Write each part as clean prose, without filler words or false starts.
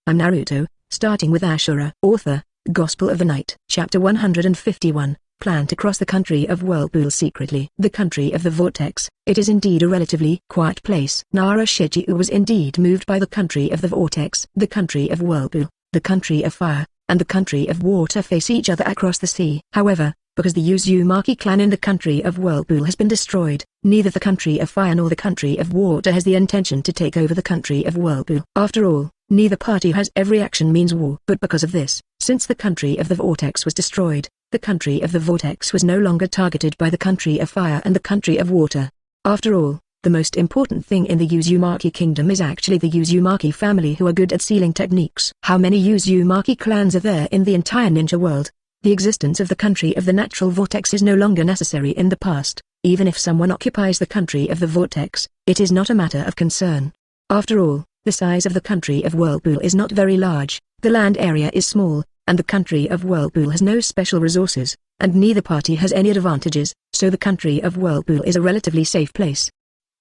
I'm Naruto, starting with Ashura. Author, Gospel of the Night. Chapter 151, Plan to cross the country of Whirlpool secretly. The country of the Vortex, it is indeed a relatively quiet place. Naruto was indeed moved by the country of the Vortex. The country of Whirlpool, the country of fire, and the country of water face each other across the sea. However, because the Uzumaki clan in the country of Whirlpool has been destroyed, neither the country of fire nor the country of water has the intention to take over the country of Whirlpool. After all, neither party has every action means war. But because of this, since the country of the Vortex was destroyed, the country of the Vortex was no longer targeted by the country of fire and the country of water. After all, the most important thing in the Uzumaki kingdom is actually the Uzumaki family, who are good at sealing techniques. How many Uzumaki clans are there in the entire ninja world? The existence of the country of the natural vortex is no longer necessary in the past. Even if someone occupies the country of the vortex, it is not a matter of concern. After all, the size of the country of Whirlpool is not very large, the land area is small, and the country of Whirlpool has no special resources, and neither party has any advantages, so the country of Whirlpool is a relatively safe place.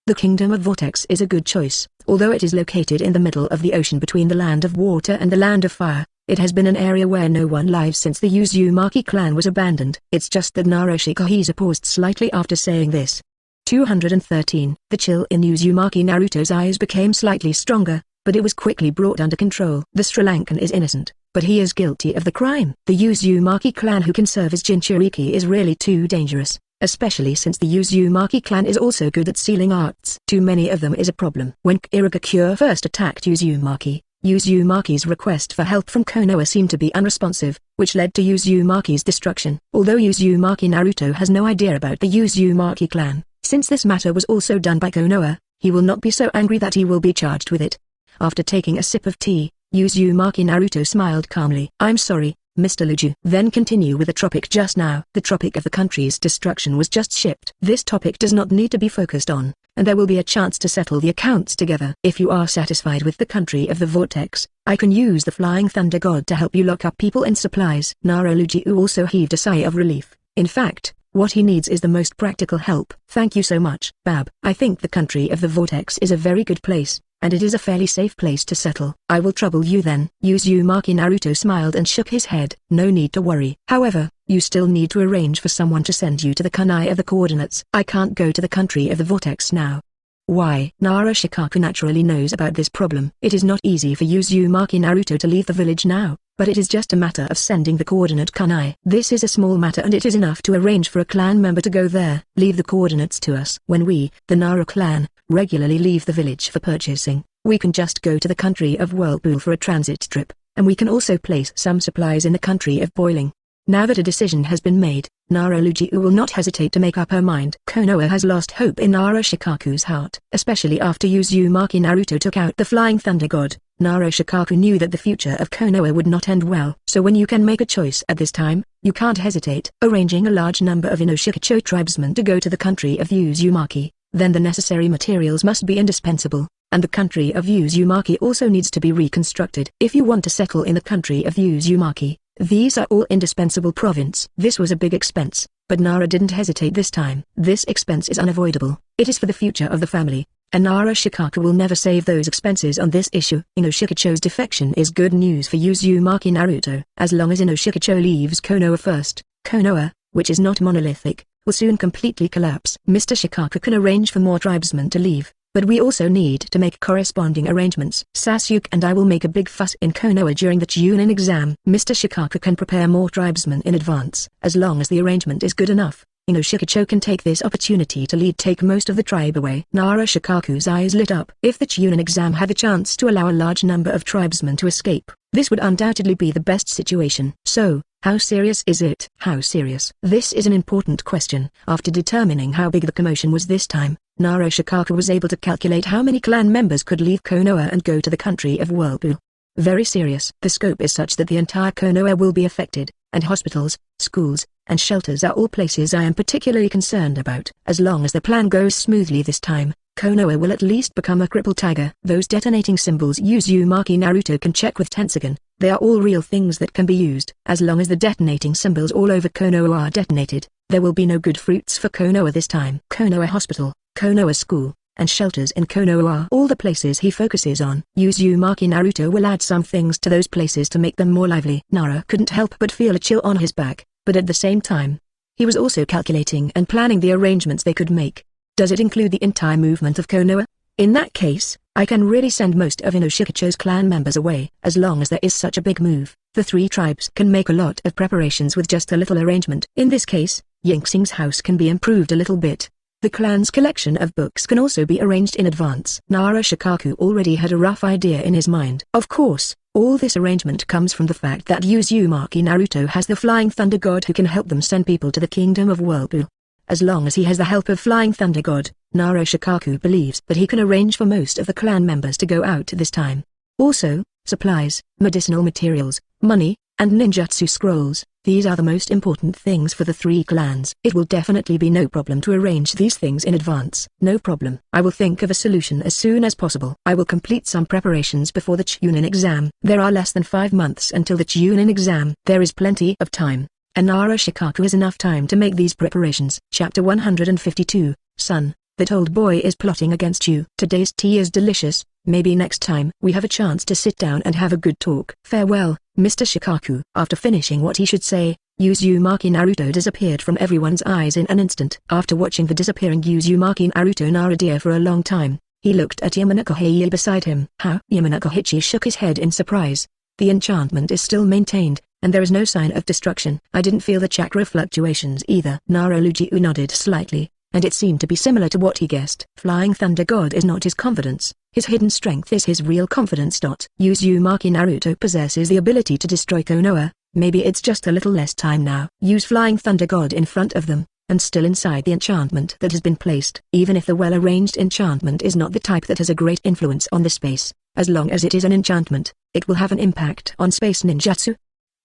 The Kingdom of Vortex is a good choice, although it is located in the middle of the ocean between the land of water and the land of fire. It has been an area where no one lives since the Uzumaki clan was abandoned. It's just that Naruto paused slightly after saying this. 213. The chill in Uzumaki Naruto's eyes became slightly stronger, but it was quickly brought under control. The Sri Lankan is innocent, but he is guilty of the crime. The Uzumaki clan who can serve as Jinchuriki is really too dangerous, especially since the Uzumaki clan is also good at sealing arts. Too many of them is a problem. When Kaguya first attacked Uzumaki's request for help from Konoha seemed to be unresponsive, which led to Uzumaki's destruction. Although Uzumaki Naruto has no idea about the Uzumaki clan, since this matter was also done by Konoha, he will not be so angry that he will be charged with it. After taking a sip of tea, Uzumaki Naruto smiled calmly. I'm sorry, Mr. Luju. Then continue with the topic just now. The topic of the country's destruction was just shipped. This topic does not need to be focused on, and there will be a chance to settle the accounts together. If you are satisfied with the country of the Vortex, I can use the Flying Thunder God to help you lock up people and supplies. Naruto also heaved a sigh of relief. In fact, what he needs is the most practical help. Thank you so much, Bab. I think the country of the Vortex is a very good place, and it is a fairly safe place to settle. I will trouble you then. Uzumaki Naruto smiled and shook his head. No need to worry. However, you still need to arrange for someone to send you to the kunai of the coordinates. I can't go to the country of the Vortex now. Why? Naruto naturally knows about this problem. It is not easy for Uzumaki Naruto to leave the village now, but it is just a matter of sending the coordinate kunai. This is a small matter and it is enough to arrange for a clan member to go there. Leave the coordinates to us. When we, the Naruto clan, regularly leave the village for purchasing, we can just go to the country of Whirlpool for a transit trip, and we can also place some supplies in the country of Boiling. Now that a decision has been made, Naruto will not hesitate to make up her mind. Konoha has lost hope in Naruto's heart, especially after Uzumaki Naruto took out the Flying Thunder God. Naruto knew that the future of Konoha would not end well. So when you can make a choice at this time, you can't hesitate. Arranging a large number of Inoshikacho tribesmen to go to the country of Uzumaki, then the necessary materials must be indispensable, and the country of Uzumaki also needs to be reconstructed. If you want to settle in the country of Uzumaki, these are all indispensable province. This was a big expense, but Nara didn't hesitate this time. This expense is unavoidable. It is for the future of the family, and Naruto will never save those expenses on this issue. Inoshikacho's defection is good news for Uzumaki Naruto. As long as Inoshikacho leaves Konoha first, Konoha, which is not monolithic, will soon completely collapse. Mr. Shikaku can arrange for more tribesmen to leave, but we also need to make corresponding arrangements. Sasuke and I will make a big fuss in Konoha during the ChuNin exam. Mr. Shikaku can prepare more tribesmen in advance. As long as the arrangement is good enough, Inoshikacho can take this opportunity to take most of the tribe away. Naruto's eyes lit up. If the ChuNin exam had the chance to allow a large number of tribesmen to escape, this would undoubtedly be the best situation. So, how serious is it? How serious? This is an important question. After determining how big the commotion was this time, Naruto was able to calculate how many clan members could leave Konoha and go to the country of Whirlpool. Very serious. The scope is such that the entire Konoha will be affected, and hospitals, schools, and shelters are all places I am particularly concerned about. As long as the plan goes smoothly this time, Konoha will at least become a crippled tiger. Those detonating symbols Uzumaki Naruto can check with Tensogun. They are all real things that can be used. As long as the detonating symbols all over Konoha are detonated, there will be no good fruits for Konoha this time. Konoha Hospital, Konoha School, and shelters in Konoha are all the places he focuses on. Uzumaki Naruto will add some things to those places to make them more lively. Nara couldn't help but feel a chill on his back, but at the same time, he was also calculating and planning the arrangements they could make. Does it include the entire movement of Konoha? In that case, I can really send most of Inoshikacho's clan members away. As long as there is such a big move, the three tribes can make a lot of preparations with just a little arrangement. In this case, Yinxing's house can be improved a little bit. The clan's collection of books can also be arranged in advance. Nara Shikaku already had a rough idea in his mind. Of course, all this arrangement comes from the fact that Uzumaki Naruto has the Flying Thunder God who can help them send people to the Kingdom of Whirlpool. As long as he has the help of Flying Thunder God, Nara Shikaku believes that he can arrange for most of the clan members to go out this time. Also, supplies, medicinal materials, money, and ninjutsu scrolls, these are the most important things for the three clans. It will definitely be no problem to arrange these things in advance. No problem. I will think of a solution as soon as possible. I will complete some preparations before the ChuNin exam. There are less than 5 months until the ChuNin exam. There is plenty of time, and Nara Shikaku has enough time to make these preparations. Chapter 152, Son, that old boy is plotting against you. Today's tea is delicious. Maybe next time we have a chance to sit down and have a good talk. Farewell, Mr. Shikaku. After finishing what he should say, Uzumaki Naruto disappeared from everyone's eyes in an instant. After watching the disappearing Uzumaki Naruto Narudia for a long time, he looked at Yamanaka Heiei beside him. How? Yamanaka Heiei shook his head in surprise. The enchantment is still maintained, and there is no sign of destruction. I didn't feel the chakra fluctuations either. Naruto nodded slightly, and it seemed to be similar to what he guessed. Flying Thunder God is not his confidence, his hidden strength is his real confidence. Uzumaki Naruto possesses the ability to destroy Konoha, maybe it's just a little less time now. Use Flying Thunder God in front of them, and still inside the enchantment that has been placed. Even if the well-arranged enchantment is not the type that has a great influence on the space, as long as it is an enchantment, it will have an impact on space ninjutsu.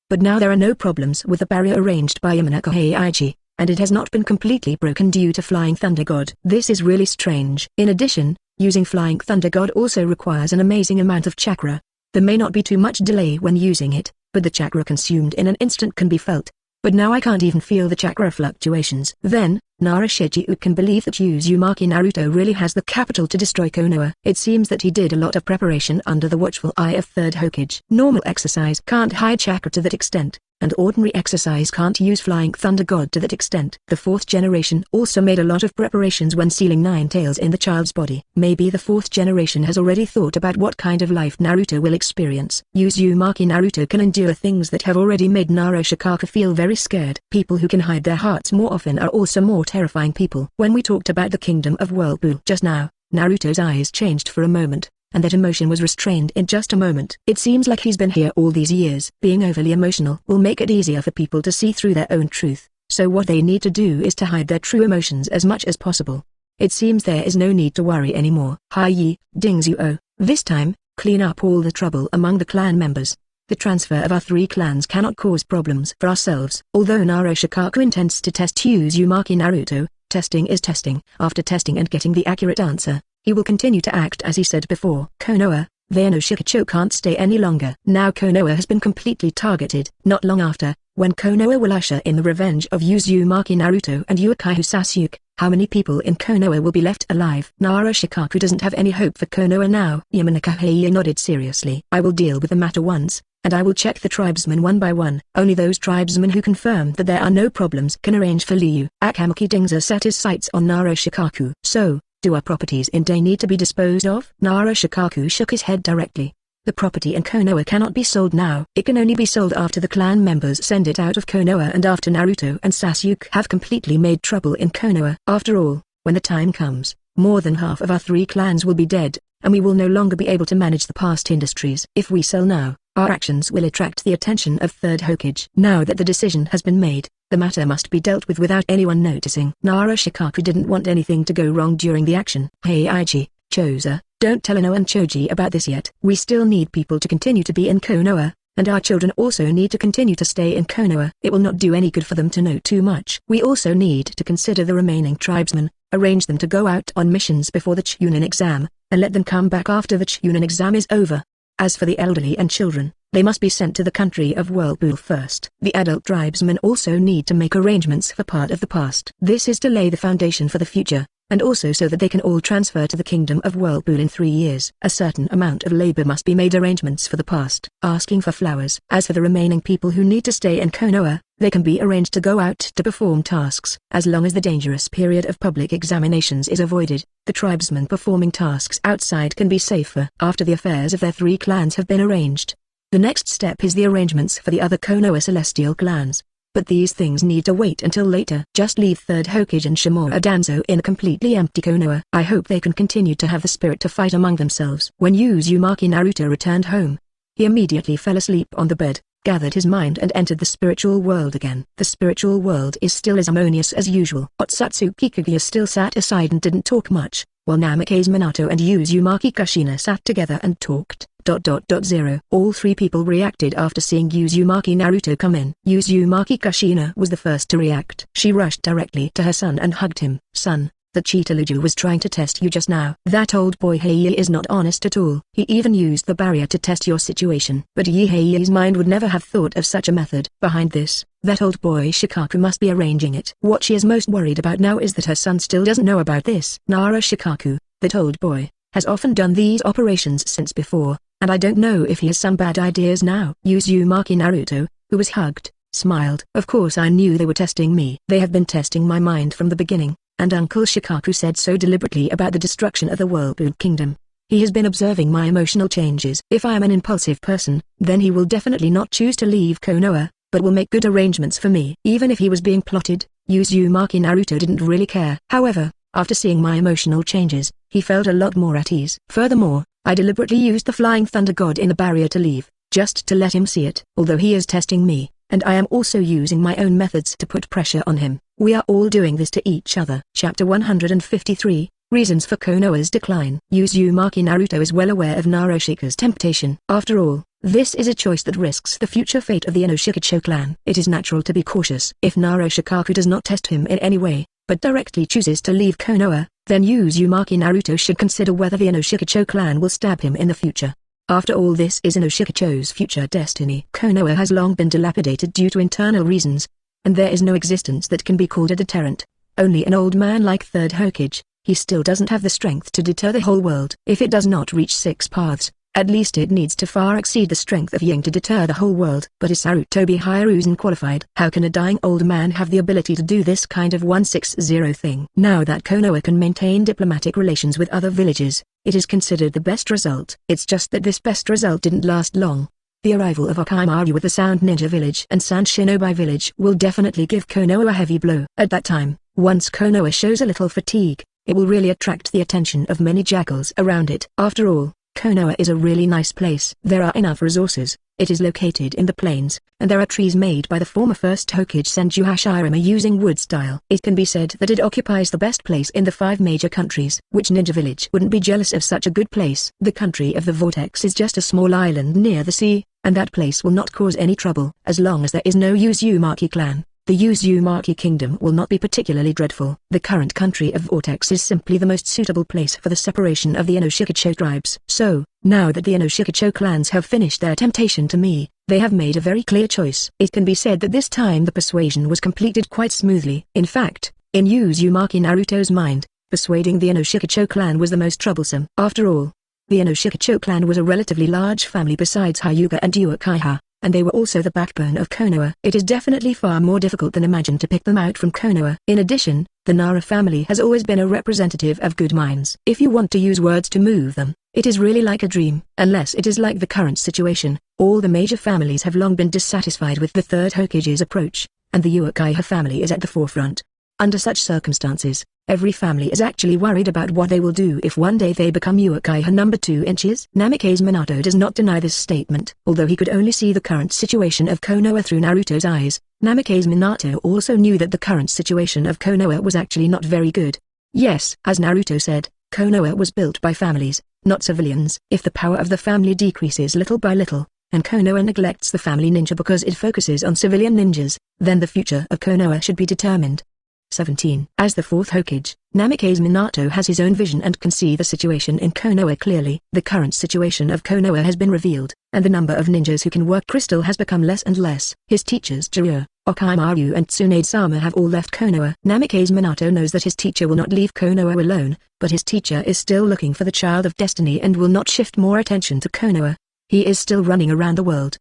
But now there are no problems with the barrier arranged by Yamanaka Heiei, and it has not been completely broken due to Flying Thunder God. This is really strange. In addition, using Flying Thunder God also requires an amazing amount of chakra. There may not be too much delay when using it, but the chakra consumed in an instant can be felt. But now I can't even feel the chakra fluctuations. Then, Nara Shikaku can believe that Uzumaki Naruto really has the capital to destroy Konoha. It seems that he did a lot of preparation under the watchful eye of third Hokage. Normal exercise can't hide chakra to that extent, and ordinary exercise can't use Flying Thunder God to that extent. The fourth generation also made a lot of preparations when sealing 9 tails in the child's body. Maybe the fourth generation has already thought about what kind of life Naruto will experience. Uzumaki Naruto can endure things that have already made Nara Shikaku feel very scared. People who can hide their hearts more often are also more terrifying people. When we talked about the Kingdom of Whirlpool just now, Naruto's eyes changed for a moment, and that emotion was restrained in just a moment. It seems like he's been here all these years. Being overly emotional will make it easier for people to see through their own truth, so what they need to do is to hide their true emotions as much as possible. It seems there is no need to worry anymore. Hi Dingzuo, this time, clean up all the trouble among the clan members. The transfer of our 3 clans cannot cause problems for ourselves. Although Nara Shikaku intends to test Uzumaki Naruto, testing is testing. After testing and getting the accurate answer, he will continue to act as he said before. Konoha, Inoshikacho can't stay any longer. Now Konoha has been completely targeted. Not long after, when Konoha will usher in the revenge of Uzumaki Naruto and Uchiha Sasuke, how many people in Konoha will be left alive? Nara Shikaku doesn't have any hope for Konoha now. Yamanaka Heiei nodded seriously. I will deal with the matter once, and I will check the tribesmen one by one. Only those tribesmen who confirm that there are no problems can arrange for Liu. Akamaki Dingza set his sights on Nara Shikaku. So, do our properties in Day need to be disposed of? Nara Shikaku shook his head directly. The property in Konoha cannot be sold now. It can only be sold after the clan members send it out of Konoha and after Naruto and Sasuke have completely made trouble in Konoha. After all, when the time comes, more than half of our 3 clans will be dead, and we will no longer be able to manage the past industries. If we sell now, our actions will attract the attention of third Hokage. Now that the decision has been made, the matter must be dealt with without anyone noticing. Nara Shikaku didn't want anything to go wrong during the action. Heiei, Choza, don't tell Ino and Choji about this yet. We still need people to continue to be in Konoha, and our children also need to continue to stay in Konoha. It will not do any good for them to know too much. We also need to consider the remaining tribesmen, arrange them to go out on missions before the ChuNin exam, and let them come back after the ChuNin exam is over. As for the elderly and children, they must be sent to the country of Whirlpool first. The adult tribesmen also need to make arrangements for part of the past. This is to lay the foundation for the future, and also so that they can all transfer to the kingdom of Whirlpool in 3 years. A certain amount of labor must be made arrangements for the past, asking for flowers. As for the remaining people who need to stay in Konoha, they can be arranged to go out to perform tasks. As long as the dangerous period of public examinations is avoided, the tribesmen performing tasks outside can be safer. After the affairs of their 3 clans have been arranged, the next step is the arrangements for the other Konoha celestial clans. But these things need to wait until later. Just leave 3rd Hokage and Shimura Danzo in a completely empty Konoha. I hope they can continue to have the spirit to fight among themselves. When Uzumaki Naruto returned home, he immediately fell asleep on the bed, gathered his mind and entered the spiritual world again. The spiritual world is still as harmonious as usual. OTsutsuki Kaguya still sat aside and didn't talk much, while Namikaze Minato and Uzumaki Kushina sat together and talked. 0. All 3 people reacted after seeing Uzumaki Naruto come in. Uzumaki Kushina was the first to react. She rushed directly to her son and hugged him. Son, the Cheetah was trying to test you just now. That old boy Heiei is not honest at all. He even used the barrier to test your situation. But Heiei's mind would never have thought of such a method. Behind this, that old boy Shikaku must be arranging it. What she is most worried about now is that her son still doesn't know about this. Nara Shikaku, that old boy, has often done these operations since before, and I don't know if he has some bad ideas now. Uzumaki Naruto, who was hugged, smiled. Of course I knew they were testing me. They have been testing my mind from the beginning, and Uncle Shikaku said so deliberately about the destruction of the Whirlpool Kingdom. He has been observing my emotional changes. If I am an impulsive person, then he will definitely not choose to leave Konoha, but will make good arrangements for me. Even if he was being plotted, Uzumaki Naruto didn't really care. However, after seeing my emotional changes, he felt a lot more at ease. Furthermore, I deliberately used the Flying Thunder God in the barrier to leave, just to let him see it. Although he is testing me, and I am also using my own methods to put pressure on him, we are all doing this to each other. Chapter 153, Reasons for Konoha's Decline. Uzumaki Naruto is well aware of Narushika's temptation. After all, this is a choice that risks the future fate of the Inoshikacho clan. It is natural to be cautious. If Narushikaku does not test him in any way, but directly chooses to leave Konoha, then Uzumaki Naruto should consider whether the Inoshikacho clan will stab him in the future. After all, this is Inoshikacho's future destiny. Konoha has long been dilapidated due to internal reasons, and there is no existence that can be called a deterrent. Only an old man like 3rd Hokage, he still doesn't have the strength to deter the whole world. If it does not reach 6 paths, at least it needs to far exceed the strength of Yang to deter the whole world. But is Sarutobi Hiruzen qualified? How can a dying old man have the ability to do this kind of 160 thing? Now that Konoha can maintain diplomatic relations with other villages, it is considered the best result. It's just that this best result didn't last long. The arrival of Orochimaru with the Sound Ninja Village and Sound Shinobi Village will definitely give Konoha a heavy blow. At that time, once Konoha shows a little fatigue, it will really attract the attention of many jackals around it. After all, Konoha is a really nice place. There are enough resources, it is located in the plains, and there are trees made by the former 1st Hokage Senju Hashirama using wood style. It can be said that it occupies the best place in the 5 major countries. Which ninja village wouldn't be jealous of such a good place? The country of the Vortex is just a small island near the sea, and that place will not cause any trouble. As long as there is no Uzumaki clan, the Uzumaki kingdom will not be particularly dreadful. The current country of Vortex is simply the most suitable place for the separation of the Inoshikacho tribes. So, now that the Inoshikacho clans have finished their temptation to me, they have made a very clear choice. It can be said that this time the persuasion was completed quite smoothly. In fact, in Uzumaki Naruto's mind, persuading the Inoshikacho clan was the most troublesome. After all, the Inoshikacho clan was a relatively large family besides Hyuga and Uchiha, and they were also the backbone of Konoha. It is definitely far more difficult than imagined to pick them out from Konoha. In addition, the Nara family has always been a representative of good minds. If you want to use words to move them, it is really like a dream. Unless it is like the current situation, all the major families have long been dissatisfied with the 3rd Hokage's approach, and the Uchiha family is at the forefront. Under such circumstances, every family is actually worried about what they will do if one day they become Uchiha number 2 inches. Namikaze Minato does not deny this statement. Although he could only see the current situation of Konoha through Naruto's eyes, Namikaze Minato also knew that the current situation of Konoha was actually not very good. Yes, as Naruto said, Konoha was built by families, not civilians. If the power of the family decreases little by little, and Konoha neglects the family ninja because it focuses on civilian ninjas, then the future of Konoha should be determined. 17. As the fourth Hokage, Namikaze Minato has his own vision and can see the situation in Konoha clearly. The current situation of Konoha has been revealed, and the number of ninjas who can work crystal has become less and less. His teachers Jiraiya, Orochimaru and Tsunade-sama have all left Konoha. Namikaze Minato knows that his teacher will not leave Konoha alone, but his teacher is still looking for the child of destiny and will not shift more attention to Konoha. He is still running around the world.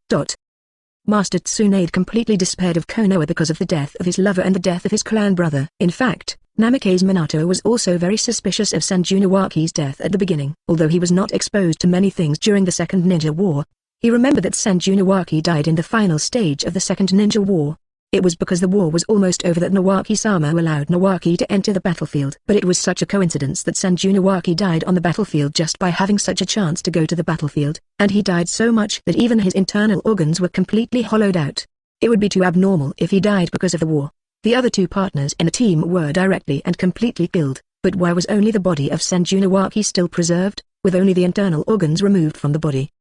Master Tsunade completely despaired of Konoha because of the death of his lover and the death of his clan brother. In fact, Namikaze Minato was also very suspicious of Sanjunawaki's death at the beginning. Although he was not exposed to many things during the Second Ninja War, he remembered that Sanjunawaki died in the final stage of the Second Ninja War. It was because the war was almost over that Nawaki-sama allowed Nawaki to enter the battlefield. But it was such a coincidence that Sanjunawaki died on the battlefield just by having such a chance to go to the battlefield, and he died so much that even his internal organs were completely hollowed out. It would be too abnormal if he died because of the war. The other two partners in the team were directly and completely killed, but why was only the body of Sanjunawaki still preserved, with only the internal organs removed from the body?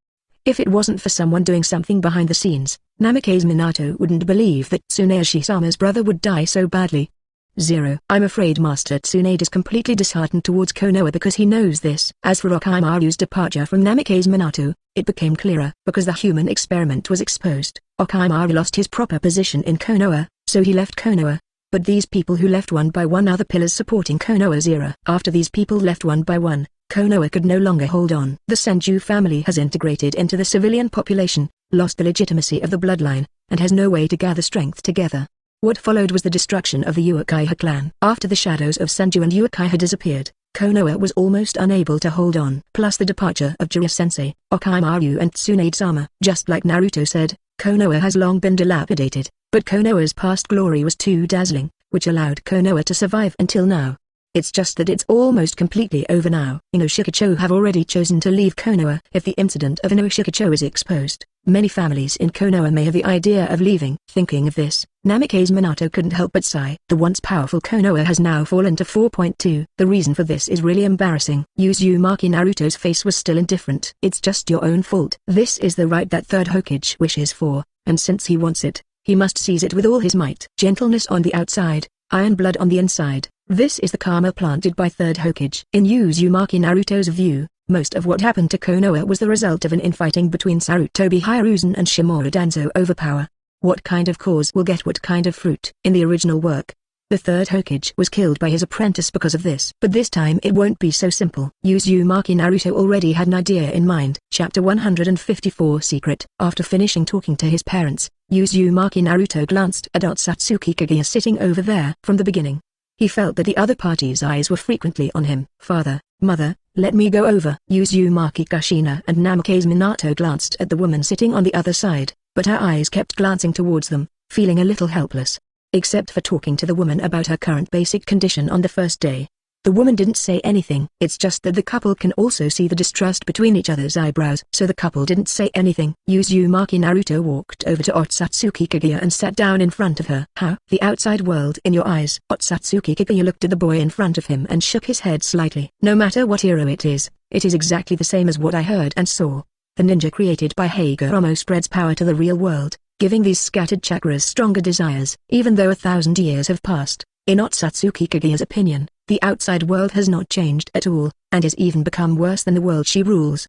If it wasn't for someone doing something behind the scenes, Namikaze Minato wouldn't believe that Tsunayoshi-sama's brother would die so badly. 0. I'm afraid Master Tsunade is completely disheartened towards Konoha because he knows this. As for Orochimaru's departure from Namikaze Minato, it became clearer. Because the human experiment was exposed, Orochimaru lost his proper position in Konoha, so he left Konoha. But these people who left one by one are the pillars supporting Konoha's era. After these people left one by one, Konoha could no longer hold on. The Senju family has integrated into the civilian population, lost the legitimacy of the bloodline, and has no way to gather strength together. What followed was the destruction of the Uchiha clan. After the shadows of Senju and Uchiha disappeared, Konoha was almost unable to hold on. Plus the departure of Jiraiya-sensei, Orochimaru and Tsunade-sama. Just like Naruto said, Konoha has long been dilapidated, but Konoha's past glory was too dazzling, which allowed Konoha to survive until now. It's just that it's almost completely over now. Inoshikacho have already chosen to leave Konoha. If the incident of Inoshikacho is exposed, many families in Konoha may have the idea of leaving. Thinking of this, Namikaze Minato couldn't help but sigh. The once powerful Konoha has now fallen to 4.2. The reason for this is really embarrassing. Uzumaki Naruto's face was still indifferent. It's just your own fault. This is the right that third Hokage wishes for, and since he wants it, he must seize it with all his might. Gentleness on the outside, iron blood on the inside. This is the karma planted by third Hokage. In Uzumaki Naruto's view, most of what happened to Konoha was the result of an infighting between Sarutobi Hiruzen and Shimura Danzo over power. What kind of cause will get what kind of fruit? In the original work, the third Hokage was killed by his apprentice because of this. But this time it won't be so simple. Uzumaki Naruto already had an idea in mind. Chapter 154 Secret. After finishing talking to his parents, Uzumaki Naruto glanced at OTsutsuki Kaguya sitting over there. From the beginning, he felt that the other party's eyes were frequently on him. Father, mother, let me go over. Uzumaki Kushina and Namikaze Minato glanced at the woman sitting on the other side, but her eyes kept glancing towards them, feeling a little helpless. Except for talking to the woman about her current basic condition on the first day, the woman didn't say anything. It's just that the couple can also see the distrust between each other's eyebrows, so the couple didn't say anything. Uzumaki Naruto walked over to OTsutsuki Kaguya and sat down in front of her. How? The outside world in your eyes. OTsutsuki Kaguya looked at the boy in front of him and shook his head slightly. No matter what era it is exactly the same as what I heard and saw. The ninja created by Hagoromo spreads power to the real world, giving these scattered chakras stronger desires. Even though 1,000 years have passed, in OTsutsuki Kaguya's opinion, the outside world has not changed at all, and has even become worse than the world she rules.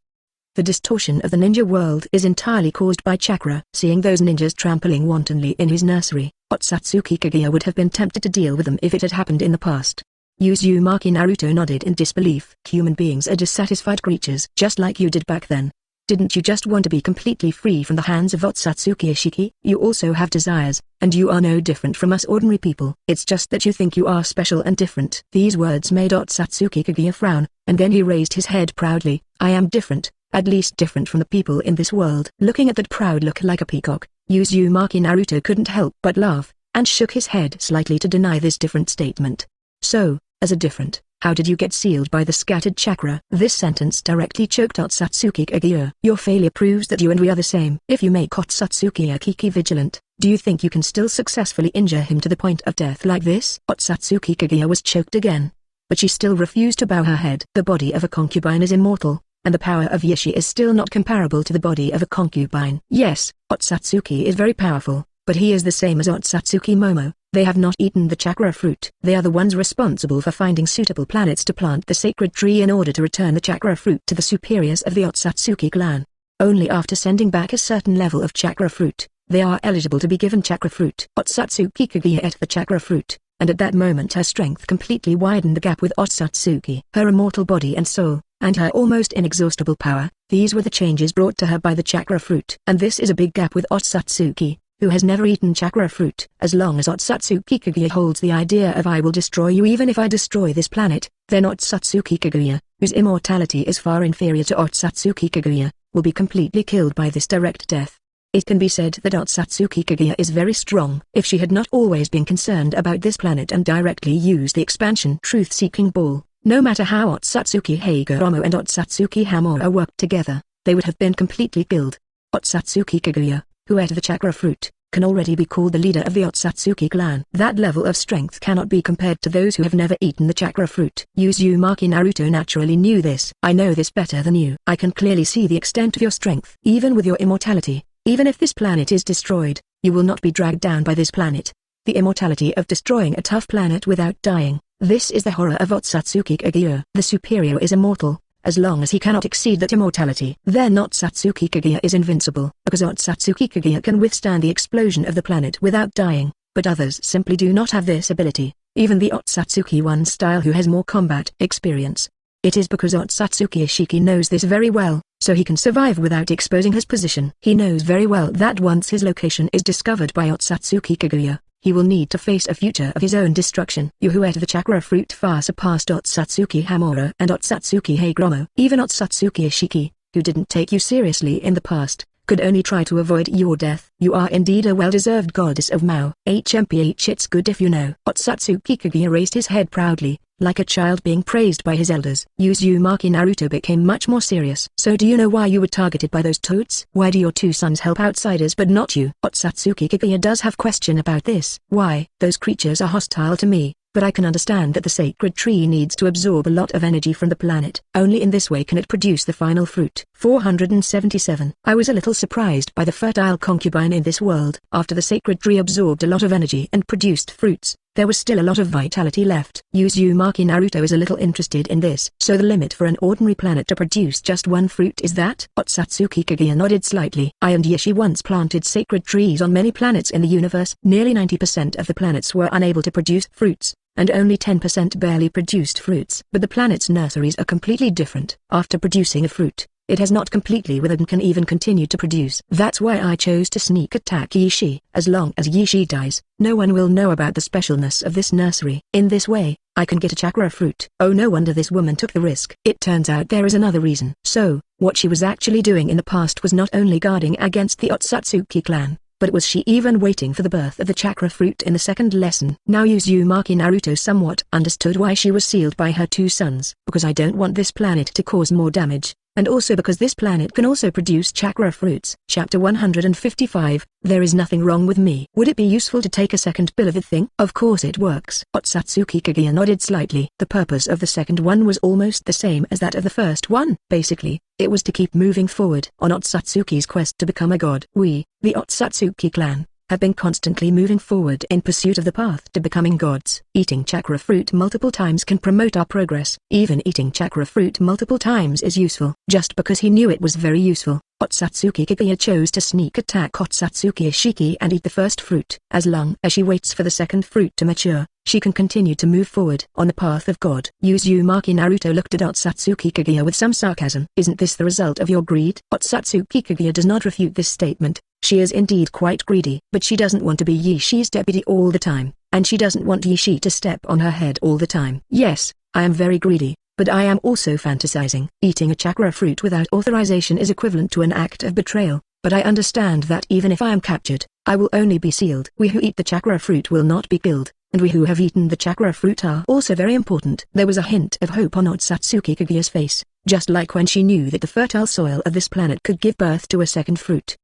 The distortion of the ninja world is entirely caused by chakra. Seeing those ninjas trampling wantonly in his nursery, OTsutsuki Kaguya would have been tempted to deal with them if it had happened in the past. Uzumaki Naruto nodded in disbelief. Human beings are dissatisfied creatures just like you did back then. Didn't you just want to be completely free from the hands of Otsutsuki Ishiki? You also have desires, and you are no different from us ordinary people. It's just that you think you are special and different. These words made Otsutsuki Kaguya frown, and then he raised his head proudly. I am different, at least different from the people in this world. Looking at that proud look like a peacock, Uzumaki Naruto couldn't help but laugh, and shook his head slightly to deny this different statement. So, as a different, how did you get sealed by the scattered chakra? This sentence directly choked Otsutsuki Kaguya. Your failure proves that you and we are the same. If you make Otsutsuki Akiki vigilant, do you think you can still successfully injure him to the point of death like this? Otsutsuki Kaguya was choked again, but she still refused to bow her head. The body of a concubine is immortal, and the power of Yishi is still not comparable to the body of a concubine. Yes, Otsutsuki is very powerful, but he is the same as Otsutsuki Momo, They have not eaten the chakra fruit. They are the ones responsible for finding suitable planets to plant the sacred tree in order to return the chakra fruit to the superiors of the OTsutsuki clan. Only after sending back a certain level of chakra fruit, they are eligible to be given chakra fruit. Otsutsuki Kaguya ate the chakra fruit, and at that moment her strength completely widened the gap with Otsutsuki. Her immortal body and soul, and her almost inexhaustible power, these were the changes brought to her by the chakra fruit. And this is a big gap with Otsutsuki, who has never eaten chakra fruit. As long as Otsutsuki Kaguya holds the idea of I will destroy you even if I destroy this planet, then Otsutsuki Kaguya, whose immortality is far inferior to Otsutsuki Kaguya, will be completely killed by this direct death. It can be said that Otsutsuki Kaguya is very strong. If she had not always been concerned about this planet and directly used the expansion truth-seeking ball, no matter how Otsutsuki Hagoromo and Otsutsuki Hamura worked together, they would have been completely killed. Otsutsuki Kaguya, who ate the chakra fruit, can already be called the leader of the Otsutsuki clan. That level of strength cannot be compared to those who have never eaten the chakra fruit. Uzumaki Naruto naturally knew this. I know this better than you. I can clearly see the extent of your strength. Even with your immortality, even if this planet is destroyed, you will not be dragged down by this planet. The immortality of destroying a tough planet without dying, this is the horror of Otsutsuki Kaguya. The superior is immortal, as long as he cannot exceed that immortality. Then Otsutsuki Kaguya is invincible, because Otsutsuki Kaguya can withstand the explosion of the planet without dying, but others simply do not have this ability, even the Otsutsuki one style who has more combat experience. It is because Otsutsuki Ishiki knows this very well, so he can survive without exposing his position. He knows very well that once his location is discovered by Otsutsuki Kaguya, he will need to face a future of his own destruction. You who ate the chakra fruit far surpassed Otsutsuki Hamura and Otsutsuki Hagoromo. Even Otsutsuki Ishiki, who didn't take you seriously in the past, could only try to avoid your death. You are indeed a well-deserved goddess of Mao. HMPH, it's good if you know. Otsutsuki Kaguya raised his head proudly, like a child being praised by his elders. Uzumaki Naruto became much more serious. So do you know why you were targeted by those toads? Why do your two sons help outsiders but not you? Otsutsuki Kaguya does have question about this. Why? Those creatures are hostile to me, but I can understand that the sacred tree needs to absorb a lot of energy from the planet. Only in this way can it produce the final fruit. 477. I was a little surprised by the fertile concubine in this world. After the sacred tree absorbed a lot of energy and produced fruits, there was still a lot of vitality left. Uzumaki Naruto is a little interested in this. So the limit for an ordinary planet to produce just one fruit is that? Otsutsuki Kaguya nodded slightly. I and Yishi once planted sacred trees on many planets in the universe. Nearly 90% of the planets were unable to produce fruits, and only 10% barely produced fruits. But the planet's nurseries are completely different. After producing a fruit, it has not completely withered and can even continue to produce. That's why I chose to sneak attack Yishi. As long as Yishi dies, no one will know about the specialness of this nursery. In this way, I can get a chakra fruit. Oh, no wonder this woman took the risk. It turns out there is another reason. So, what she was actually doing in the past was not only guarding against the Otsutsuki clan, but was she even waiting for the birth of the chakra fruit in the second lesson? Now Uzumaki Naruto somewhat understood why she was sealed by her two sons. Because I don't want this planet to cause more damage, and also because this planet can also produce chakra fruits. Chapter 155, There is nothing wrong with me. Would it be useful to take a second pill of the thing? Of course it works. Otsutsuki Kaguya nodded slightly. The purpose of the second one was almost the same as that of the first one. Basically, it was to keep moving forward on Otsutsuki's quest to become a god. We, the Otsutsuki clan, have been constantly moving forward in pursuit of the path to becoming gods. Eating chakra fruit multiple times can promote our progress. Even eating chakra fruit multiple times is useful. Just because he knew it was very useful, Otsutsuki Kaguya chose to sneak attack Otsutsuki Ishiki and eat the first fruit. As long as she waits for the second fruit to mature, she can continue to move forward on the path of God. Uzumaki Naruto looked at Otsutsuki Kaguya with some sarcasm. Isn't this the result of your greed? Otsutsuki Kaguya does not refute this statement. She is indeed quite greedy, but she doesn't want to be Yishi's deputy all the time, and she doesn't want Yishi to step on her head all the time. Yes, I am very greedy, but I am also fantasizing. Eating a chakra fruit without authorization is equivalent to an act of betrayal, but I understand that even if I am captured, I will only be sealed. We who eat the chakra fruit will not be killed, and we who have eaten the chakra fruit are also very important. There was a hint of hope on Otsutsuki Kaguya's face, just like when she knew that the fertile soil of this planet could give birth to a second fruit.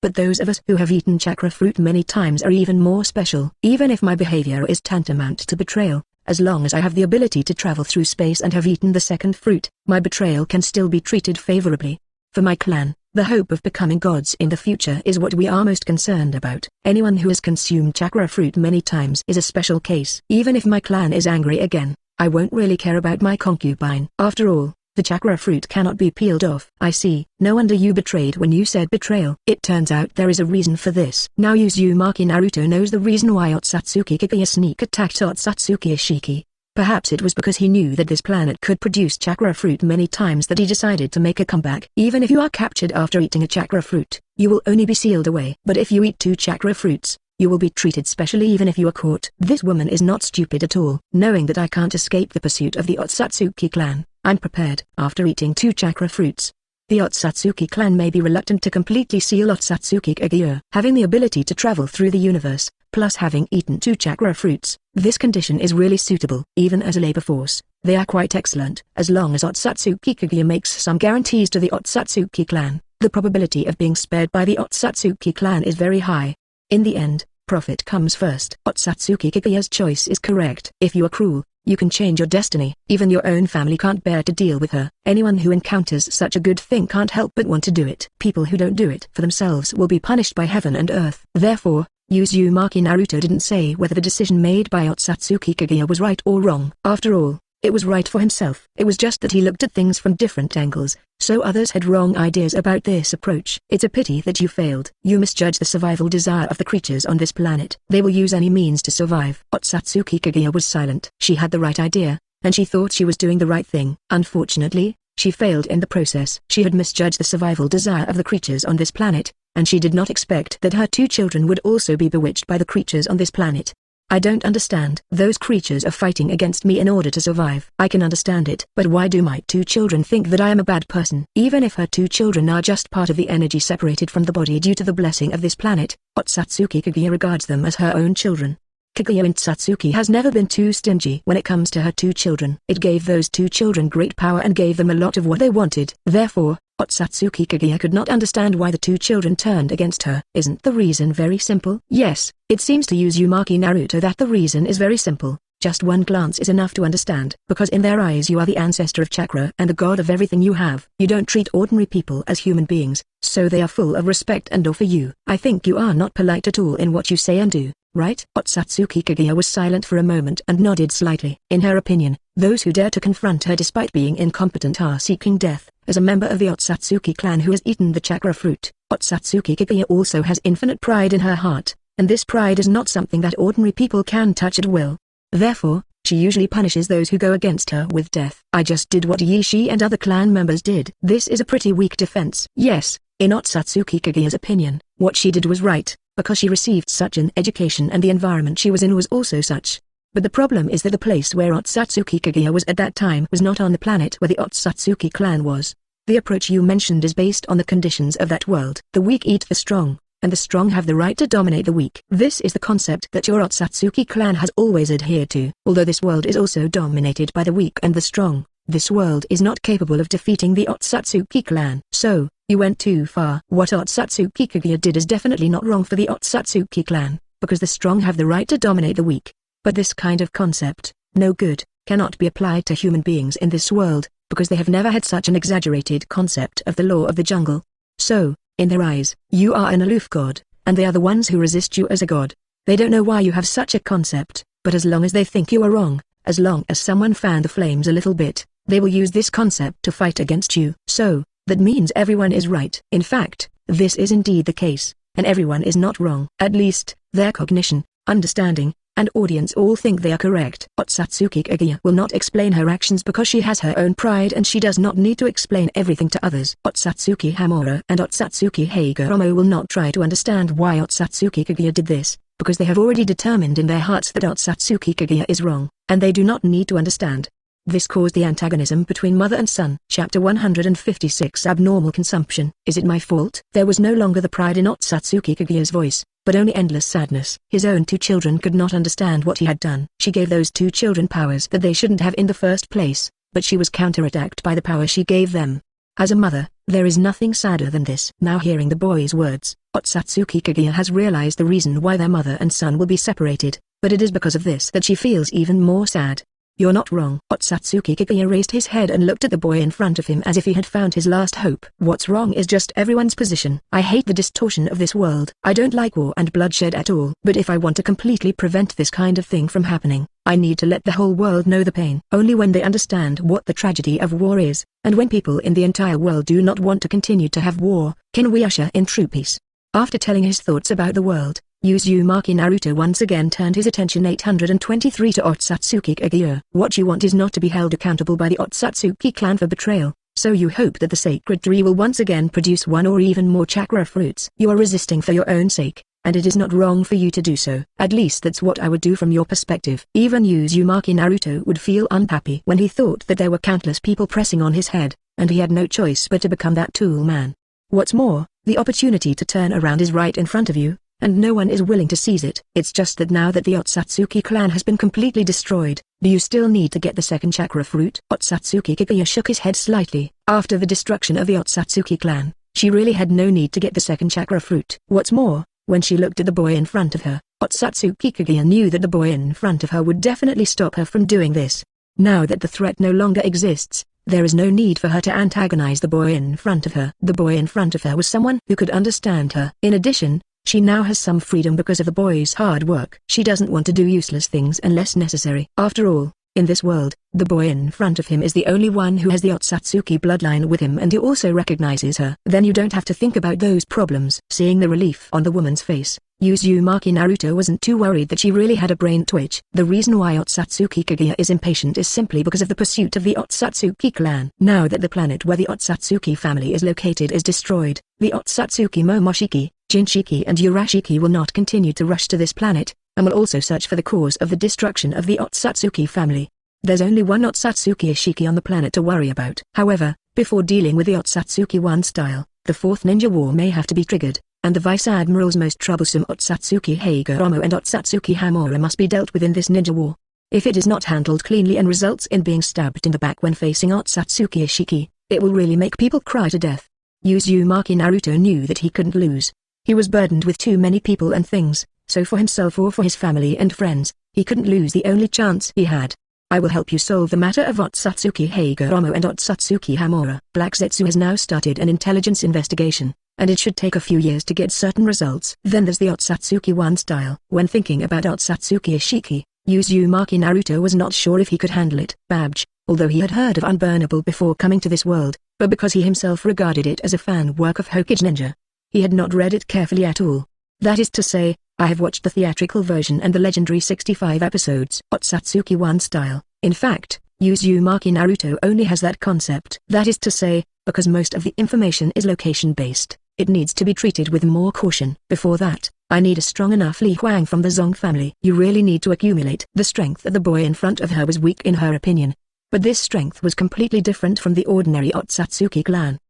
But those of us who have eaten chakra fruit many times are even more special. Even if my behavior is tantamount to betrayal, as long as I have the ability to travel through space and have eaten the second fruit, my betrayal can still be treated favorably. For my clan, The hope of becoming gods in the future is what we are most concerned about. Anyone who has consumed chakra fruit many times is a special case. Even if my clan is angry again, I won't really care about my concubine. After all, the chakra fruit cannot be peeled off. I see. No wonder you betrayed when you said betrayal. It turns out there is a reason for this. Now Uzumaki Naruto knows the reason why Otsutsuki Kaguya sneak attacked Otsutsuki Ishiki. Perhaps it was because he knew that this planet could produce chakra fruit many times that he decided to make a comeback. Even if you are captured after eating a chakra fruit, you will only be sealed away. But if you eat 2 chakra fruits, you will be treated specially even if you are caught. This woman is not stupid at all. Knowing that I can't escape the pursuit of the Otsutsuki clan, I'm prepared. After eating 2 chakra fruits, the Otsutsuki clan may be reluctant to completely seal Otsutsuki Kaguya. Having the ability to travel through the universe, plus having eaten 2 chakra fruits, this condition is really suitable. Even as a labor force, they are quite excellent. As long as Otsutsuki Kaguya makes some guarantees to the Otsutsuki clan, the probability of being spared by the Otsutsuki clan is very high. In the end, profit comes first. Otsutsuki Kaguya's choice is correct. If you are cruel, you can change your destiny. Even your own family can't bear to deal with her. Anyone who encounters such a good thing can't help but want to do it. People who don't do it for themselves will be punished by heaven and earth. Therefore, Uzumaki Naruto didn't say whether the decision made by Otsutsuki Kaguya was right or wrong. After all, it was right for himself. It was just that he looked at things from different angles, so others had wrong ideas about this approach. It's a pity that you failed. You misjudged the survival desire of the creatures on this planet. They will use any means to survive. Otsutsuki Kaguya was silent. She had the right idea, and she thought she was doing the right thing. Unfortunately, she failed in the process. She had misjudged the survival desire of the creatures on this planet, and she did not expect that her 2 children would also be bewitched by the creatures on this planet. I don't understand. Those creatures are fighting against me in order to survive. I can understand it. But why do my 2 children think that I am a bad person? Even if her 2 children are just part of the energy separated from the body due to the blessing of this planet, Otsutsuki Kaguya regards them as her own children. Kaguya Otsutsuki has never been too stingy when it comes to her 2 children. It gave those 2 children great power and gave them a lot of what they wanted. Therefore, Otsutsuki Kaguya could not understand why the 2 children turned against her. Isn't the reason very simple? Yes, it seems to Uzumaki Naruto that the reason is very simple. Just one glance is enough to understand. Because in their eyes you are the ancestor of chakra and the god of everything you have. You don't treat ordinary people as human beings, so they are full of respect and awe for you. I think you are not polite at all in what you say and do, right? Otsutsuki Kaguya was silent for a moment and nodded slightly. In her opinion, those who dare to confront her despite being incompetent are seeking death. As a member of the Otsutsuki clan who has eaten the chakra fruit, Otsutsuki Kaguya also has infinite pride in her heart, and this pride is not something that ordinary people can touch at will. Therefore, she usually punishes those who go against her with death. I just did what Yishi and other clan members did. This is a pretty weak defense. Yes, in Otsutsuki Kaguya's opinion, what she did was right, because she received such an education and the environment she was in was also such. But the problem is that the place where Otsutsuki Kaguya was at that time was not on the planet where the Otsutsuki clan was. The approach you mentioned is based on the conditions of that world. The weak eat the strong, and the strong have the right to dominate the weak. This is the concept that your Otsutsuki clan has always adhered to. Although this world is also dominated by the weak and the strong, this world is not capable of defeating the Otsutsuki clan. So, you went too far. What Otsutsuki Kaguya did is definitely not wrong for the Otsutsuki clan, because the strong have the right to dominate the weak. But this kind of concept, no good, cannot be applied to human beings in this world, because they have never had such an exaggerated concept of the law of the jungle. So, in their eyes, you are an aloof god, and they are the ones who resist you as a god. They don't know why you have such a concept, but as long as they think you are wrong, as long as someone fanned the flames a little bit, they will use this concept to fight against you. So, that means everyone is right. In fact, this is indeed the case, and everyone is not wrong. At least, their cognition, understanding, and audience all think they are correct. Otsutsuki Kaguya will not explain her actions because she has her own pride and she does not need to explain everything to others. Otsutsuki Hamura and Otsutsuki Hagoromo will not try to understand why Otsutsuki Kaguya did this, because they have already determined in their hearts that Otsutsuki Kaguya is wrong, and they do not need to understand. This caused the antagonism between mother and son. Chapter 156 Abnormal Consumption. Is it my fault? There was no longer the pride in Otsutsuki Kaguya's voice, but only endless sadness. His own 2 children could not understand what he had done. She gave those 2 children powers that they shouldn't have in the first place, but she was counterattacked by the power she gave them. As a mother, there is nothing sadder than this. Now hearing the boy's words, Otsutsuki Kaguya has realized the reason why their mother and son will be separated, but it is because of this that she feels even more sad. You're not wrong. Otsutsuki Kaguya raised his head and looked at the boy in front of him as if he had found his last hope. What's wrong is just everyone's position. I hate the distortion of this world. I don't like war and bloodshed at all. But if I want to completely prevent this kind of thing from happening, I need to let the whole world know the pain. Only when they understand what the tragedy of war is, and when people in the entire world do not want to continue to have war, can we usher in true peace. After telling his thoughts about the world, Uzumaki Naruto once again turned his attention 823 to Otsutsuki Kaguya. What you want is not to be held accountable by the Otsutsuki clan for betrayal, so you hope that the sacred tree will once again produce one or even more chakra fruits. You are resisting for your own sake, and it is not wrong for you to do so. At least that's what I would do from your perspective. Even Uzumaki Naruto would feel unhappy when he thought that there were countless people pressing on his head, and he had no choice but to become that tool man. What's more, the opportunity to turn around is right in front of you, and no one is willing to seize it. It's just that now that the Otsutsuki clan has been completely destroyed, do you still need to get the second chakra fruit? Otsutsuki Kaguya shook his head slightly. After the destruction of the Otsutsuki clan, she really had no need to get the second chakra fruit. What's more, when she looked at the boy in front of her, Otsutsuki Kaguya knew that the boy in front of her would definitely stop her from doing this. Now that the threat no longer exists, there is no need for her to antagonize the boy in front of her. The boy in front of her was someone who could understand her. In addition, she now has some freedom because of the boy's hard work. She doesn't want to do useless things unless necessary. After all, in this world, the boy in front of him is the only one who has the Otsutsuki bloodline with him and who also recognizes her. Then you don't have to think about those problems. Seeing the relief on the woman's face, Uzumaki Naruto wasn't too worried that she really had a brain twitch. The reason why Otsutsuki Kaguya is impatient is simply because of the pursuit of the Otsutsuki clan. Now that the planet where the Otsutsuki family is located is destroyed, the Otsutsuki Momoshiki, Jinchiki and Urashiki will not continue to rush to this planet, and will also search for the cause of the destruction of the Otsutsuki family. There's only one Otsutsuki Ishiki on the planet to worry about. However, before dealing with the Otsutsuki One style, the fourth ninja war may have to be triggered, and the Vice Admiral's most troublesome Otsutsuki Hagoromo and Otsutsuki Hamura must be dealt with in this ninja war. If it is not handled cleanly and results in being stabbed in the back when facing Otsutsuki Ishiki, it will really make people cry to death. Uzumaki Naruto knew that he couldn't lose. He was burdened with too many people and things, so for himself or for his family and friends, he couldn't lose the only chance he had. I will help you solve the matter of Otsutsuki Hagoromo and Otsutsuki Hamura. Black Zetsu has now started an intelligence investigation, and it should take a few years to get certain results. Then there's the Otsutsuki One style. When thinking about Otsutsuki Ishiki, Uzumaki Naruto was not sure if he could handle it. Babj, although he had heard of Unburnable before coming to this world, but because he himself regarded it as a fan work of Hokage Ninja, he had not read it carefully at all. That is to say, I have watched the theatrical version and the legendary 65 episodes. Otsutsuki One style. In fact, Uzumaki Naruto only has that concept. That is to say, because most of the information is location-based, it needs to be treated with more caution. Before that, I need a strong enough Li Huang from the Zong family. You really need to accumulate. The strength of the boy in front of her was weak in her opinion, but this strength was completely different from the ordinary Otsutsuki clan.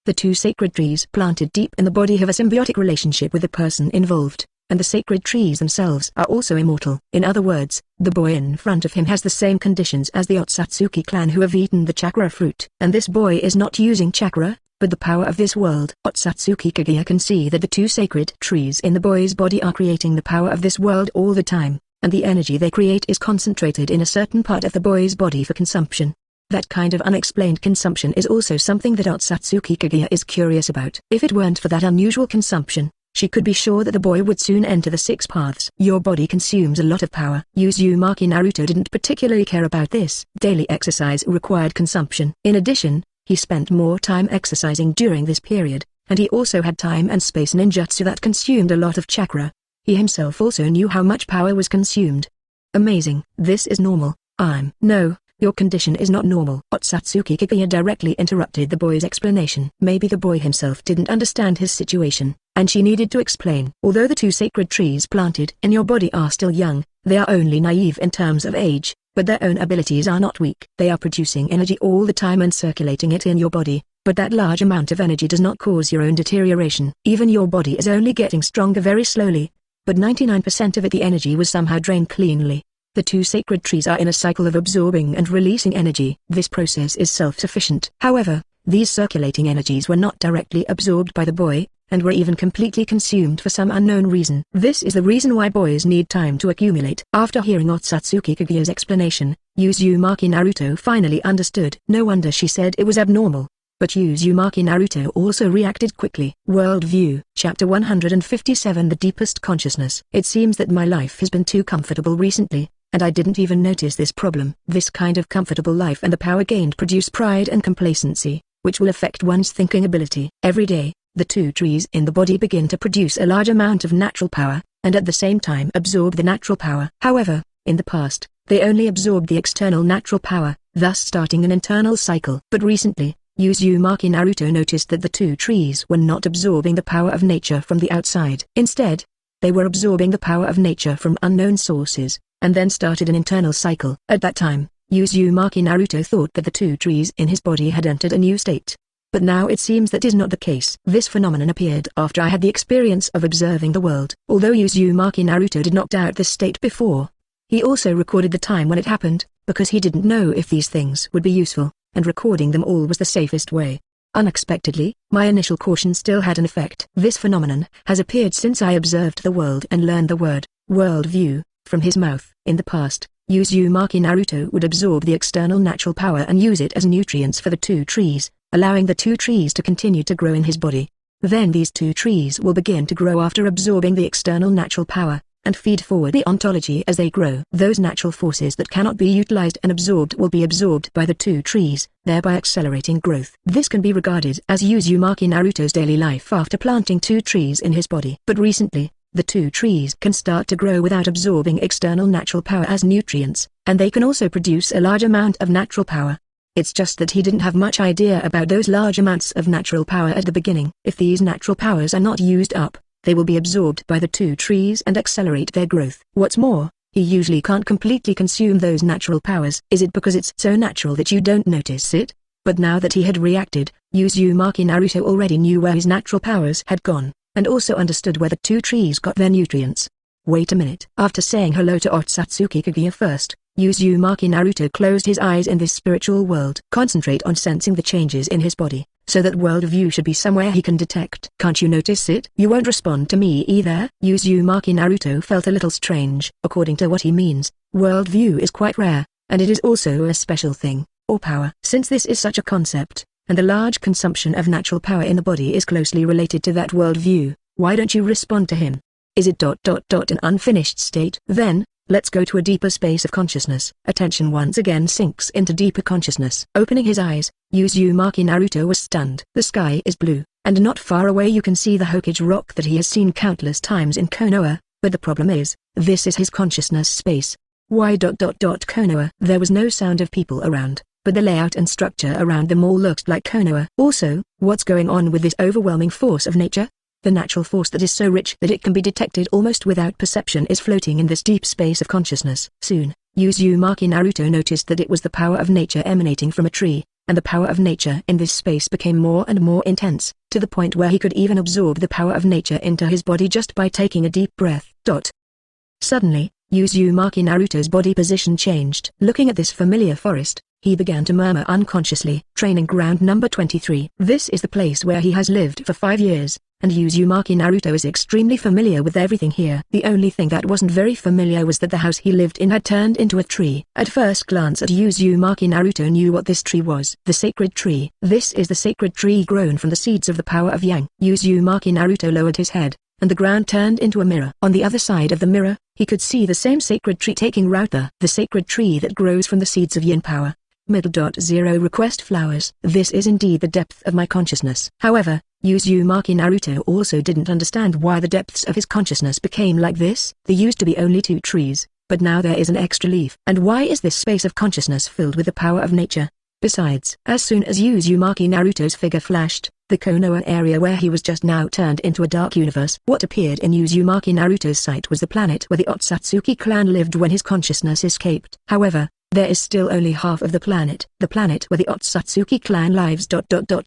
The two sacred trees planted deep in the body have a symbiotic relationship with the person involved, and the sacred trees themselves are also immortal. In other words, the boy in front of him has the same conditions as the Otsutsuki clan who have eaten the chakra fruit. And this boy is not using chakra, but the power of this world. Otsutsuki Kaguya can see that the two sacred trees in the boy's body are creating the power of this world all the time, and the energy they create is concentrated in a certain part of the boy's body for consumption. That kind of unexplained consumption is also something that Otsutsuki Kaguya is curious about. If it weren't for that unusual consumption, she could be sure that the boy would soon enter the six paths. Your body consumes a lot of power. Uzumaki Naruto didn't particularly care about this. Daily exercise required consumption. In addition, he spent more time exercising during this period, and he also had time and space ninjutsu that consumed a lot of chakra. He himself also knew how much power was consumed. Amazing. This is normal. No. Your condition is not normal. Otsutsuki Kaguya directly interrupted the boy's explanation. Maybe the boy himself didn't understand his situation, and she needed to explain. Although the two sacred trees planted in your body are still young, they are only naive in terms of age, but their own abilities are not weak. They are producing energy all the time and circulating it in your body, but that large amount of energy does not cause your own deterioration. Even your body is only getting stronger very slowly, but 99% of it the energy was somehow drained cleanly. The two sacred trees are in a cycle of absorbing and releasing energy. This process is self-sufficient. However, these circulating energies were not directly absorbed by the boy, and were even completely consumed for some unknown reason. This is the reason why boys need time to accumulate. After hearing OTsutsuki Kaguya's explanation, Uzumaki Naruto finally understood. No wonder she said it was abnormal. But Uzumaki Naruto also reacted quickly. Worldview. Chapter 157 The Deepest Consciousness. It seems that my life has been too comfortable recently, and I didn't even notice this problem. This kind of comfortable life and the power gained produce pride and complacency, which will affect one's thinking ability. Every day, the two trees in the body begin to produce a large amount of natural power, and at the same time absorb the natural power. However, in the past, they only absorbed the external natural power, thus starting an internal cycle. But recently, Uzumaki Naruto noticed that the two trees were not absorbing the power of nature from the outside. Instead, they were absorbing the power of nature from unknown sources, and then started an internal cycle. At that time, Uzumaki Naruto thought that the two trees in his body had entered a new state. But now it seems that is not the case. This phenomenon appeared after I had the experience of observing the world. Although Uzumaki Naruto did not doubt this state before, he also recorded the time when it happened, because he didn't know if these things would be useful, and recording them all was the safest way. Unexpectedly, my initial caution still had an effect. This phenomenon has appeared since I observed the world and learned the word, worldview, from his mouth. In the past, Uzumaki Naruto would absorb the external natural power and use it as nutrients for the two trees, allowing the two trees to continue to grow in his body. Then these two trees will begin to grow after absorbing the external natural power, and feed forward the ontology as they grow. Those natural forces that cannot be utilized and absorbed will be absorbed by the two trees, thereby accelerating growth. This can be regarded as Uzumaki Naruto's daily life after planting two trees in his body. But recently, the two trees can start to grow without absorbing external natural power as nutrients, and they can also produce a large amount of natural power. It's just that he didn't have much idea about those large amounts of natural power at the beginning. If these natural powers are not used up, they will be absorbed by the two trees and accelerate their growth. What's more, he usually can't completely consume those natural powers. Is it because it's so natural that you don't notice it? But now that he had reacted, Uzumaki Naruto already knew where his natural powers had gone, and also understood where the two trees got their nutrients. Wait a minute. After saying hello to OTsutsuki Kaguya first, Uzumaki Naruto closed his eyes in this spiritual world. Concentrate on sensing the changes in his body, so that worldview should be somewhere he can detect. Can't you notice it? You won't respond to me either? Uzumaki Naruto felt a little strange. According to what he means, worldview is quite rare, and it is also a special thing, or power. Since this is such a concept, and the large consumption of natural power in the body is closely related to that worldview, why don't you respond to him? Is it an unfinished state? Then, let's go to a deeper space of consciousness. Attention once again sinks into deeper consciousness. Opening his eyes, Uzumaki Naruto was stunned. The sky is blue, and not far away you can see the Hokage rock that he has seen countless times in Konoha, but the problem is, this is his consciousness space. Why Konoha? There was no sound of people around, but the layout and structure around them all looked like Konoha. Also, what's going on with this overwhelming force of nature? The natural force that is so rich that it can be detected almost without perception is floating in this deep space of consciousness. Soon, Uzumaki Naruto noticed that it was the power of nature emanating from a tree, and the power of nature in this space became more and more intense, to the point where he could even absorb the power of nature into his body just by taking a deep breath. Suddenly, Uzumaki Naruto's body position changed. Looking at this familiar forest, he began to murmur unconsciously. Training ground number 23. This is the place where he has lived for 5 years, and Uzumaki Naruto is extremely familiar with everything here. The only thing that wasn't very familiar was that the house he lived in had turned into a tree. At first glance at Uzumaki Naruto knew what this tree was. The sacred tree. This is the sacred tree grown from the seeds of the power of Yang. Uzumaki Naruto lowered his head, and the ground turned into a mirror. On the other side of the mirror, he could see the same sacred tree taking root there. The sacred tree that grows from the seeds of Yin power. Middle.0 Request flowers. This is indeed the depth of my consciousness. However, Uzumaki Naruto also didn't understand why the depths of his consciousness became like this. There used to be only 2 trees, but now there is an extra leaf. And why is this space of consciousness filled with the power of nature? Besides, as soon as Uzumaki Naruto's figure flashed, the Konoha area where he was just now turned into a dark universe. What appeared in Uzumaki Naruto's sight was the planet where the OTsutsuki clan lived when his consciousness escaped. However, there is still only half of the planet where the OTsutsuki clan lives.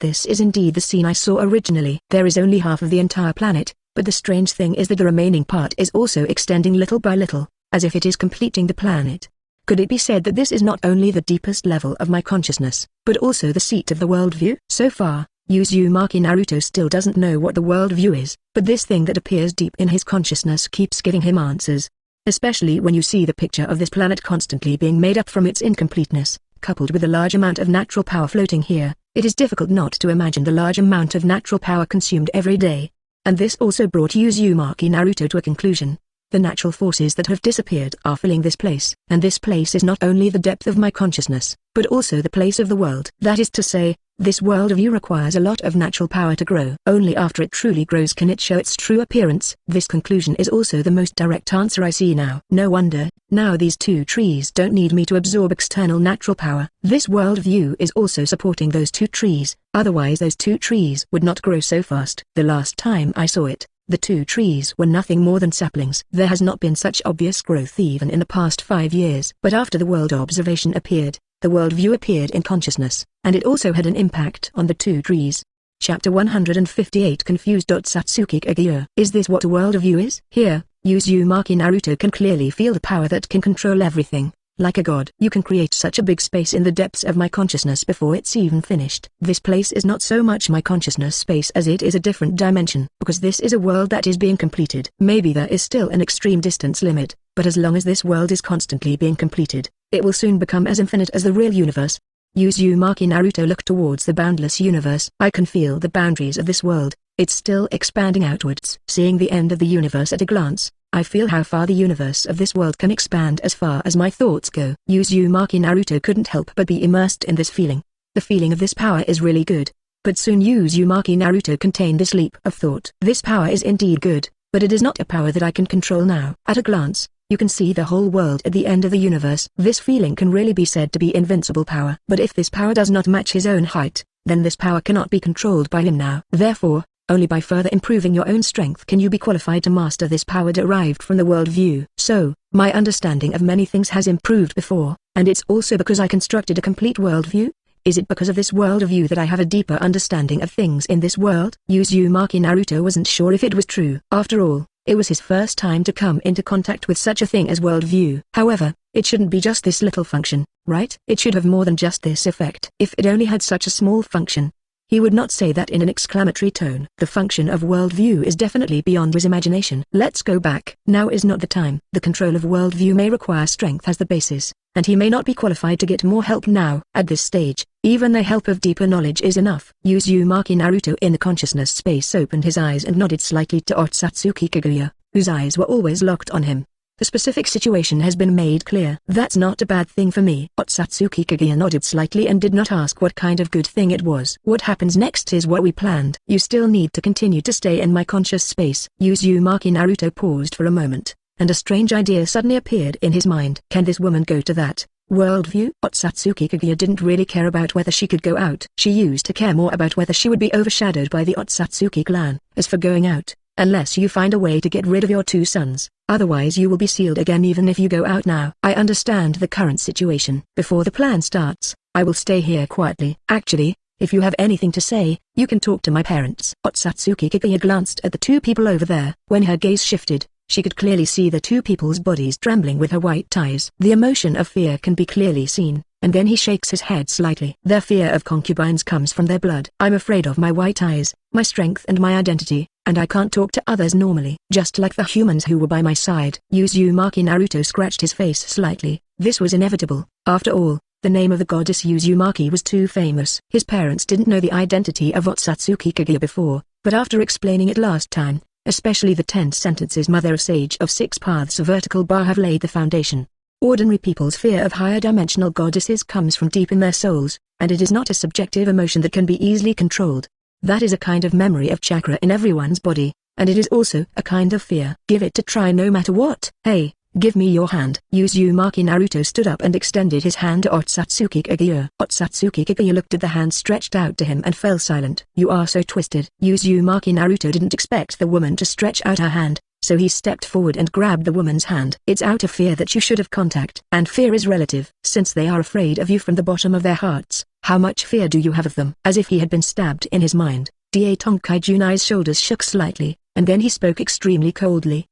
This is indeed the scene I saw originally. There is only half of the entire planet, but the strange thing is that the remaining part is also extending little by little, as if it is completing the planet. Could it be said that this is not only the deepest level of my consciousness, but also the seat of the worldview? So far, Uzumaki Naruto still doesn't know what the worldview is, but this thing that appears deep in his consciousness keeps giving him answers. Especially when you see the picture of this planet constantly being made up from its incompleteness, coupled with a large amount of natural power floating here, it is difficult not to imagine the large amount of natural power consumed every day. And this also brought Uzumaki Naruto to a conclusion. The natural forces that have disappeared are filling this place. And this place is not only the depth of my consciousness, but also the place of the world. That is to say, this world of you requires a lot of natural power to grow. Only after it truly grows can it show its true appearance. This conclusion is also the most direct answer I see now. No wonder, now these two trees don't need me to absorb external natural power. This world view is also supporting those two trees, otherwise those two trees would not grow so fast. The last time I saw it, the two trees were nothing more than saplings. There has not been such obvious growth even in the past 5 years. But after the world observation appeared, the worldview appeared in consciousness, and it also had an impact on the two trees. Chapter 158 Confused. Otsutsuki Kaguya. Is this what a worldview is? Here, Uzumaki Naruto can clearly feel the power that can control everything. Like a god. You can create such a big space in the depths of my consciousness before it's even finished. This place is not so much my consciousness space as it is a different dimension, because this is a world that is being completed. Maybe there is still an extreme distance limit, but as long as this world is constantly being completed, it will soon become as infinite as the real universe. Uzumaki Naruto looked towards the boundless universe. I can feel the boundaries of this world, it's still expanding outwards. Seeing the end of the universe at a glance, I feel how far the universe of this world can expand as far as my thoughts go. Uzumaki Naruto couldn't help but be immersed in this feeling. The feeling of this power is really good. But soon Uzumaki Naruto contained this leap of thought. This power is indeed good, but it is not a power that I can control now. At a glance, you can see the whole world at the end of the universe. This feeling can really be said to be invincible power. But if this power does not match his own height, then this power cannot be controlled by him now. Therefore, only by further improving your own strength can you be qualified to master this power derived from the world view. So, my understanding of many things has improved before, and it's also because I constructed a complete world view? Is it because of this world view that I have a deeper understanding of things in this world? Uzumaki Naruto wasn't sure if it was true. After all, it was his first time to come into contact with such a thing as world view. However, it shouldn't be just this little function, right? It should have more than just this effect. If it only had such a small function, he would not say that in an exclamatory tone. The function of worldview is definitely beyond his imagination. Let's go back. Now is not the time. The control of worldview may require strength as the basis, and he may not be qualified to get more help now. At this stage, even the help of deeper knowledge is enough. Uzumaki Naruto in the consciousness space opened his eyes and nodded slightly to Otsutsuki Kaguya, whose eyes were always locked on him. The specific situation has been made clear. That's not a bad thing for me. Otsutsuki Kaguya nodded slightly and did not ask what kind of good thing it was. What happens next is what we planned. You still need to continue to stay in my conscious space. Uzumaki Naruto paused for a moment, and a strange idea suddenly appeared in his mind. Can this woman go to that worldview? Otsutsuki Kaguya didn't really care about whether she could go out. She used to care more about whether she would be overshadowed by the Otsutsuki clan. As for going out, unless you find a way to get rid of your two sons, otherwise you will be sealed again even if you go out now. I understand the current situation. Before the plan starts, I will stay here quietly. Actually, if you have anything to say, you can talk to my parents. Otsutsuki Kaguya glanced at the two people over there. When her gaze shifted, she could clearly see the two people's bodies trembling with her white ties. The emotion of fear can be clearly seen, and then he shakes his head slightly. Their fear of concubines comes from their blood. I'm afraid of my white eyes, my strength and my identity, and I can't talk to others normally. Just like the humans who were by my side. Uzumaki Naruto scratched his face slightly. This was inevitable. After all, the name of the goddess Uzumaki was too famous. His parents didn't know the identity of Otsutsuki Kaguya before, but after explaining it last time, especially the 10 sentences Mother of Sage of 6 Paths of Vertical Bar have laid the foundation. Ordinary people's fear of higher dimensional goddesses comes from deep in their souls, and it is not a subjective emotion that can be easily controlled. That is a kind of memory of chakra in everyone's body, and it is also a kind of fear. Give it to try no matter what. Hey, give me your hand. Uzumaki Naruto stood up and extended his hand to Otsutsuki Kaguya. Otsutsuki Kaguya looked at the hand stretched out to him and fell silent. You are so twisted. Uzumaki Naruto didn't expect the woman to stretch out her hand, so he stepped forward and grabbed the woman's hand. It's out of fear that you should have contact. And fear is relative. Since they are afraid of you from the bottom of their hearts, how much fear do you have of them? As if he had been stabbed in his mind, Daetonkai Junai's shoulders shook slightly, and then he spoke extremely coldly.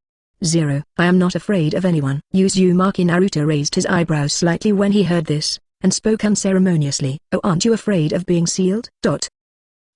0. I am not afraid of anyone. Uzumaki Naruto raised his eyebrows slightly when he heard this, and spoke unceremoniously. Oh, aren't you afraid of being sealed?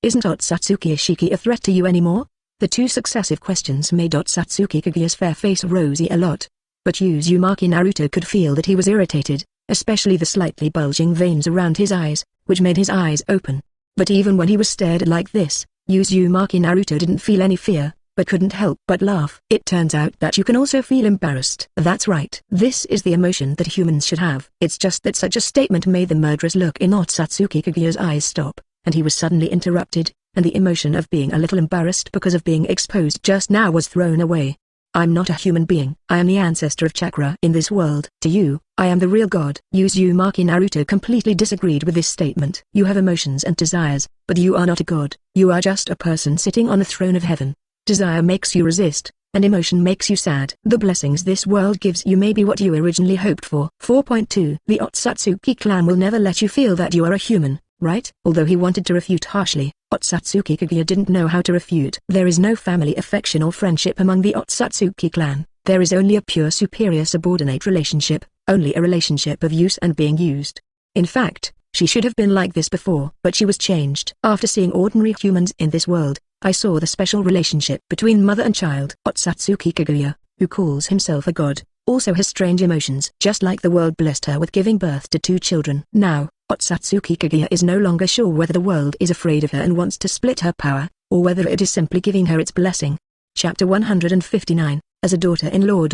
Isn't Otsutsuki Ishiki a threat to you anymore? The two successive questions made Otsutsuki Kaguya's fair face rosy a lot. But Uzumaki Naruto could feel that he was irritated, especially the slightly bulging veins around his eyes, which made his eyes open. But even when he was stared at like this, Uzumaki Naruto didn't feel any fear, but couldn't help but laugh. It turns out that you can also feel embarrassed. That's right. This is the emotion that humans should have. It's just that such a statement made the murderous look in Otsutsuki Kaguya's eyes stop, and he was suddenly interrupted, and the emotion of being a little embarrassed because of being exposed just now was thrown away. I'm not a human being. I am the ancestor of chakra in this world. To you, I am the real god. Uzumaki Naruto completely disagreed with this statement. You have emotions and desires, but you are not a god. You are just a person sitting on the throne of heaven. Desire makes you resist, and emotion makes you sad. The blessings this world gives you may be what you originally hoped for. 4.2 The Otsutsuki clan will never let you feel that you are a human, right? Although he wanted to refute harshly, Otsutsuki Kaguya didn't know how to refute. There is no family affection or friendship among the Otsutsuki clan. There is only a pure superior subordinate relationship, only a relationship of use and being used. In fact, she should have been like this before, but she was changed. After seeing ordinary humans in this world, I saw the special relationship between mother and child. Otsutsuki Kaguya, who calls himself a god, also has strange emotions. Just like the world blessed her with giving birth to 2 children. Now, Otsutsuki Kaguya is no longer sure whether the world is afraid of her and wants to split her power, or whether it is simply giving her its blessing. Chapter 159, As a daughter-in-law.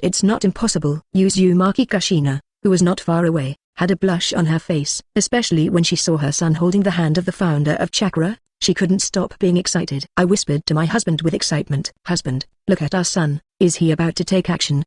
It's not impossible. Uzumaki Kushina, who was not far away, had a blush on her face. Especially when she saw her son holding the hand of the founder of chakra, she couldn't stop being excited. I whispered to my husband with excitement. Husband, look at our son, is he about to take action?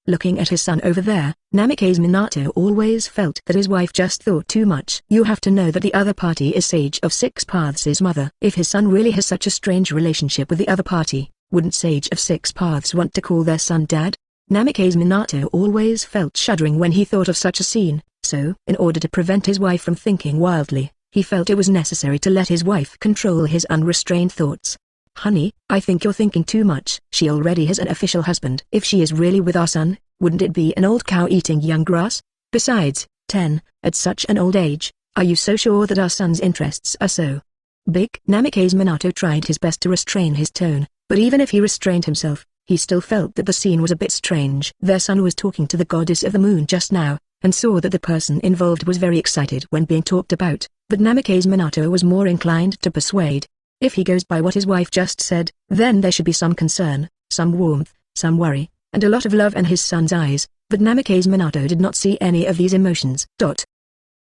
Looking at his son over there, Namikaze Minato always felt that his wife just thought too much. You have to know that the other party is Sage of Six Paths' mother. If his son really has such a strange relationship with the other party, wouldn't Sage of Six Paths want to call their son dad? Namikaze Minato always felt shuddering when he thought of such a scene, so, in order to prevent his wife from thinking wildly, he felt it was necessary to let his wife control his unrestrained thoughts. Honey, I think you're thinking too much. She already has an official husband. If she is really with our son, wouldn't it be an old cow eating young grass? Besides, 10, at such an old age, are you so sure that our son's interests are so big? Namikaze Minato tried his best to restrain his tone, but even if he restrained himself, he still felt that the scene was a bit strange. Their son was talking to the goddess of the moon just now, and saw that the person involved was very excited when being talked about, but Namikaze Minato was more inclined to persuade. If he goes by what his wife just said, then there should be some concern, some warmth, some worry, and a lot of love in his son's eyes, but Namikaze Minato did not see any of these emotions.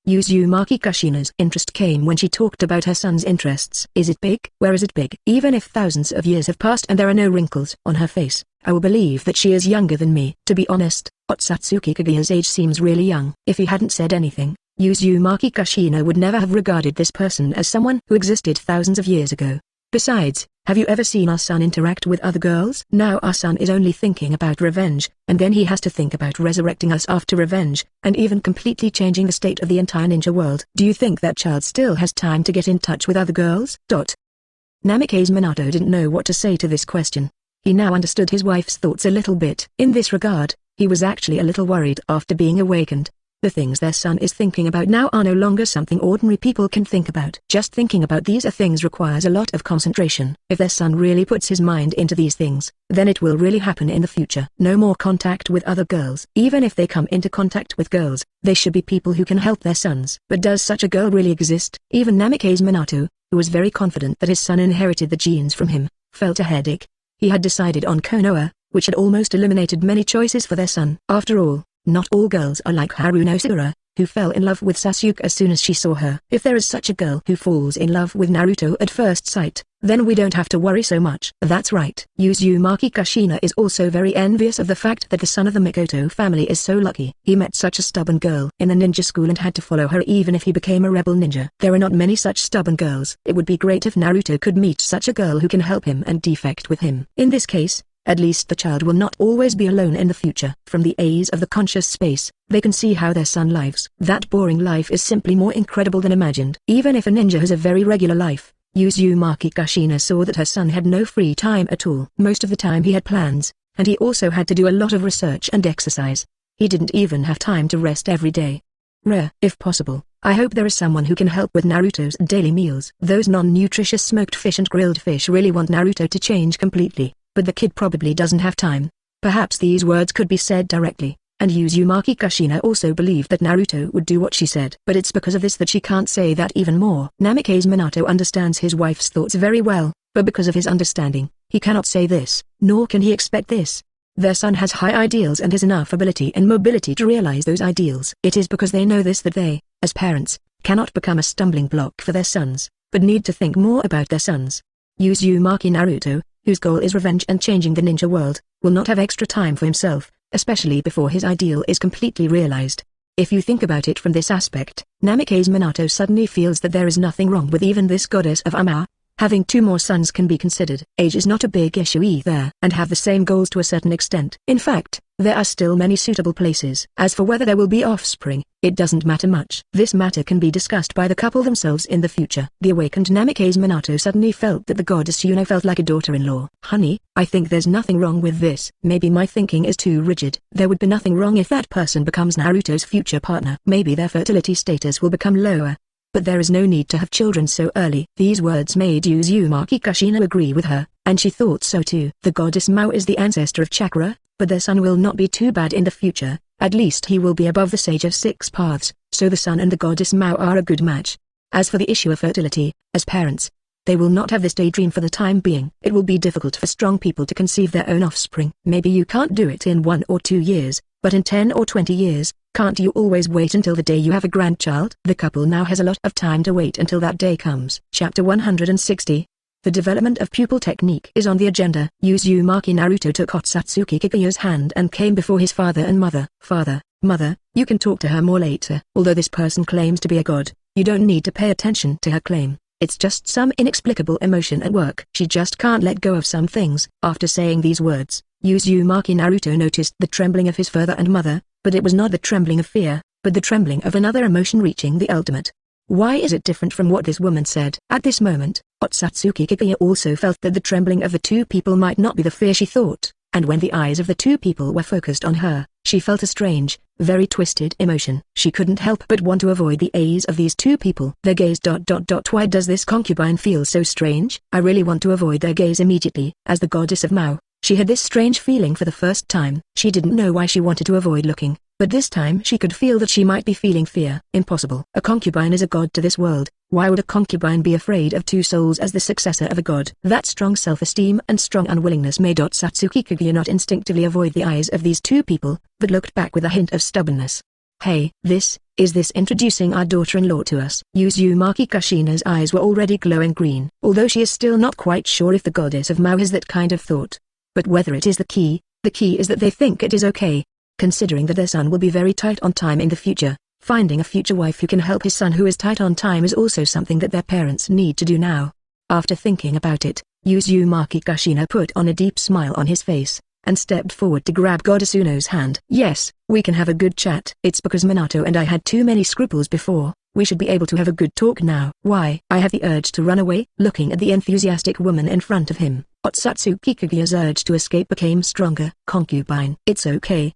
Uzumaki Kushina's interest came when she talked about her son's interests. Is it big? Where is it big? Even if thousands of years have passed and there are no wrinkles on her face, I will believe that she is younger than me. To be honest, Otsutsuki Kaguya's age seems really young. If he hadn't said anything, Uzumaki Kushina would never have regarded this person as someone who existed thousands of years ago. Besides, have you ever seen our son interact with other girls? Now our son is only thinking about revenge, and then he has to think about resurrecting us after revenge, and even completely changing the state of the entire ninja world. Do you think that child still has time to get in touch with other girls? Namikaze Minato didn't know what to say to this question. He now understood his wife's thoughts a little bit. In this regard, he was actually a little worried after being awakened. The things their son is thinking about now are no longer something ordinary people can think about. Just thinking about these things requires a lot of concentration. If their son really puts his mind into these things, then it will really happen in the future. No more contact with other girls. Even if they come into contact with girls, they should be people who can help their sons. But does such a girl really exist? Even Namikaze Minato, who was very confident that his son inherited the genes from him, felt a headache. He had decided on Konoha, which had almost eliminated many choices for their son. After all, not all girls are like Ashura, who fell in love with Sasuke as soon as she saw her. If there is such a girl who falls in love with Naruto at first sight, then we don't have to worry so much. That's right. Uzumaki Kushina is also very envious of the fact that the son of the Mikoto family is so lucky. He met such a stubborn girl in the ninja school and had to follow her even if he became a rebel ninja. There are not many such stubborn girls. It would be great if Naruto could meet such a girl who can help him and defect with him. In this case, at least the child will not always be alone in the future. From the A's of the conscious space, they can see how their son lives. That boring life is simply more incredible than imagined. Even if a ninja has a very regular life, Uzumaki Kushina saw that her son had no free time at all. Most of the time he had plans, and he also had to do a lot of research and exercise. He didn't even have time to rest every day. Rare. If possible, I hope there is someone who can help with Naruto's daily meals. Those non-nutritious smoked fish and grilled fish really want Naruto to change completely, but the kid probably doesn't have time. Perhaps these words could be said directly, and Uzumaki Kushina also believed that Naruto would do what she said. But it's because of this that she can't say that even more. Namikaze Minato understands his wife's thoughts very well, but because of his understanding, he cannot say this, nor can he expect this. Their son has high ideals and has enough ability and mobility to realize those ideals. It is because they know this that they, as parents, cannot become a stumbling block for their sons, but need to think more about their sons. Uzumaki Naruto, whose goal is revenge and changing the ninja world, will not have extra time for himself, especially before his ideal is completely realized. If you think about it from this aspect, Namikaze Minato suddenly feels that there is nothing wrong with even this goddess of Ama. Having 2 more sons can be considered. Age is not a big issue either, and have the same goals to a certain extent. In fact, there are still many suitable places. As for whether there will be offspring, it doesn't matter much. This matter can be discussed by the couple themselves in the future. The awakened Namikaze Minato suddenly felt that the goddess felt like a daughter-in-law. Honey, I think there's nothing wrong with this. Maybe my thinking is too rigid. There would be nothing wrong if that person becomes Naruto's future partner. Maybe their fertility status will become lower. But there is no need to have children so early. These words made Uzumaki Kushina agree with her, and she thought so too. The goddess Mao is the ancestor of chakra, but their son will not be too bad in the future. At least he will be above the sage of 6 paths, so the son and the goddess Mao are a good match. As for the issue of fertility, as parents, they will not have this daydream for the time being. It will be difficult for strong people to conceive their own offspring. Maybe you can't do it in 1 or 2 years, but in 10 or 20 years, can't you always wait until the day you have a grandchild? The couple now has a lot of time to wait until that day comes. Chapter 160. The development of pupil technique is on the agenda. Uzumaki Naruto took OTsutsuki Kaguya's hand and came before his father and mother. Father, mother, you can talk to her more later. Although this person claims to be a god, you don't need to pay attention to her claim. It's just some inexplicable emotion at work. She just can't let go of some things. After saying these words, Uzumaki Naruto noticed the trembling of his father and mother, but it was not the trembling of fear, but the trembling of another emotion reaching the ultimate. Why is it different from what this woman said? At this moment, OTsutsuki Kaguya also felt that the trembling of the 2 people might not be the fear she thought, and when the eyes of the 2 people were focused on her, she felt a strange, very twisted emotion. She couldn't help but want to avoid the eyes of these 2 people. Their gaze. Why does this concubine feel so strange? I really want to avoid their gaze immediately. As the goddess of Mao, she had this strange feeling for the first time. She didn't know why she wanted to avoid looking, but this time she could feel that she might be feeling fear. Impossible. A concubine is a god to this world. Why would a concubine be afraid of 2 souls as the successor of a god? That strong self-esteem and strong unwillingness made Otsutsuki Kaguya not instinctively avoid the eyes of these 2 people, but looked back with a hint of stubbornness. Hey, is this introducing our daughter-in-law to us? Uzumaki Kushina's eyes were already glowing green, although she is still not quite sure if the goddess of Mao has that kind of thought. But whether it is the key is that they think it is okay. Considering that their son will be very tight on time in the future, finding a future wife who can help his son who is tight on time is also something that their parents need to do now. After thinking about it, Uzumaki Kushina put on a deep smile on his face, and stepped forward to grab Goddess Uno's hand. Yes, we can have a good chat. It's because Minato and I had too many scruples before. We should be able to have a good talk now. Why? I have the urge to run away. Looking at the enthusiastic woman in front of him, Otsutsuki Kaguya's urge to escape became stronger. Concubine. It's okay.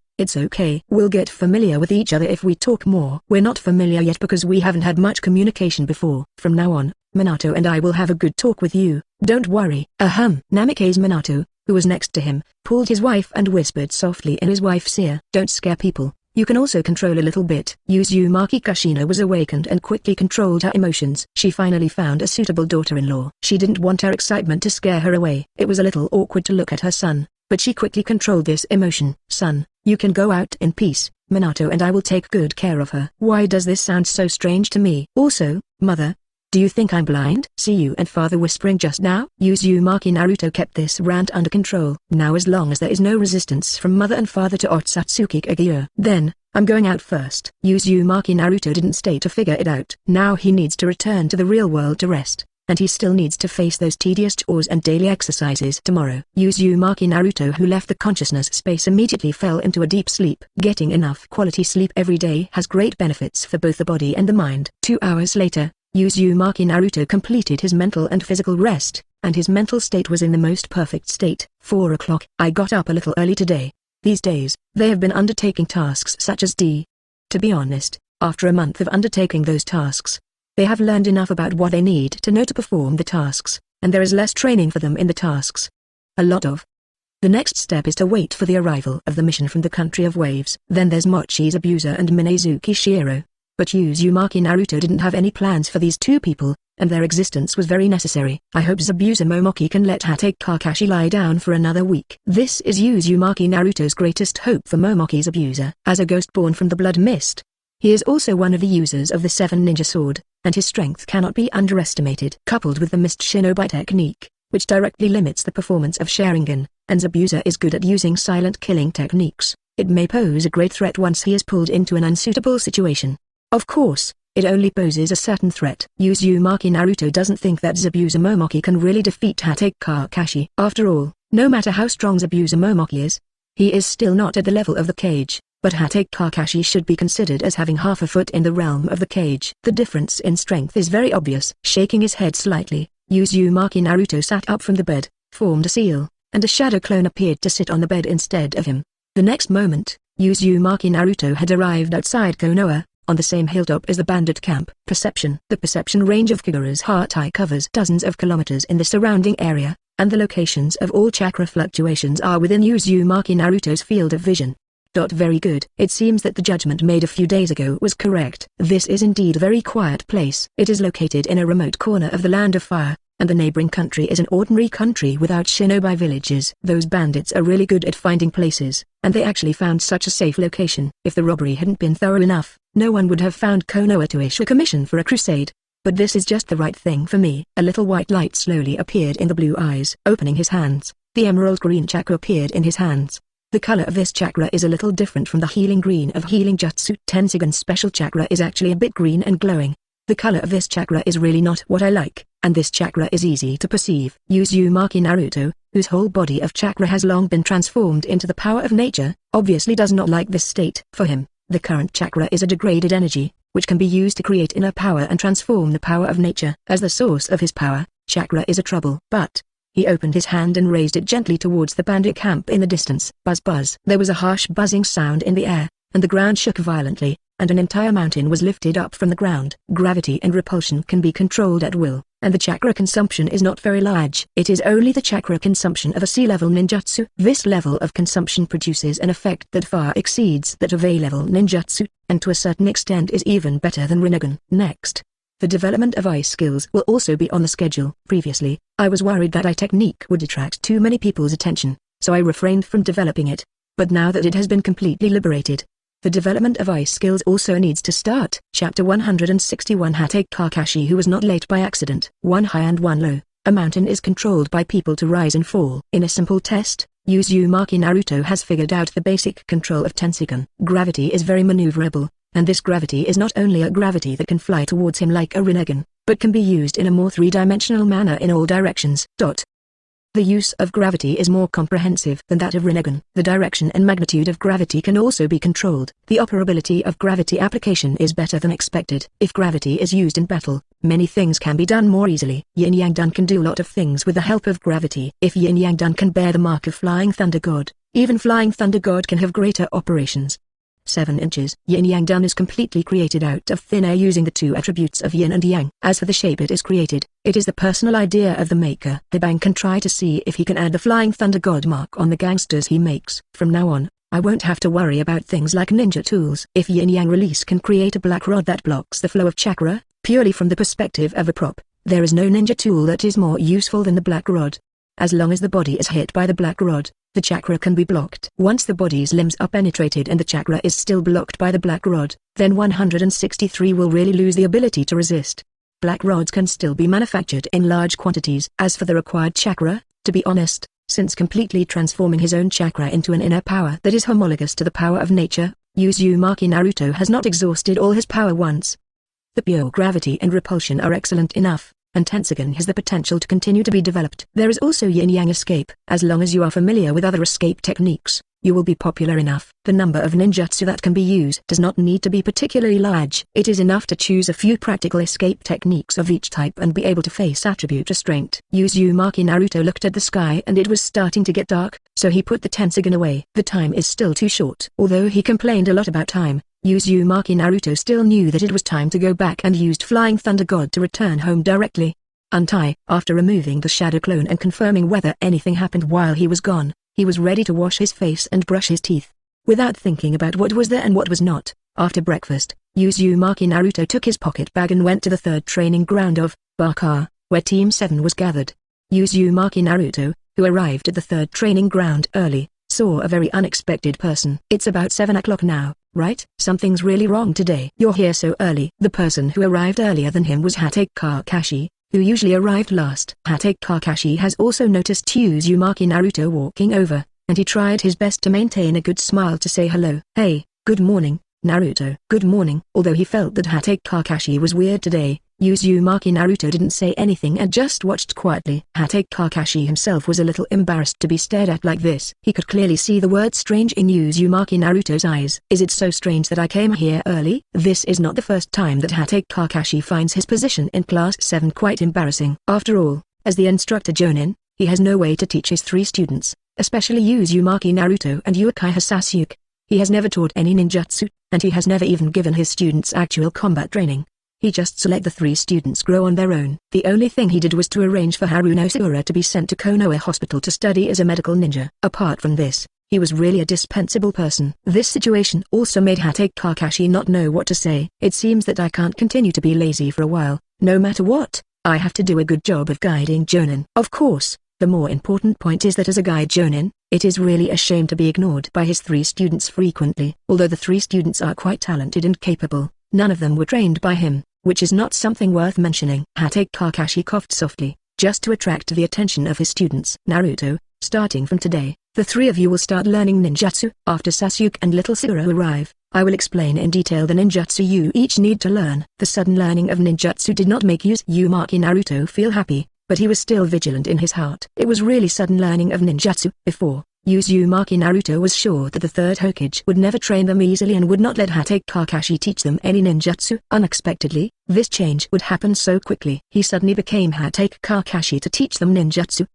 We'll get familiar with each other if we talk more. We're not familiar yet because we haven't had much communication before. From now on, Minato and I will have a good talk with you. Don't worry. Namikaze Minato, who was next to him, pulled his wife and whispered softly in his wife's ear. Don't scare people. You can also control a little bit. Uzumaki Kushina was awakened and quickly controlled her emotions. She finally found a suitable daughter-in-law. She didn't want her excitement to scare her away. It was a little awkward to look at her son, but she quickly controlled this emotion. Son, you can go out in peace. Minato and I will take good care of her. Why does this sound so strange to me? Also, mother, do you think I'm blind? See you and father whispering just now? Uzumaki Naruto kept this rant under control. Now as long as there is no resistance from mother and father to Otsutsuki Kaguya, then, I'm going out first. Uzumaki Naruto didn't stay to figure it out. Now he needs to return to the real world to rest, and he still needs to face those tedious chores and daily exercises tomorrow. Uzumaki Naruto, who left the consciousness space, immediately fell into a deep sleep. Getting enough quality sleep every day has great benefits for both the body and the mind. 2 hours later, Uzumaki Naruto completed his mental and physical rest, and his mental state was in the most perfect state. 4 o'clock. I got up a little early today. These days, they have been undertaking tasks such as To be honest, After a month of undertaking those tasks, they have learned enough about what they need to know to perform the tasks, and there is less training for them in the tasks. A lot of. The next step is to wait for the arrival of the mission from the country of waves. Then there's Mochi's abuser and Minazuki Shiro. But Uzumaki Naruto didn't have any plans for these two people, and their existence was very necessary. I hope Zabuza Momoki can let Hatake Kakashi lie down for another week. This is Uzumaki Naruto's greatest hope for Momoki's abuser. As a ghost born from the blood mist, he is also one of the users of the 7 ninja sword, and his strength cannot be underestimated. Coupled with the mist shinobi technique, which directly limits the performance of Sharingan, and Zabuza is good at using silent killing techniques, it may pose a great threat once he is pulled into an unsuitable situation. Of course, it only poses a certain threat. Uzumaki Naruto doesn't think that Zabuza Momoki can really defeat Hatake Kakashi. After all, no matter how strong Zabuza Momoki is, he is still not at the level of the cage, but Hatake Kakashi should be considered as having half a foot in the realm of the cage. The difference in strength is very obvious. Shaking his head slightly, Uzumaki Naruto sat up from the bed, formed a seal, and a shadow clone appeared to sit on the bed instead of him. The next moment, Uzumaki Naruto had arrived outside Konoha, on the same hilltop as the bandit camp. Perception. The perception range of Kagura's heart eye covers dozens of kilometers in the surrounding area, and the locations of all chakra fluctuations are within Uzumaki Naruto's field of vision. Very good. It seems that the judgment made a few days ago was correct. This is indeed a very quiet place. It is located in a remote corner of the Land of Fire, and the neighboring country is an ordinary country without shinobi villages. Those bandits are really good at finding places, and they actually found such a safe location. If the robbery hadn't been thorough enough, no one would have found Konoha to issue a commission for a crusade. But this is just the right thing for me. A little white light slowly appeared in the blue eyes. Opening his hands, the emerald green chakra appeared in his hands. The color of this chakra is a little different from the healing green of healing jutsu. Tensigan's special chakra is actually a bit green and glowing. The color of this chakra is really not what I like, and this chakra is easy to perceive. Uzumaki Naruto, whose whole body of chakra has long been transformed into the power of nature, obviously does not like this state. For him, the current chakra is a degraded energy, which can be used to create inner power and transform the power of nature. As the source of his power, chakra is a trouble. But he opened his hand and raised it gently towards the bandit camp in the distance. Buzz buzz. There was a harsh buzzing sound in the air, and the ground shook violently, and an entire mountain was lifted up from the ground. Gravity and repulsion can be controlled at will, and the chakra consumption is not very large. It is only the chakra consumption of a sea-level ninjutsu. This level of consumption produces an effect that far exceeds that of A-level ninjutsu, and to a certain extent is even better than Rinnegan. Next, the development of ice skills will also be on the schedule. Previously, I was worried that eye technique would attract too many people's attention, so I refrained from developing it. But now that it has been completely liberated, the development of ice skills also needs to start. Chapter 161. Hatake Kakashi, who was not late by accident. One high and one low. A mountain is controlled by people to rise and fall. In a simple test, Uzumaki Naruto has figured out the basic control of Tensigan. Gravity is very maneuverable, and this gravity is not only a gravity that can fly towards him like a Rinnegan, but can be used in a more three-dimensional manner in all directions. The use of gravity is more comprehensive than that of Rinnegan. The direction and magnitude of gravity can also be controlled. The operability of gravity application is better than expected. If gravity is used in battle, many things can be done more easily. Yin Yang Dan can do a lot of things with the help of gravity. If Yin Yang Dan can bear the mark of Flying Thunder God, even Flying Thunder God can have greater operations. 7 inches. Yin Yang Dan is completely created out of thin air using the two attributes of yin and yang. As for the shape it is created, it is the personal idea of the maker. Hibang can try to see if he can add the Flying Thunder God mark on the gangsters he makes. From now on, I won't have to worry about things like ninja tools. If Yin Yang release can create a black rod that blocks the flow of chakra, purely from the perspective of a prop, there is no ninja tool that is more useful than the black rod. As long as the body is hit by the black rod, the chakra can be blocked. Once the body's limbs are penetrated and the chakra is still blocked by the black rod, then 163 will really lose the ability to resist. Black rods can still be manufactured in large quantities. As for the required chakra, to be honest, since completely transforming his own chakra into an inner power that is homologous to the power of nature, Uzumaki Naruto has not exhausted all his power once. The pure gravity and repulsion are excellent enough, and Tensigan has the potential to continue to be developed. There is also yin-yang escape. As long as you are familiar with other escape techniques, you will be popular enough. The number of ninjutsu that can be used does not need to be particularly large. It is enough to choose a few practical escape techniques of each type and be able to face attribute restraint. Uzumaki Naruto looked at the sky and it was starting to get dark, so he put the Tensigan away. The time is still too short. Although he complained a lot about time, Uzumaki Naruto still knew that it was time to go back and used Flying Thunder God to return home directly. After removing the shadow clone and confirming whether anything happened while he was gone, he was ready to wash his face and brush his teeth. Without thinking about what was there and what was not, after breakfast, Uzumaki Naruto took his pocket bag and went to the third training ground of Bbook, where Team 7 was gathered. Uzumaki Naruto, who arrived at the third training ground early, saw a very unexpected person. "It's about 7 o'clock now, right? Something's really wrong today. You're here so early." The person who arrived earlier than him was Hatake Kakashi, who usually arrived last. Hatake Kakashi has also noticed Uzumaki Naruto walking over, and he tried his best to maintain a good smile to say hello. "Hey, good morning, Naruto." "Good morning." Although he felt that Hatake Kakashi was weird today, Uzumaki Naruto didn't say anything and just watched quietly. Hatake Kakashi himself was a little embarrassed to be stared at like this. He could clearly see the word strange in Uzumaki Naruto's eyes. "Is it so strange that I came here early?" This is not the first time that Hatake Kakashi finds his position in Class 7 quite embarrassing. After all, as the instructor ChuNin, he has no way to teach his 3 students, especially Uzumaki Naruto and Uchiha Sasuke. He has never taught any ninjutsu, and he has never even given his students actual combat training. He just let the 3 students grow on their own. The only thing he did was to arrange for Ashura to be sent to Konoha Hospital to study as a medical ninja. Apart from this, he was really a dispensable person. This situation also made Hatake Kakashi not know what to say. "It seems that I can't continue to be lazy for a while. No matter what, I have to do a good job of guiding ChuNin." Of course, the more important point is that as a guide ChuNin, it is really a shame to be ignored by his 3 students frequently. Although the 3 students are quite talented and capable, none of them were trained by him, which is not something worth mentioning. Hatake Kakashi coughed softly, just to attract the attention of his students. "Naruto, starting from today, the 3 of you will start learning ninjutsu. After Sasuke and little Sakura arrive, I will explain in detail the ninjutsu you each need to learn." The sudden learning of ninjutsu did not make Uzumaki Naruto feel happy, but he was still vigilant in his heart. It was really sudden learning of ninjutsu. Before, Uzumaki Naruto was sure that the third Hokage would never train them easily and would not let Hatake Kakashi teach them any ninjutsu. Unexpectedly, this change would happen so quickly. He suddenly became Hatake Kakashi to teach them ninjutsu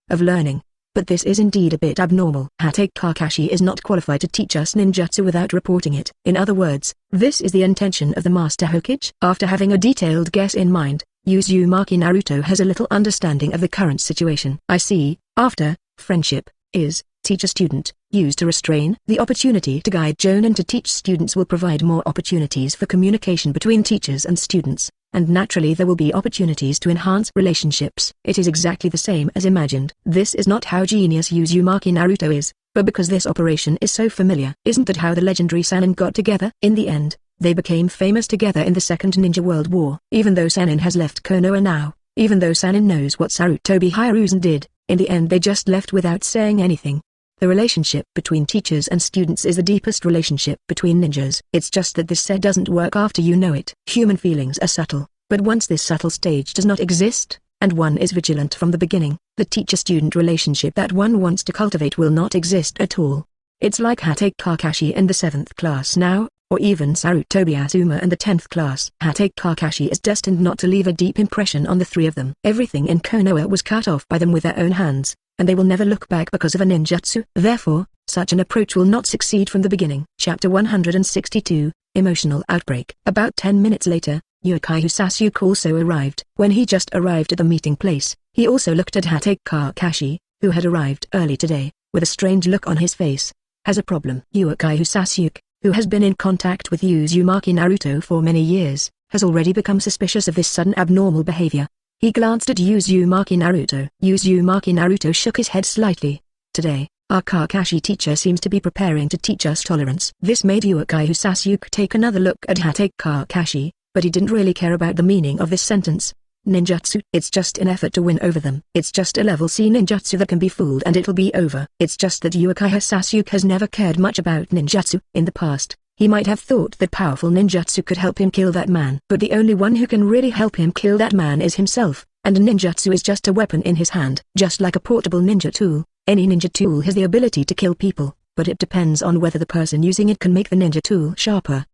of learning. But this is indeed a bit abnormal. Hatake Kakashi is not qualified to teach us ninjutsu without reporting it. In other words, this is the intention of the Master Hokage. After having a detailed guess in mind, Uzumaki Naruto has a little understanding of the current situation. "I see. After, friendship, is, teacher-student, used to restrain. The opportunity to guide ChuNin to teach students will provide more opportunities for communication between teachers and students, and naturally there will be opportunities to enhance relationships." It is exactly the same as imagined. This is not how genius Uzumaki Naruto is, but because this operation is so familiar. Isn't that how the legendary Sannin got together? In the end, they became famous together in the Second Ninja World War. Even though Sannin has left Konoha now, even though Sannin knows what Sarutobi Hiruzen did, in the end they just left without saying anything. The relationship between teachers and students is the deepest relationship between ninjas. It's just that this set doesn't work after you know it. Human feelings are subtle, but once this subtle stage does not exist, and one is vigilant from the beginning, the teacher-student relationship that one wants to cultivate will not exist at all. It's like Hatake Kakashi in the 7th class now, or even Sarutobi Asuma in the 10th class. Hatake Kakashi is destined not to leave a deep impression on the 3 of them. Everything in Konoha was cut off by them with their own hands, and they will never look back because of a ninjutsu. Therefore, such an approach will not succeed from the beginning. Chapter 162, Emotional Outbreak. About 10 minutes later, Uchiha Sasuke also arrived. When he just arrived at the meeting place, he also looked at Hatake Kakashi, who had arrived early today, with a strange look on his face. "Has a problem." Uchiha Sasuke, who has been in contact with Uzumaki Naruto for many years, has already become suspicious of this sudden abnormal behavior. He glanced at Uzumaki Naruto. Uzumaki Naruto shook his head slightly. "Today, our Kakashi teacher seems to be preparing to teach us tolerance." This made Uchiha Sasuke take another look at Hatake Kakashi, but he didn't really care about the meaning of this sentence. Ninjutsu. It's just an effort to win over them. It's just a level C ninjutsu that can be fooled and it'll be over. It's just that Uchiha Sasuke has never cared much about ninjutsu. In the past, he might have thought that powerful ninjutsu could help him kill that man. But the only one who can really help him kill that man is himself, and ninjutsu is just a weapon in his hand. Just like a portable ninja tool, any ninja tool has the ability to kill people, but it depends on whether the person using it can make the ninja tool sharper.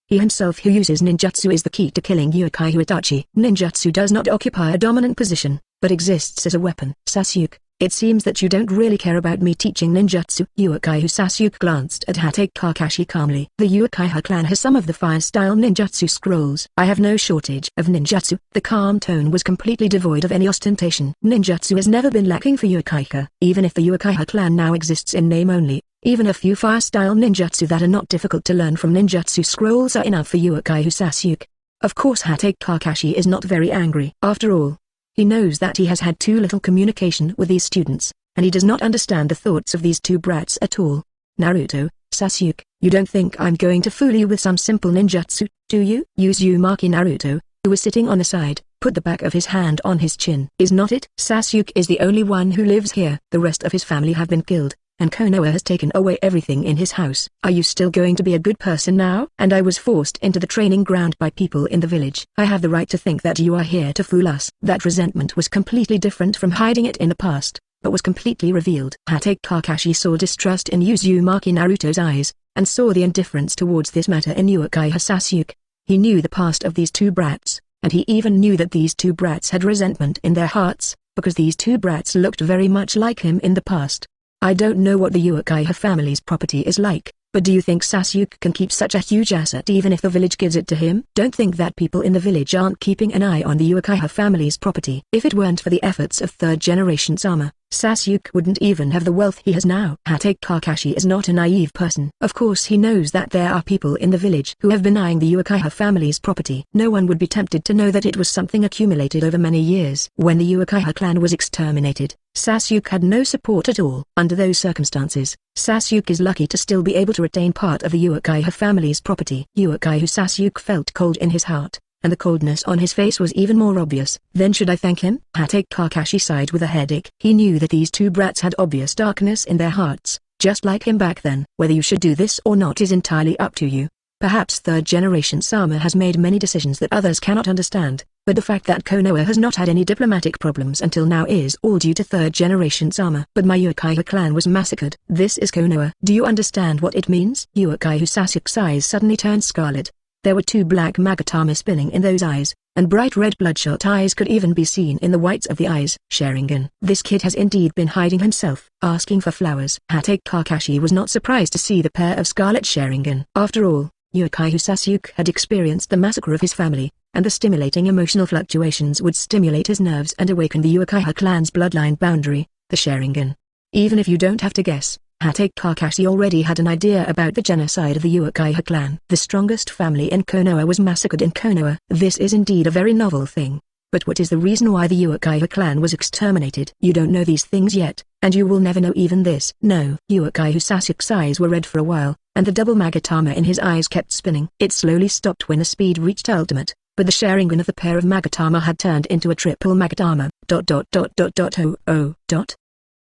He himself who uses ninjutsu is the key to killing Uchiha Itachi. Ninjutsu does not occupy a dominant position, but exists as a weapon. Sasuke, It seems that you don't really care about me teaching ninjutsu. Uchiha Sasuke glanced at Hatake Kakashi calmly. The Uchiha clan has some of the fire-style ninjutsu scrolls. I have no shortage of ninjutsu. The calm tone was completely devoid of any ostentation. Ninjutsu has never been lacking for Uchiha. Even if the Uchiha clan now exists in name only, even a few fire-style ninjutsu that are not difficult to learn from ninjutsu scrolls are enough for Uchiha Sasuke. Of course Hatake Kakashi is not very angry. After all, he knows that he has had too little communication with these students, and he does not understand the thoughts of these two brats at all. Naruto, Sasuke, you don't think I'm going to fool you with some simple ninjutsu, do you? Uzumaki Naruto, who was sitting on the side, put the back of his hand on his chin. Is not it? Sasuke is the only one who lives here. The rest of his family have been killed, and Konoha has taken away everything in his house. Are you still going to be a good person now? And I was forced into the training ground by people in the village. I have the right to think that you are here to fool us. That resentment was completely different from hiding it in the past, but was completely revealed. Hatake Kakashi saw distrust in Uzumaki Naruto's eyes, and saw the indifference towards this matter in Uchiha Sasuke. He knew the past of these two brats, and he even knew that these two brats had resentment in their hearts, because these two brats looked very much like him in the past. I don't know what the Uchiha family's property is like, but do you think Sasuke can keep such a huge asset even if the village gives it to him? Don't think that people in the village aren't keeping an eye on the Uchiha family's property. If it weren't for the efforts of third-generation Sama, Sasuke wouldn't even have the wealth he has now. Hatake Kakashi is not a naive person. Of course he knows that there are people in the village who have been eyeing the Uchiha family's property. No one would be tempted to know that it was something accumulated over many years. When the Uchiha clan was exterminated, Sasuke had no support at all. Under those circumstances, Sasuke is lucky to still be able to retain part of the Uchiha family's property. Uchiha Sasuke felt cold in his heart, and the coldness on his face was even more obvious. Then should I thank him? Hatake Kakashi sighed with a headache. He knew that these two brats had obvious darkness in their hearts, just like him back then. Whether you should do this or not is entirely up to you. Perhaps third-generation Sama has made many decisions that others cannot understand, but the fact that Konoha has not had any diplomatic problems until now is all due to third-generation Sama. But my Uchiha clan was massacred. This is Konoha. Do you understand what it means? Uchiha Sasuke's eyes suddenly turned scarlet. There were two black magatama spinning in those eyes, and bright red bloodshot eyes could even be seen in the whites of the eyes. Sharingan. This kid has indeed been hiding himself, asking for flowers. Hatake Kakashi was not surprised to see the pair of scarlet Sharingan. After all, Uchiha Sasuke had experienced the massacre of his family, and the stimulating emotional fluctuations would stimulate his nerves and awaken the Uchiha clan's bloodline boundary, the Sharingan. Even if you don't have to guess, Hatake Kakashi already had an idea about the genocide of the Uchiha clan. The strongest family in Konoha was massacred in Konoha. This is indeed a very novel thing. But what is the reason why the Uchiha clan was exterminated? You don't know these things yet, and you will never know even this. No. Uchiha Sasuke's eyes were red for a while, and the double magatama in his eyes kept spinning. It slowly stopped when the speed reached ultimate, but the Sharingan of the pair of magatama had turned into a triple magatama.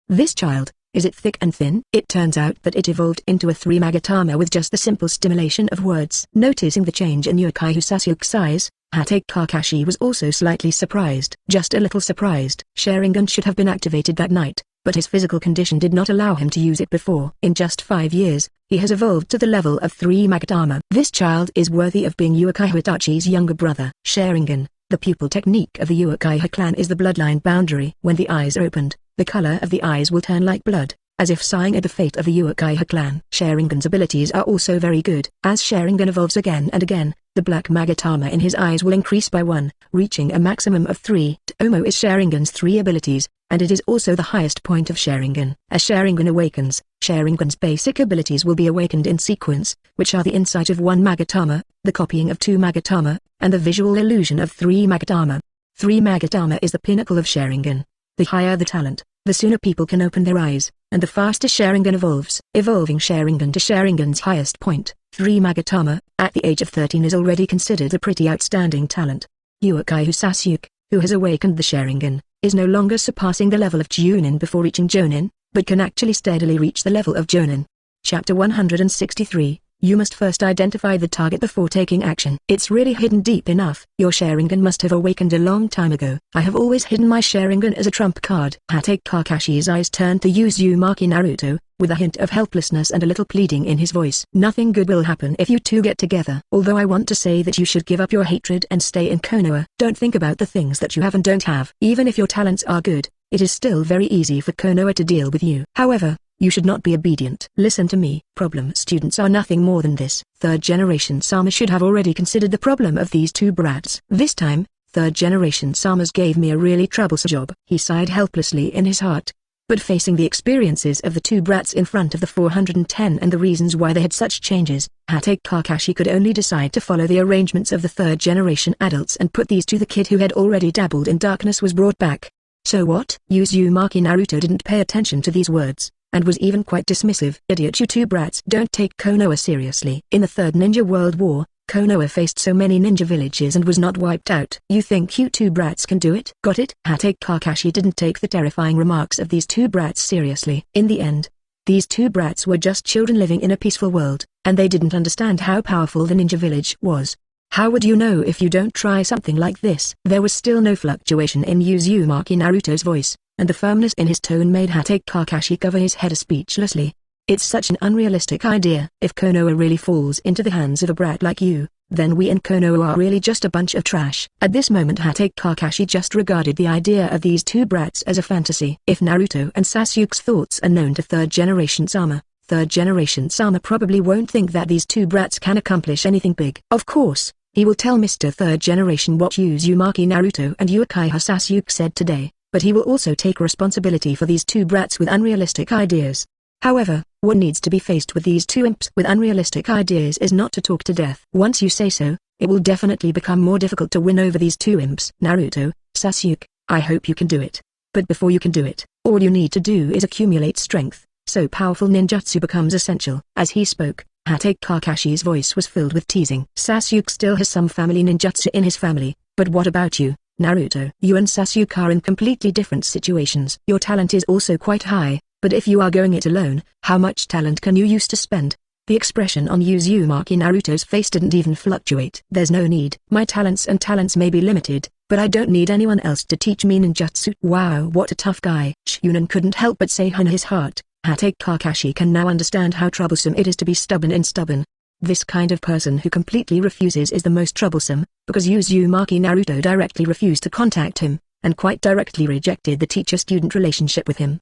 This child, is it thick and thin? It turns out that it evolved into a three magatama with just the simple stimulation of words. Noticing the change in Uchiha Sasuke's eyes, Hatake Kakashi was also slightly surprised. Just a little surprised. Sharingan should have been activated that night, but his physical condition did not allow him to use it before. In just 5 years, he has evolved to the level of 3 Magatama. This child is worthy of being Uchiha Itachi's younger brother. Sharingan, the pupil technique of the Uchiha clan, is the bloodline boundary. When the eyes are opened, the color of the eyes will turn like blood, as if sighing at the fate of the Uchiha clan. Sharingan's abilities are also very good. As Sharingan evolves again and again, the black Magatama in his eyes will increase by 1, reaching a maximum of 3. Tomo is Sharingan's 3 abilities, and it is also the highest point of Sharingan. As Sharingan awakens, Sharingan's basic abilities will be awakened in sequence, which are the insight of 1 Magatama, the copying of 2 Magatama, and the visual illusion of 3 Magatama. 3 Magatama is the pinnacle of Sharingan. The higher the talent, the sooner people can open their eyes, and the faster Sharingan evolves. Evolving Sharingan to Sharingan's highest point, 3 Magatama, at the age of 13 is already considered a pretty outstanding talent. Uchiha Sasuke, who has awakened the Sharingan, is no longer surpassing the level of ChuNin before reaching Jonin, but can actually steadily reach the level of Jonin. Chapter 163. You must first identify the target before taking action. It's really hidden deep enough. Your Sharingan must have awakened a long time ago. I have always hidden my Sharingan as a trump card. Hatake Kakashi's eyes turned to Uzumaki Naruto, with a hint of helplessness and a little pleading in his voice. "Nothing good will happen if you two get together. Although I want to say that you should give up your hatred and stay in Konoha. Don't think about the things that you have and don't have. Even if your talents are good, it is still very easy for Konoha to deal with you. However, you should not be obedient. Listen to me. Problem students are nothing more than this." Third generation Sama should have already considered the problem of these two brats. This time, third generation Samas gave me a really troublesome job. He sighed helplessly in his heart. But facing the experiences of the two brats in front of the 410 and the reasons why they had such changes, Hatake Kakashi could only decide to follow the arrangements of the third generation adults and put these to the kid who had already dabbled in darkness was brought back. So what? Uzumaki Naruto didn't pay attention to these words, and was even quite dismissive. "Idiot, you two brats don't take Konoha seriously." In the Third Ninja World War, Konoha faced so many ninja villages and was not wiped out. "You think you two brats can do it? Got it?" Hatake Kakashi didn't take the terrifying remarks of these two brats seriously. In the end, these two brats were just children living in a peaceful world, and they didn't understand how powerful the ninja village was. "How would you know if you don't try something like this?" There was still no fluctuation in Uzumaki Naruto's voice, and the firmness in his tone made Hatake Kakashi cover his head speechlessly. "It's such an unrealistic idea. If Konoha really falls into the hands of a brat like you, then we in Konoha are really just a bunch of trash." At this moment Hatake Kakashi just regarded the idea of these two brats as a fantasy. If Naruto and Sasuke's thoughts are known to third generation Sama probably won't think that these two brats can accomplish anything big. Of course, he will tell Mr. Third Generation what Uzumaki Naruto and Uchiha Sasuke said today, but he will also take responsibility for these two brats with unrealistic ideas. However, what needs to be faced with these two imps with unrealistic ideas is not to talk to death. Once you say so, it will definitely become more difficult to win over these two imps. "Naruto, Sasuke, I hope you can do it. But before you can do it, all you need to do is accumulate strength, so powerful ninjutsu becomes essential." As he spoke, Hatake Kakashi's voice was filled with teasing. "Sasuke still has some family ninjutsu in his family, but what about you, Naruto? You and Sasuke are in completely different situations. Your talent is also quite high. But if you are going it alone, how much talent can you use to spend?" The expression on Uzumaki Naruto's face didn't even fluctuate. "There's no need. My talents may be limited, but I don't need anyone else to teach me ninjutsu." Wow, what a tough guy. ChuNin couldn't help but say in his heart, Hatake Kakashi can now understand how troublesome it is to be stubborn. This kind of person who completely refuses is the most troublesome, because Uzumaki Naruto directly refused to contact him, and quite directly rejected the teacher-student relationship with him.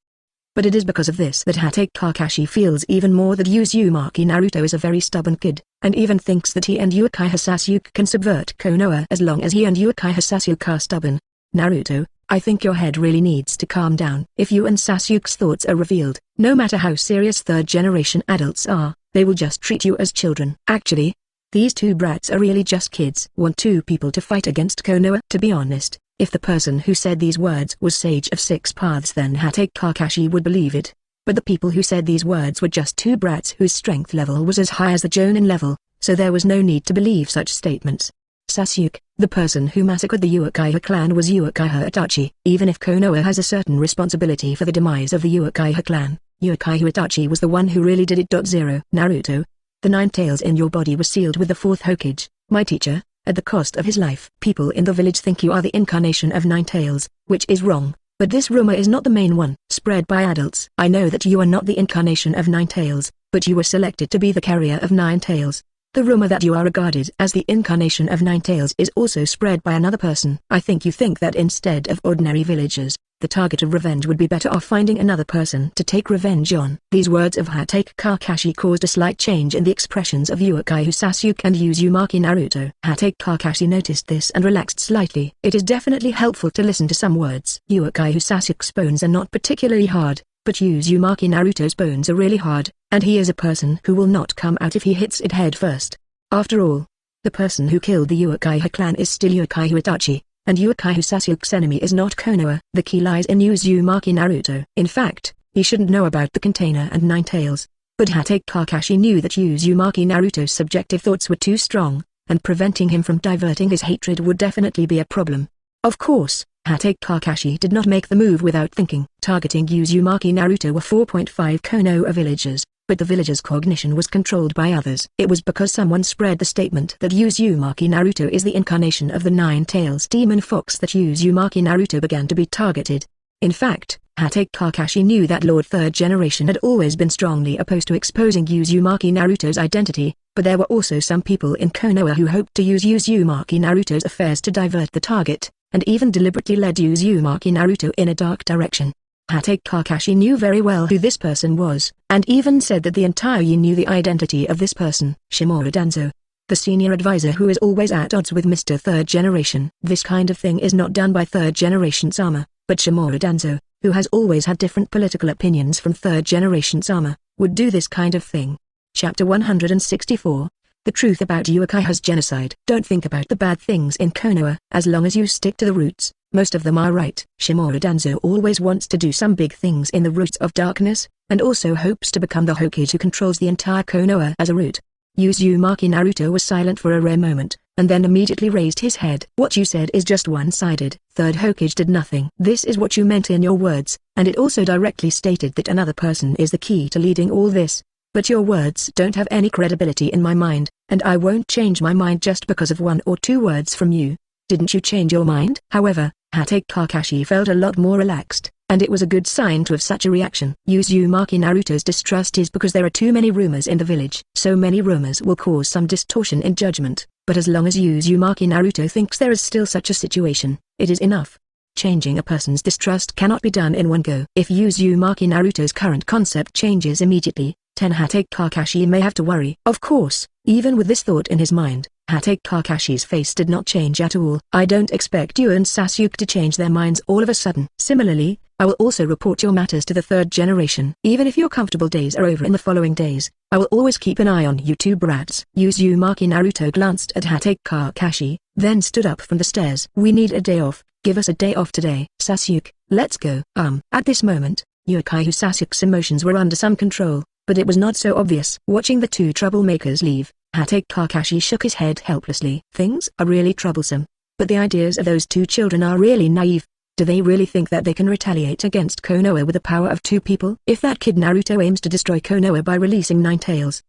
But it is because of this that Hatake Kakashi feels even more that Uzumaki Naruto is a very stubborn kid, and even thinks that he and Uchiha Sasuke can subvert Konoha as long as he and Uchiha Sasuke are stubborn. "Naruto, I think your head really needs to calm down. If you and Sasuke's thoughts are revealed, no matter how serious third-generation adults are, they will just treat you as children. Actually, these two brats are really just kids." Want two people to fight against Konoha? To be honest, if the person who said these words was Sage of Six Paths, then Hatake Kakashi would believe it. But the people who said these words were just two brats whose strength level was as high as the Jonin level, so there was no need to believe such statements. Sasuke, the person who massacred the Uchiha clan, was Uchiha Itachi. Even if Konoha has a certain responsibility for the demise of the Uchiha clan, Uchiha Itachi was the one who really did it. Naruto, the 9 tails in your body were sealed with the 4th Hokage, my teacher, at the cost of his life. People in the village think you are the incarnation of 9 tails, which is wrong, but this rumor is not the main one, spread by adults. I know that you are not the incarnation of 9 tails, but you were selected to be the carrier of 9 tails. The rumor that you are regarded as the incarnation of 9 tails is also spread by another person. I think you think that instead of ordinary villagers, the target of revenge would be better off finding another person to take revenge on. These words of Hatake Kakashi caused a slight change in the expressions of Uchiha Sasuke and Uzumaki Naruto. Hatake Kakashi noticed this and relaxed slightly. It is definitely helpful to listen to some words. Uchiha Sasuke's bones are not particularly hard, but Uzumaki Naruto's bones are really hard, and he is a person who will not come out if he hits it head first. After all, the person who killed the Uchiha clan is still Uchiha Itachi, and Uchiha Sasuke's enemy is not Konoha. The key lies in Uzumaki Naruto. In fact, he shouldn't know about the container and 9 tails, but Hatake Kakashi knew that Uzumaki Naruto's subjective thoughts were too strong, and preventing him from diverting his hatred would definitely be a problem. Of course, Hatake Kakashi did not make the move without thinking. Targeting Uzumaki Naruto were 4.5 Konoha villagers, but the villagers' cognition was controlled by others. It was because someone spread the statement that Uzumaki Naruto is the incarnation of the 9 tails demon fox that Uzumaki Naruto began to be targeted. In fact, Hatake Kakashi knew that Lord Third Generation had always been strongly opposed to exposing Uzumaki Naruto's identity, but there were also some people in Konoha who hoped to use Uzumaki Naruto's affairs to divert the target, and even deliberately led Uzumaki Naruto in a dark direction. Hatake Kakashi knew very well who this person was, and even said that the entire Yi knew the identity of this person, Shimura Danzo, the senior advisor who is always at odds with Mr. Third Generation. This kind of thing is not done by Third Generation Sama, but Shimura Danzo, who has always had different political opinions from Third Generation Sama, would do this kind of thing. Chapter 164. The Truth About Uchiha's Genocide. Don't think about the bad things in Konoha. As long as you stick to the roots, most of them are right. Shimura Danzo always wants to do some big things in the roots of darkness, and also hopes to become the Hokage who controls the entire Konoha as a root. Uzumaki Naruto was silent for a rare moment, and then immediately raised his head. What you said is just one-sided. Third Hokage did nothing. This is what you meant in your words, and it also directly stated that another person is the key to leading all this. But your words don't have any credibility in my mind, and I won't change my mind just because of one or two words from you. Didn't you change your mind? However, Hatake Kakashi felt a lot more relaxed, and it was a good sign to have such a reaction. Uzumaki Naruto's distrust is because there are too many rumors in the village. So many rumors will cause some distortion in judgment, but as long as Uzumaki Naruto thinks there is still such a situation, it is enough. Changing a person's distrust cannot be done in one go. If Uzumaki Naruto's current concept changes immediately, then Hatake Kakashi may have to worry. Of course, even with this thought in his mind, Hatake Kakashi's face did not change at all. I don't expect you and Sasuke to change their minds all of a sudden. Similarly, I will also report your matters to the Third Generation. Even if your comfortable days are over in the following days, I will always keep an eye on you two brats. Uzumaki Naruto glanced at Hatake Kakashi, then stood up from the stairs. We need a day off. Give us a day off today. Sasuke, let's go. At this moment, Uchiha Sasuke's emotions were under some control, but it was not so obvious. Watching the two troublemakers leave, Hatake Kakashi shook his head helplessly. Things are really troublesome, but the ideas of those two children are really naive. Do they really think that they can retaliate against Konoha with the power of two people? If that kid Naruto aims to destroy Konoha by releasing 9 tails.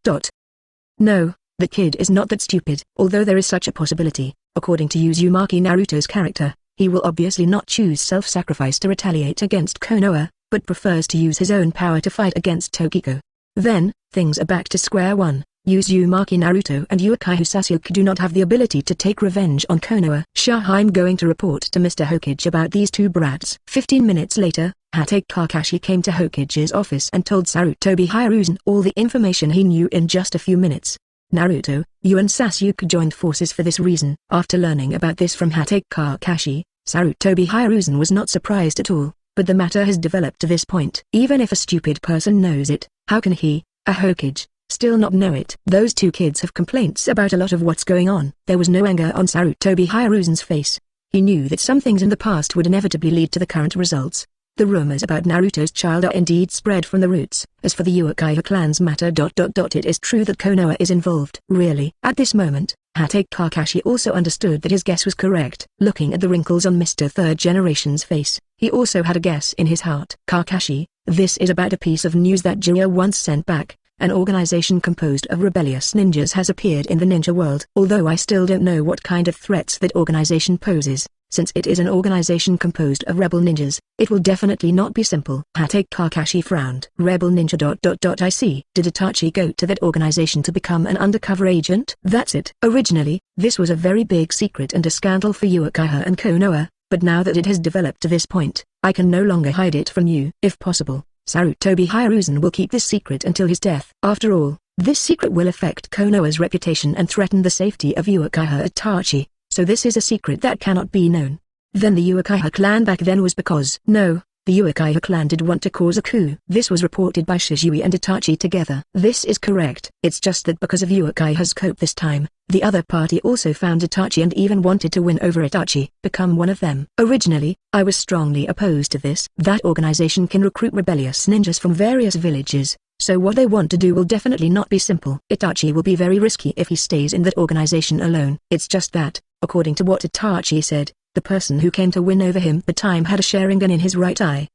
No, the kid is not that stupid. Although there is such a possibility, according to Uzumaki Naruto's character, he will obviously not choose self-sacrifice to retaliate against Konoha, but prefers to use his own power to fight against Tokiko. Then, things are back to square one. Uzumaki Naruto and Uchiha Sasuke do not have the ability to take revenge on Konoha. I'm going to report to Mr. Hokage about these two brats. 15 minutes later, Hatake Kakashi came to Hokage's office and told Sarutobi Hiruzen all the information he knew in just a few minutes. Naruto, you and Sasuke joined forces for this reason. After learning about this from Hatake Kakashi, Sarutobi Hiruzen was not surprised at all, but the matter has developed to this point. Even if a stupid person knows it, how can he, a Hokage, still not know it? Those two kids have complaints about a lot of what's going on. There was no anger on Sarutobi Hiruzen's face. He knew that some things in the past would inevitably lead to the current results. The rumors about Naruto's child are indeed spread from the roots. As for the Uchiha clan's matter. It is true that Konoha is involved. Really? At this moment, Hatake Kakashi also understood that his guess was correct. Looking at the wrinkles on Mr. Third Generation's face, he also had a guess in his heart. Kakashi, this is about a piece of news that Jiraiya once sent back. An organization composed of rebellious ninjas has appeared in the ninja world. Although I still don't know what kind of threats that organization poses, since it is an organization composed of rebel ninjas, it will definitely not be simple. Hatake Kakashi frowned. Rebel ninja. I see. Did Itachi go to that organization to become an undercover agent? That's it. Originally, this was a very big secret and a scandal for Uchiha and Konoha, but now that it has developed to this point, I can no longer hide it from you. If possible, Sarutobi Hiruzen will keep this secret until his death. After all, this secret will affect Konoha's reputation and threaten the safety of Uchiha Itachi, so this is a secret that cannot be known. Then the Uchiha clan back then was because... No, the Uchiha clan did want to cause a coup. This was reported by Shizui and Itachi together. This is correct. It's just that because of Uchiha's cope this time, the other party also found Itachi and even wanted to win over Itachi, become one of them. Originally, I was strongly opposed to this. That organization can recruit rebellious ninjas from various villages, so what they want to do will definitely not be simple. Itachi will be very risky if he stays in that organization alone. It's just that, according to what Itachi said, the person who came to win over him at the time had a Sharingan in his right eye!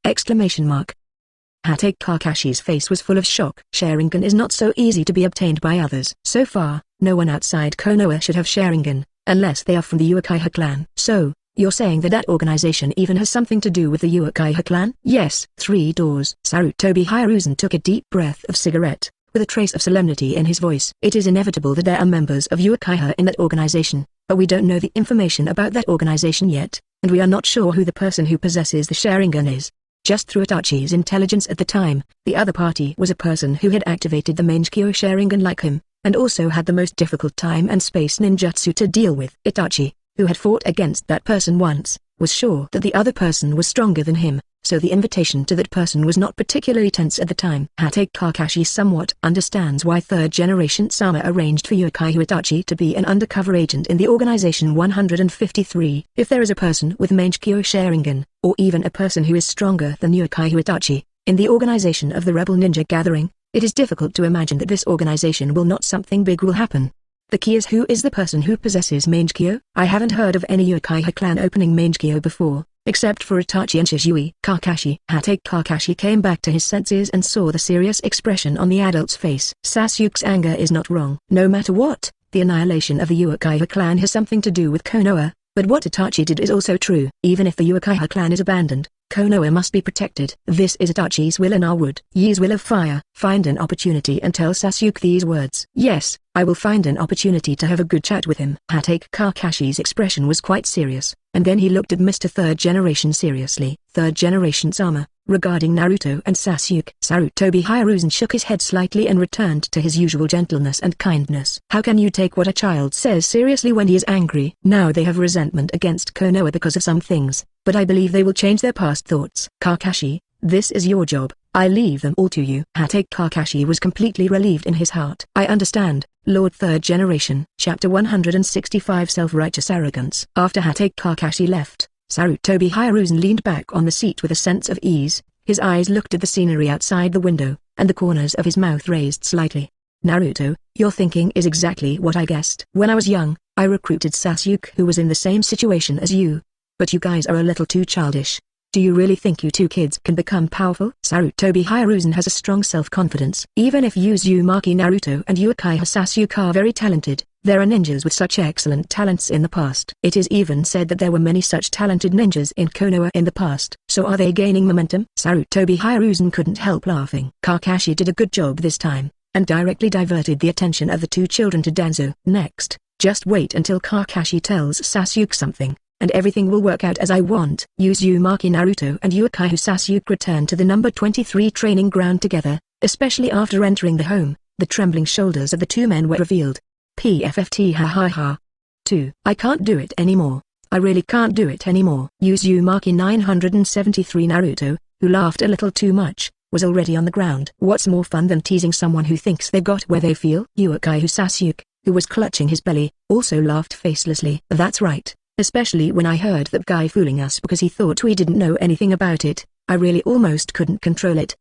Hatake Kakashi's face was full of shock. Sharingan is not so easy to be obtained by others. So far, no one outside Konoha should have Sharingan, unless they are from the Uchiha clan. So, You're saying that organization even has something to do with the Uchiha clan? Yes. 3 doors. Sarutobi Hiruzen took a deep breath of cigarette, with a trace of solemnity in his voice. It is inevitable that there are members of Uchiha in that organization, but we don't know the information about that organization yet, and we are not sure who the person who possesses the Sharingan is. Just through Itachi's intelligence at the time, the other party was a person who had activated the Mangekyo Sharingan like him, and also had the most difficult time and space ninjutsu to deal with. Itachi, who had fought against that person once, was sure that the other person was stronger than him, so the invitation to that person was not particularly tense at the time. Hatake Kakashi somewhat understands why third-generation Sama arranged for Uchiha Itachi to be an undercover agent in the Organization 153. If there is a person with Mangekyo Sharingan, or even a person who is stronger than Uchiha Itachi, in the organization of the Rebel Ninja Gathering, it is difficult to imagine that this organization will not something big will happen. The key is who is the person who possesses Mangekyo? I haven't heard of any Uchiha clan opening Mangekyo before, except for Itachi and Shizui. Kakashi. Hatake Kakashi came back to his senses and saw the serious expression on the adult's face. Sasuke's anger is not wrong. No matter what, the annihilation of the Uchiha clan has something to do with Konoha, but what Itachi did is also true. Even if the Uchiha clan is abandoned, Konoha must be protected. This is Itachi's will and our wood. Ye's will of fire. Find an opportunity and tell Sasuke these words. Yes, I will find an opportunity to have a good chat with him. Hatake Kakashi's expression was quite serious, and then he looked at Mr. Third Generation seriously. Third Generation Sama, regarding Naruto and Sasuke. Sarutobi Hiruzen shook his head slightly and returned to his usual gentleness and kindness. How can you take what a child says seriously when he is angry? Now they have resentment against Konoha because of some things, but I believe they will change their past thoughts. Kakashi, this is your job. I leave them all to you. Hatake Kakashi was completely relieved in his heart. I understand, Lord Third Generation. Chapter 165 Self-Righteous Arrogance. After Hatake Kakashi left, Sarutobi Hiruzen leaned back on the seat with a sense of ease. His eyes looked at the scenery outside the window, and the corners of his mouth raised slightly. Naruto, your thinking is exactly what I guessed. When I was young, I recruited Sasuke who was in the same situation as you. But you guys are a little too childish. Do you really think you two kids can become powerful? Sarutobi Hiruzen has a strong self-confidence. Even if Uzumaki Naruto and Uchiha Sasuke are very talented, there are ninjas with such excellent talents in the past. It is even said that there were many such talented ninjas in Konoha in the past. So are they gaining momentum? Sarutobi Hiruzen couldn't help laughing. Kakashi did a good job this time, and directly diverted the attention of the two children to Danzo. Next, just wait until Kakashi tells Sasuke something, and everything will work out as I want. Uzumaki Naruto and Uchiha Sasuke returned to the number 23 training ground together, especially after entering the home. The trembling shoulders of the two men were revealed. PFFT ha ha ha. 2. I can't do it anymore. I really can't do it anymore. Uzumaki 973 Naruto, who laughed a little too much, was already on the ground. What's more fun than teasing someone who thinks they've got where they feel? Uchiha Sasuke, who was clutching his belly, also laughed facelessly. That's right. Especially when I heard that guy fooling us because he thought we didn't know anything about it, I really almost couldn't control it.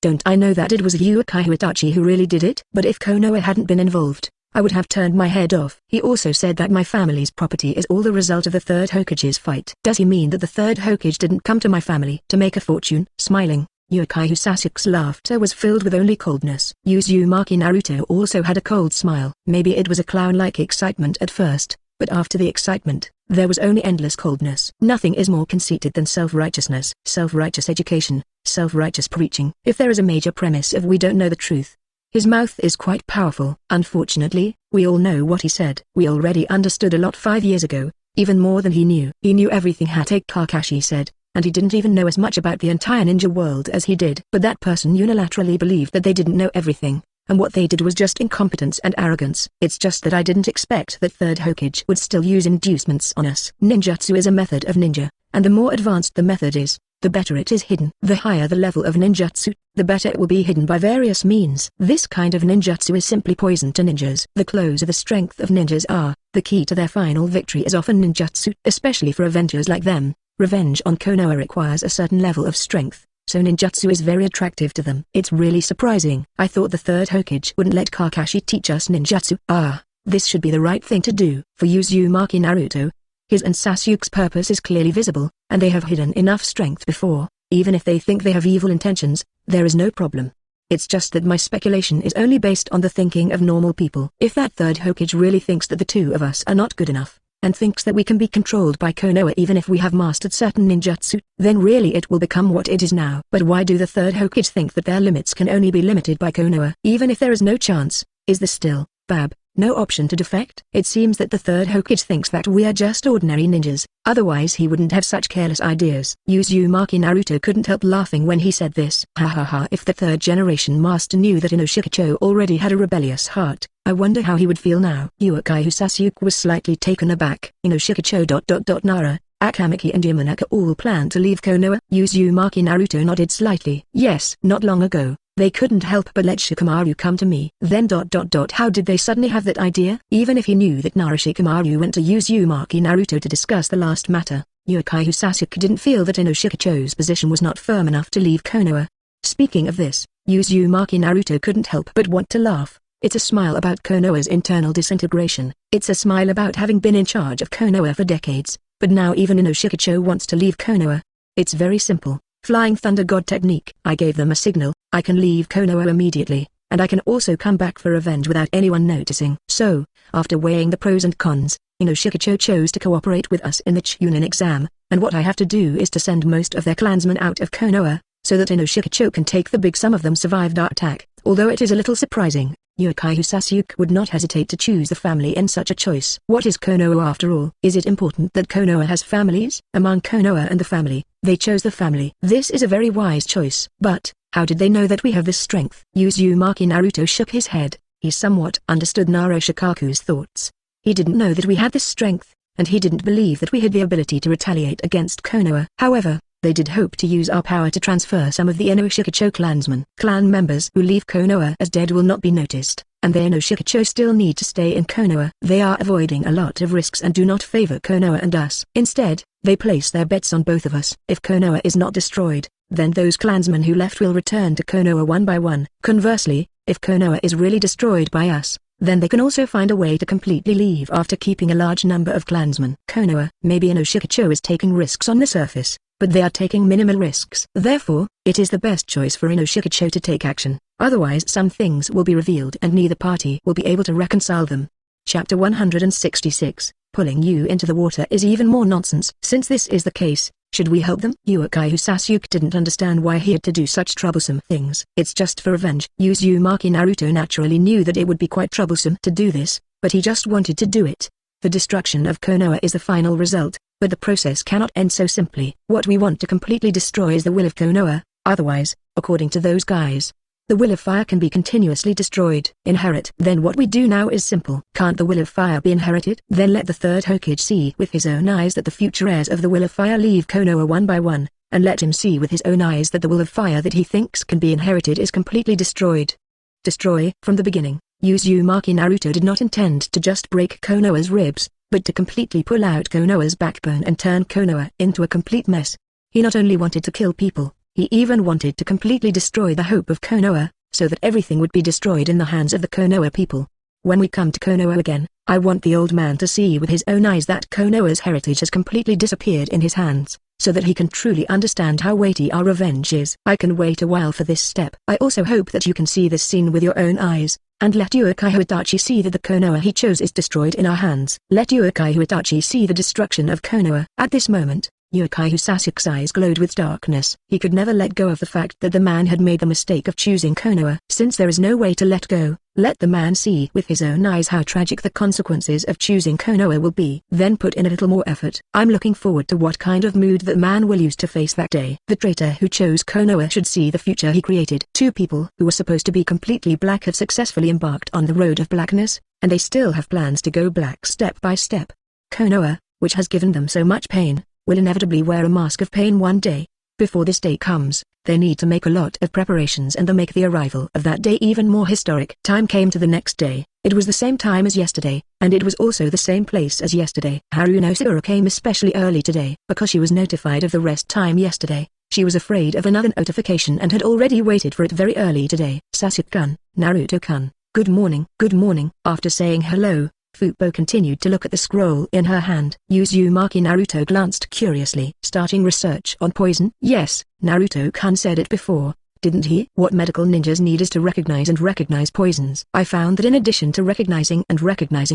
Don't I know that it was Uchiha Itachi who really did it? But if Konoha hadn't been involved, I would have turned my head off. He also said that my family's property is all the result of the third Hokage's fight. Does he mean that the third Hokage didn't come to my family to make a fortune? Smiling, Uchiha Sasuke's laughter was filled with only coldness. Uzumaki Naruto also had a cold smile. Maybe it was a clown-like excitement at first, but after the excitement, there was only endless coldness. Nothing is more conceited than self-righteousness, self-righteous education, self-righteous preaching. If there is a major premise of we don't know the truth, his mouth is quite powerful. Unfortunately, we all know what he said. We already understood a lot 5 years ago, even more than he knew. He knew everything Hatake Kakashi said, and he didn't even know as much about the entire ninja world as he did. But that person unilaterally believed that they didn't know everything, and what they did was just incompetence and arrogance. It's just that I didn't expect that third Hokage would still use inducements on us. Ninjutsu is a method of ninja, and the more advanced the method is, the better it is hidden. The higher the level of ninjutsu, the better it will be hidden by various means. This kind of ninjutsu is simply poison to ninjas. The closer the strength of ninjas are, the key to their final victory is often ninjutsu. Especially for avengers like them, revenge on Konoha requires a certain level of strength, so ninjutsu is very attractive to them. It's really surprising. I thought the third Hokage wouldn't let Kakashi teach us ninjutsu. This should be the right thing to do. For Uzumaki Naruto, his and Sasuke's purpose is clearly visible, and they have hidden enough strength before. Even if they think they have evil intentions, there is no problem. It's just that my speculation is only based on the thinking of normal people. If that third Hokage really thinks that the two of us are not good enough, and thinks that we can be controlled by Konoha even if we have mastered certain ninjutsu, then really it will become what it is now. But why do the third Hokage think that their limits can only be limited by Konoha? Even if there is no chance, is there still, no option to defect? It seems that the third Hokage thinks that we are just ordinary ninjas, otherwise he wouldn't have such careless ideas. Uzumaki Naruto couldn't help laughing when he said this. Ha ha ha. If the third generation master knew that Inoshikacho already had a rebellious heart, I wonder how he would feel now. Uchiha Sasuke was slightly taken aback. Inoshikacho Nara, Akamaki and Yamanaka all planned to leave Konoha. Uzumaki Naruto nodded slightly. Yes, not long ago, they couldn't help but let Shikamaru come to me. Then how did they suddenly have that idea? Even if he knew that Shikamaru went to Uzumaki Naruto to discuss the last matter, Uchiha Sasuke didn't feel that Inoshikacho's position was not firm enough to leave Konoha. Speaking of this, Uzumaki Naruto couldn't help but want to laugh. It's a smile about Konoha's internal disintegration. It's a smile about having been in charge of Konoha for decades, but now even Inoshikacho wants to leave Konoha. It's very simple. Flying Thunder God technique. I gave them a signal. I can leave Konoha immediately, and I can also come back for revenge without anyone noticing. So, after weighing the pros and cons, Inoshikacho chose to cooperate with us in the ChuNin exam, and what I have to do is to send most of their clansmen out of Konoha, so that Inoshikacho can take the big some of them survived our attack. Although it is a little surprising, Uchiha Sasuke would not hesitate to choose the family in such a choice. What is Konoha after all? Is it important that Konoha has families? Among Konoha and the family, they chose the family. This is a very wise choice. But, how did they know that we have this strength? Uzumaki Naruto shook his head. He somewhat understood Shikaku's thoughts. He didn't know that we had this strength, and he didn't believe that we had the ability to retaliate against Konoha. However, they did hope to use our power to transfer some of the Inoshikacho clansmen. Clan members who leave Konoha as dead will not be noticed, and the Inoshikacho still need to stay in Konoha. They are avoiding a lot of risks and do not favor Konoha and us. Instead, they place their bets on both of us. If Konoha is not destroyed, then those clansmen who left will return to Konoha one by one. Conversely, if Konoha is really destroyed by us, then they can also find a way to completely leave after keeping a large number of clansmen. Konoha, maybe Inoshikacho is taking risks on the surface, but they are taking minimal risks. Therefore, it is the best choice for Inoshikacho to take action. Otherwise some things will be revealed and neither party will be able to reconcile them. Chapter 166, Pulling you into the water is even more nonsense. Since this is the case, should we help them? Uchiha Sasuke didn't understand why he had to do such troublesome things. It's just for revenge. Uzumaki Naruto naturally knew that it would be quite troublesome to do this, but he just wanted to do it. The destruction of Konoha is the final result, but the process cannot end so simply. What we want to completely destroy is the will of Konoha, otherwise, according to those guys, the will of fire can be continuously destroyed. Inherit. Then what we do now is simple. Can't the will of fire be inherited? Then let the third Hokage see with his own eyes that the future heirs of the will of fire leave Konoha one by one, and let him see with his own eyes that the will of fire that he thinks can be inherited is completely destroyed. Destroy. From the beginning, Uzumaki Naruto did not intend to just break Konoha's ribs, but to completely pull out Konoha's backbone and turn Konoha into a complete mess. He not only wanted to kill people, he even wanted to completely destroy the hope of Konoha, so that everything would be destroyed in the hands of the Konoha people. When we come to Konoha again, I want the old man to see with his own eyes that Konoha's heritage has completely disappeared in his hands, so that he can truly understand how weighty our revenge is. I can wait a while for this step. I also hope that you can see this scene with your own eyes, and let Uchiha Itachi see that the Konoha he chose is destroyed in our hands. Let Uchiha Itachi see the destruction of Konoha. At this moment, Uchiha Sasuke's eyes glowed with darkness. He could never let go of the fact that the man had made the mistake of choosing Konoha. Since there is no way to let go, let the man see with his own eyes how tragic the consequences of choosing Konoha will be. Then put in a little more effort. I'm looking forward to what kind of mood that man will use to face that day. The traitor who chose Konoha should see the future he created. Two people who were supposed to be completely black have successfully embarked on the road of blackness, and they still have plans to go black step by step. Konoha, which has given them so much pain, will inevitably wear a mask of pain one day. Before this day comes, they need to make a lot of preparations and they'll make the arrival of that day even more historic. Time came to the next day. It was the same time as yesterday, and it was also the same place as yesterday. Haruno Sakura came especially early today. Because she was notified of the rest time yesterday, she was afraid of another notification and had already waited for it very early today. Sasuke-kun, Naruto-kun, good morning. Good morning. After saying hello, Pupil continued to look at the scroll in her hand. Uzumaki Naruto glanced curiously. Starting research on poison? Yes, Naruto-kun said it before, didn't he? What medical ninjas need is to recognize poisons. I found that in addition to recognizing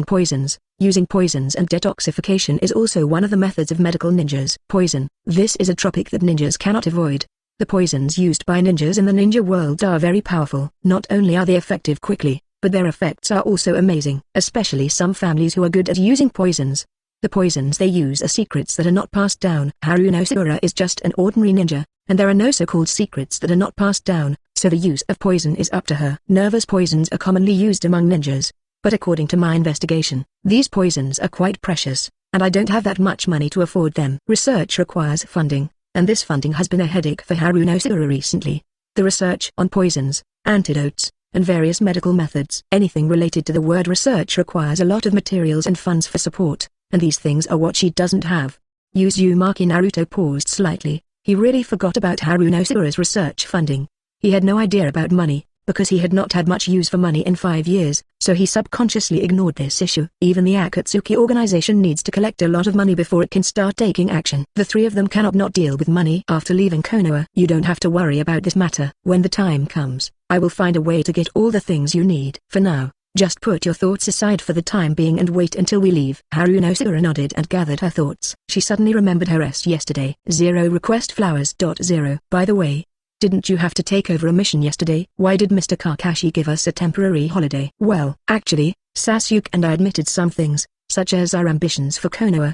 poisons, using poisons and detoxification is also one of the methods of medical ninjas. Poison. This is a tropic that ninjas cannot avoid. The poisons used by ninjas in the ninja world are very powerful. Not only are they effective quickly, but their effects are also amazing. Especially some families who are good at using poisons. The poisons they use are secrets that are not passed down. Ashura is just an ordinary ninja, and there are no so-called secrets that are not passed down, so the use of poison is up to her. Nervous poisons are commonly used among ninjas, but according to my investigation, these poisons are quite precious, and I don't have that much money to afford them. Research requires funding, and this funding has been a headache for Ashura recently. The research on poisons, antidotes, and various medical methods. Anything related to the word research requires a lot of materials and funds for support, and these things are what she doesn't have. Uzumaki Naruto paused slightly. He really forgot about Ashura's research funding. He had no idea about money, because he had not had much use for money in 5 years, so he subconsciously ignored this issue. Even the Akatsuki organization needs to collect a lot of money before it can start taking action. The three of them cannot not deal with money after leaving Konoha. You don't have to worry about this matter. When the time comes, I will find a way to get all the things you need. For now, just put your thoughts aside for the time being and wait until we leave. Ashura nodded and gathered her thoughts. She suddenly remembered her rest yesterday. 0 request flowers. 0 By the way, didn't you have to take over a mission yesterday? Why did Mr. Kakashi give us a temporary holiday? Well, actually, Sasuke and I admitted some things, such as our ambitions for Konoha!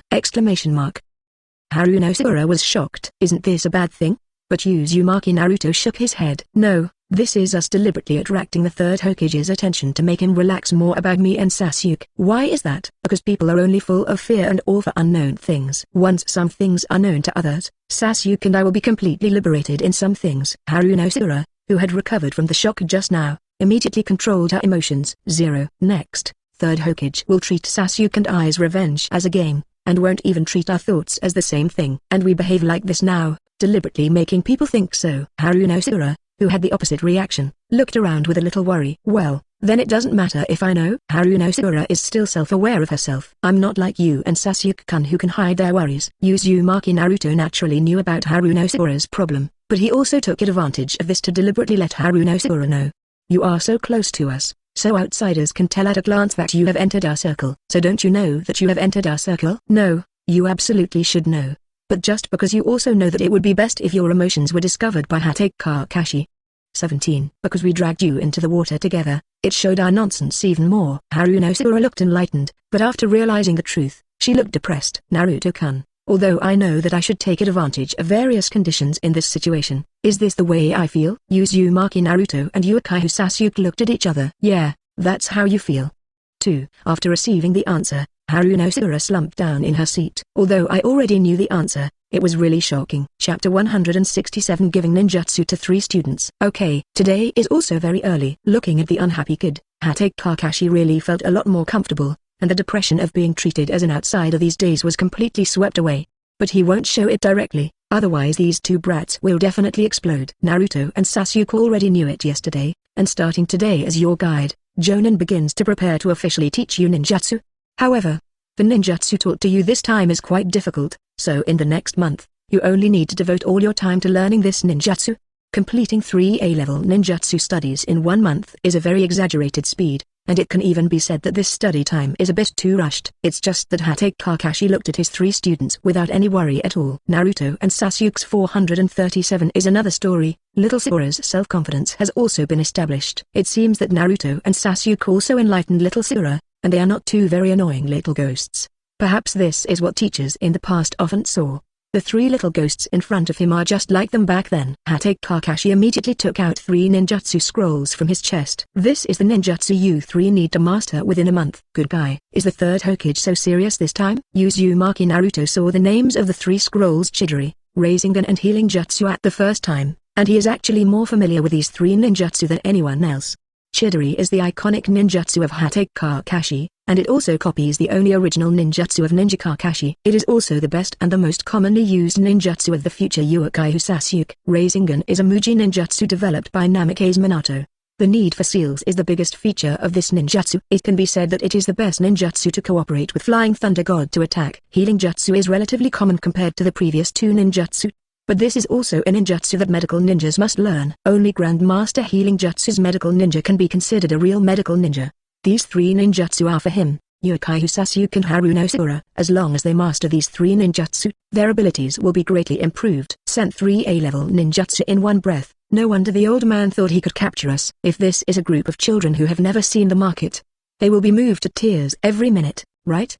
Ashura was shocked. Isn't this a bad thing? But Uzumaki Naruto shook his head. No, this is us deliberately attracting the third Hokage's attention to make him relax more about me and Sasuke. Why is that? Because people are only full of fear and awe for unknown things. Once some things are known to others, Sasuke and I will be completely liberated in some things. Ashura, who had recovered from the shock just now, immediately controlled her emotions. 0 Next, third Hokage will treat Sasuke and I's revenge as a game, and won't even treat our thoughts as the same thing. And we behave like this now, deliberately making people think so. Ashura, who had the opposite reaction, looked around with a little worry. Well, then it doesn't matter if I know. Ashura is still self-aware of herself. I'm not like you and Sasuke-kun who can hide their worries. Uzumaki Naruto naturally knew about Ashura's problem, but he also took advantage of this to deliberately let Ashura know. You are so close to us, so outsiders can tell at a glance that you have entered our circle. So don't you know that you have entered our circle? No, you absolutely should know. But just because you also know that it would be best if your emotions were discovered by Hatake Kakashi. 17 Because we dragged you into the water together, it showed our nonsense even more. Ashura looked enlightened, but after realizing the truth, she looked depressed. Naruto-kun, although I know that I should take advantage of various conditions in this situation, is this the way I feel? Uzumaki Naruto and Uchiha Sasuke looked at each other. Yeah, that's how you feel. 2 After receiving the answer, Ashura slumped down in her seat. Although I already knew the answer, it was really shocking. Chapter 167 Giving Ninjutsu to 3 students. Okay, today is also very early. Looking at the unhappy kid, Hatake Kakashi really felt a lot more comfortable, and the depression of being treated as an outsider these days was completely swept away. But he won't show it directly, otherwise these 2 brats will definitely explode. Naruto and Sasuke already knew it yesterday, and starting today as your guide, Jonin begins to prepare to officially teach you ninjutsu. However, the ninjutsu taught to you this time is quite difficult, so in the next month, you only need to devote all your time to learning this ninjutsu. Completing 3 A-level ninjutsu studies in 1 month is a very exaggerated speed, and it can even be said that this study time is a bit too rushed. It's just that Hatake Kakashi looked at his 3 students without any worry at all. Naruto and Sasuke's 437 is another story. Little Sakura's self-confidence has also been established. It seems that Naruto and Sasuke also enlightened little Sakura, and they are not 2 very annoying little ghosts. Perhaps this is what teachers in the past often saw. The 3 little ghosts in front of him are just like them back then. Hatake Kakashi immediately took out 3 ninjutsu scrolls from his chest. This is the ninjutsu you 3 need to master within a month. Good guy. Is the third Hokage so serious this time? Uzumaki Naruto saw the names of the 3 scrolls Chidori, Rasengan and Healing Jutsu at the first time, and he is actually more familiar with these 3 ninjutsu than anyone else. Chidori is the iconic ninjutsu of Hatake Kakashi, and it also copies the only original ninjutsu of Ninja Kakashi. It is also the best and the most commonly used ninjutsu of the future Uchiha Sasuke. Rasengan is a Muji ninjutsu developed by Namikaze Minato. The need for seals is the biggest feature of this ninjutsu. It can be said that it is the best ninjutsu to cooperate with Flying Thunder God to attack. Healing Jutsu is relatively common compared to the previous 2 ninjutsu. But this is also a ninjutsu that medical ninjas must learn. Only Grandmaster Healing Jutsu's medical ninja can be considered a real medical ninja. These 3 ninjutsu are for him, Uchiha Sasuke and Haruno. As long as they master these 3 ninjutsu, their abilities will be greatly improved. Sent 3 A-level ninjutsu in one breath. No wonder the old man thought he could capture us. If this is a group of children who have never seen the market, they will be moved to tears every minute, right?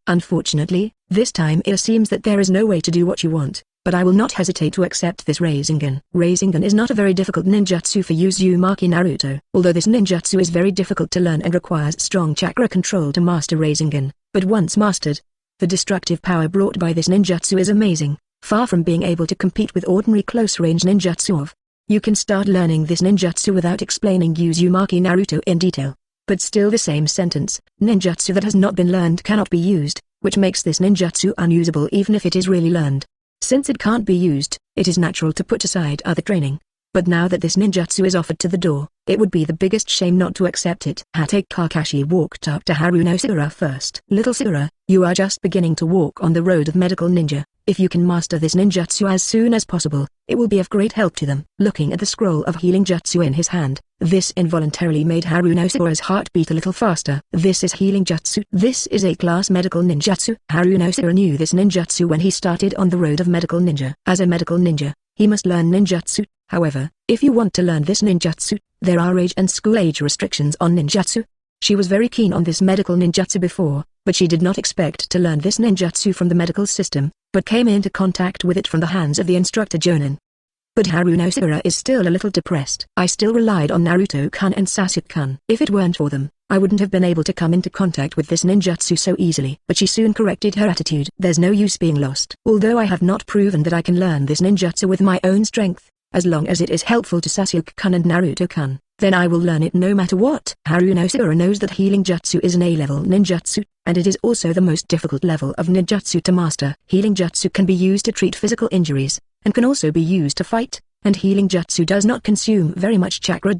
Unfortunately, this time it seems that there is no way to do what you want, but I will not hesitate to accept this Rasengan. Rasengan is not a very difficult ninjutsu for Uzumaki Naruto. Although this ninjutsu is very difficult to learn and requires strong chakra control to master Rasengan, but once mastered, the destructive power brought by this ninjutsu is amazing, far from being able to compete with ordinary close-range ninjutsu of. You can start learning this ninjutsu without explaining Uzumaki Naruto in detail. But still the same sentence, ninjutsu that has not been learned cannot be used, which makes this ninjutsu unusable even if it is really learned. Since it can't be used, it is natural to put aside other training. But now that this ninjutsu is offered to the door, it would be the biggest shame not to accept it. Hatake Kakashi walked up to Haruno first. Little Sakura, you are just beginning to walk on the road of medical ninja. If you can master this ninjutsu as soon as possible, it will be of great help to them. Looking at the scroll of healing jutsu in his hand, this involuntarily made Haruno heart beat a little faster. This is healing jutsu. This is A-class medical ninjutsu. Haruno knew this ninjutsu when he started on the road of medical ninja. As a medical ninja, he must learn ninjutsu. However, if you want to learn this ninjutsu, there are age and school age restrictions on ninjutsu. She was very keen on this medical ninjutsu before, but she did not expect to learn this ninjutsu from the medical system, but came into contact with it from the hands of the instructor Chunin. But Haruno is still a little depressed. I still relied on Naruto-kun and Sasuke-kun. If it weren't for them, I wouldn't have been able to come into contact with this ninjutsu so easily. But she soon corrected her attitude. There's no use being lost. Although I have not proven that I can learn this ninjutsu with my own strength, as long as it is helpful to Sasuke-kun and Naruto-kun, then I will learn it no matter what. Haruno knows that healing jutsu is an A-level ninjutsu, and it is also the most difficult level of ninjutsu to master. Healing jutsu can be used to treat physical injuries, and can also be used to fight, and healing jutsu does not consume very much chakra.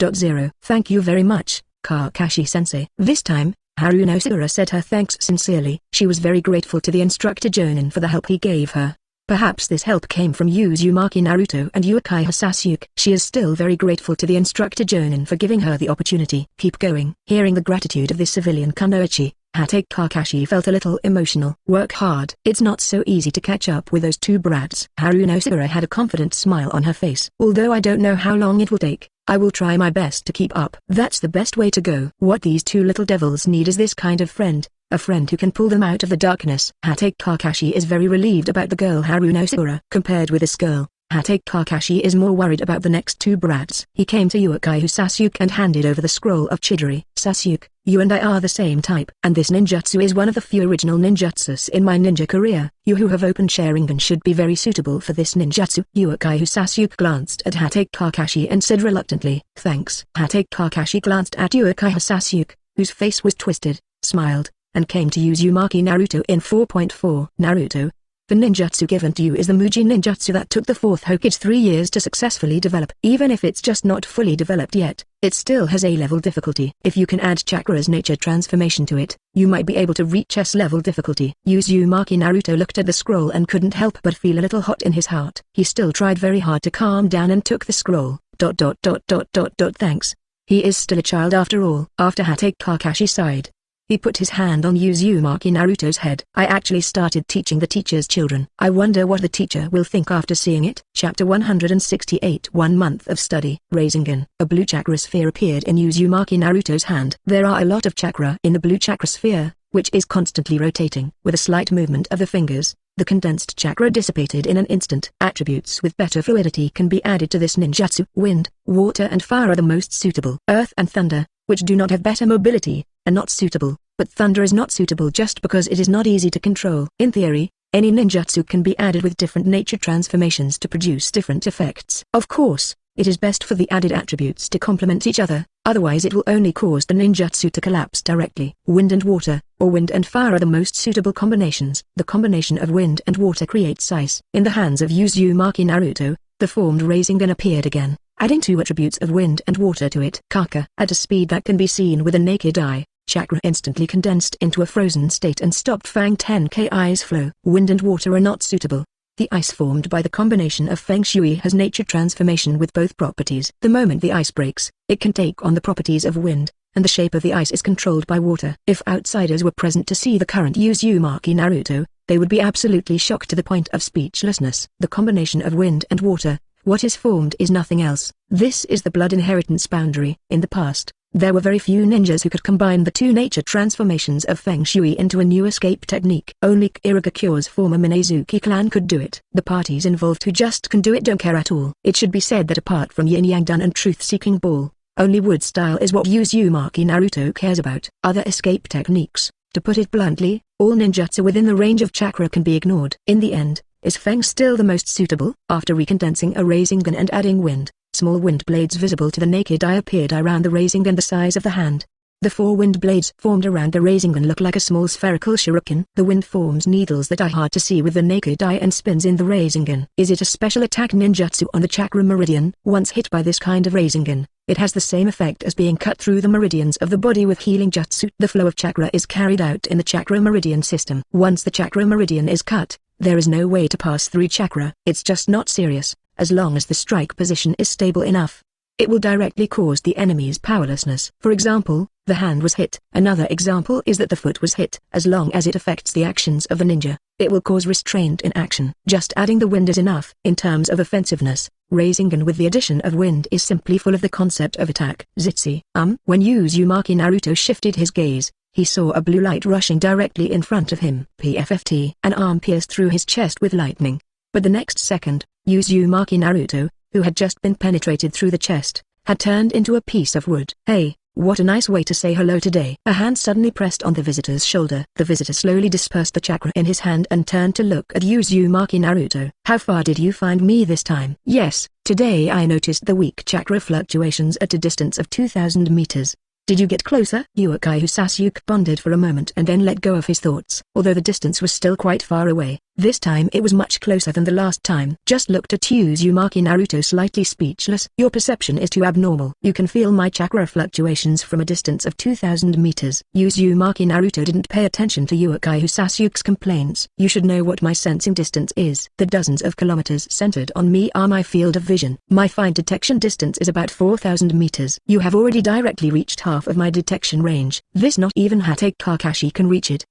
Thank you very much, Kakashi-sensei. This time, Haruno said her thanks sincerely. She was very grateful to the instructor Chunin for the help he gave her. Perhaps this help came from Uzumaki Naruto and Uchiha Sasuke. She is still very grateful to the instructor Chunin for giving her the opportunity. Keep going. Hearing the gratitude of this civilian kunoichi, Hatake Kakashi felt a little emotional. Work hard. It's not so easy to catch up with those 2 brats. Haruno had a confident smile on her face. Although I don't know how long it will take, I will try my best to keep up. That's the best way to go. What these 2 little devils need is this kind of friend. A friend who can pull them out of the darkness. Hatake Kakashi is very relieved about the girl Haruno. Compared with this girl, Hatake Kakashi is more worried about the next 2 brats. He came to Uchiha Sasuke and handed over the scroll of Chidori. Sasuke, you and I are the same type. And this ninjutsu is one of the few original ninjutsus in my ninja career. You who have open Sharingan should be very suitable for this ninjutsu. Uchiha Sasuke glanced at Hatake Kakashi and said reluctantly, thanks. Hatake Kakashi glanced at Uchiha Sasuke, whose face was twisted, smiled, and came to use Uzumaki Naruto in 4.4. Naruto, the ninjutsu given to you is the Muji ninjutsu that took the 4th Hokage 3 years to successfully develop. Even if it's just not fully developed yet, it still has A-level difficulty. If you can add chakra's nature transformation to it, you might be able to reach S-level difficulty. Uzumaki Naruto looked at the scroll and couldn't help but feel a little hot in his heart. He still tried very hard to calm down and took the scroll. Thanks. He is still a child after all. After Hatake Kakashi sighed, he put his hand on Uzumaki Naruto's head. I actually started teaching the teacher's children. I wonder what the teacher will think after seeing it. Chapter 168. 1 month of study. Rasengan. A blue chakra sphere appeared in Uzumaki Naruto's hand. There are a lot of chakra in the blue chakra sphere, which is constantly rotating. With a slight movement of the fingers, the condensed chakra dissipated in an instant. Attributes with better fluidity can be added to this ninjutsu. Wind, water and fire are the most suitable. Earth and thunder, which do not have better mobility, are not suitable, but thunder is not suitable just because it is not easy to control. In theory, any ninjutsu can be added with different nature transformations to produce different effects. Of course, it is best for the added attributes to complement each other, otherwise it will only cause the ninjutsu to collapse directly. Wind and water, or wind and fire are the most suitable combinations. The combination of wind and water creates ice. In the hands of Uzumaki Naruto, the formed Rasengan appeared again, adding 2 attributes of wind and water to it. Kaka. At a speed that can be seen with a naked eye, chakra instantly condensed into a frozen state and stopped Fang 10K eyes flow. Wind and water are not suitable. The ice formed by the combination of Feng Shui has nature transformation with both properties. The moment the ice breaks, it can take on the properties of wind, and the shape of the ice is controlled by water. If outsiders were present to see the current Uzumaki Naruto, they would be absolutely shocked to the point of speechlessness. The combination of wind and water, what is formed is nothing else. This is the blood inheritance boundary. In the past, there were very few ninjas who could combine the two nature transformations of Feng Shui into a new escape technique. Only Kirigakyo's former Minazuki clan could do it. The parties involved who just can do it don't care at all. It should be said that apart from Yin Yang Dan and Truth-Seeking Ball, only wood style is what Uzumaki Naruto cares about. Other escape techniques, to put it bluntly, all ninjutsu within the range of chakra can be ignored. In the end, is Feng still the most suitable? After recondensing a Rasengan and adding wind, small wind blades visible to the naked eye appeared around the Rasengan the size of the hand. The 4 wind blades formed around the Rasengan look like a small spherical shuriken. The wind forms needles that are hard to see with the naked eye and spins in the Rasengan. Is it a special attack ninjutsu on the chakra meridian? Once hit by this kind of Rasengan, it has the same effect as being cut through the meridians of the body with healing jutsu. The flow of chakra is carried out in the chakra meridian system. Once the chakra meridian is cut, there is no way to pass through chakra. It's just not serious, as long as the strike position is stable enough. It will directly cause the enemy's powerlessness. For example, the hand was hit. Another example is that the foot was hit. As long as it affects the actions of the ninja, it will cause restraint in action. Just adding the wind is enough. In terms of offensiveness, Rasengan with the addition of wind is simply full of the concept of attack. Zitsi. When Uzumaki Naruto shifted his gaze, he saw a blue light rushing directly in front of him. PFFT. An arm pierced through his chest with lightning. But the next second, Uzumaki Naruto, who had just been penetrated through the chest, had turned into a piece of wood. Hey, what a nice way to say hello today. A hand suddenly pressed on the visitor's shoulder. The visitor slowly dispersed the chakra in his hand and turned to look at Uzumaki Naruto. How far did you find me this time? Yes, today I noticed the weak chakra fluctuations at a distance of 2,000 meters. Did you get closer? Uchiha Sasuke pondered for a moment and then let go of his thoughts. Although the distance was still quite far away, this time it was much closer than the last time. Just looked at Uzumaki Naruto slightly speechless. Your perception is too abnormal. You can feel my chakra fluctuations from a distance of 2,000 meters. Uzumaki Naruto didn't pay attention to Uchiha Sasuke's complaints. You should know what my sensing distance is. The dozens of kilometers centered on me are my field of vision. My fine detection distance is about 4,000 meters. You have already directly reached half of my detection range. This not even Hatake Kakashi can reach it.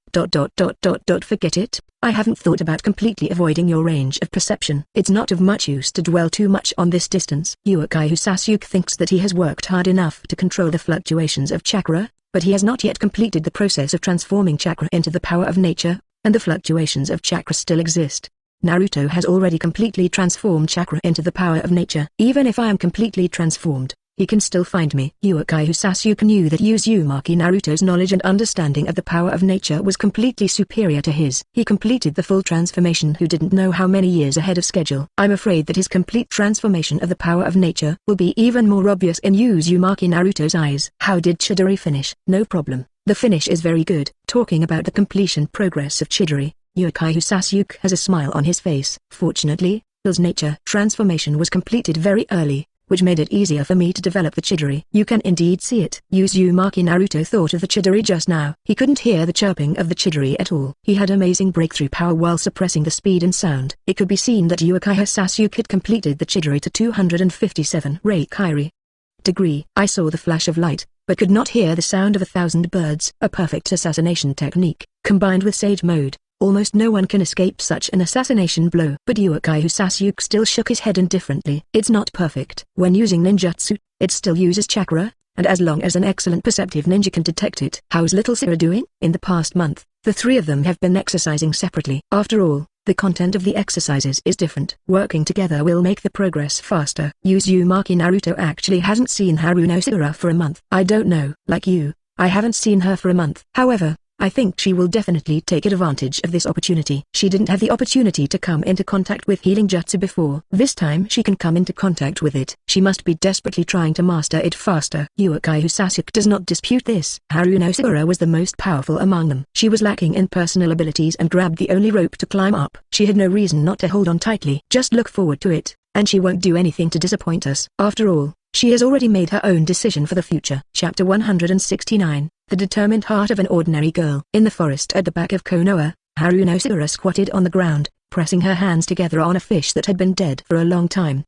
Forget it. I haven't thought about completely avoiding your range of perception. It's not of much use to dwell too much on this distance. Uchiha Sasuke thinks that he has worked hard enough to control the fluctuations of chakra, but he has not yet completed the process of transforming chakra into the power of nature, and the fluctuations of chakra still exist. Naruto has already completely transformed chakra into the power of nature. Even if I am completely transformed, he can still find me. Uchiha Sasuke knew that Uzumaki Naruto's knowledge and understanding of the power of nature was completely superior to his. He completed the full transformation who didn't know how many years ahead of schedule. I'm afraid that his complete transformation of the power of nature will be even more obvious in Uzumaki Naruto's eyes. How did Chidori finish? No problem. The finish is very good. Talking about the completion progress of Chidori, Uchiha Sasuke has a smile on his face. Fortunately, his nature transformation was completed very early, which made it easier for me to develop the Chidori. You can indeed see it. Uzumaki Naruto thought of the Chidori just now. He couldn't hear the chirping of the Chidori at all. He had amazing breakthrough power while suppressing the speed and sound. It could be seen that Uchiha Sasuke had completed the Chidori to 257 Reikiri degree. I saw the flash of light, but could not hear the sound of 1,000 birds. A perfect assassination technique, combined with Sage Mode. Almost no one can escape such an assassination blow. But Uchiha Sasuke still shook his head indifferently. It's not perfect. When using ninjutsu, it still uses chakra, and as long as an excellent perceptive ninja can detect it. How's little Sira doing? In the past month, the three of them have been exercising separately. After all, the content of the exercises is different. Working together will make the progress faster. Uzumaki Naruto actually hasn't seen Haruno Sira for a month. I don't know. Like you, I haven't seen her for a month. However, I think she will definitely take advantage of this opportunity. She didn't have the opportunity to come into contact with healing jutsu before. This time she can come into contact with it. She must be desperately trying to master it faster. Uchiha Sasuke does not dispute this. Haruno Sira was the most powerful among them. She was lacking in personal abilities and grabbed the only rope to climb up. She had no reason not to hold on tightly. Just look forward to it, and she won't do anything to disappoint us. After all, she has already made her own decision for the future. Chapter 169. The determined heart of an ordinary girl. In the forest at the back of Konoha, Haruno Sira squatted on the ground, pressing her hands together on a fish that had been dead for a long time.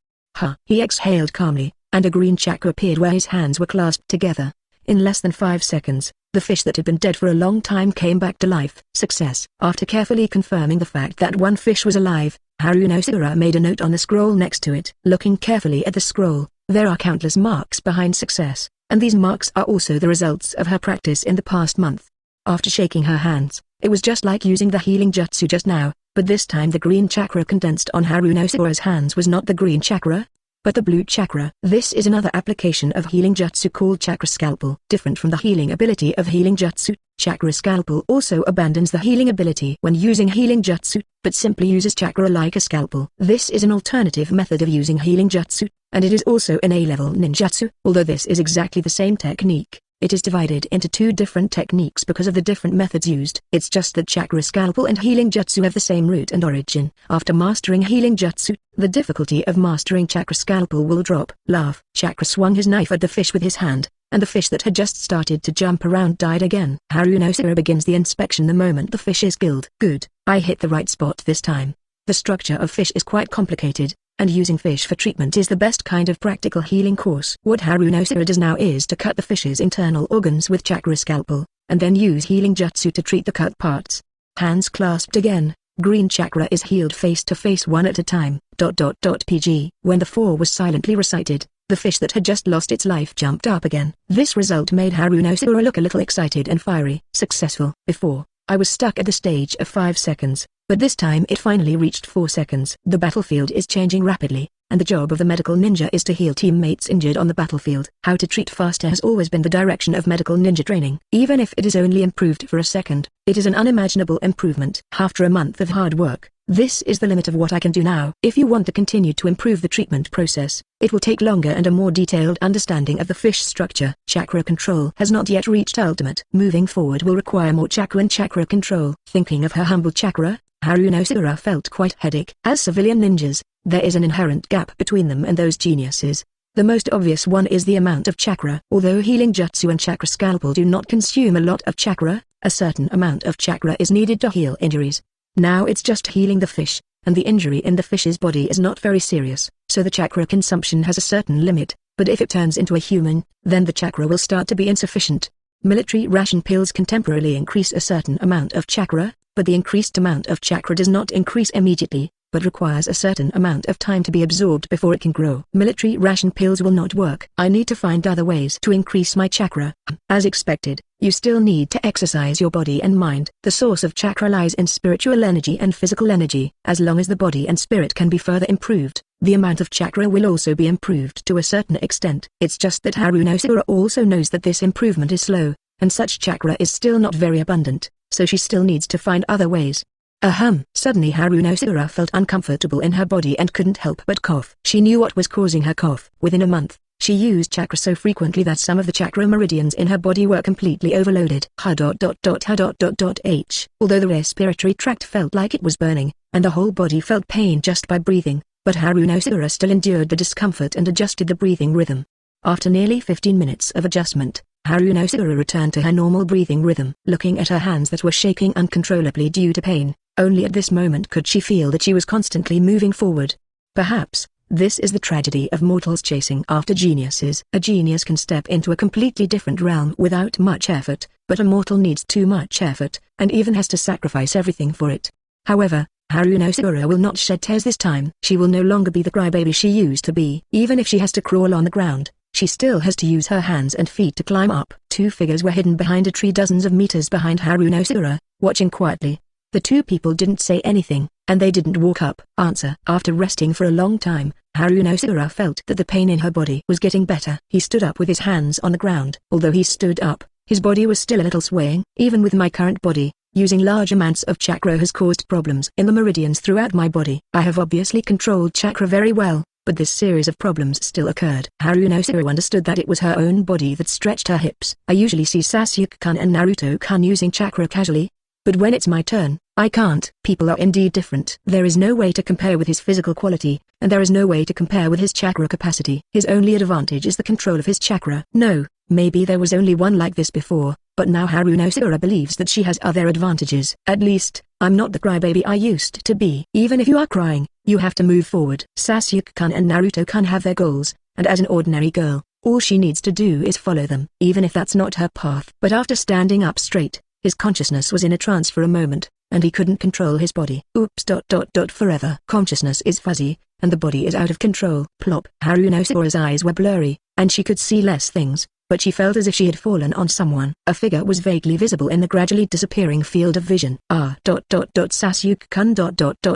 He exhaled calmly, and a green chakra appeared where his hands were clasped together. In less than 5 seconds, the fish that had been dead for a long time came back to life. Success. After carefully confirming the fact that one fish was alive, Haruna made a note on the scroll next to it. Looking carefully at the scroll, there are countless marks behind success, and these marks are also the results of her practice in the past month. After shaking her hands, it was just like using the healing jutsu just now, but this time the green chakra condensed on Haruna hands was not the green chakra, but the blue chakra. This is another application of healing jutsu called chakra scalpel. Different from the healing ability of healing jutsu, chakra scalpel also abandons the healing ability when using healing jutsu, but simply uses chakra like a scalpel. This is an alternative method of using healing jutsu, and it is also an A-level ninjutsu. Although this is exactly the same technique, it is divided into 2 different techniques because of the different methods used. It's just that chakra scalpel and healing jutsu have the same root and origin. After mastering healing jutsu, the difficulty of mastering chakra scalpel will drop. Chakra swung his knife at the fish with his hand, and the fish that had just started to jump around died again. Haruna begins the inspection the moment the fish is killed. Good, I hit the right spot this time. The structure of fish is quite complicated, and using fish for treatment is the best kind of practical healing course. What Haruna does now is to cut the fish's internal organs with chakra scalpel, and then use healing jutsu to treat the cut parts. Hands clasped again, green chakra is healed face to face one at a time. PG. When the 4 was silently recited, the fish that had just lost its life jumped up again. This result made Haruna look a little excited and fiery. Successful. Before, I was stuck at the stage of 5 seconds. But this time it finally reached 4 seconds. The battlefield is changing rapidly, and the job of the medical ninja is to heal teammates injured on the battlefield. How to treat faster has always been the direction of medical ninja training. Even if it is only improved for a second, it is an unimaginable improvement. After a month of hard work, this is the limit of what I can do now. If you want to continue to improve the treatment process, it will take longer and a more detailed understanding of the fish structure. Chakra control has not yet reached ultimate. Moving forward will require more chakra and chakra control. Thinking of her humble chakra, Haruna felt quite headache. As civilian ninjas, there is an inherent gap between them and those geniuses. The most obvious one is the amount of chakra. Although healing jutsu and chakra scalpel do not consume a lot of chakra, a certain amount of chakra is needed to heal injuries. Now it's just healing the fish, and the injury in the fish's body is not very serious, so the chakra consumption has a certain limit, but if it turns into a human, then the chakra will start to be insufficient. Military ration pills can temporarily increase a certain amount of chakra, but the increased amount of chakra does not increase immediately, but requires a certain amount of time to be absorbed before it can grow. Military ration pills will not work. I need to find other ways to increase my chakra. As expected, you still need to exercise your body and mind. The source of chakra lies in spiritual energy and physical energy. As long as the body and spirit can be further improved, the amount of chakra will also be improved to a certain extent. It's just that Haruna also knows that this improvement is slow, and such chakra is still not very abundant, so she still needs to find other ways. Suddenly Haruna felt uncomfortable in her body and couldn't help but cough. She knew what was causing her cough. Within a month, she used chakra so frequently that some of the chakra meridians in her body were completely overloaded. Although the respiratory tract felt like it was burning, and the whole body felt pain just by breathing, but Haruna still endured the discomfort and adjusted the breathing rhythm. After nearly 15 minutes of adjustment, Haruna returned to her normal breathing rhythm. Looking at her hands that were shaking uncontrollably due to pain, only at this moment could she feel that she was constantly moving forward. Perhaps, this is the tragedy of mortals chasing after geniuses. A genius can step into a completely different realm without much effort, but a mortal needs too much effort, and even has to sacrifice everything for it. However, Haruna will not shed tears this time. She will no longer be the crybaby she used to be. Even if she has to crawl on the ground, she still has to use her hands and feet to climb up. 2 figures were hidden behind a tree dozens of meters behind Haruna, watching quietly. The 2 people didn't say anything, and they didn't walk up. After resting for a long time, Haruna felt that the pain in her body was getting better. He stood up with his hands on the ground. Although he stood up, his body was still a little swaying. Even with my current body, using large amounts of chakra has caused problems in the meridians throughout my body. I have obviously controlled chakra very well, but this series of problems still occurred. Haruna understood that it was her own body that stretched her hips. I usually see Sasuke-kun and Naruto-kun using chakra casually, but when it's my turn, I can't. People are indeed different. There is no way to compare with his physical quality, and there is no way to compare with his chakra capacity. His only advantage is the control of his chakra. No, maybe there was only one like this before, but now Harunosura believes that she has other advantages. At least, I'm not the crybaby I used to be. Even if you are crying, you have to move forward. Sasuke-kun and Naruto-kun have their goals, and as an ordinary girl, all she needs to do is follow them, even if that's not her path. But after standing up straight, his consciousness was in a trance for a moment, and he couldn't control his body. Oops. Forever. Consciousness is fuzzy, and the body is out of control. Plop. Harunosura's eyes were blurry, and she could see less things, but she felt as if she had fallen on someone. A figure was vaguely visible in the gradually disappearing field of vision. Sasuke-kun.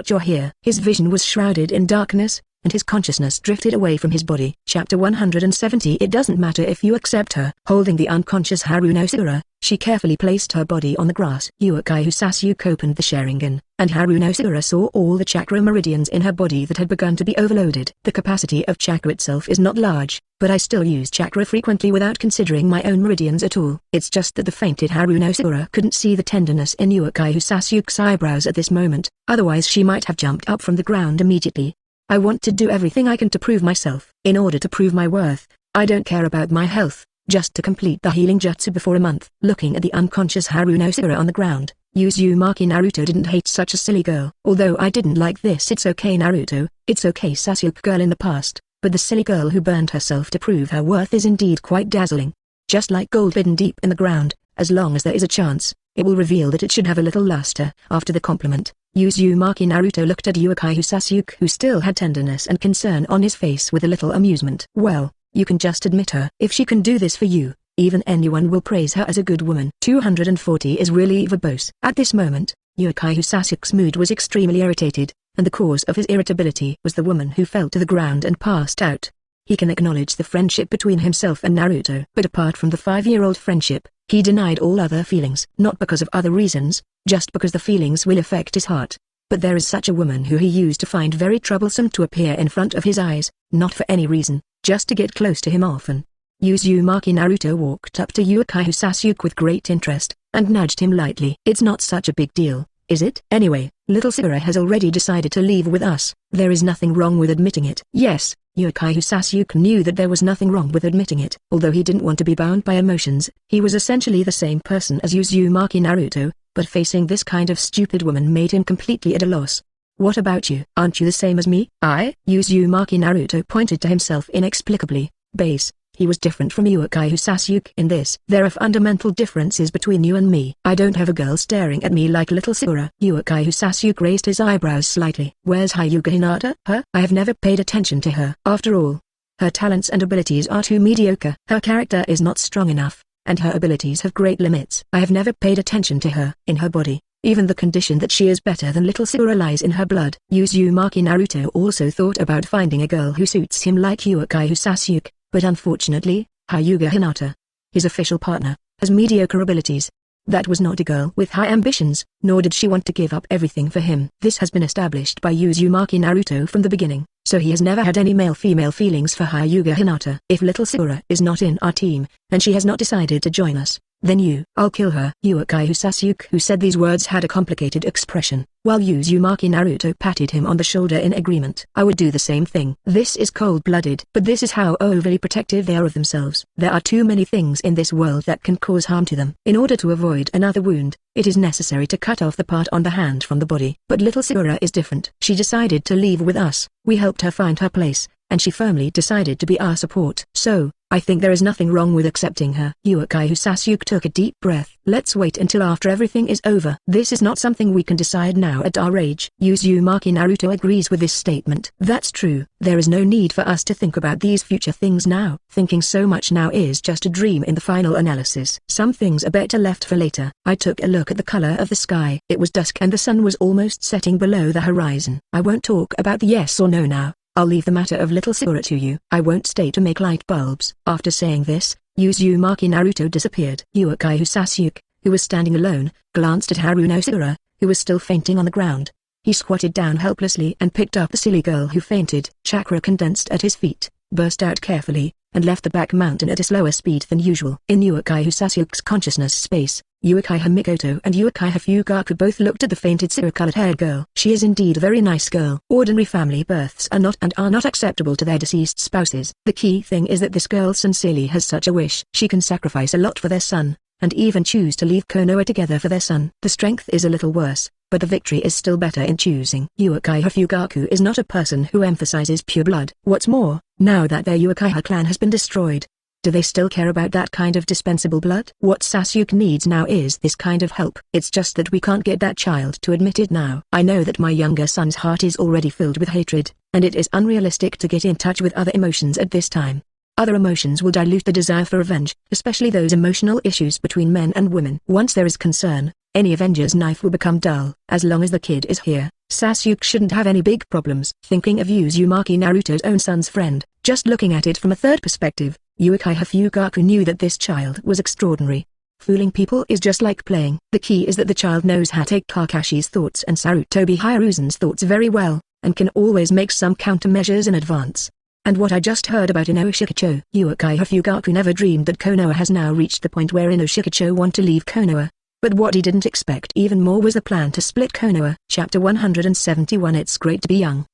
You're here. His vision was shrouded in darkness, and his consciousness drifted away from his body. Chapter 170. It doesn't matter if you accept her. Holding the unconscious Harunosura, she carefully placed her body on the grass. Uchiha Sasuke opened the Sharingan, and Harunosura saw all the chakra meridians in her body that had begun to be overloaded. The capacity of chakra itself is not large, but I still use chakra frequently without considering my own meridians at all. It's just that the fainted Harunosura couldn't see the tenderness in Uchiha Sasuke's eyebrows at this moment, otherwise she might have jumped up from the ground immediately. I want to do everything I can to prove myself. In order to prove my worth, I don't care about my health, just to complete the healing jutsu before a month. Looking at the unconscious Harunosura on the ground, Uzumaki Naruto didn't hate such a silly girl. Although I didn't like this. It's okay Naruto, it's okay Sasuke girl in the past, but the silly girl who burned herself to prove her worth is indeed quite dazzling. Just like gold hidden deep in the ground, as long as there is a chance, it will reveal that it should have a little luster. After the compliment, Uzumaki Naruto looked at Uchiha Sasuke who still had tenderness and concern on his face with a little amusement. Well, you can just admit her. If she can do this for you, even anyone will praise her as a good woman. 240 is really verbose. At this moment, Uchiha Sasuke's mood was extremely irritated, and the cause of his irritability was the woman who fell to the ground and passed out. He can acknowledge the friendship between himself and Naruto, but apart from the 5-year-old friendship, he denied all other feelings. Not because of other reasons, just because the feelings will affect his heart. But there is such a woman who he used to find very troublesome to appear in front of his eyes, not for any reason, just to get close to him often. Uzumaki Naruto walked up to Uchiha Sasuke with great interest, and nudged him lightly. It's not such a big deal, is it? Anyway, little Sakura has already decided to leave with us. There is nothing wrong with admitting it. Yes, Uchiha Sasuke knew that there was nothing wrong with admitting it. Although he didn't want to be bound by emotions, he was essentially the same person as Uzumaki Naruto, but facing this kind of stupid woman made him completely at a loss. What about you? Aren't you the same as me? Uzumaki Naruto pointed to himself inexplicably. Base. He was different from Uchiha Sasuke in this. There are fundamental differences between you and me. I don't have a girl staring at me like little Sakura. Uchiha Sasuke raised his eyebrows slightly. Where's Hyuga Hinata? Her? I have never paid attention to her. After all, her talents and abilities are too mediocre. Her character is not strong enough, and her abilities have great limits. I have never paid attention to her. In her body, even the condition that she is better than little Sakura lies in her blood. Uzumaki Naruto also thought about finding a girl who suits him like Uchiha Sasuke. But unfortunately, Hyuga Hinata, his official partner, has mediocre abilities. That was not a girl with high ambitions, nor did she want to give up everything for him. This has been established by Uzumaki Naruto from the beginning, so he has never had any male-female feelings for Hyuga Hinata. If little Sakura is not in our team, and she has not decided to join us, then I'll kill her. Uchiha Sasuke who said these words had a complicated expression, while Uzumaki Naruto patted him on the shoulder in agreement. I would do the same thing. This is cold-blooded, but this is how overly protective they are of themselves. There are too many things in this world that can cause harm to them. In order to avoid another wound, it is necessary to cut off the part on the hand from the body. But little Sakura is different. She decided to leave with us. We helped her find her place, and she firmly decided to be our support. So, I think there is nothing wrong with accepting her. Uchiha Sasuke took a deep breath. Let's wait until after everything is over. This is not something we can decide now at our age. Uzumaki Naruto agrees with this statement. That's true. There is no need for us to think about these future things now. Thinking so much now is just a dream in the final analysis. Some things are better left for later. I took a look at the color of the sky. It was dusk and the sun was almost setting below the horizon. I won't talk about the yes or no now. I'll leave the matter of little Sakura to you. I won't stay to make light bulbs. After saying this, Uzumaki Naruto disappeared. Uchiha Sasuke, who was standing alone, glanced at Harunosura, who was still fainting on the ground. He squatted down helplessly and picked up the silly girl who fainted. Chakra condensed at his feet, burst out carefully, and left the back mountain at a slower speed than usual. In Uchiha Sasuke's consciousness space, Uchiha Mikoto and Uchiha Fugaku both looked at the fainted Sakura-colored-haired girl. She is indeed a very nice girl. Ordinary family births are not acceptable to their deceased spouses. The key thing is that this girl sincerely has such a wish. She can sacrifice a lot for their son, and even choose to leave Konoha together for their son. The strength is a little worse, but the victory is still better in choosing. Uchiha Fugaku is not a person who emphasizes pure blood. What's more, now that their Uchiha clan has been destroyed, do they still care about that kind of dispensable blood? What Sasuke needs now is this kind of help. It's just that we can't get that child to admit it now. I know that my younger son's heart is already filled with hatred, and it is unrealistic to get in touch with other emotions at this time. Other emotions will dilute the desire for revenge, especially those emotional issues between men and women. Once there is concern, any Avenger's knife will become dull. As long as the kid is here, Sasuke shouldn't have any big problems. Thinking of Uzumaki, Naruto's own son's friend, just looking at it from a third perspective, Uchiha Fugaku knew that this child was extraordinary. Fooling people is just like playing. The key is that the child knows Hatake Kakashi's thoughts and Sarutobi Hiruzen's thoughts very well, and can always make some countermeasures in advance. And what I just heard about Inoshikacho. Uchiha Fugaku never dreamed that Konoha has now reached the point where Inoshikacho want to leave Konoha. But what he didn't expect even more was the plan to split Konoha. Chapter 171. It's great to be young.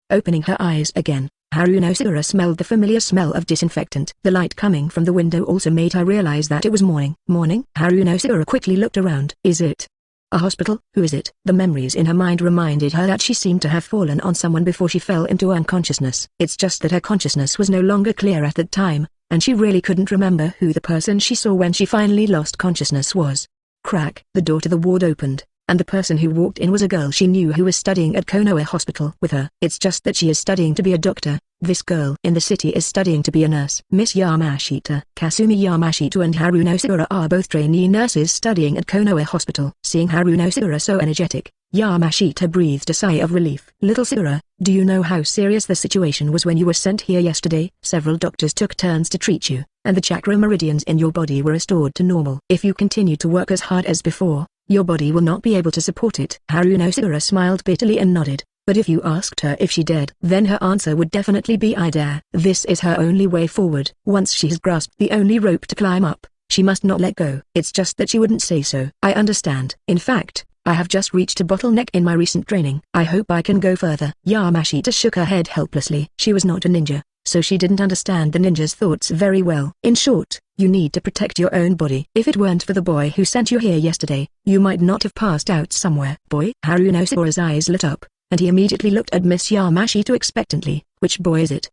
Opening her eyes again, Harunosura smelled the familiar smell of disinfectant. The light coming from the window also made her realize that it was morning. Morning? Harunosura quickly looked around. Is it a hospital? Who is it? The memories in her mind reminded her that she seemed to have fallen on someone before she fell into unconsciousness. It's just that her consciousness was no longer clear at that time, and she really couldn't remember who the person she saw when she finally lost consciousness was. Crack. The door to the ward opened, and the person who walked in was a girl she knew who was studying at Konoha Hospital with her. It's just that she is studying to be a doctor. This girl in the city is studying to be a nurse. Miss Yamashita. Kasumi Yamashita and Harunosura are both trainee nurses studying at Konoha Hospital. Seeing Harunosura so energetic, Yamashita breathed a sigh of relief. Little Sura, do you know how serious the situation was when you were sent here yesterday? Several doctors took turns to treat you, and the chakra meridians in your body were restored to normal. If you continue to work as hard as before, your body will not be able to support it. Harunosura smiled bitterly and nodded. But if you asked her if she dared, then her answer would definitely be I dare. This is her only way forward. Once she has grasped the only rope to climb up, she must not let go. It's just that she wouldn't say so. I understand. In fact, I have just reached a bottleneck in my recent training. I hope I can go further. Yamashita shook her head helplessly. She was not a ninja, so she didn't understand the ninja's thoughts very well. In short, you need to protect your own body. If it weren't for the boy who sent you here yesterday, you might not have passed out somewhere. Boy? Harunosura's eyes lit up, and he immediately looked at Miss Yamashita expectantly. Which boy is it?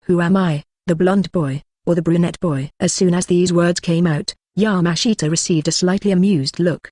Who am I? The blonde boy, or the brunette boy? As soon as these words came out, Yamashita received a slightly amused look.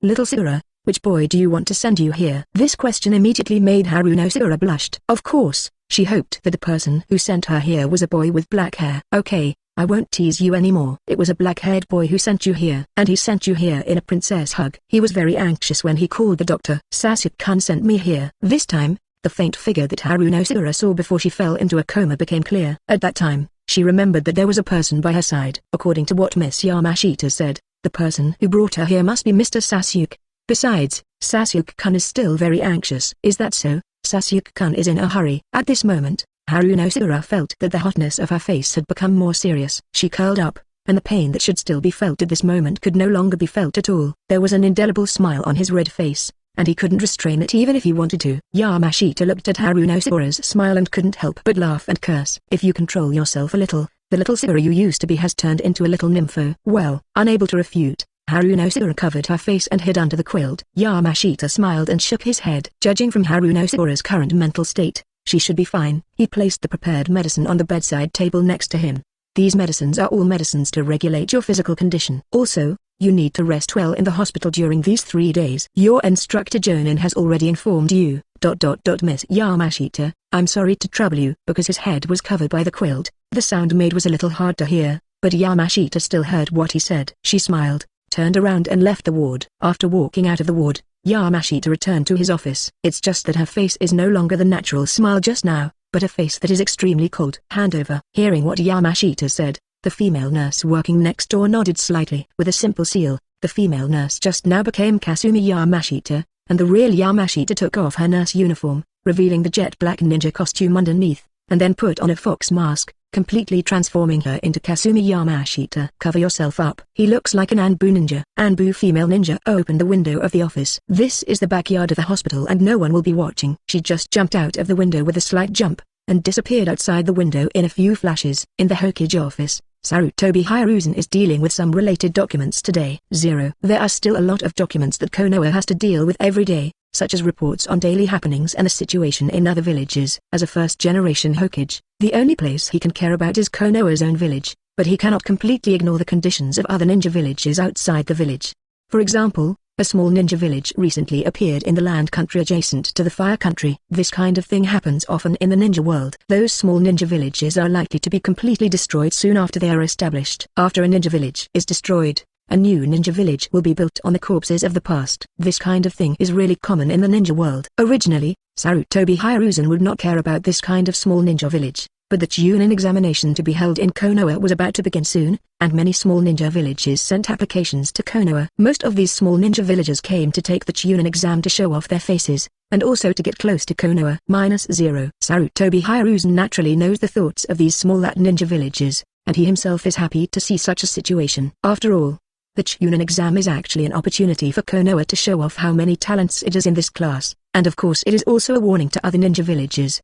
Little Sura, which boy do you want to send you here? This question immediately made Harunosura blushed. Of course, she hoped that the person who sent her here was a boy with black hair. Okay, I won't tease you anymore. It was a black-haired boy who sent you here. And he sent you here in a princess hug. He was very anxious when he called the doctor. Sasuke-kun sent me here. This time, the faint figure that Harunosura saw before she fell into a coma became clear. At that time, she remembered that there was a person by her side. According to what Miss Yamashita said, the person who brought her here must be Mr. Sasuke. Besides, Sasuke-kun is still very anxious. Is that so? Sasuke-kun is in a hurry. At this moment, Harunosura felt that the hotness of her face had become more serious. She curled up, and the pain that should still be felt at this moment could no longer be felt at all. There was an indelible smile on his red face, and he couldn't restrain it even if he wanted to. Yamashita looked at Harunosura's smile and couldn't help but laugh and curse. If you control yourself a little, the little Sura you used to be has turned into a little nympho. Well, unable to refute, Harunosura covered her face and hid under the quilt. Yamashita smiled and shook his head. Judging from Harunosura's current mental state, she should be fine. He placed the prepared medicine on the bedside table next to him. These medicines are all medicines to regulate your physical condition. Also, you need to rest well in the hospital during these 3 days. Your instructor ChuNin has already informed you. Miss Yamashita, I'm sorry to trouble you. Because his head was covered by the quilt, the sound made was a little hard to hear, but Yamashita still heard what he said. She smiled, turned around and left the ward. After walking out of the ward, Yamashita returned to his office. It's just that her face is no longer the natural smile just now, but a face that is extremely cold. Hand over. Hearing what Yamashita said, the female nurse working next door nodded slightly. With a simple seal, the female nurse just now became Kasumi Yamashita, and the real Yamashita took off her nurse uniform, revealing the jet black ninja costume underneath, and then put on a fox mask, completely transforming her into Kasumi Yamashita. Cover yourself up. He looks like an Anbu ninja. Anbu female ninja opened the window of the office. This is the backyard of the hospital and no one will be watching. She just jumped out of the window with a slight jump, and disappeared outside the window in a few flashes. In the Hokage office, Sarutobi Hiruzen is dealing with some related documents today. 0. There are still a lot of documents that Konoha has to deal with every day, such as reports on daily happenings and the situation in other villages. As a first-generation Hokage, the only place he can care about is Konoha's own village, but he cannot completely ignore the conditions of other ninja villages outside the village. For example, a small ninja village recently appeared in the land country adjacent to the fire country. This kind of thing happens often in the ninja world. Those small ninja villages are likely to be completely destroyed soon after they are established. After a ninja village is destroyed, a new ninja village will be built on the corpses of the past. This kind of thing is really common in the ninja world. Originally, Sarutobi Hiruzen would not care about this kind of small ninja village, but the ChuNin examination to be held in Konoha was about to begin soon, and many small ninja villages sent applications to Konoha. Most of these small ninja villagers came to take the ChuNin exam to show off their faces, and also to get close to Konoha. -0. Sarutobi Hiruzen naturally knows the thoughts of these small ninja villagers, and he himself is happy to see such a situation. After all, the ChuNin exam is actually an opportunity for Konoha to show off how many talents it has in this class, and of course it is also a warning to other ninja villagers.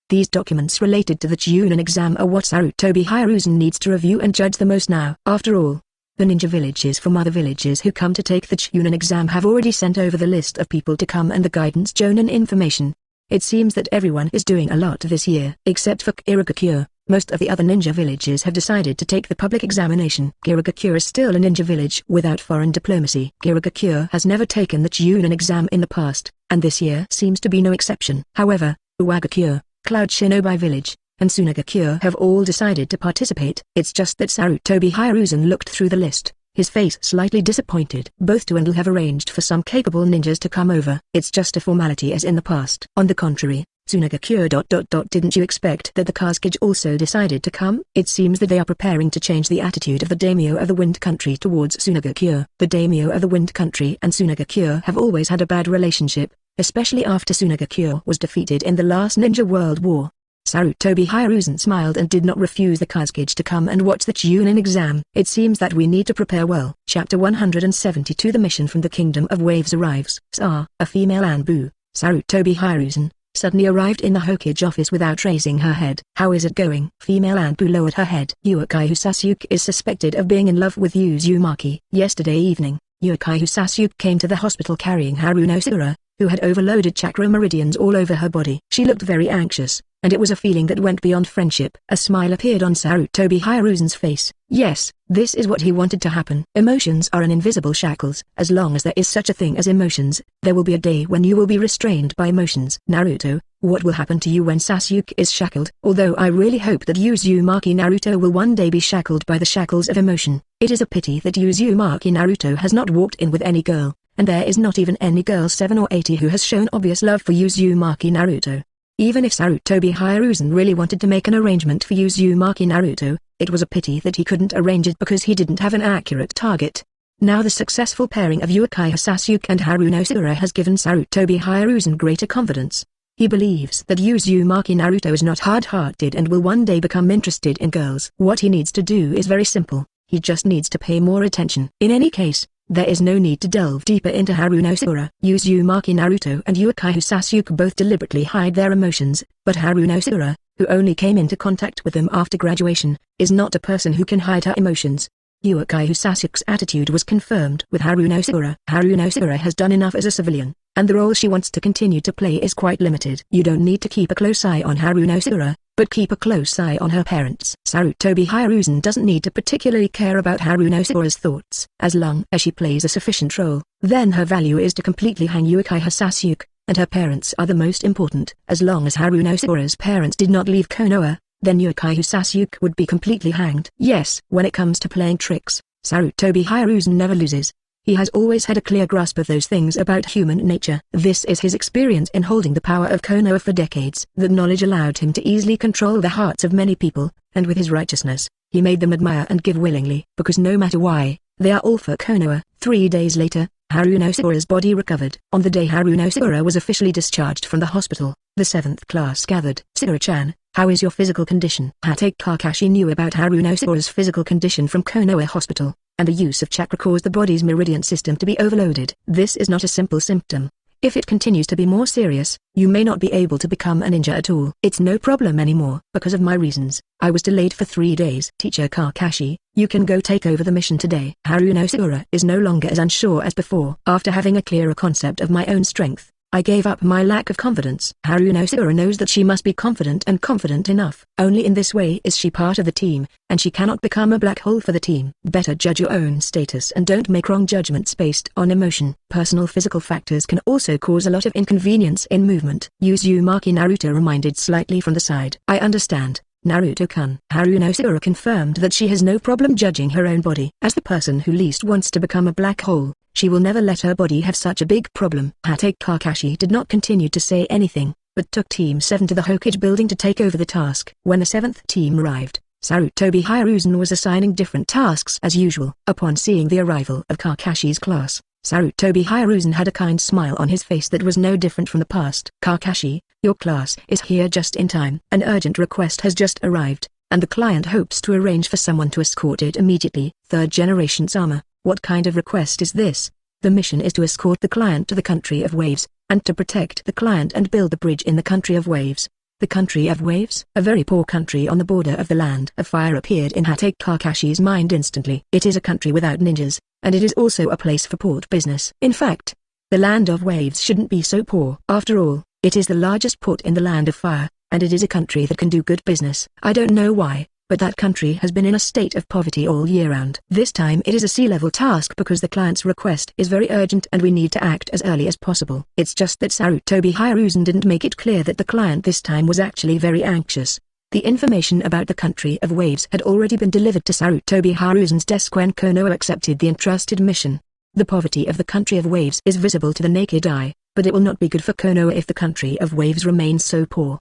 These documents related to the ChuNin exam are what Sarutobi Hiruzen needs to review and judge the most now. After all, the ninja villages from other villages who come to take the ChuNin exam have already sent over the list of people to come and the guidance Jonin information. It seems that everyone is doing a lot this year. Except for Kirigakure, most of the other ninja villages have decided to take the public examination. Kirigakure is still a ninja village without foreign diplomacy. Kirigakure has never taken the ChuNin exam in the past, and this year seems to be no exception. However, Uwagakure, Cloud Shinobi Village, and Sunagakure have all decided to participate. It's just that Sarutobi Hiruzen looked through the list, his face slightly disappointed. Both Twindle have arranged for some capable ninjas to come over. It's just a formality as in the past. On the contrary, Sunagakure ... Didn't you expect that the Kazekage also decided to come? It seems that they are preparing to change the attitude of the daimyo of the Wind Country towards Sunagakure. The daimyo of the Wind Country and Sunagakure have always had a bad relationship, especially after Sunagakure was defeated in the last Ninja World War. Sarutobi Hiruzen smiled and did not refuse the Kazekage to come and watch the ChuNin exam. It seems that we need to prepare well. Chapter 172. The mission from the Kingdom of Waves arrives. A female Anbu, Sarutobi Hiruzen, suddenly arrived in the Hokage office without raising her head. How is it going? Female Anbu lowered her head. Uchiha is suspected of being in love with Uzumaki. Yesterday evening, Uchiha came to the hospital carrying Ashura, who had overloaded chakra meridians all over her body. She looked very anxious, and it was a feeling that went beyond friendship. A smile appeared on Sarutobi Hiruzen's face. Yes, this is what he wanted to happen. Emotions are an invisible shackles. As long as there is such a thing as emotions, there will be a day when you will be restrained by emotions. Naruto, what will happen to you when Sasuke is shackled? Although I really hope that Uzumaki Naruto will one day be shackled by the shackles of emotion. It is a pity that Uzumaki Naruto has not walked in with any girl, and there is not even any girl 7 or 80 who has shown obvious love for Uzumaki Naruto. Even if Sarutobi Hiruzen really wanted to make an arrangement for Uzumaki Naruto, it was a pity that he couldn't arrange it because he didn't have an accurate target. Now the successful pairing of Uchiha and Ashura has given Sarutobi Hiruzen greater confidence. He believes that Uzumaki Naruto is not hard-hearted and will one day become interested in girls. What he needs to do is very simple, he just needs to pay more attention. In any case, there is no need to delve deeper into Ashura. Uzumaki Naruto and Uchiha both deliberately hide their emotions, but Ashura, who only came into contact with them after graduation, is not a person who can hide her emotions. Uchiha attitude was confirmed with Ashura. Ashura has done enough as a civilian, and the role she wants to continue to play is quite limited. You don't need to keep a close eye on Ashura, but keep a close eye on her parents. Sarutobi Hiruzen doesn't need to particularly care about Ashura's thoughts. As long as she plays a sufficient role, then her value is to completely hang Uchiha, and her parents are the most important. As long as Ashura's parents did not leave Konoha, then Uchiha would be completely hanged. Yes, when it comes to playing tricks, Sarutobi Hiruzen never loses. He has always had a clear grasp of those things about human nature. This is his experience in holding the power of Konoha for decades. That knowledge allowed him to easily control the hearts of many people, and with his righteousness, he made them admire and give willingly. Because no matter why, they are all for Konoha. 3 days later, Ashura's body recovered. On the day Ashura was officially discharged from the hospital, the 7th class gathered. Sakura-chan, how is your physical condition? Hatake Kakashi knew about Ashura's physical condition from Konoha Hospital, and the use of chakra caused the body's meridian system to be overloaded. This is not a simple symptom. If it continues to be more serious, you may not be able to become a ninja at all. It's no problem anymore. Because of my reasons, I was delayed for 3 days. Teacher Kakashi, you can go take over the mission today. Ashura is no longer as unsure as before. After having a clearer concept of my own strength, I gave up my lack of confidence. Ashura knows that she must be confident and confident enough. Only in this way is she part of the team, and she cannot become a black hole for the team. Better judge your own status and don't make wrong judgments based on emotion. Personal physical factors can also cause a lot of inconvenience in movement. Uzumaki Naruto reminded slightly from the side. I understand, Naruto-kun. Ashura confirmed that she has no problem judging her own body. As the person who least wants to become a black hole, she will never let her body have such a big problem. Hatake Kakashi did not continue to say anything, but took Team 7 to the Hokage building to take over the task. When the 7th team arrived, Sarutobi Hiruzen was assigning different tasks as usual. Upon seeing the arrival of Kakashi's class, Sarutobi Hiruzen had a kind smile on his face that was no different from the past. Kakashi, your class is here just in time. An urgent request has just arrived, and the client hopes to arrange for someone to escort it immediately. 3rd generation Sama. What kind of request is this? The mission is to escort the client to the country of waves, and to protect the client and build the bridge in the country of waves. The country of waves? A very poor country on the border of the land of fire appeared in Hatake Kakashi's mind instantly. It is a country without ninjas, and it is also a place for port business. In fact, the land of waves shouldn't be so poor. After all, it is the largest port in the land of fire, and it is a country that can do good business. I don't know why, but that country has been in a state of poverty all year round. This time it is a sea-level task because the client's request is very urgent and we need to act as early as possible. It's just that Sarutobi Hiruzen didn't make it clear that the client this time was actually very anxious. The information about the country of waves had already been delivered to Sarutobi Hiruzen's desk when Konoha accepted the entrusted mission. The poverty of the country of waves is visible to the naked eye, but it will not be good for Konoha if the country of waves remains so poor.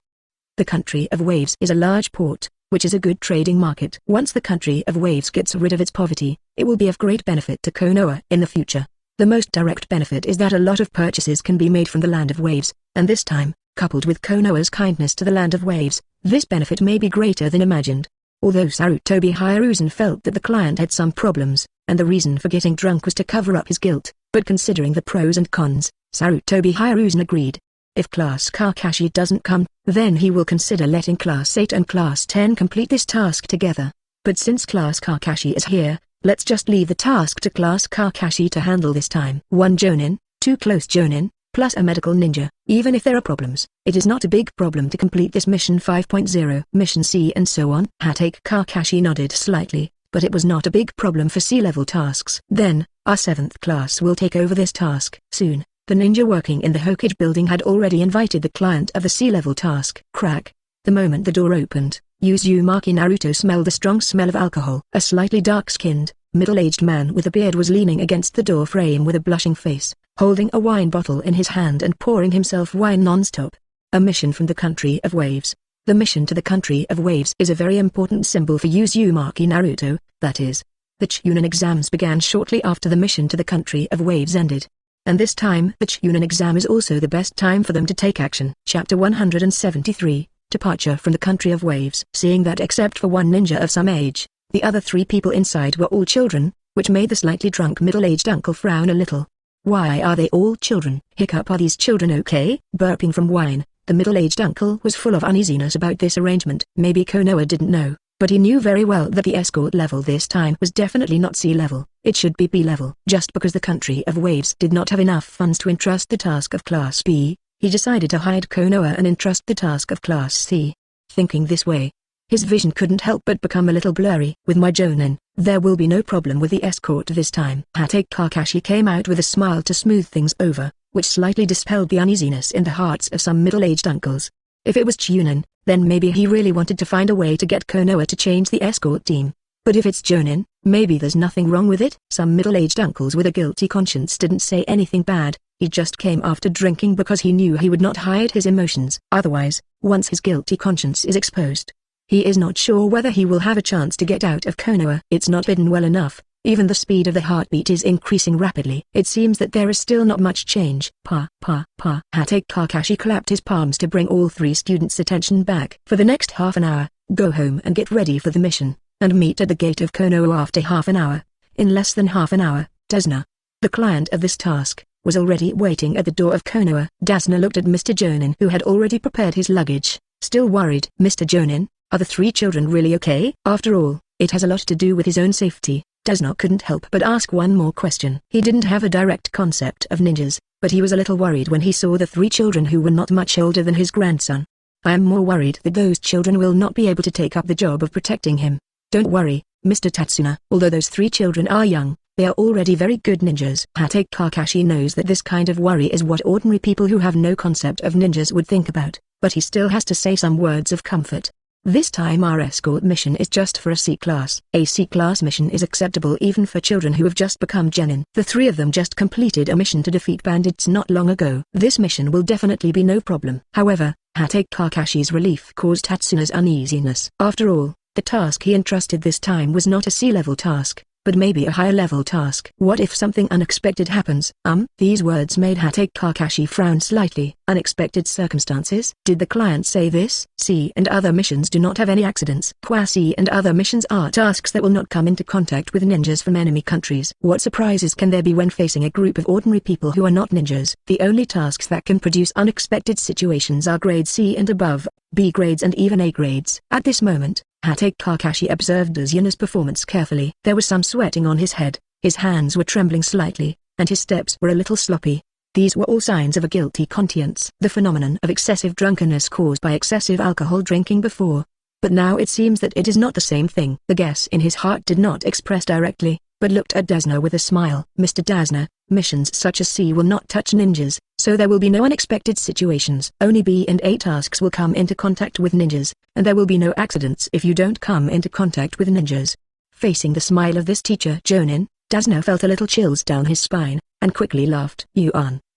The country of waves is a large port, which is a good trading market. Once the country of waves gets rid of its poverty, it will be of great benefit to Konoha in the future. The most direct benefit is that a lot of purchases can be made from the land of waves, and this time, coupled with Konoha's kindness to the land of waves, this benefit may be greater than imagined. Although Sarutobi Hiruzen felt that the client had some problems, and the reason for getting drunk was to cover up his guilt, but considering the pros and cons, Sarutobi Hiruzen agreed. If Class Kakashi doesn't come, then he will consider letting Class 8 and Class 10 complete this task together. But since Class Kakashi is here, let's just leave the task to Class Kakashi to handle this time. 1 Jonin, 2 close Jonin, plus a medical ninja. Even if there are problems, it is not a big problem to complete this mission 5.0. Mission C and so on. Hatake Kakashi nodded slightly, but it was not a big problem for sea-level tasks. Then, our 7th class will take over this task. Soon, the ninja working in the Hokage building had already invited the client of the sea-level task. Crack. The moment the door opened, Uzumaki Naruto smelled the strong smell of alcohol. A slightly dark-skinned, middle-aged man with a beard was leaning against the door frame with a blushing face, holding a wine bottle in his hand and pouring himself wine non-stop. A mission from the country of waves. The mission to the country of waves is a very important symbol for Uzumaki Naruto, that is. The ChuNin exams began shortly after the mission to the country of waves ended. And this time the ChuNin exam is also the best time for them to take action. Chapter 173, Departure from the Country of Waves. Seeing that except for one ninja of some age, the other 3 people inside were all children, which made the slightly drunk middle-aged uncle frown a little. Why are they all children? Hiccup. Are these children okay? Burping from wine, the middle-aged uncle was full of uneasiness about this arrangement. Maybe Konoha didn't know, but he knew very well that the escort level this time was definitely not C level. It should be B level. Just because the country of waves did not have enough funds to entrust the task of Class B, he decided to hide Konoha and entrust the task of Class C. Thinking this way, his vision couldn't help but become a little blurry. With my Jonin, there will be no problem with the escort this time. Hatake Kakashi came out with a smile to smooth things over, which slightly dispelled the uneasiness in the hearts of some middle-aged uncles. If it was ChuNin, then maybe he really wanted to find a way to get Konoha to change the escort team. But if it's Jonin, maybe there's nothing wrong with it. Some middle-aged uncles with a guilty conscience didn't say anything bad. He just came after drinking because he knew he would not hide his emotions. Otherwise, once his guilty conscience is exposed, he is not sure whether he will have a chance to get out of Konoha. It's not hidden well enough. Even the speed of the heartbeat is increasing rapidly. It seems that there is still not much change. Hatake Kakashi clapped his palms to bring all 3 students' attention back. For the next half an hour, go home and get ready for the mission, and meet at the gate of Konoha after half an hour. In less than half an hour, Dazna, the client of this task, was already waiting at the door of Konoha. Dazna looked at Mr. Jonin, who had already prepared his luggage, still worried. Mr. Jonin, are the 3 children really okay? After all, it has a lot to do with his own safety. Dazna couldn't help but ask one more question. He didn't have a direct concept of ninjas, but he was a little worried when he saw the 3 children who were not much older than his grandson. I am more worried that those children will not be able to take up the job of protecting him. Don't worry, Mr. Tatsuna. Although those 3 children are young, they are already very good ninjas. Hatake Kakashi knows that this kind of worry is what ordinary people who have no concept of ninjas would think about, but he still has to say some words of comfort. This time our escort mission is just for a C-class. A C-class mission is acceptable even for children who have just become genin. The 3 of them just completed a mission to defeat bandits not long ago. This mission will definitely be no problem. However, Hatake Kakashi's relief caused Tatsuna's uneasiness. After all, the task he entrusted this time was not a C-level task, but maybe a higher-level task. What if something unexpected happens? These words made Hatake Kakashi frown slightly. Unexpected circumstances? Did the client say this? C and other missions do not have any accidents. C and other missions are tasks that will not come into contact with ninjas from enemy countries. What surprises can there be when facing a group of ordinary people who are not ninjas? The only tasks that can produce unexpected situations are grade C and above, B grades and even A grades. At this moment, Hatake Kakashi observed Dazna's performance carefully. There was some sweating on his head, his hands were trembling slightly, and his steps were a little sloppy. These were all signs of a guilty conscience. The phenomenon of excessive drunkenness caused by excessive alcohol drinking before. But now it seems that it is not the same thing. The guess in his heart did not express directly, but looked at Dazna with a smile. Mr. Dazna, missions such as C will not touch ninjas, so there will be no unexpected situations. Only B and A tasks will come into contact with ninjas, and there will be no accidents if you don't come into contact with ninjas. Facing the smile of this teacher Jonin, Dazna felt a little chills down his spine, and quickly laughed.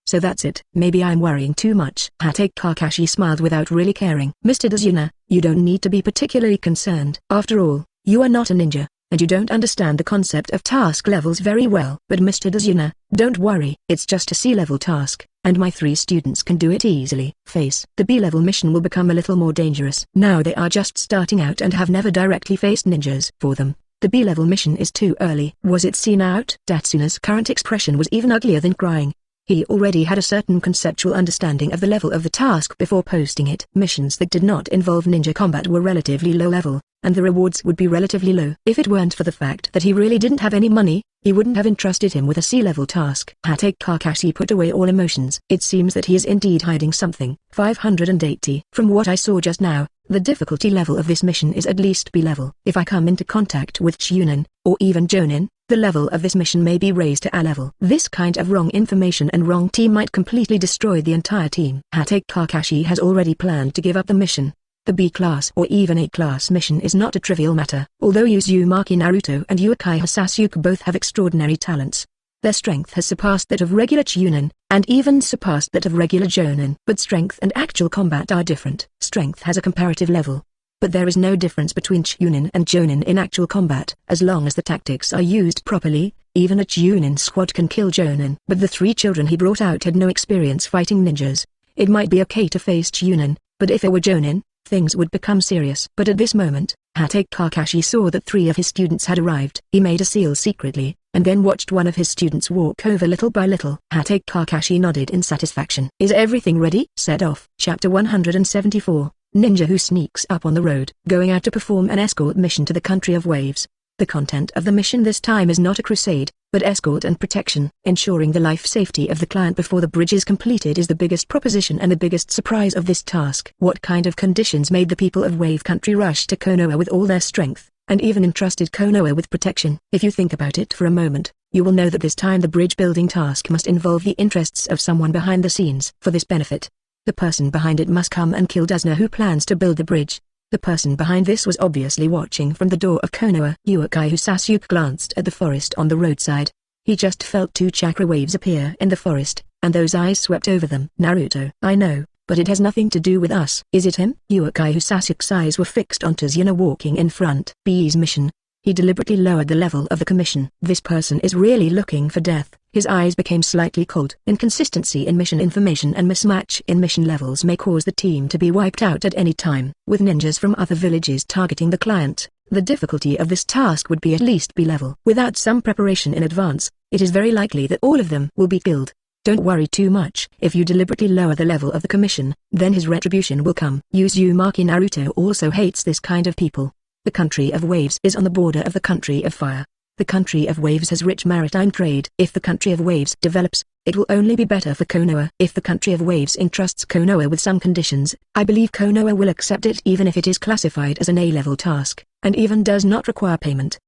So that's it. Maybe I'm worrying too much. Hatake Kakashi smiled without really caring. Mr. Dazna, you don't need to be particularly concerned. After all, you are not a ninja, and you don't understand the concept of task levels very well. But Mr. Dazna, don't worry, it's just a C-level task, and my 3 students can do it easily. The B-level mission will become a little more dangerous. Now they are just starting out and have never directly faced ninjas. For them, the B-level mission is too early. Was it seen out? Tatsuna's current expression was even uglier than crying. He already had a certain conceptual understanding of the level of the task before posting it. Missions that did not involve ninja combat were relatively low level, and the rewards would be relatively low. If it weren't for the fact that he really didn't have any money, he wouldn't have entrusted him with a C-level task. Hatake Kakashi put away all emotions. It seems that he is indeed hiding something. 580. From what I saw just now, the difficulty level of this mission is at least B level. If I come into contact with ChuNin, or even Jonin, the level of this mission may be raised to A level. This kind of wrong information and wrong team might completely destroy the entire team. Hatake Kakashi has already planned to give up the mission. The B-class or even A-class mission is not a trivial matter. Although Uzumaki Naruto and Uchiha Sasuke both have extraordinary talents, their strength has surpassed that of regular ChuNin, and even surpassed that of regular Jonin. But strength and actual combat are different. Strength has a comparative level, but there is no difference between ChuNin and Jonin in actual combat. As long as the tactics are used properly, even a ChuNin squad can kill Jonin. But the 3 children he brought out had no experience fighting ninjas. It might be okay to face ChuNin, but if it were Jonin, things would become serious. But at this moment, Hatake Kakashi saw that 3 of his students had arrived. He made a seal secretly, and then watched one of his students walk over little by little. Hatake Kakashi nodded in satisfaction. Is everything ready? Set off. Chapter 174. Ninja who sneaks up on the road. Going out to perform an escort mission to the country of waves. The content of the mission this time is not a crusade, but escort and protection. Ensuring the life safety of the client before the bridge is completed is the biggest proposition and the biggest surprise of this task. What kind of conditions made the people of Wave Country rush to Konoha with all their strength, and even entrusted Konoha with protection? If you think about it for a moment, you will know that this time the bridge building task must involve the interests of someone behind the scenes. For this benefit, the person behind it must come and kill Dazna, who plans to build the bridge. The person behind this was obviously watching from the door of Konoha. Uchiha Sasuke glanced at the forest on the roadside. He just felt 2 chakra waves appear in the forest, and those eyes swept over them. Naruto. I know, but it has nothing to do with us. Is it him? Uchiha Sasuke's eyes were fixed on Dazna walking in front. B's mission. He deliberately lowered the level of the commission. This person is really looking for death. His eyes became slightly cold. Inconsistency in mission information and mismatch in mission levels may cause the team to be wiped out at any time. With ninjas from other villages targeting the client, the difficulty of this task would be at least B level. Without some preparation in advance, it is very likely that all of them will be killed. Don't worry too much. If you deliberately lower the level of the commission, then his retribution will come. Uzumaki Naruto also hates this kind of people. The country of waves is on the border of the country of fire. The country of waves has rich maritime trade. If the country of waves develops, it will only be better for Konoha. If the country of waves entrusts Konoha with some conditions, I believe Konoha will accept it even if it is classified as an A-level task, and even does not require payment.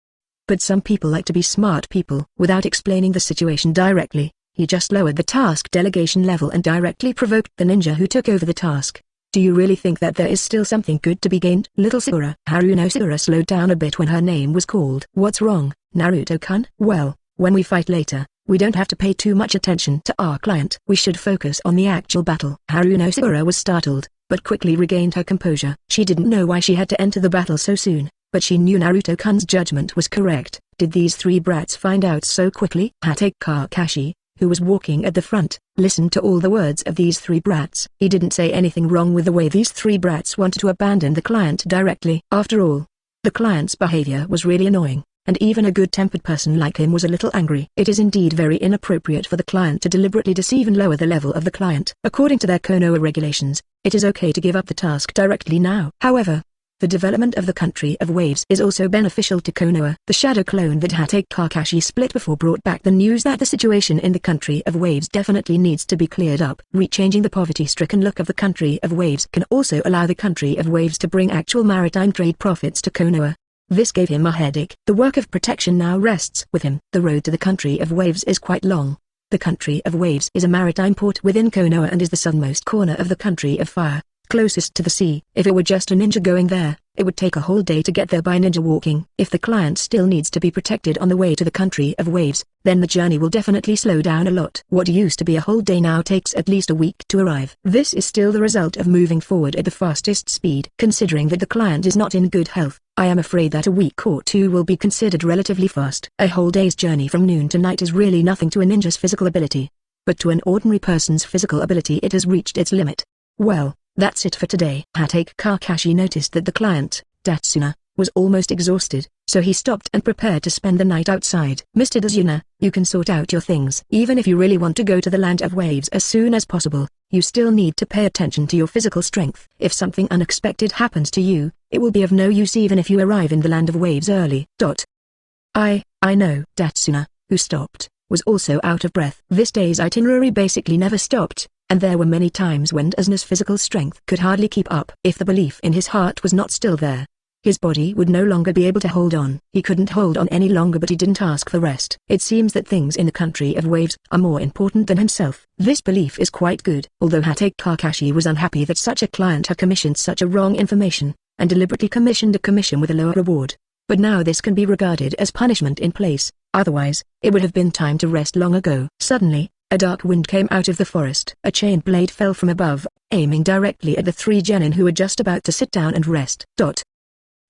But some people like to be smart people. Without explaining the situation directly, he just lowered the task delegation level and directly provoked the ninja who took over the task. Do you really think that there is still something good to be gained? Little Sakura. Haruno Sakura slowed down a bit when her name was called. What's wrong, Naruto-kun? Well, when we fight later, we don't have to pay too much attention to our client. We should focus on the actual battle. Haruno Sakura was startled, but quickly regained her composure. She didn't know why she had to enter the battle so soon, but she knew Naruto-kun's judgment was correct. Did these three brats find out so quickly? Hatake Kakashi, who was walking at the front, listened to all the words of these three brats. He didn't say anything wrong with the way these three brats wanted to abandon the client directly. After all, the client's behavior was really annoying, and even a good-tempered person like him was a little angry. It is indeed very inappropriate for the client to deliberately deceive and lower the level of the client. According to their Konoha regulations, it is okay to give up the task directly now. However, the development of the country of waves is also beneficial to Konoha. The shadow clone that Hatake Kakashi split before brought back the news that the situation in the country of waves definitely needs to be cleared up. Rechanging the poverty-stricken look of the country of waves can also allow the country of waves to bring actual maritime trade profits to Konoha. This gave him a headache. The work of protection now rests with him. The road to the country of waves is quite long. The country of waves is a maritime port within Konoha and is the southernmost corner of the country of fire, closest to the sea. If it were just a ninja going there, it would take a whole day to get there by ninja walking. If the client still needs to be protected on the way to the country of waves, then the journey will definitely slow down a lot. What used to be a whole day now takes at least a week to arrive. This is still the result of moving forward at the fastest speed. Considering that the client is not in good health, I am afraid that a week or two will be considered relatively fast. A whole day's journey from noon to night is really nothing to a ninja's physical ability. But to an ordinary person's physical ability it has reached its limit. Well, that's it for today. Hatake Kakashi noticed that the client, Dazna, was almost exhausted, so he stopped and prepared to spend the night outside. Mr. Dazna, you can sort out your things. Even if you really want to go to the land of waves as soon as possible, you still need to pay attention to your physical strength. If something unexpected happens to you, it will be of no use even if you arrive in the land of waves early. I know. Dazna, who stopped, was also out of breath. This day's itinerary basically never stopped, and there were many times when Dazna's physical strength could hardly keep up. If the belief in his heart was not still there, his body would no longer be able to hold on. He couldn't hold on any longer, but he didn't ask for rest. It seems that things in the country of waves are more important than himself. This belief is quite good. Although Hatake Kakashi was unhappy that such a client had commissioned such a wrong information, and deliberately commissioned a commission with a lower reward. But now this can be regarded as punishment in place, otherwise, it would have been time to rest long ago. Suddenly, a dark wind came out of the forest. A chain blade fell from above, aiming directly at the three genin who were just about to sit down and rest.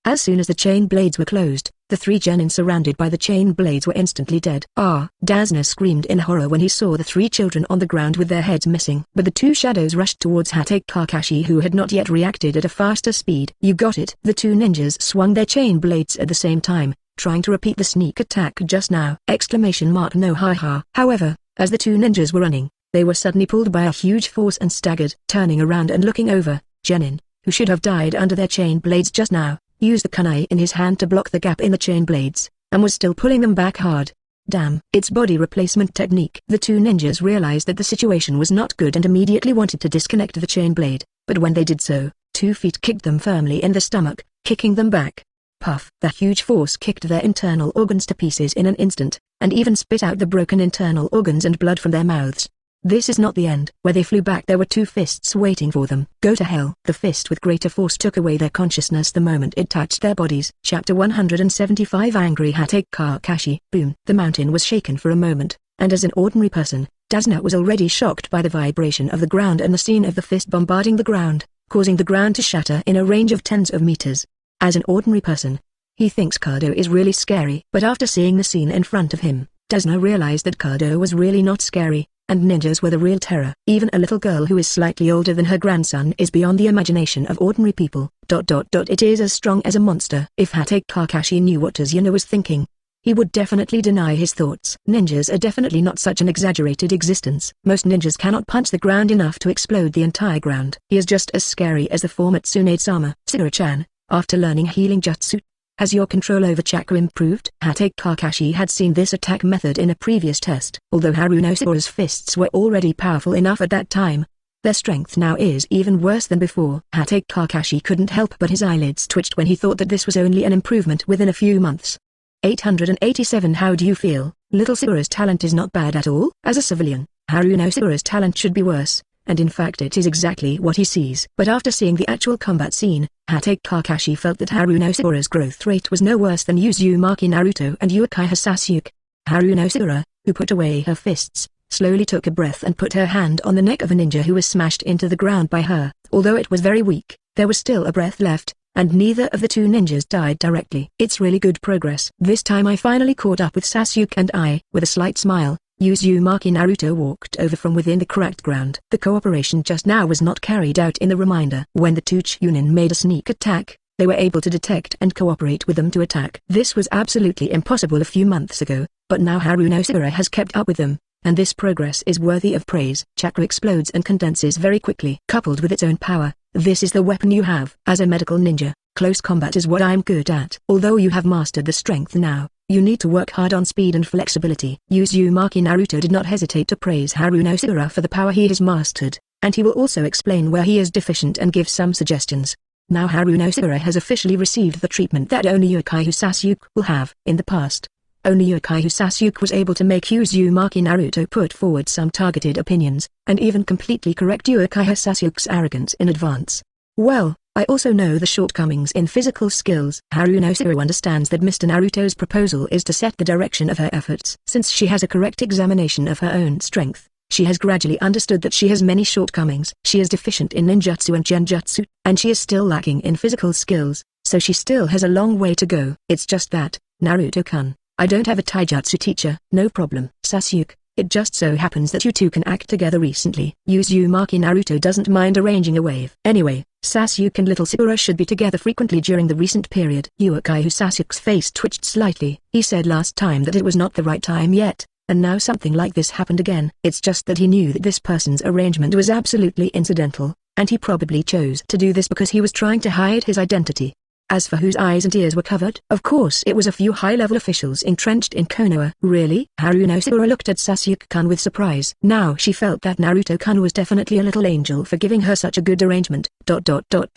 As soon as the chain blades were closed, the three genin surrounded by the chain blades were instantly dead. Dazna screamed in horror when he saw the three children on the ground with their heads missing. But the two shadows rushed towards Hatake Kakashi, who had not yet reacted at a faster speed. You got it. The two ninjas swung their chain blades at the same time, trying to repeat the sneak attack just now. No ha. However, as the two ninjas were running, they were suddenly pulled by a huge force and staggered. Turning around and looking over, genin, who should have died under their chain blades just now, used the kunai in his hand to block the gap in the chain blades, and was still pulling them back hard. Damn, it's body replacement technique. The two ninjas realized that the situation was not good and immediately wanted to disconnect the chain blade, but when they did so, 2 feet kicked them firmly in the stomach, kicking them back. Puff! The huge force kicked their internal organs to pieces in an instant, and even spit out the broken internal organs and blood from their mouths. This is not the end. Where they flew back there were 2 fists waiting for them. Go to hell. The fist with greater force took away their consciousness the moment it touched their bodies. Chapter 175 Angry Hatake Kakashi. Boom. The mountain was shaken for a moment, and as an ordinary person, Dazna was already shocked by the vibration of the ground and the scene of the fist bombarding the ground, causing the ground to shatter in a range of tens of meters. As an ordinary person, he thinks Cardo is really scary. But after seeing the scene in front of him, Dazna realized that Cardo was really not scary, and ninjas were the real terror. Even a little girl who is slightly older than her grandson is beyond the imagination of ordinary people. It is as strong as a monster. If Hatake Kakashi knew what Dazna was thinking, he would definitely deny his thoughts. Ninjas are definitely not such an exaggerated existence. Most ninjas cannot punch the ground enough to explode the entire ground. He is just as scary as the former Tsunade-sama. Sakura-chan, after learning healing jutsu, has your control over chakra improved? Hatake Kakashi had seen this attack method in a previous test. Although Harunosuke's fists were already powerful enough at that time, their strength now is even worse than before. Hatake Kakashi couldn't help but his eyelids twitched when he thought that this was only an improvement within a few months. 887 How do you feel? Little Sakura's talent is not bad at all. As a civilian, Harunosuke's talent should be worse, and in fact it is exactly what he sees. But after seeing the actual combat scene, Hatake Kakashi felt that Harunosuke's growth rate was no worse than Uzumaki Naruto and Uchiha Sasuke. Harunosuke, who put away her fists, slowly took a breath and put her hand on the neck of a ninja who was smashed into the ground by her. Although it was very weak, there was still a breath left, and neither of the two ninjas died directly. It's really good progress. This time I finally caught up with Sasuke and with a slight smile, Uzumaki Naruto walked over from within the cracked ground. The cooperation just now was not carried out in the reminder. When the two ChuNin made a sneak attack, they were able to detect and cooperate with them to attack. This was absolutely impossible a few months ago, but now Harunosuke has kept up with them, and this progress is worthy of praise. Chakra explodes and condenses very quickly. Coupled with its own power, this is the weapon you have. As a medical ninja, close combat is what I'm good at. Although you have mastered the strength now, you need to work hard on speed and flexibility. Uzumaki Naruto did not hesitate to praise Harunosuke for the power he has mastered, and he will also explain where he is deficient and give some suggestions. Now Harunosuke has officially received the treatment that only Uchiha Sasuke will have. In the past, only Uchiha Sasuke was able to make Uzumaki Naruto put forward some targeted opinions, and even completely correct Uchiha Sasuke's arrogance in advance. Well, I also know the shortcomings in physical skills. Harunosuke understands that Mr. Naruto's proposal is to set the direction of her efforts. Since she has a correct examination of her own strength, she has gradually understood that she has many shortcomings. She is deficient in ninjutsu and genjutsu, and she is still lacking in physical skills, so she still has a long way to go. It's just that, Naruto-kun, I don't have a taijutsu teacher. No problem. Sasuke, it just so happens that you two can act together recently. Uzumaki Naruto doesn't mind arranging a wave. Anyway, Sasuke and little Sakura should be together frequently during the recent period. Uchiha Sasuke's face twitched slightly. He said last time that it was not the right time yet, and now something like this happened again. It's just that he knew that this person's arrangement was absolutely incidental, and he probably chose to do this because he was trying to hide his identity. As for whose eyes and ears were covered, of course it was a few high-level officials entrenched in Konoha. Really? Harunosuke looked at Sasuke-kun with surprise. Now she felt that Naruto-kun was definitely a little angel for giving her such a good arrangement. Uchiha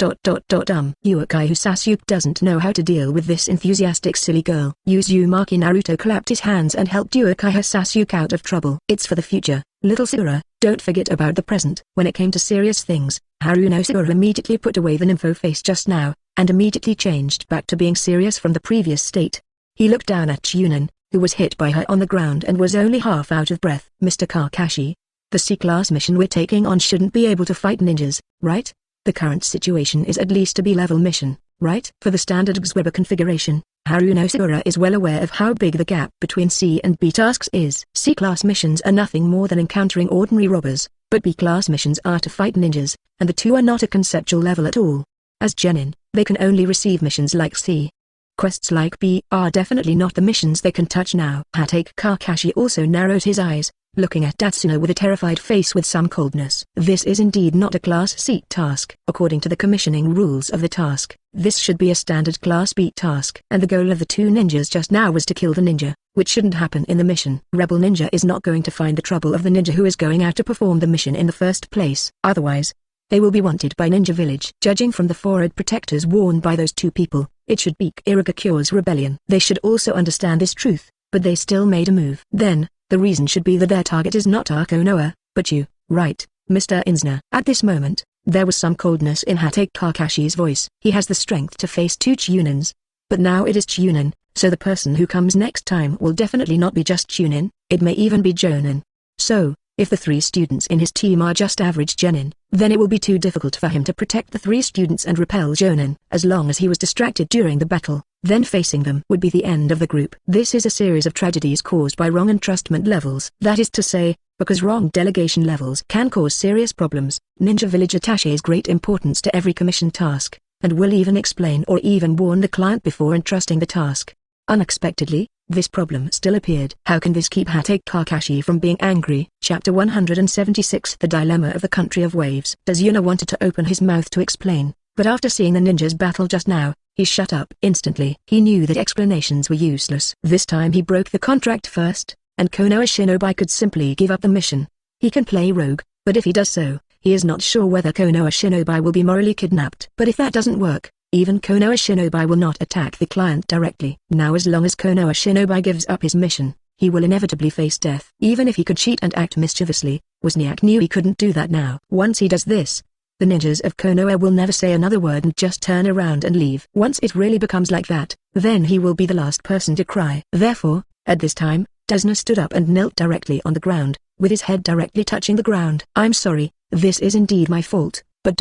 Sasuke doesn't know how to deal with this enthusiastic silly girl. Uzumaki Naruto clapped his hands and helped Uchiha Sasuke out of trouble. It's for the future, little Sakura, don't forget about the present. When it came to serious things, Harunosuke immediately put away the nympho face just now, and immediately changed back to being serious from the previous state. He looked down at ChuNin, who was hit by her on the ground and was only half out of breath. Mr. Kakashi, the C-class mission we're taking on shouldn't be able to fight ninjas, right? The current situation is at least a B-level mission, right? For the standard Xweba configuration, Harunosuke is well aware of how big the gap between C and B tasks is. C-class missions are nothing more than encountering ordinary robbers, but B-class missions are to fight ninjas, and the two are not a conceptual level at all. As Genin, they can only receive missions like C. Quests like B are definitely not the missions they can touch now. Hatake Kakashi also narrowed his eyes, looking at Dazna with a terrified face with some coldness. This is indeed not a Class C task. According to the commissioning rules of the task, this should be a standard Class B task. And the goal of the two ninjas just now was to kill the ninja, which shouldn't happen in the mission. Rebel ninja is not going to find the trouble of the ninja who is going out to perform the mission in the first place. Otherwise, they will be wanted by Ninja Village. Judging from the forehead protectors worn by those two people, it should be Iragakure's rebellion. They should also understand this truth, but they still made a move. Then, the reason should be that their target is not our Konoha, but you, right, Mr. Insna. At this moment, there was some coldness in Hatake Kakashi's voice. He has the strength to face two ChuNins, but now it is ChuNin, so the person who comes next time will definitely not be just ChuNin, it may even be Jonin. So, if the three students in his team are just average Genin, then it will be too difficult for him to protect the three students and repel Jonin. As long as he was distracted during the battle, then facing them would be the end of the group. This is a series of tragedies caused by wrong entrustment levels. That is to say, because wrong delegation levels can cause serious problems. Ninja Village attaches great importance to every commission task, and will even explain or even warn the client before entrusting the task. Unexpectedly, this problem still appeared. How can this keep Hatake Kakashi from being angry? Chapter 176 The Dilemma of the Country of Waves. Dazna wanted to open his mouth to explain, but after seeing the ninjas battle just now, he shut up instantly. He knew that explanations were useless. This time he broke the contract first, and Konoha Shinobi could simply give up the mission. He can play rogue, but if he does so, he is not sure whether Konoha Shinobi will be morally kidnapped. But if that doesn't work, even Konoha Shinobi will not attack the client directly. Now as long as Konoha Shinobi gives up his mission, he will inevitably face death. Even if he could cheat and act mischievously, Wozniak knew he couldn't do that now. Once he does this, the ninjas of Konoha will never say another word and just turn around and leave. Once it really becomes like that, then he will be the last person to cry. Therefore, at this time, Dazna stood up and knelt directly on the ground, with his head directly touching the ground. I'm sorry, this is indeed my fault, but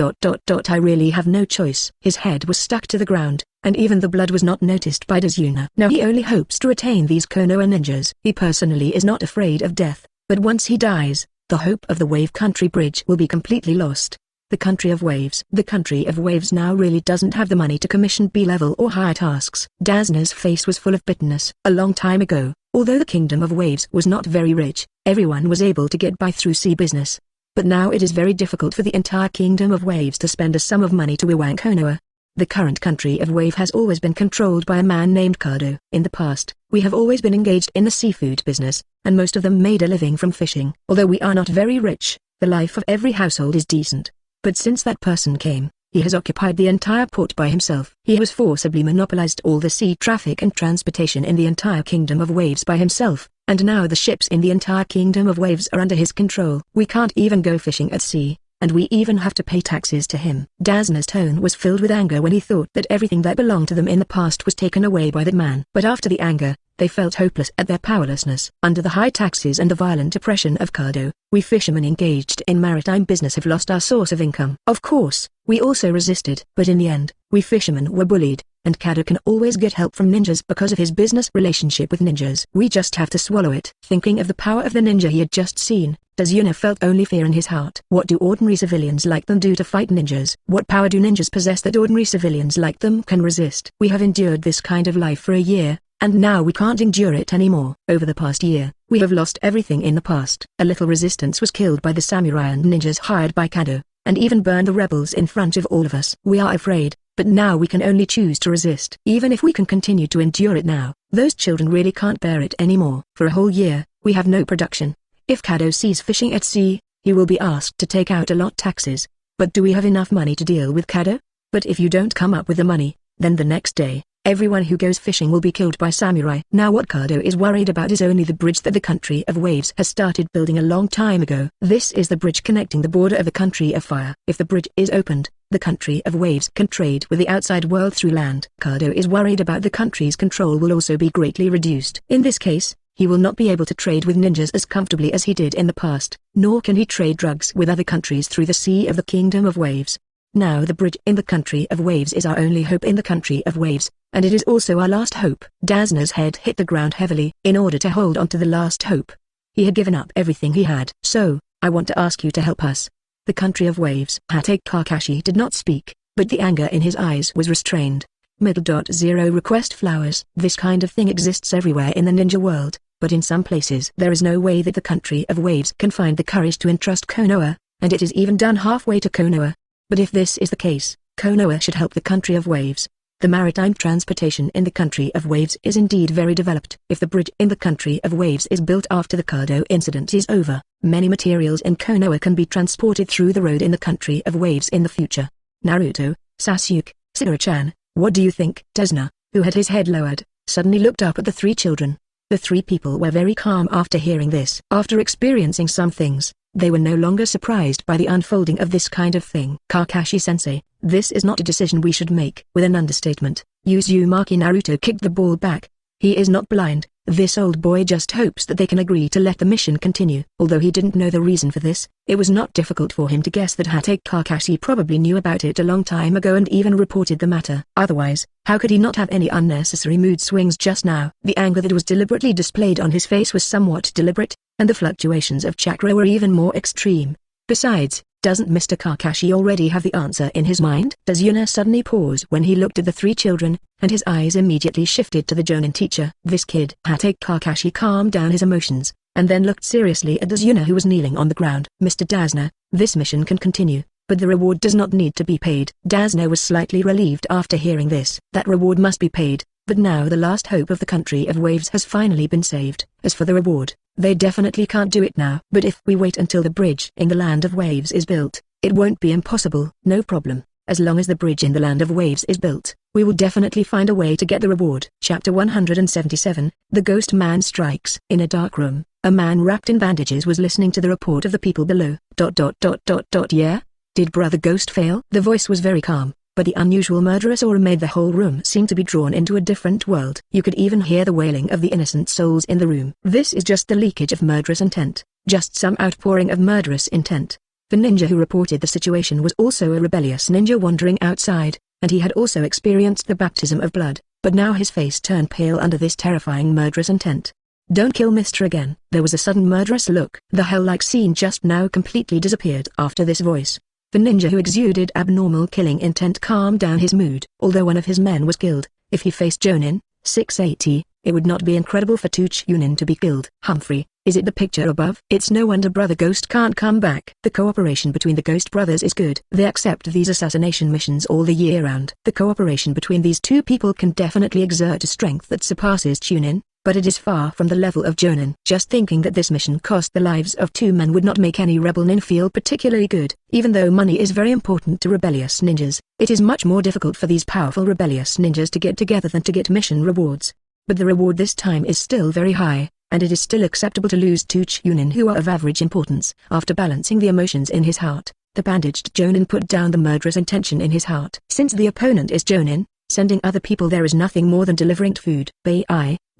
I really have no choice. His head was stuck to the ground, and even the blood was not noticed by Dazna. Now he only hopes to retain these Konoha ninjas. He personally is not afraid of death, but once he dies, the hope of the Wave Country Bridge will be completely lost. The Country of Waves. The Country of Waves now really doesn't have the money to commission B-level or higher tasks. Dazna's face was full of bitterness. A long time ago, although the Kingdom of Waves was not very rich, everyone was able to get by through sea business. But now it is very difficult for the entire Kingdom of Waves to spend a sum of money to Iwang Konoha. The current Country of Wave has always been controlled by a man named Cardo. In the past, we have always been engaged in the seafood business, and most of them made a living from fishing. Although we are not very rich, the life of every household is decent. But since that person came, he has occupied the entire port by himself. He has forcibly monopolized all the sea traffic and transportation in the entire Kingdom of Waves by himself, and now the ships in the entire Kingdom of Waves are under his control. We can't even go fishing at sea, and we even have to pay taxes to him. Dazna's tone was filled with anger when he thought that everything that belonged to them in the past was taken away by that man. But after the anger, they felt hopeless at their powerlessness. Under the high taxes and the violent oppression of Cardo, we fishermen engaged in maritime business have lost our source of income. Of course, we also resisted. But in the end, we fishermen were bullied, and Cardo can always get help from ninjas because of his business relationship with ninjas. We just have to swallow it. Thinking of the power of the ninja he had just seen, Dazna felt only fear in his heart. What do ordinary civilians like them do to fight ninjas? What power do ninjas possess that ordinary civilians like them can resist? We have endured this kind of life for a year, and now we can't endure it anymore. Over the past year, we have lost everything in the past. A little resistance was killed by the samurai and ninjas hired by Cardo, and even burned the rebels in front of all of us. We are afraid, but now we can only choose to resist. Even if we can continue to endure it now, those children really can't bear it anymore. For a whole year, we have no production. If Cardo sees fishing at sea, he will be asked to take out a lot taxes. But do we have enough money to deal with Cardo? But if you don't come up with the money, then the next day, everyone who goes fishing will be killed by samurai. Now what Cardo is worried about is only the bridge that the Country of Waves has started building a long time ago. This is the bridge connecting the border of the Country of Fire. If the bridge is opened, the Country of Waves can trade with the outside world through land. Cardo is worried about the country's control will also be greatly reduced. In this case, he will not be able to trade with ninjas as comfortably as he did in the past, nor can he trade drugs with other countries through the Sea of the Kingdom of Waves. Now the bridge in the Country of Waves is our only hope in the Country of Waves, and it is also our last hope. Dazna's head hit the ground heavily. In order to hold on to the last hope, he had given up everything he had. So, I want to ask you to help us. The Country of Waves. Hatake Kakashi did not speak, but the anger in his eyes was restrained. Middle.0 Request flowers. This kind of thing exists everywhere in the ninja world, but in some places there is no way that the Country of Waves can find the courage to entrust Konoha, and it is even done halfway to Konoha. But if this is the case, Konoha should help the Country of Waves. The maritime transportation in the Country of Waves is indeed very developed. If the bridge in the Country of Waves is built after the Cardo incident is over, many materials in Konoha can be transported through the road in the Country of Waves in the future. Naruto, Sasuke, Sakura-chan, what do you think? Dazna, who had his head lowered, suddenly looked up at the three children. The three people were very calm after hearing this. After experiencing some things, they were no longer surprised by the unfolding of this kind of thing. Kakashi-sensei, this is not a decision we should make. With an understatement, Uzumaki Naruto kicked the ball back. He is not blind. This old boy just hopes that they can agree to let the mission continue. Although he didn't know the reason for this, it was not difficult for him to guess that Hatake Kakashi probably knew about it a long time ago and even reported the matter. Otherwise, how could he not have any unnecessary mood swings just now? The anger that was deliberately displayed on his face was somewhat deliberate, and the fluctuations of chakra were even more extreme. Besides, Doesn't Mr. Kakashi already have the answer in his mind? Dazna suddenly paused when he looked at the three children, and his eyes immediately shifted to the Jonin teacher. This kid. Hatake Kakashi calmed down his emotions, and then looked seriously at Dazna who was kneeling on the ground. Mr. Dazna, this mission can continue, but the reward does not need to be paid. Dazna was slightly relieved after hearing this. That reward must be paid, but now the last hope of the country of waves has finally been saved. As for the reward, they definitely can't do it now. But if we wait until the bridge in the land of waves is built, it won't be impossible. No problem. As long as the bridge in the land of waves is built, we will definitely find a way to get the reward. Chapter 177, The Ghost Man Strikes. In a dark room, a man wrapped in bandages was listening to the report of the people below. Yeah? Did Brother Ghost fail? The voice was very calm, but the unusual murderous aura made the whole room seem to be drawn into a different world. You could even hear the wailing of the innocent souls in the room. This is just the leakage of murderous intent, just some outpouring of murderous intent. The ninja who reported the situation was also a rebellious ninja wandering outside, and he had also experienced the baptism of blood, but now his face turned pale under this terrifying murderous intent. Don't kill Mr. again. There was a sudden murderous look. The hell-like scene just now completely disappeared after this voice. The ninja who exuded abnormal killing intent calmed down his mood. Although one of his men was killed, if he faced Jonin, 680, it would not be incredible for two ChuNin to be killed. Humphrey, is it the picture above? It's no wonder Brother Ghost can't come back. The cooperation between the Ghost brothers is good. They accept these assassination missions all the year round. The cooperation between these two people can definitely exert a strength that surpasses ChuNin, but it is far from the level of Jonin. Just thinking that this mission cost the lives of two men would not make any rebel nin feel particularly good. Even though money is very important to rebellious ninjas, it is much more difficult for these powerful rebellious ninjas to get together than to get mission rewards. But the reward this time is still very high, and it is still acceptable to lose two ChuNin who are of average importance. After balancing the emotions in his heart, the bandaged Jonin put down the murderous intention in his heart. Since the opponent is Jonin, sending other people there is nothing more than delivering food.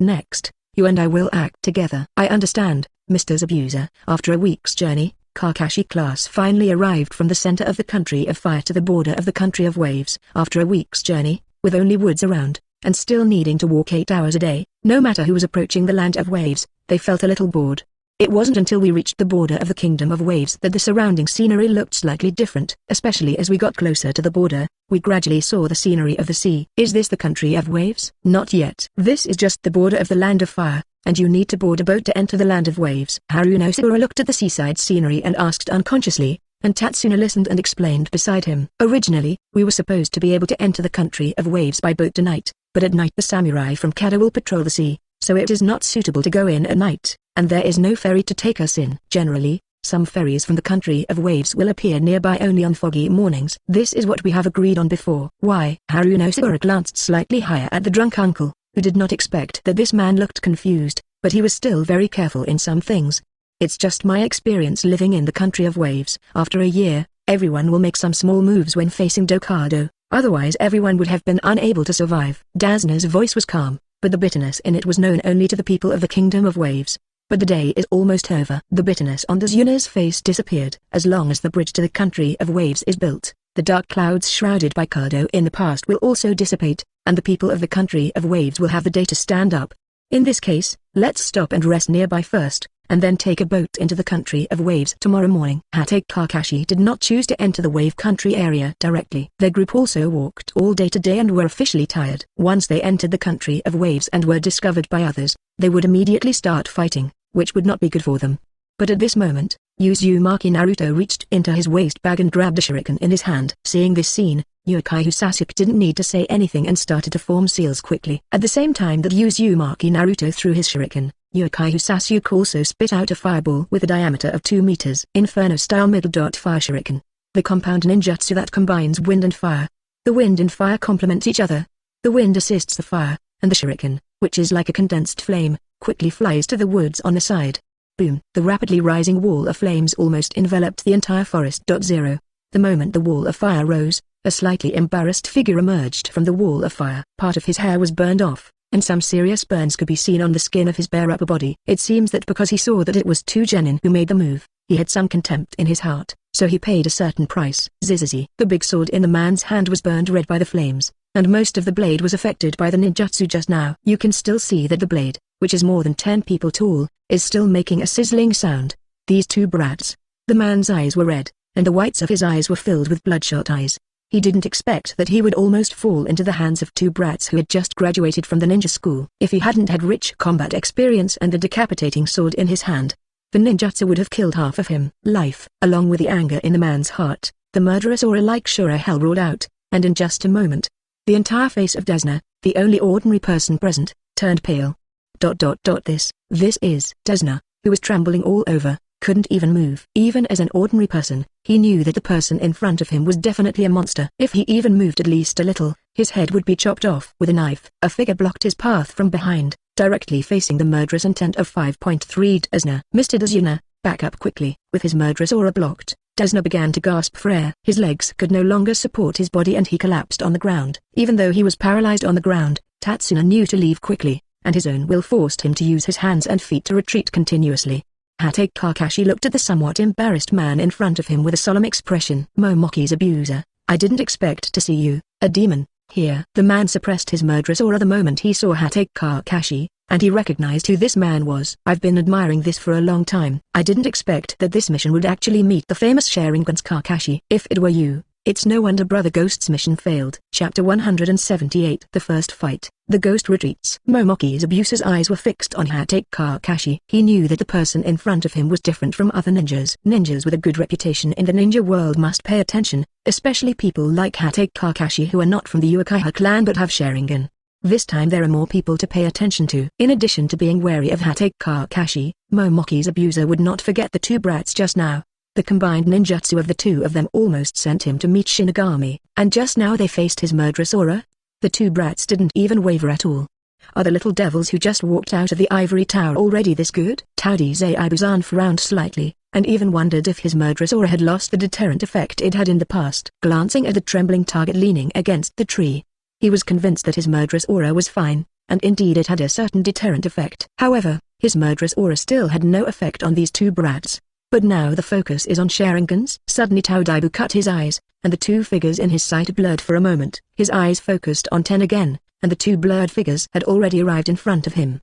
Next, you and I will act together. I understand, Mr. Abuser. After a week's journey, Kakashi class finally arrived from the center of the country of fire to the border of the country of waves. After a week's journey, with only woods around, and still needing to walk 8 hours a day, no matter who was approaching the land of waves, they felt a little bored. It wasn't until we reached the border of the Kingdom of Waves that the surrounding scenery looked slightly different. Especially as we got closer to the border, we gradually saw the scenery of the sea. Is this the country of waves? Not yet. This is just the border of the land of fire, and you need to board a boat to enter the land of waves. Harunosuke looked at the seaside scenery and asked unconsciously, and Tatsuna listened and explained beside him. Originally, we were supposed to be able to enter the country of waves by boat tonight, but at night the samurai from Cardo will patrol the sea, so it is not suitable to go in at night, and there is no ferry to take us in. Generally, some ferries from the country of waves will appear nearby only on foggy mornings. This is what we have agreed on before. Why? Harunosuke glanced slightly higher at the drunk uncle, who did not expect that this man looked confused, but he was still very careful in some things. It's just my experience living in the country of waves. After a year, everyone will make some small moves when facing Dokado, otherwise everyone would have been unable to survive. Dazna's voice was calm, but the bitterness in it was known only to the people of the Kingdom of Waves. But the day is almost over. The bitterness on Dazna's face disappeared. As long as the bridge to the country of waves is built, the dark clouds shrouded by Cardo in the past will also dissipate, and the people of the country of waves will have the day to stand up. In this case, let's stop and rest nearby first, and then take a boat into the country of waves tomorrow morning. Hatake Kakashi did not choose to enter the wave country area directly. Their group also walked all day today and were officially tired. Once they entered the country of waves and were discovered by others, they would immediately start fighting, which would not be good for them. But at this moment, Uzumaki Naruto reached into his waist bag and grabbed a shuriken in his hand. Seeing this scene, Uchiha didn't need to say anything and started to form seals quickly. At the same time that Uzumaki Naruto threw his shuriken, Uchiha also spit out a fireball with a diameter of 2 meters. Inferno-style middle fire shuriken. The compound ninjutsu that combines wind and fire. The wind and fire complement each other. The wind assists the fire, and the shuriken, which is like a condensed flame, quickly flies to the woods on the side. Boom! The rapidly rising wall of flames almost enveloped the entire forest. The moment the wall of fire rose, a slightly embarrassed figure emerged from the wall of fire. Part of his hair was burned off, and some serious burns could be seen on the skin of his bare upper body. It seems that because he saw that it was two genin who made the move, he had some contempt in his heart, so he paid a certain price. Zizizi. The big sword in the man's hand was burned red by the flames, and most of the blade was affected by the ninjutsu just now. You can still see that the blade, which is more than 10 people tall, is still making a sizzling sound. These two brats. The man's eyes were red, and the whites of his eyes were filled with bloodshot eyes. He didn't expect that he would almost fall into the hands of two brats who had just graduated from the ninja school. If he hadn't had rich combat experience and the decapitating sword in his hand, the ninjutsu would have killed half of him. Life, along with the anger in the man's heart, the murderous aura-like Shura hell roared out, and in just a moment, the entire face of Dazna, the only ordinary person present, turned pale. This is Dazna, who was trembling all over, couldn't even move. Even as an ordinary person, he knew that the person in front of him was definitely a monster. If he even moved at least a little, his head would be chopped off with a knife. A figure blocked his path from behind, directly facing the murderous intent of 5.3 Dazna. Mr. Dazna, back up quickly. With his murderous aura blocked, Dazna began to gasp for air. His legs could no longer support his body and he collapsed on the ground. Even though he was paralyzed on the ground, Tatsuna knew to leave quickly, and his own will forced him to use his hands and feet to retreat continuously. Hatake Kakashi looked at the somewhat embarrassed man in front of him with a solemn expression. Momoki's abuser, I didn't expect to see you, a demon, here. The man suppressed his murderous aura the moment he saw Hatake Kakashi, and he recognized who this man was. I've been admiring this for a long time. I didn't expect that this mission would actually meet the famous Sharingan's Kakashi. If it were you, it's no wonder Brother Ghost's mission failed. Chapter 178. The first fight. The ghost retreats. Momoki's abuser's eyes were fixed on Hatake Kakashi. He knew that the person in front of him was different from other ninjas. Ninjas with a good reputation in the ninja world must pay attention, especially people like Hatake Kakashi who are not from the Uchiha clan but have Sharingan. This time there are more people to pay attention to. In addition to being wary of Hatake Kakashi, Momoki's abuser would not forget the two brats just now. The combined ninjutsu of the two of them almost sent him to meet Shinigami, and just now they faced his murderous aura. The two brats didn't even waver at all. Are the little devils who just walked out of the ivory tower already this good? Taude Zaibuzan frowned slightly, and even wondered if his murderous aura had lost the deterrent effect it had in the past. Glancing at the trembling target leaning against the tree, he was convinced that his murderous aura was fine, and indeed it had a certain deterrent effect. However, his murderous aura still had no effect on these two brats. But now the focus is on Sharingans. Suddenly Taudaibu cut his eyes, and the two figures in his sight blurred for a moment. His eyes focused on Ten again, and the two blurred figures had already arrived in front of him.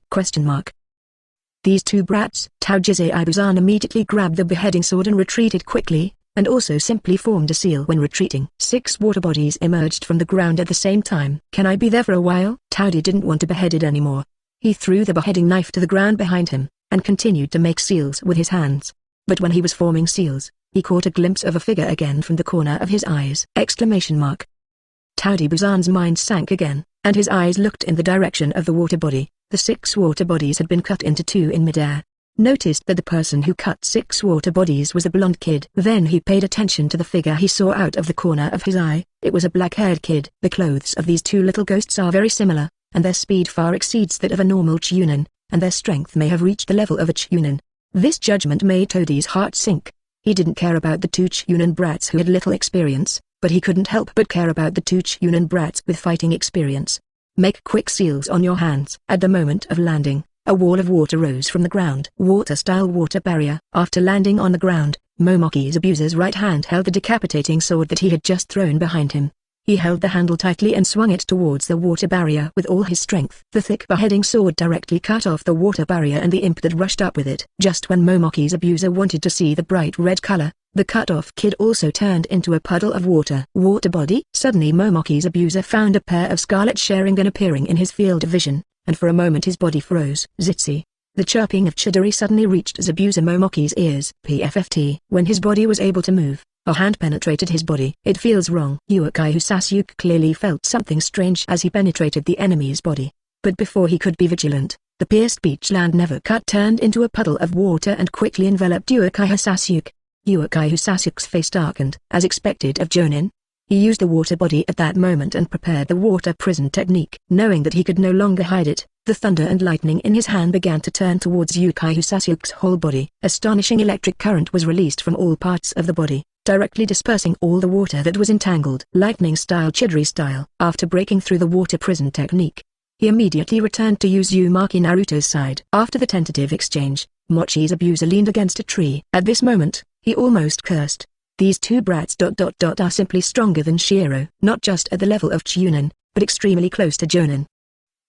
These two brats. Taude Zaibuzan immediately grabbed the beheading sword and retreated quickly, and also simply formed a seal when retreating. 6 water bodies emerged from the ground at the same time. Can I be there for a while? Taude didn't want to behead it anymore. He threw the beheading knife to the ground behind him, and continued to make seals with his hands. But when he was forming seals, he caught a glimpse of a figure again from the corner of his eyes. Taude Buzan's mind sank again, and his eyes looked in the direction of the water body. The 6 water bodies had been cut into 2 in midair. Noticed that the person who cut 6 water bodies was a blonde kid. Then he paid attention to the figure he saw out of the corner of his eye. It was a black-haired kid. The clothes of these two little ghosts are very similar, and their speed far exceeds that of a normal ChuNin, and their strength may have reached the level of a ChuNin. This judgment made Toadie's heart sink. He didn't care about the 2 ChuNin brats who had little experience, but he couldn't help but care about the 2 ChuNin brats with fighting experience. Make quick seals on your hands. At the moment of landing, a wall of water rose from the ground. Water-style water barrier. After landing on the ground, Momoki's abuser's right hand held the decapitating sword that he had just thrown behind him. He held the handle tightly and swung it towards the water barrier with all his strength. The thick beheading sword directly cut off the water barrier and the imp that rushed up with it. Just when Momoki's abuser wanted to see the bright red color, the cut-off kid also turned into a puddle of water. Water body? Suddenly Momoki's abuser found a pair of scarlet Sharingan appearing in his field of vision, and for a moment his body froze. Zitsi. The chirping of Chidori suddenly reached his abuser Momoki's ears. PFFT. When his body was able to move, a hand penetrated his body. It feels wrong. Uchiha Sasuke clearly felt something strange as he penetrated the enemy's body. But before he could be vigilant, the pierced beachland never cut turned into a puddle of water and quickly enveloped Uchiha Sasuke. Uchiha Sasuke's face darkened. As expected of Jonin, he used the water body at that moment and prepared the water prison technique. Knowing that he could no longer hide it, the thunder and lightning in his hand began to turn towards Uchiha Sasuke's whole body. Astonishing electric current was released from all parts of the body, directly dispersing all the water that was entangled. Lightning-style Chidori style. After breaking through the water prison technique, he immediately returned to Uzumaki Naruto's side. After the tentative exchange, Mochi's abuser leaned against a tree. At this moment, he almost cursed. These two brats are simply stronger than Shiro, not just at the level of ChuNin, but extremely close to Jonin.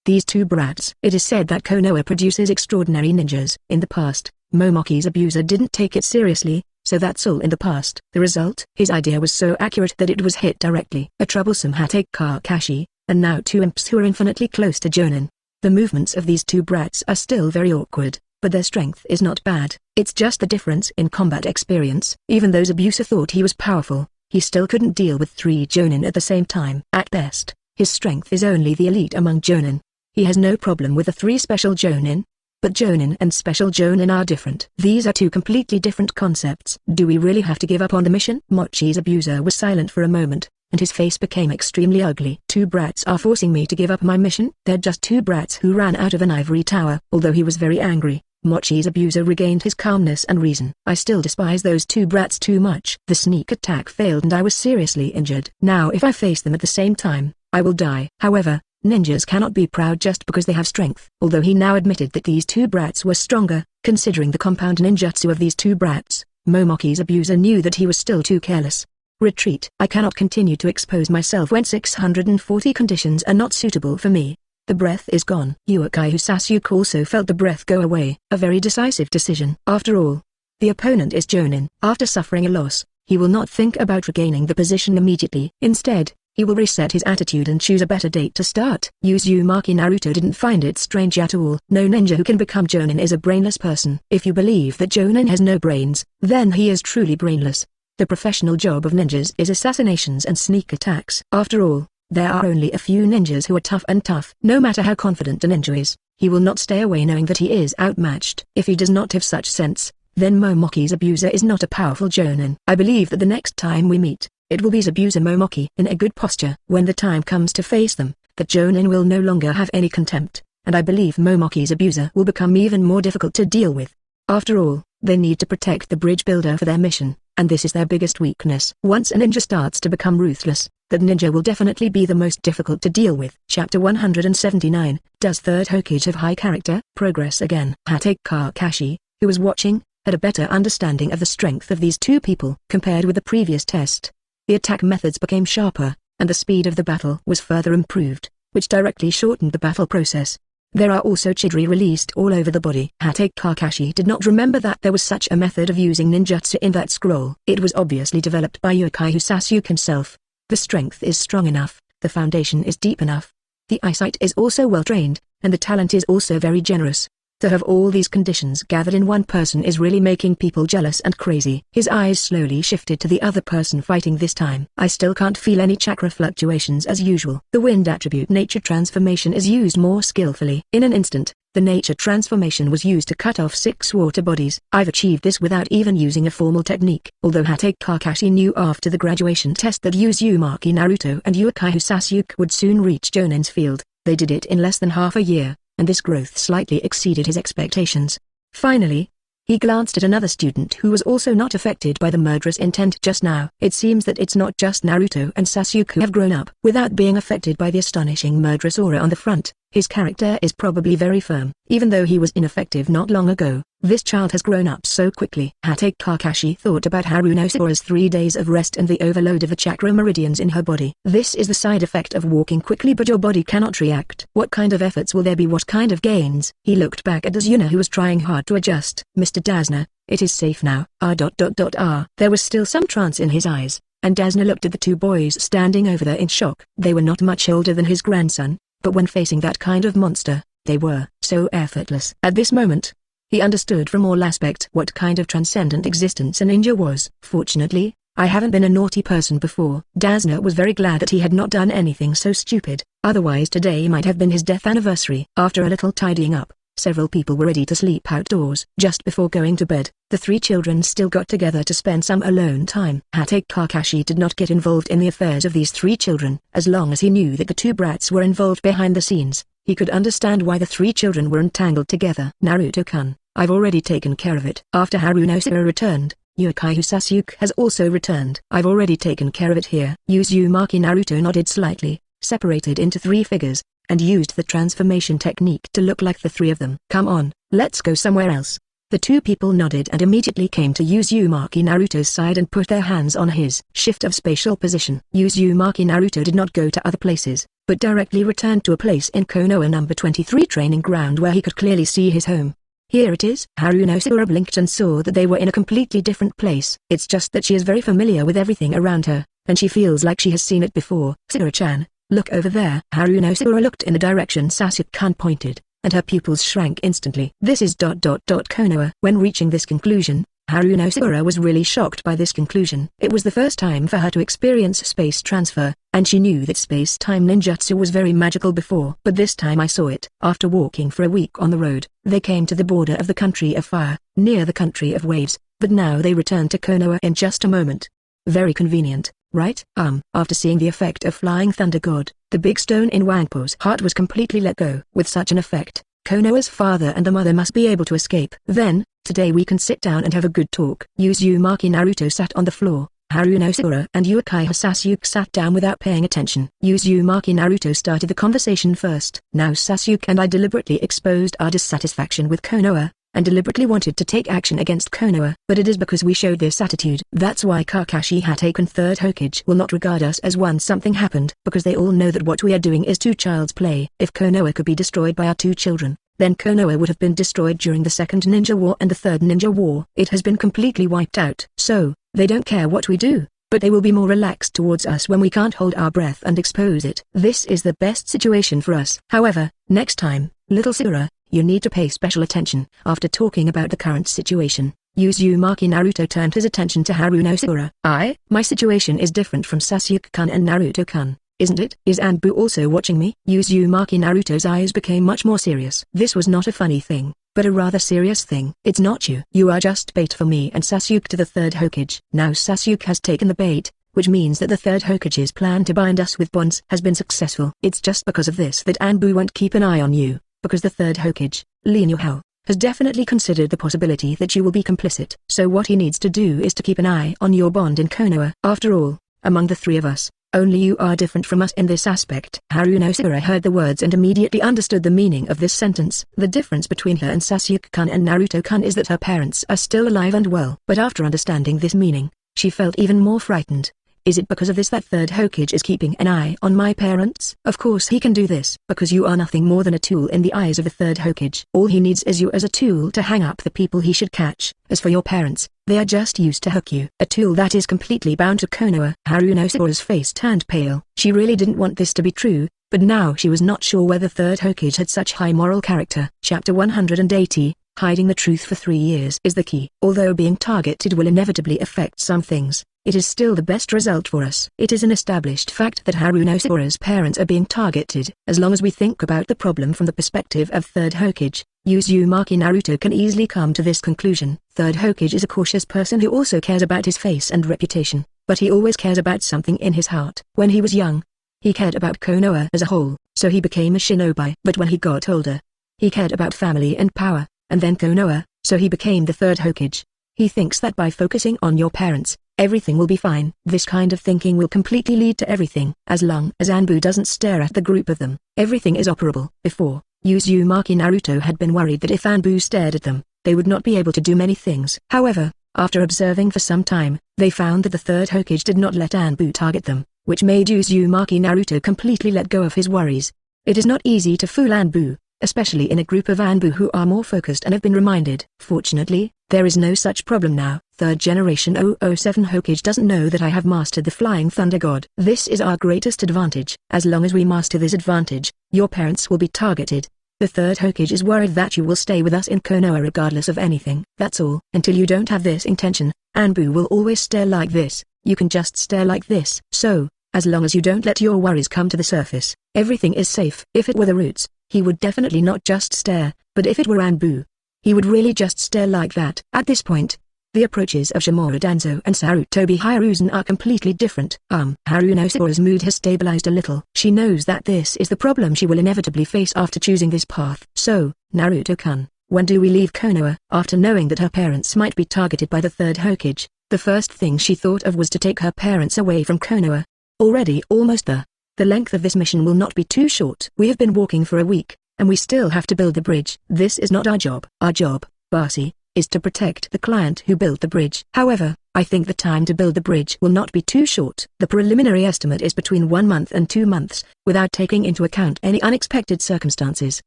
These two brats. It is said that Konoha produces extraordinary ninjas. In the past, Momoki's abuser didn't take it seriously, So that's all in the past. The result? His idea was so accurate that it was hit directly. A troublesome Hatake Kakashi, and now two imps who are infinitely close to Jonin. The movements of these two brats are still very awkward, but their strength is not bad. It's just the difference in combat experience. Even though Zabusa thought he was powerful, he still couldn't deal with three Jonin at the same time. At best, his strength is only the elite among Jonin. He has no problem with the three special Jonin. But Jonin and special Jonin are different. These are two completely different concepts. Do we really have to give up on the mission? Mochi's abuser was silent for a moment, and his face became extremely ugly. Two brats are forcing me to give up my mission? They're just two brats who ran out of an ivory tower. Although he was very angry, Mochi's abuser regained his calmness and reason. I still despise those two brats too much. The sneak attack failed and I was seriously injured. Now if I face them at the same time, I will die. However, ninjas cannot be proud just because they have strength. Although he now admitted that these two brats were stronger, considering the compound ninjutsu of these two brats, Momoki's abuser knew that he was still too careless. Retreat. I cannot continue to expose myself when 640 conditions are not suitable for me. The breath is gone. Uchiha also felt the breath go away. A very decisive decision. After all, the opponent is Jonin. After suffering a loss, he will not think about regaining the position immediately. Instead, he will reset his attitude and choose a better date to start. Uzumaki Naruto didn't find it strange at all. No ninja who can become Jonin is a brainless person. If you believe that Jonin has no brains, then he is truly brainless. The professional job of ninjas is assassinations and sneak attacks. After all, there are only a few ninjas who are tough and tough. No matter how confident a ninja is, he will not stay away knowing that he is outmatched. If he does not have such sense, then Momoki's abuser is not a powerful Jonin. I believe that the next time we meet, it will be Zabusa Momoki in a good posture. When the time comes to face them, the Jonin will no longer have any contempt, and I believe Momoki's abuser will become even more difficult to deal with. After all, they need to protect the bridge builder for their mission, and this is their biggest weakness. Once a ninja starts to become ruthless, that ninja will definitely be the most difficult to deal with. Chapter 179, Does third Hokage have high character? Progress again. Hatake Kakashi, who was watching, had a better understanding of the strength of these two people. Compared with the previous test, the attack methods became sharper, and the speed of the battle was further improved, which directly shortened the battle process. There are also chidori released all over the body. Hatake Kakashi did not remember that there was such a method of using ninjutsu in that scroll. It was obviously developed by Uchiha himself. The strength is strong enough, the foundation is deep enough. The eyesight is also well trained, and the talent is also very generous. To have all these conditions gathered in one person is really making people jealous and crazy. His eyes slowly shifted to the other person fighting this time. I still can't feel any chakra fluctuations as usual. The wind attribute nature transformation is used more skillfully. In an instant, the nature transformation was used to cut off 6 water bodies. I've achieved this without even using a formal technique. Although Hatake Kakashi knew after the graduation test that Uzumaki Naruto and Uchiha would soon reach Jonin's field, they did it in less than half a year, and this growth slightly exceeded his expectations. Finally, he glanced at another student who was also not affected by the murderous intent just now. It seems that it's not just Naruto and Sasuke who have grown up without being affected by the astonishing murderous aura on the front. His character is probably very firm. Even though he was ineffective not long ago, this child has grown up so quickly. Hatake Kakashi thought about Harunosa's 3 days of rest and the overload of the chakra meridians in her body. This is the side effect of walking quickly, but your body cannot react. What kind of efforts will there be? What kind of gains? He looked back at Dazna, who was trying hard to adjust. Mr. Dazna, it is safe now. There was still some trance in his eyes, and Dazna looked at the two boys standing over there in shock. They were not much older than his grandson, but when facing that kind of monster, they were so effortless. At this moment, he understood from all aspects what kind of transcendent existence a ninja was. Fortunately, I haven't been a naughty person before. Dazna was very glad that he had not done anything so stupid, otherwise today might have been his death anniversary. After a little tidying up, several people were ready to sleep outdoors. Just before going to bed, the 3 children still got together to spend some alone time. Hatake Kakashi did not get involved in the affairs of these 3 children. As long as he knew that the 2 brats were involved behind the scenes, he could understand why the 3 children were entangled together. Naruto-kun, I've already taken care of it. After Harunosa returned, Uchiha has also returned. I've already taken care of it here. Uzumaki Naruto nodded slightly, separated into 3 figures, and used the transformation technique to look like the 3 of them. Come on, let's go somewhere else. The 2 people nodded and immediately came to Uzumaki Naruto's side and put their hands on his. Shift of spatial position. Uzumaki Naruto did not go to other places, but directly returned to a place in Konoha number 23 training ground where he could clearly see his home. Here it is. Haruno blinked and saw that they were in a completely different place. It's just that she is very familiar with everything around her, and she feels like she has seen it before. Sakura-chan, look over there. Haruno looked in the direction Sasuke-kun pointed, and her pupils shrank instantly. This is ... Konoha. When reaching this conclusion, Haruno was really shocked by this conclusion. It was the first time for her to experience space transfer, and she knew that space-time ninjutsu was very magical before. But this time I saw it. After walking for a week on the road, they came to the border of the country of fire, near the country of waves, but now they returned to Konoha in just a moment. Very convenient, right? After seeing the effect of Flying Thunder God, the big stone in Wangpo's heart was completely let go. With such an effect, Konoha's father and the mother must be able to escape. Then, today we can sit down and have a good talk. Uzumaki Naruto sat on the floor. Haruno and Uchiha Sasuke sat down without paying attention. Uzumaki Naruto started the conversation first. Now Sasuke and I deliberately exposed our dissatisfaction with Konoha, and deliberately wanted to take action against Konoha, but it is because we showed this attitude. That's why Kakashi Hatake and Third Hokage will not regard us as one something happened, because they all know that what we are doing is too child's play. If Konoha could be destroyed by our two children, then Konoha would have been destroyed during the Second Ninja War and the Third Ninja War. It has been completely wiped out. So, they don't care what we do, but they will be more relaxed towards us when we can't hold our breath and expose it. This is the best situation for us. However, next time, little Sakura, you need to pay special attention. After talking about the current situation, Uzumaki Naruto turned his attention to Haruno. My situation is different from Sasuke-kun and Naruto-kun, isn't it? Is Anbu also watching me? Uzumaki Naruto's eyes became much more serious. This was not a funny thing, but a rather serious thing. It's not you. You are just bait for me and Sasuke to the Third Hokage. Now Sasuke has taken the bait, which means that the Third Hokage's plan to bind us with bonds has been successful. It's just because of this that Anbu won't keep an eye on you, because the Third Hokage, Lin Yuhao, has definitely considered the possibility that you will be complicit. So what he needs to do is to keep an eye on your bond in Konoha. After all, among the three of us, only you are different from us in this aspect. Haruno heard the words and immediately understood the meaning of this sentence. The difference between her and Sasuke-kun and Naruto-kun is that her parents are still alive and well. But after understanding this meaning, she felt even more frightened. Is it because of this that Third Hokage is keeping an eye on my parents? Of course he can do this, because you are nothing more than a tool in the eyes of the Third Hokage. All he needs is you as a tool to hang up the people he should catch. As for your parents, they are just used to hook you. A tool that is completely bound to Konoha. Haruno's face turned pale. She really didn't want this to be true, but now she was not sure whether Third Hokage had such high moral character. Chapter 180, Hiding the truth for 3 years is the key. Although being targeted will inevitably affect some things, it is still the best result for us. It is an established fact that Haruno's parents are being targeted. As long as we think about the problem from the perspective of Third Hokage, Uzumaki Naruto can easily come to this conclusion. Third Hokage is a cautious person who also cares about his face and reputation, but he always cares about something in his heart. When he was young, he cared about Konoha as a whole, so he became a shinobi. But when he got older, he cared about family and power, and then Konoha, so he became the Third Hokage. He thinks that by focusing on your parents, everything will be fine. This kind of thinking will completely lead to everything. As long as Anbu doesn't stare at the group of them, everything is operable. Before, Uzumaki Naruto had been worried that if Anbu stared at them, they would not be able to do many things. However, after observing for some time, they found that the Third Hokage did not let Anbu target them, which made Uzumaki Naruto completely let go of his worries. It is not easy to fool Anbu, especially in a group of Anbu who are more focused and have been reminded. Fortunately, there is no such problem now. Third generation 007 Hokage doesn't know that I have mastered the Flying Thunder God. This is our greatest advantage. As long as we master this advantage, your parents will be targeted. The Third Hokage is worried that you will stay with us in Konoha regardless of anything. That's all. Until you don't have this intention, Anbu will always stare like this. You can just stare like this. So, as long as you don't let your worries come to the surface, everything is safe. If it were the Roots, he would definitely not just stare, but if it were Anbu, he would really just stare like that. At this point, the approaches of Shimura Danzo and Sarutobi Hiruzen are completely different. Haruno's mood has stabilized a little. She knows that this is the problem she will inevitably face after choosing this path. So, Naruto-kun, when do we leave Konoha? After knowing that her parents might be targeted by the Third Hokage, the first thing she thought of was to take her parents away from Konoha. Already almost there. The length of this mission will not be too short. We have been walking for a week, and we still have to build the bridge. This is not our job. Our job, Basi, is to protect the client who built the bridge. However, I think the time to build the bridge will not be too short. The preliminary estimate is between 1 month and 2 months, without taking into account any unexpected circumstances.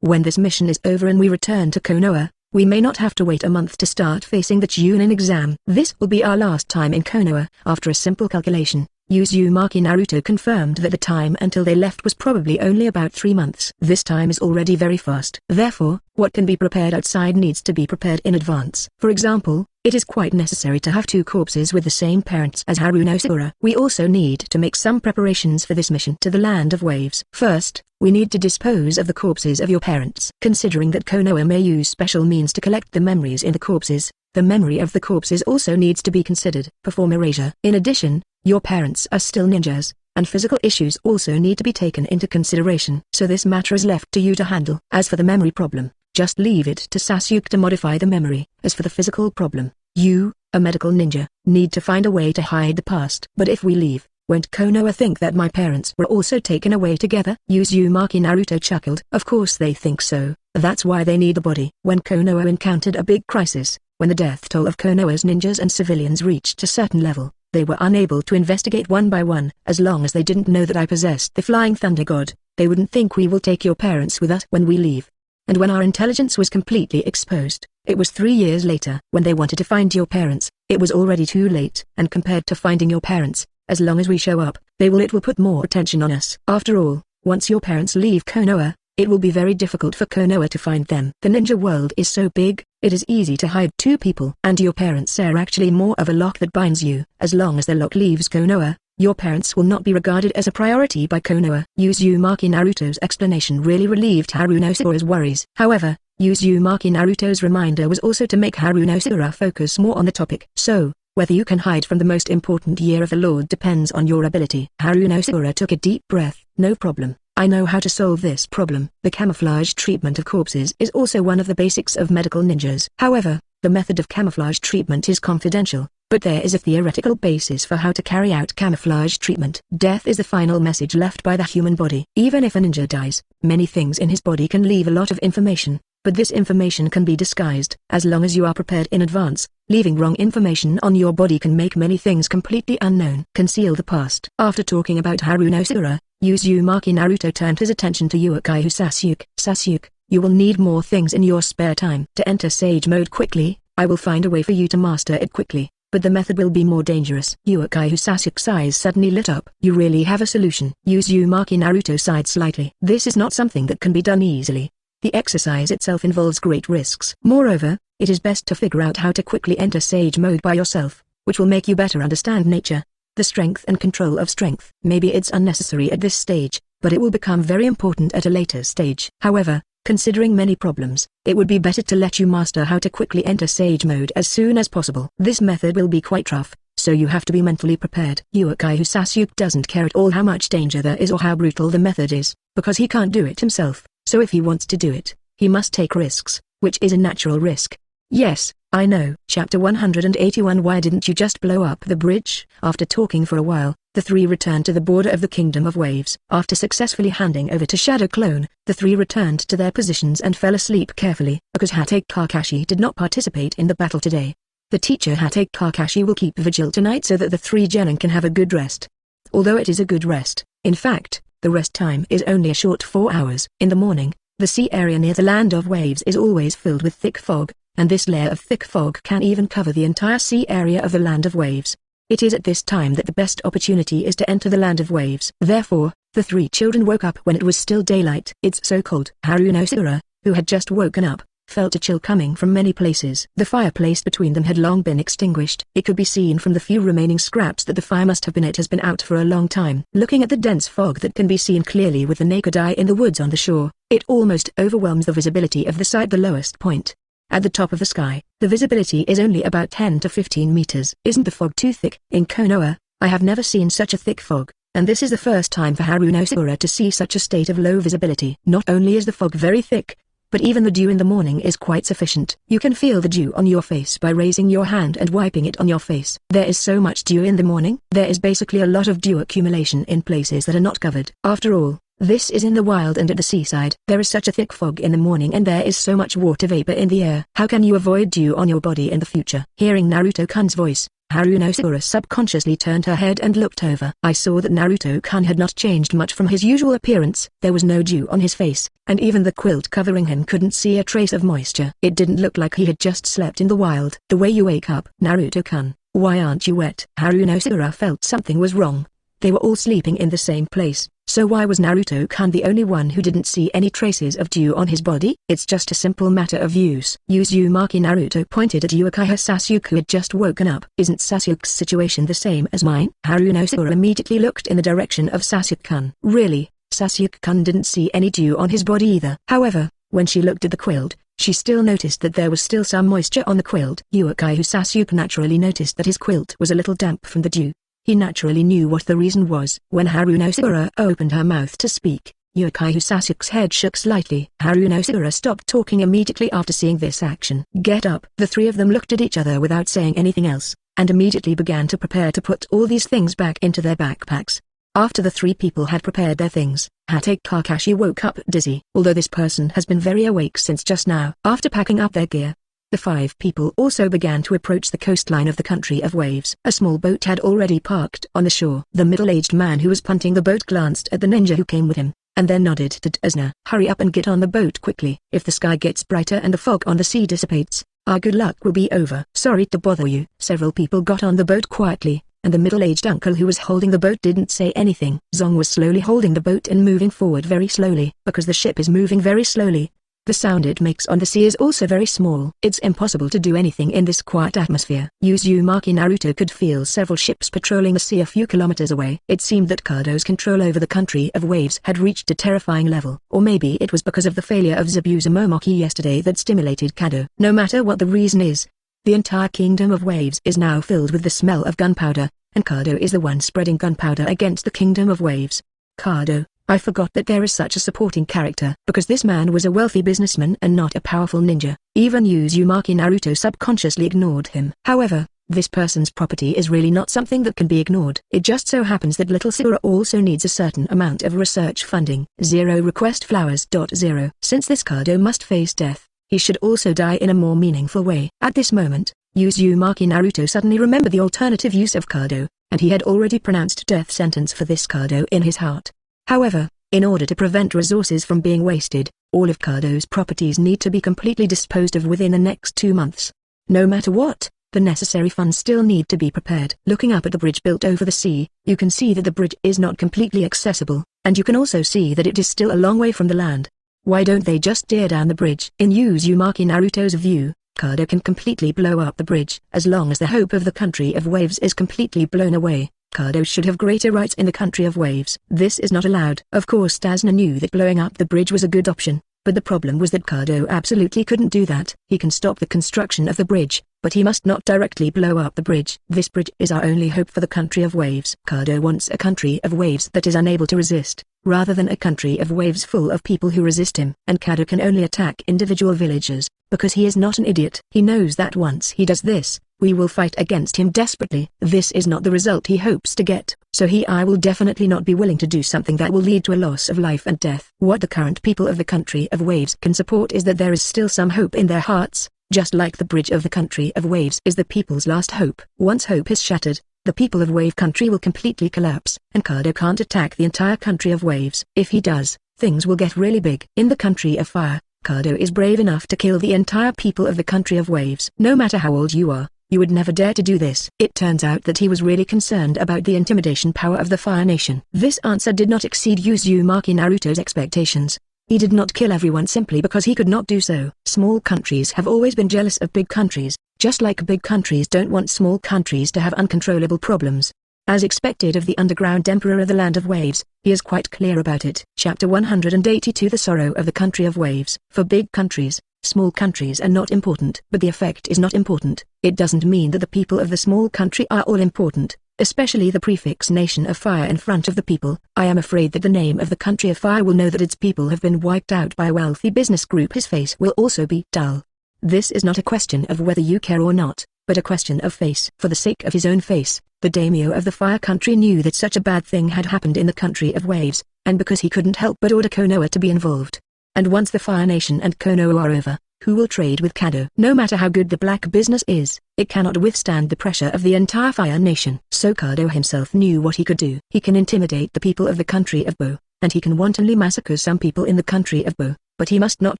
When this mission is over and we return to Konoha, we may not have to wait a month to start facing the ChuNin exam. This will be our last time in Konoha. After a simple calculation, Uzumaki Naruto confirmed that the time until they left was probably only about 3 months. This time is already very fast. Therefore, what can be prepared outside needs to be prepared in advance. For example, it is quite necessary to have 2 corpses with the same parents as Ashura. We also need to make some preparations for this mission to the Land of Waves. First, we need to dispose of the corpses of your parents. Considering that Konoha may use special means to collect the memories in the corpses, the memory of the corpses also needs to be considered. Perform erasure. In addition, your parents are still ninjas, and physical issues also need to be taken into consideration. So this matter is left to you to handle. As for the memory problem, just leave it to Sasuke to modify the memory. As for the physical problem, you, a medical ninja, need to find a way to hide the past. But if we leave, won't Konoha think that my parents were also taken away together? Uzumaki Naruto chuckled. Of course they think so, that's why they need the body. When Konoha encountered a big crisis, when the death toll of Konoha's ninjas and civilians reached a certain level, they were unable to investigate one by one. As long as they didn't know that I possessed the Flying Thunder God, they wouldn't think we will take your parents with us when we leave. And when our intelligence was completely exposed, it was 3 years later. When they wanted to find your parents, it was already too late. And compared to finding your parents, as long as we show up, it will put more attention on us. After all, once your parents leave Konoha, it will be very difficult for Konoha to find them. The ninja world is so big, it is easy to hide 2 people. And your parents are actually more of a lock that binds you. As long as the lock leaves Konoha, your parents will not be regarded as a priority by Konoha. Uzumaki Naruto's explanation really relieved Harunosuke's worries. However, Uzumaki Naruto's reminder was also to make Harunosuke focus more on the topic. So, whether you can hide from the most important year of the Lord depends on your ability. Harunosuke took a deep breath. No problem. I know how to solve this problem. The camouflage treatment of corpses is also one of the basics of medical ninjas. However, the method of camouflage treatment is confidential, but there is a theoretical basis for how to carry out camouflage treatment. Death is the final message left by the human body. Even if a ninja dies, many things in his body can leave a lot of information, but this information can be disguised. As long as you are prepared in advance, leaving wrong information on your body can make many things completely unknown. Conceal the past. After talking about Harunosuke, Uzumaki Naruto turned his attention to Uchiha Sasuke. Sasuke, you will need more things in your spare time. To enter Sage Mode quickly, I will find a way for you to master it quickly, but the method will be more dangerous. Uchiha Sasuke's eyes suddenly lit up. You really have a solution? Uzumaki Naruto sighed slightly. This is not something that can be done easily. The exercise itself involves great risks. Moreover, it is best to figure out how to quickly enter Sage Mode by yourself, which will make you better understand nature, the strength and control of strength. Maybe it's unnecessary at this stage, but it will become very important at a later stage. However, considering many problems, it would be better to let you master how to quickly enter Sage Mode as soon as possible. This method will be quite rough, so you have to be mentally prepared. Uchiha Sasuke doesn't care at all how much danger there is or how brutal the method is, because he can't do it himself. So if he wants to do it, he must take risks, which is a natural risk. Yes, I know. Chapter 181. Why didn't you just blow up the bridge? After talking for a while, the 3 returned to the border of the Kingdom of Waves. After successfully handing over to Shadow Clone, the 3 returned to their positions and fell asleep carefully. Because Hatake Kakashi did not participate in the battle today, the teacher Hatake Kakashi will keep vigil tonight so that the 3 genin can have a good rest. Although it is a good rest, in fact, the rest time is only a short 4 hours. In the morning, the sea area near the Land of Waves is always filled with thick fog, and this layer of thick fog can even cover the entire sea area of the Land of Waves. It is at this time that the best opportunity is to enter the Land of Waves. Therefore, the 3 children woke up when it was still daylight. It's so cold. Harunosuke, who had just woken up, felt a chill coming from many places. The fireplace between them had long been extinguished. It could be seen from the few remaining scraps that the fire must have been it has been out for a long time. Looking at the dense fog that can be seen clearly with the naked eye in the woods on the shore, it almost overwhelms the visibility of the site, the lowest point. At the top of the sky, the visibility is only about 10 to 15 meters. Isn't the fog too thick? In Konoha, I have never seen such a thick fog, and this is the first time for Harunosuke to see such a state of low visibility. Not only is the fog very thick, but even the dew in the morning is quite sufficient. You can feel the dew on your face by raising your hand and wiping it on your face. There is so much dew in the morning. There is basically a lot of dew accumulation in places that are not covered. After all, this is in the wild and at the seaside. There is such a thick fog in the morning and there is so much water vapor in the air. How can you avoid dew on your body in the future? Hearing Naruto-kun's voice, Harunosura subconsciously turned her head and looked over. I saw that Naruto-kun had not changed much from his usual appearance. There was no dew on his face, and even the quilt covering him couldn't see a trace of moisture. It didn't look like he had just slept in the wild. The way you wake up, Naruto-kun, why aren't you wet? Harunosura felt something was wrong. They were all sleeping in the same place, so why was Naruto-kun the only one who didn't see any traces of dew on his body? It's just a simple matter of use. Uzumaki. Naruto pointed at Uchiha Sasuke, who had just woken up. Isn't Sasuke's situation the same as mine? Harunosura immediately looked in the direction of Sasuke-kun. Really, Sasuke-kun didn't see any dew on his body either. However, when she looked at the quilt, she still noticed that there was still some moisture on the quilt. Uchiha Sasuke naturally noticed that his quilt was a little damp from the dew. He naturally knew what the reason was. When Harunosura opened her mouth to speak, Uchiha Sasuke's head shook slightly. Harunosura stopped talking immediately after seeing this action. Get up. The three of them looked at each other without saying anything else, and immediately began to prepare to put all these things back into their backpacks. After the three people had prepared their things, Hatake Kakashi woke up dizzy. Although this person has been very awake since just now. After packing up their gear, the five people also began to approach the coastline of the country of waves. A small boat had already parked on the shore. The middle-aged man who was punting the boat glanced at the ninja who came with him, and then nodded to Dazna. Hurry up and get on the boat quickly. If the sky gets brighter and the fog on the sea dissipates, our good luck will be over. Sorry to bother you. Several people got on the boat quietly, and the middle-aged uncle who was holding the boat didn't say anything. Zong was slowly holding the boat and moving forward very slowly. Because the ship is moving very slowly, the sound it makes on the sea is also very small. It's impossible to do anything in this quiet atmosphere. Uzumaki. Naruto could feel several ships patrolling the sea a few kilometers away. It seemed that Cardo's control over the country of waves had reached a terrifying level. Or maybe it was because of the failure of Uzumaki yesterday that stimulated Cardo. No matter what the reason is, the entire kingdom of waves is now filled with the smell of gunpowder, and Cardo is the one spreading gunpowder against the kingdom of waves. Cardo. I forgot that there is such a supporting character. Because this man was a wealthy businessman and not a powerful ninja, even Uzumaki. Naruto subconsciously ignored him. However, this person's property is really not something that can be ignored. It just so happens that little Sakura also needs a certain amount of research funding. 0 request flowers. 0 Since this Cardo must face death, he should also die in a more meaningful way. At this moment, Uzumaki. Naruto suddenly remembered the alternative use of Cardo, and he had already pronounced death sentence for this Cardo in his heart. However, in order to prevent resources from being wasted, all of Cardo's properties need to be completely disposed of within the next 2 months. No matter what, the necessary funds still need to be prepared. Looking up at the bridge built over the sea, you can see that the bridge is not completely accessible, and you can also see that it is still a long way from the land. Why don't they just tear down the bridge? In Uzumaki. Naruto's view, Cardo can completely blow up the bridge. As long as the hope of the country of waves is completely blown away, Cardo should have greater rights in the country of waves. This is not allowed. Of course Dazna knew that blowing up the bridge was a good option, but the problem was that Cardo absolutely couldn't do that. He can stop the construction of the bridge, but he must not directly blow up the bridge. This bridge is our only hope for the country of waves. Cardo wants a country of waves that is unable to resist, rather than a country of waves full of people who resist him. And Cardo can only attack individual villagers, because he is not an idiot. He knows that once he does this, we will fight against him desperately. This is not the result he hopes to get, so I will definitely not be willing to do something that will lead to a loss of life and death. What the current people of the country of waves can support is that there is still some hope in their hearts, just like the bridge of the country of waves is the people's last hope. Once hope is shattered, the people of wave country will completely collapse, and Cardo can't attack the entire country of waves. If he does, things will get really big. In the country of fire, Cardo is brave enough to kill the entire people of the country of waves. No matter how old you are, you would never dare to do this. It turns out that he was really concerned about the intimidation power of the Fire Nation. This answer did not exceed Uzumaki. Naruto's expectations. He did not kill everyone simply because he could not do so. Small countries have always been jealous of big countries, just like big countries don't want small countries to have uncontrollable problems. As expected of the underground emperor of the land of waves, he is quite clear about it. Chapter 182 The Sorrow of the Country of Waves. For big countries, small countries are not important. But the effect is not important. It doesn't mean that the people of the small country are all important, especially the prefix nation of fire in front of the people. I am afraid that the name of the country of fire will know that its people have been wiped out by a wealthy business group. His face will also be dull. This is not a question of whether you care or not, but a question of face. For the sake of his own face, the daimyo of the fire country knew that such a bad thing had happened in the country of waves, and because he couldn't help but order Konoha to be involved. And once the Fire Nation and Konoha are over, who will trade with Cardo. No matter how good the black business is, it cannot withstand the pressure of the entire Fire Nation. So Cardo himself knew what he could do. He can intimidate the people of the country of Bo, and he can wantonly massacre some people in the country of Bo, but he must not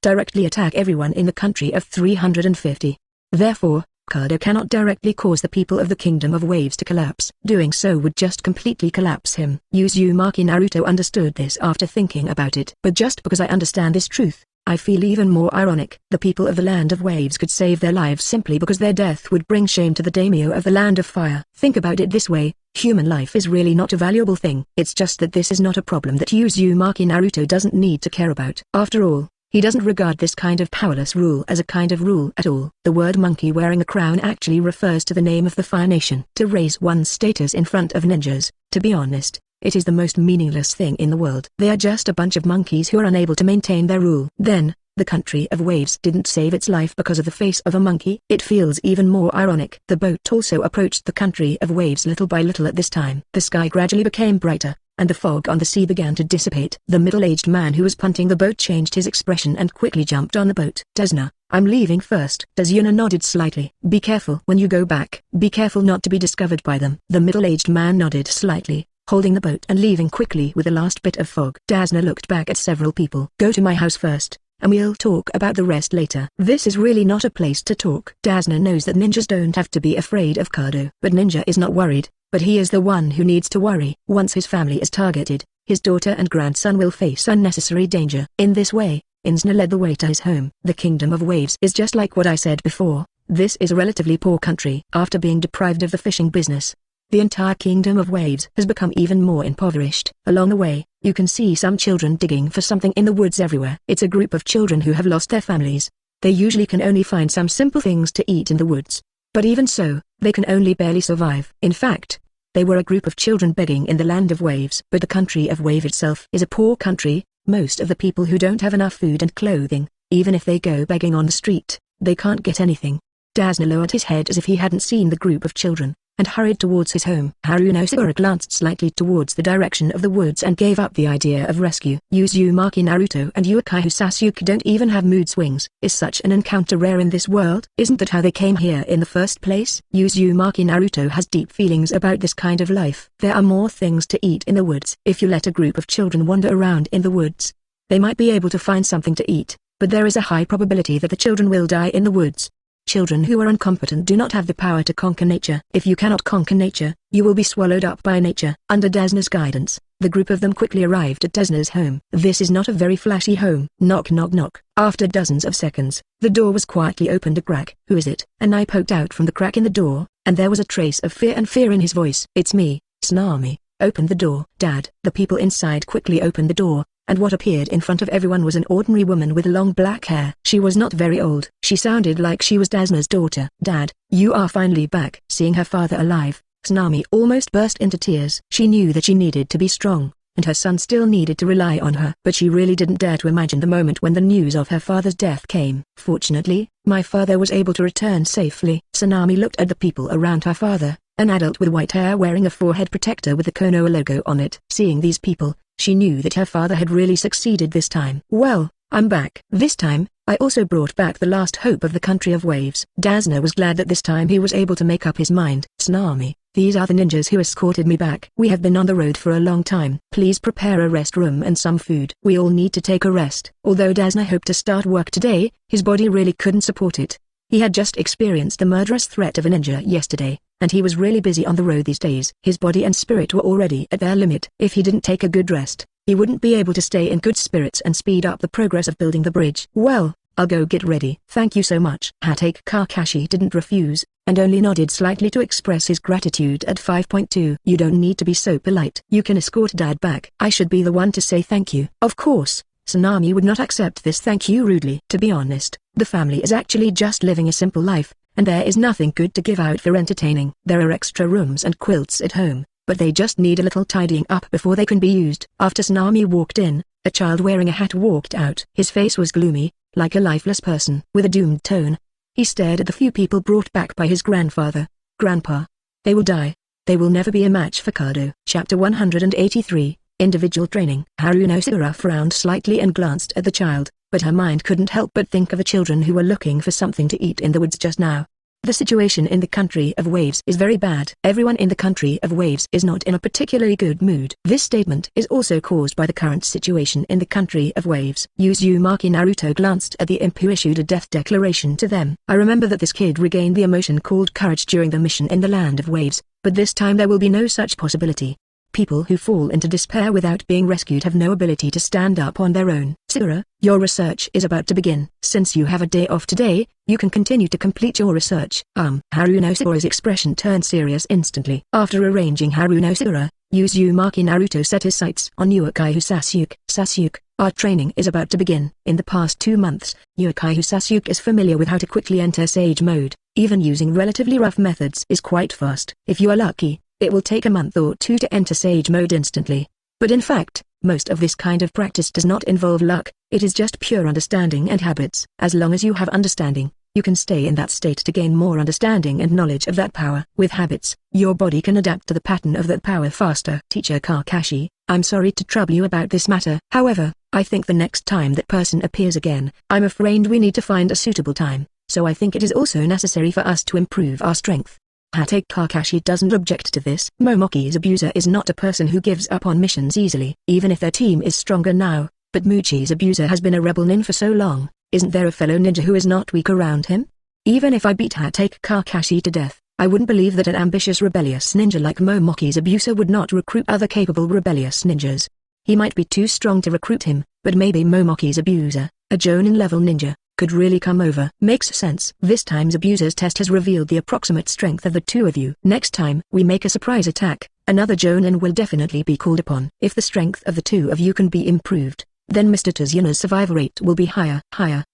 directly attack everyone in the country of 350. Therefore, Cardo cannot directly cause the people of the Kingdom of Waves to collapse. Doing so would just completely collapse him. Uzumaki Naruto understood this after thinking about it. But just because I understand this truth, I feel even more ironic. The people of the Land of Waves could save their lives simply because their death would bring shame to the daimyo of the Land of Fire. Think about it this way, human life is really not a valuable thing. It's just that this is not a problem that Uzumaki Naruto doesn't need to care about. After all, he doesn't regard this kind of powerless rule as a kind of rule at all. The word monkey wearing a crown actually refers to the name of the Fire Nation. To raise one's status in front of ninjas, to be honest, it is the most meaningless thing in the world. They are just a bunch of monkeys who are unable to maintain their rule. Then, the country of Waves didn't save its life because of the face of a monkey. It feels even more ironic. The boat also approached the country of Waves little by little at this time. The sky gradually became brighter, and the fog on the sea began to dissipate. The middle-aged man who was punting the boat changed his expression and quickly jumped on the boat. Dazna, I'm leaving first. Dazna nodded slightly. Be careful when you go back. Be careful not to be discovered by them. The middle-aged man nodded slightly, holding the boat and leaving quickly with the last bit of fog. Dazna looked back at several people. Go to my house first, and we'll talk about the rest later. This is really not a place to talk. Dazna knows that ninjas don't have to be afraid of Cardo. But Ninja is not worried. But he is the one who needs to worry. Once his family is targeted, his daughter and grandson will face unnecessary danger. In this way, Dazna led the way to his home. The Kingdom of Waves is just like what I said before. This is a relatively poor country. After being deprived of the fishing business, the entire Kingdom of Waves has become even more impoverished. Along the way, you can see some children digging for something in the woods everywhere. It's a group of children who have lost their families. They usually can only find some simple things to eat in the woods. But even so, they can only barely survive. In fact, they were a group of children begging in the Land of Waves. But the country of Wave itself is a poor country. Most of the people who don't have enough food and clothing, even if they go begging on the street, they can't get anything. Dazna lowered his head as if he hadn't seen the group of children, and hurried towards his home. Harunosuke glanced slightly towards the direction of the woods and gave up the idea of rescue. Uzumaki Naruto and Uchiha Sasuke don't even have mood swings. Is such an encounter rare in this world? Isn't that how they came here in the first place? Uzumaki Naruto has deep feelings about this kind of life. There are more things to eat in the woods. If you let a group of children wander around in the woods, they might be able to find something to eat, but there is a high probability that the children will die in the woods. Children who are incompetent do not have the power to conquer nature. If you cannot conquer nature, you will be swallowed up by nature. Under Dazna's guidance, the group of them quickly arrived at Dazna's home. This is not a very flashy home. Knock knock knock. After dozens of seconds, the door was quietly opened a crack. Who is it? An eye poked out from the crack in the door, and there was a trace of fear in his voice. It's me, Tsunami. Open the door. Dad. The people inside quickly opened the door, and what appeared in front of everyone was an ordinary woman with long black hair. She was not very old. She sounded like she was Dazna's daughter. Dad, you are finally back. Seeing her father alive, Tsunami almost burst into tears. She knew that she needed to be strong, and her son still needed to rely on her. But she really didn't dare to imagine the moment when the news of her father's death came. Fortunately, my father was able to return safely. Tsunami looked at the people around her father, an adult with white hair wearing a forehead protector with the Konoha logo on it. Seeing these people, she knew that her father had really succeeded this time. Well, I'm back. This time, I also brought back the last hope of the country of Waves. Dazna was glad that this time he was able to make up his mind. Tsunami, these are the ninjas who escorted me back. We have been on the road for a long time. Please prepare a rest room and some food. We all need to take a rest. Although Dazna hoped to start work today, his body really couldn't support it. He had just experienced the murderous threat of a ninja yesterday, and he was really busy on the road these days. His body and spirit were already at their limit. If he didn't take a good rest, he wouldn't be able to stay in good spirits and speed up the progress of building the bridge. Well, I'll go get ready. Thank you so much. Hatake Kakashi didn't refuse, and only nodded slightly to express his gratitude at 5.2. You don't need to be so polite. You can escort Dad back. I should be the one to say thank you. Of course. Tsunami would not accept this thank you rudely. To be honest, the family is actually just living a simple life, and there is nothing good to give out for entertaining. There are extra rooms and quilts at home, but they just need a little tidying up before they can be used. After Tsunami walked in, a child wearing a hat walked out. His face was gloomy, like a lifeless person. With a doomed tone, he stared at the few people brought back by his grandfather. Grandpa. They will die. They will never be a match for Cardo. Chapter 183. Individual Training. Harunosuke frowned slightly and glanced at the child, but her mind couldn't help but think of the children who were looking for something to eat in the woods just now. The situation in the country of waves is very bad. Everyone in the country of waves is not in a particularly good mood. This statement is also caused by the current situation in the country of waves. Uzumaki Naruto glanced at the imp who issued a death declaration to them. I remember that this kid regained the emotion called courage during the mission in the land of waves, but this time there will be no such possibility. People who fall into despair without being rescued have no ability to stand up on their own. Sakura, your research is about to begin. Since you have a day off today, you can continue to complete your research. Sakura's expression turned serious instantly. After arranging Sakura, Uzumaki Naruto set his sights on Uchiha Sasuke. Sasuke, our training is about to begin. In the past 2 months, Uchiha Sasuke is familiar with how to quickly enter Sage mode. Even using relatively rough methods is quite fast. If you are lucky, it will take a month or 2 to enter Sage mode instantly. But in fact, most of this kind of practice does not involve luck, it is just pure understanding and habits. As long as you have understanding, you can stay in that state to gain more understanding and knowledge of that power. With habits, your body can adapt to the pattern of that power faster. Teacher Kakashi, I'm sorry to trouble you about this matter. However, I think the next time that person appears again, I'm afraid we need to find a suitable time, so I think it is also necessary for us to improve our strength. Hatake Kakashi doesn't object to this. Momoki's abuser is not a person who gives up on missions easily, even if their team is stronger now, but Muchi's abuser has been a rebel nin for so long, isn't there a fellow ninja who is not weak around him? Even if I beat Hatake Kakashi to death, I wouldn't believe that an ambitious rebellious ninja like Momoki's abuser would not recruit other capable rebellious ninjas. He might be too strong to recruit him, but maybe Momoki's abuser, a Jonin level ninja, could really come over. Makes sense. This time's abuser's test has revealed the approximate strength of the two of you. Next time we make a surprise attack, another Jonin will definitely be called upon. If the strength of the two of you can be improved, then Mr. Tsuna's survival rate will be higher.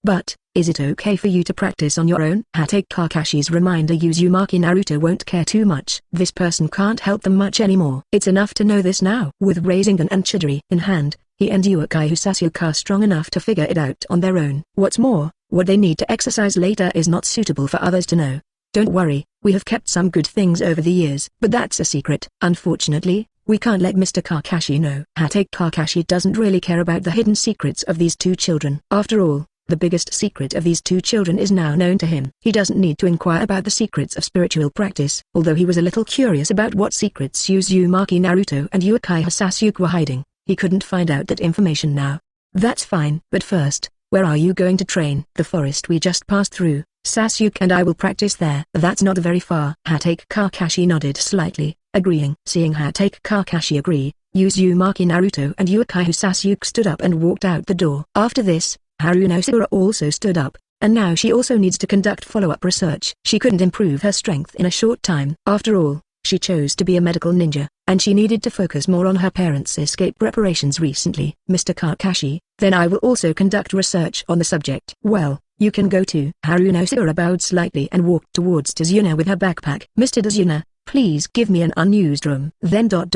But, is it okay for you to practice on your own? Hatake Kakashi's reminder Uzumaki Naruto won't care too much. This person can't help them much anymore. It's enough to know this now. With Rasengan and Chidori in hand, he and Uchiha Sasuke are strong enough to figure it out on their own. What's more, what they need to exercise later is not suitable for others to know. Don't worry, we have kept some good things over the years, but that's a secret. Unfortunately, we can't let Mr. Kakashi know. Hatake Kakashi doesn't really care about the hidden secrets of these two children. After all, the biggest secret of these two children is now known to him. He doesn't need to inquire about the secrets of spiritual practice. Although he was a little curious about what secrets Uzumaki Naruto and Uchiha Sasuke were hiding, he couldn't find out that information now. That's fine. But first, where are you going to train? The forest we just passed through. Sasuke and I will practice there. That's not very far. Hatake Kakashi nodded slightly, agreeing. Seeing Hatake Kakashi agree, Uzumaki Naruto and Uchiha Sasuke stood up and walked out the door. After this, Sakura also stood up, and now she also needs to conduct follow-up research. She couldn't improve her strength in a short time. After all, she chose to be a medical ninja, and she needed to focus more on her parents' escape preparations recently. Mr. Kakashi, then I will also conduct research on the subject. Well, you can go too. Sakura bowed slightly and walked towards Dazna with her backpack. Mr. Dazna, please give me an unused room. Then the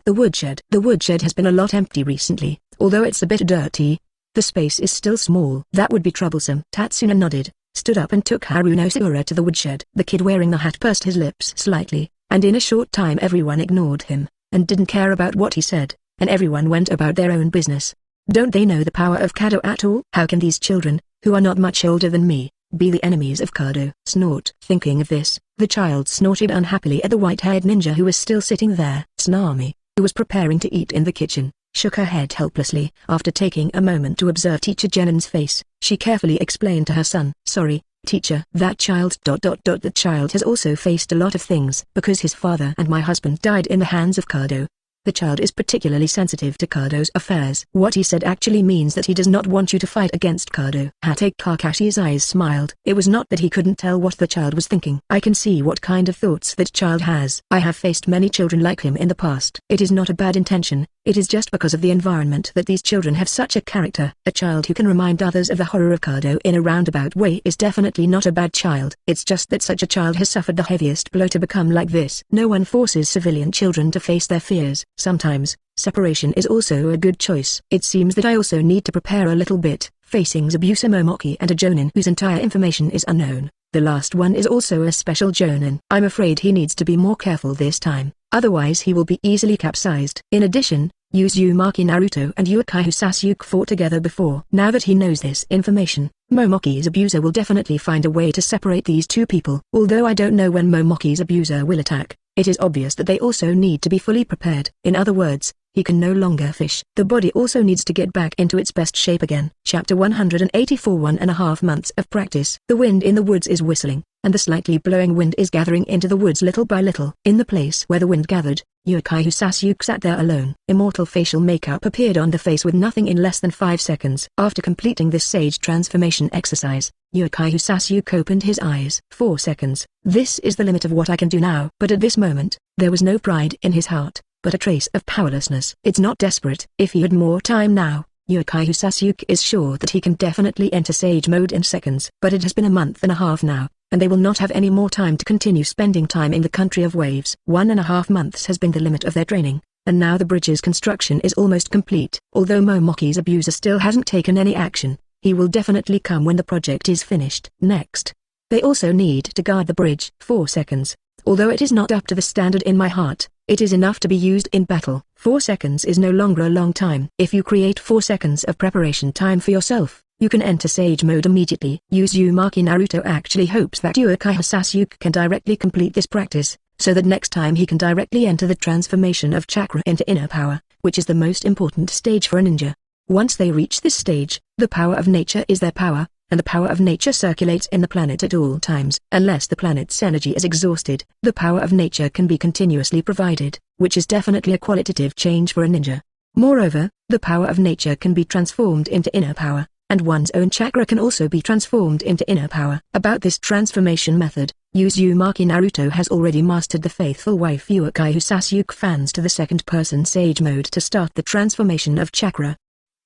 woodshed. The woodshed has been a lot empty recently, although it's a bit dirty. The space is still small. That would be troublesome. Tatsuna nodded, stood up and took Sakura to the woodshed. The kid wearing the hat pursed his lips slightly, and in a short time everyone ignored him, and didn't care about what he said, and everyone went about their own business. Don't they know the power of Cardo at all? How can these children, who are not much older than me, be the enemies of Cardo? Snort. Thinking of this, the child snorted unhappily at the white-haired ninja who was still sitting there. Tsunami, who was preparing to eat in the kitchen, shook her head helplessly. After taking a moment to observe Teacher Genin's face, she carefully explained to her son, "Sorry, teacher, that child. The child has also faced a lot of things. Because his father and my husband died in the hands of Cardo, the child is particularly sensitive to Cardo's affairs." What he said actually means that he does not want you to fight against Cardo. Hatake Kakashi's eyes smiled. It was not that he couldn't tell what the child was thinking. I can see what kind of thoughts that child has. I have faced many children like him in the past. It is not a bad intention, it is just because of the environment that these children have such a character. A child who can remind others of the horror of Cardo in a roundabout way is definitely not a bad child. It's just that such a child has suffered the heaviest blow to become like this. No one forces civilian children to face their fears. Sometimes, separation is also a good choice. It seems that I also need to prepare a little bit, facing abuser Momoki and a Jonin whose entire information is unknown. The last one is also a special Jonin. I'm afraid he needs to be more careful this time, otherwise he will be easily capsized. In addition, Uzumaki Naruto and Uchiha Sasuke fought together before. Now that he knows this information, Momoki's abuser will definitely find a way to separate these two people. Although I don't know when Momoki's abuser will attack, it is obvious that they also need to be fully prepared. In other words, he can no longer fish. The body also needs to get back into its best shape again. Chapter 184. 1.5 months of practice. The wind in the woods is whistling, and the slightly blowing wind is gathering into the woods little by little. In the place where the wind gathered, Uchiha Sasuke sat there alone. Immortal facial makeup appeared on the face with nothing in less than 5 seconds. After completing this sage transformation exercise, Uchiha Sasuke opened his eyes. 4 seconds. This is the limit of what I can do now. But at this moment, there was no pride in his heart, but a trace of powerlessness. It's not desperate. If he had more time now, Uchiha Sasuke is sure that he can definitely enter sage mode in seconds. But it has been a month and a half now, and they will not have any more time to continue spending time in the country of waves. 1.5 months has been the limit of their training, and now the bridge's construction is almost complete. Although Momoki's abuser still hasn't taken any action, he will definitely come when the project is finished. Next, they also need to guard the bridge. 4 seconds. Although it is not up to the standard in my heart, it is enough to be used in battle. 4 seconds is no longer a long time. If you create 4 seconds of preparation time for yourself, you can enter sage mode immediately. Uzumaki Naruto actually hopes that Uchiha Sasuke can directly complete this practice, so that next time he can directly enter the transformation of chakra into inner power, which is the most important stage for a ninja. Once they reach this stage, the power of nature is their power, and the power of nature circulates in the planet at all times. Unless the planet's energy is exhausted, the power of nature can be continuously provided, which is definitely a qualitative change for a ninja. Moreover, the power of nature can be transformed into inner power, and one's own chakra can also be transformed into inner power. About this transformation method, Uzumaki Naruto has already mastered the faithful wife Uchiha Sasuke fans to the second-person sage mode to start the transformation of chakra.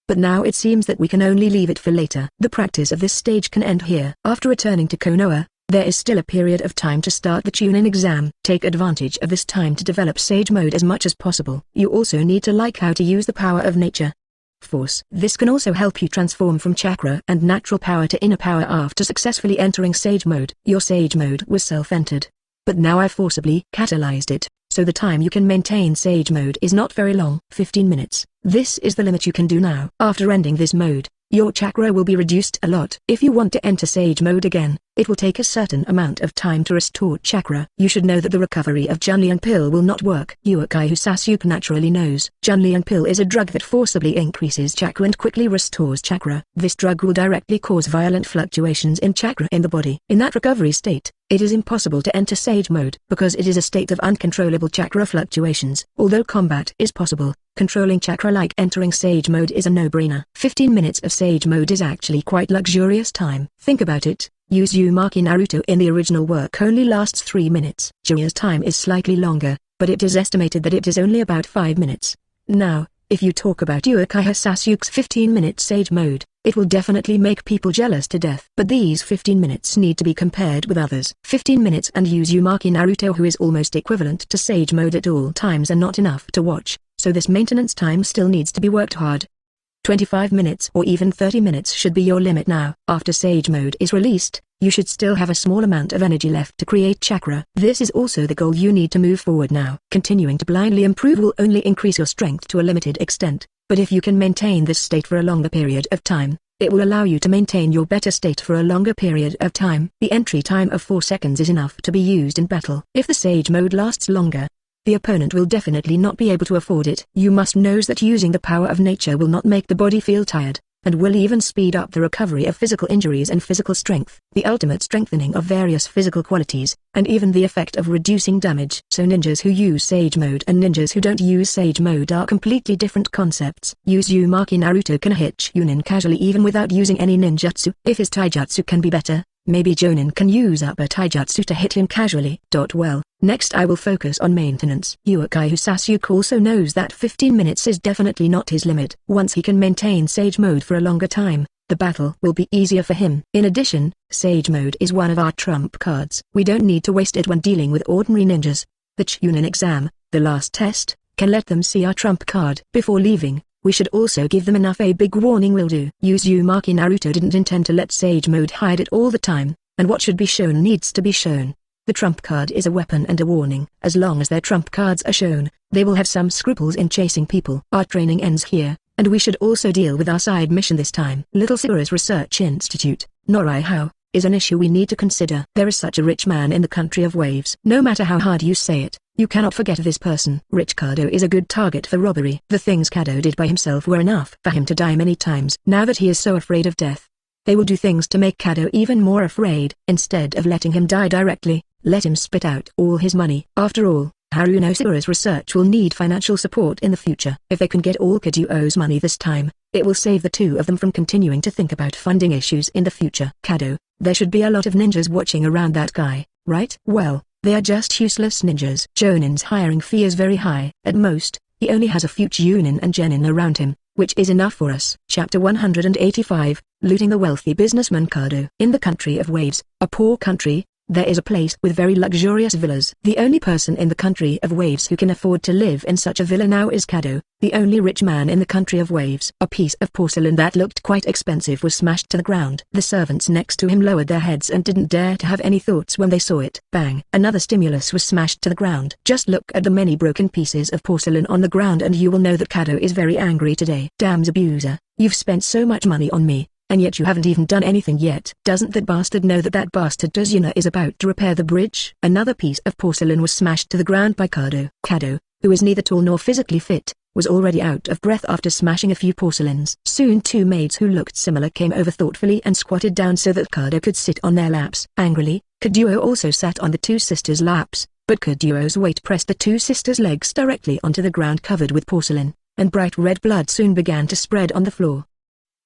But now it seems that we can only leave it for later. The practice of this stage can end here. After returning to Konoha, there is still a period of time to start the ChuNin exam. Take advantage of this time to develop sage mode as much as possible. You also need to like how to use the power of nature. Force. This can also help you transform from chakra and natural power to inner power after successfully entering sage mode. Your sage mode was self-entered, but now I forcibly catalyzed it, so the time you can maintain sage mode is not very long. 15 minutes. This is the limit you can do now. After ending this mode, your chakra will be reduced a lot. If you want to enter sage mode again, it will take a certain amount of time to restore chakra. You should know that the recovery of Junliang pill will not work. Uchiha Sasuke naturally knows. Junliang pill is a drug that forcibly increases chakra and quickly restores chakra. This drug will directly cause violent fluctuations in chakra in the body. In that recovery state, it is impossible to enter sage mode because it is a state of uncontrollable chakra fluctuations. Although combat is possible, controlling chakra like entering sage mode is a no-brainer. 15 minutes of sage mode is actually quite luxurious time. Think about it. Uzumaki Naruto in the original work only lasts 3 minutes. Jiraiya's time is slightly longer, but it is estimated that it is only about 5 minutes. Now, if you talk about Uchiha Sasuke's 15-minute sage mode, it will definitely make people jealous to death. But these 15 minutes need to be compared with others. 15 minutes and Uzumaki Naruto, who is almost equivalent to sage mode at all times, are not enough to watch, so this maintenance time still needs to be worked hard. 25 minutes or even 30 minutes should be your limit now. After sage mode is released, you should still have a small amount of energy left to create chakra. This is also the goal you need to move forward now. Continuing to blindly improve will only increase your strength to a limited extent, but if you can maintain this state for a longer period of time, it will allow you to maintain your better state for a longer period of time. The entry time of 4 seconds is enough to be used in battle. If the sage mode lasts longer, the opponent will definitely not be able to afford it. You must know that using the power of nature will not make the body feel tired, and will even speed up the recovery of physical injuries and physical strength, the ultimate strengthening of various physical qualities, and even the effect of reducing damage. So ninjas who use sage mode and ninjas who don't use sage mode are completely different concepts. Uzumaki Naruto can hit ChuNin casually even without using any ninjutsu. If his taijutsu can be better, maybe Jonin can use upper taijutsu to hit him casually. Well, next I will focus on maintenance. Uchiha Sasuke also knows that 15 minutes is definitely not his limit. Once he can maintain sage mode for a longer time, the battle will be easier for him. In addition, sage mode is one of our trump cards. We don't need to waste it when dealing with ordinary ninjas. The ChuNin exam, the last test, can let them see our trump card. Before leaving, we should also give them enough a big warning will do. Uzumaki Naruto didn't intend to let sage mode hide it all the time, and what should be shown needs to be shown. The trump card is a weapon and a warning. As long as their trump cards are shown, they will have some scruples in chasing people. Our training ends here, and we should also deal with our side mission this time. Little Sura's Research Institute, Norai-how, is an issue we need to consider. There is such a rich man in the country of waves. No matter how hard you say it, you cannot forget this person. Rich Cardo is a good target for robbery. The things Cardo did by himself were enough for him to die many times. Now that he is so afraid of death, they will do things to make Cardo even more afraid. Instead of letting him die directly, let him spit out all his money. After all, Harunosuke's research will need financial support in the future. If they can get all Kaguya's money this time, it will save the two of them from continuing to think about funding issues in the future. Cardo, there should be a lot of ninjas watching around that guy, right? Well, they are just useless ninjas. ChuNin's hiring fee is very high. At most, he only has a few ChuNin and Genin around him, which is enough for us. Chapter 185, Looting the Wealthy Businessman Cardo. In the country of waves, a poor country, there is a place with very luxurious villas. The only person in the country of waves who can afford to live in such a villa now is Cardo, the only rich man in the country of waves. A piece of porcelain that looked quite expensive was smashed to the ground. The servants next to him lowered their heads and didn't dare to have any thoughts when they saw it. Bang! Another stimulus was smashed to the ground. Just look at the many broken pieces of porcelain on the ground and you will know that Cardo is very angry today. Damn abuser, you've spent so much money on me, and yet you haven't even done anything yet. Doesn't that bastard know that that bastard Dazna is about to repair the bridge? Another piece of porcelain was smashed to the ground by Cardo. Cardo, who is neither tall nor physically fit, was already out of breath after smashing a few porcelains. Soon two maids who looked similar came over thoughtfully and squatted down so that Cardo could sit on their laps. Angrily, Kaguya also sat on the two sisters' laps, but Kaguya's weight pressed the two sisters' legs directly onto the ground covered with porcelain, and bright red blood soon began to spread on the floor.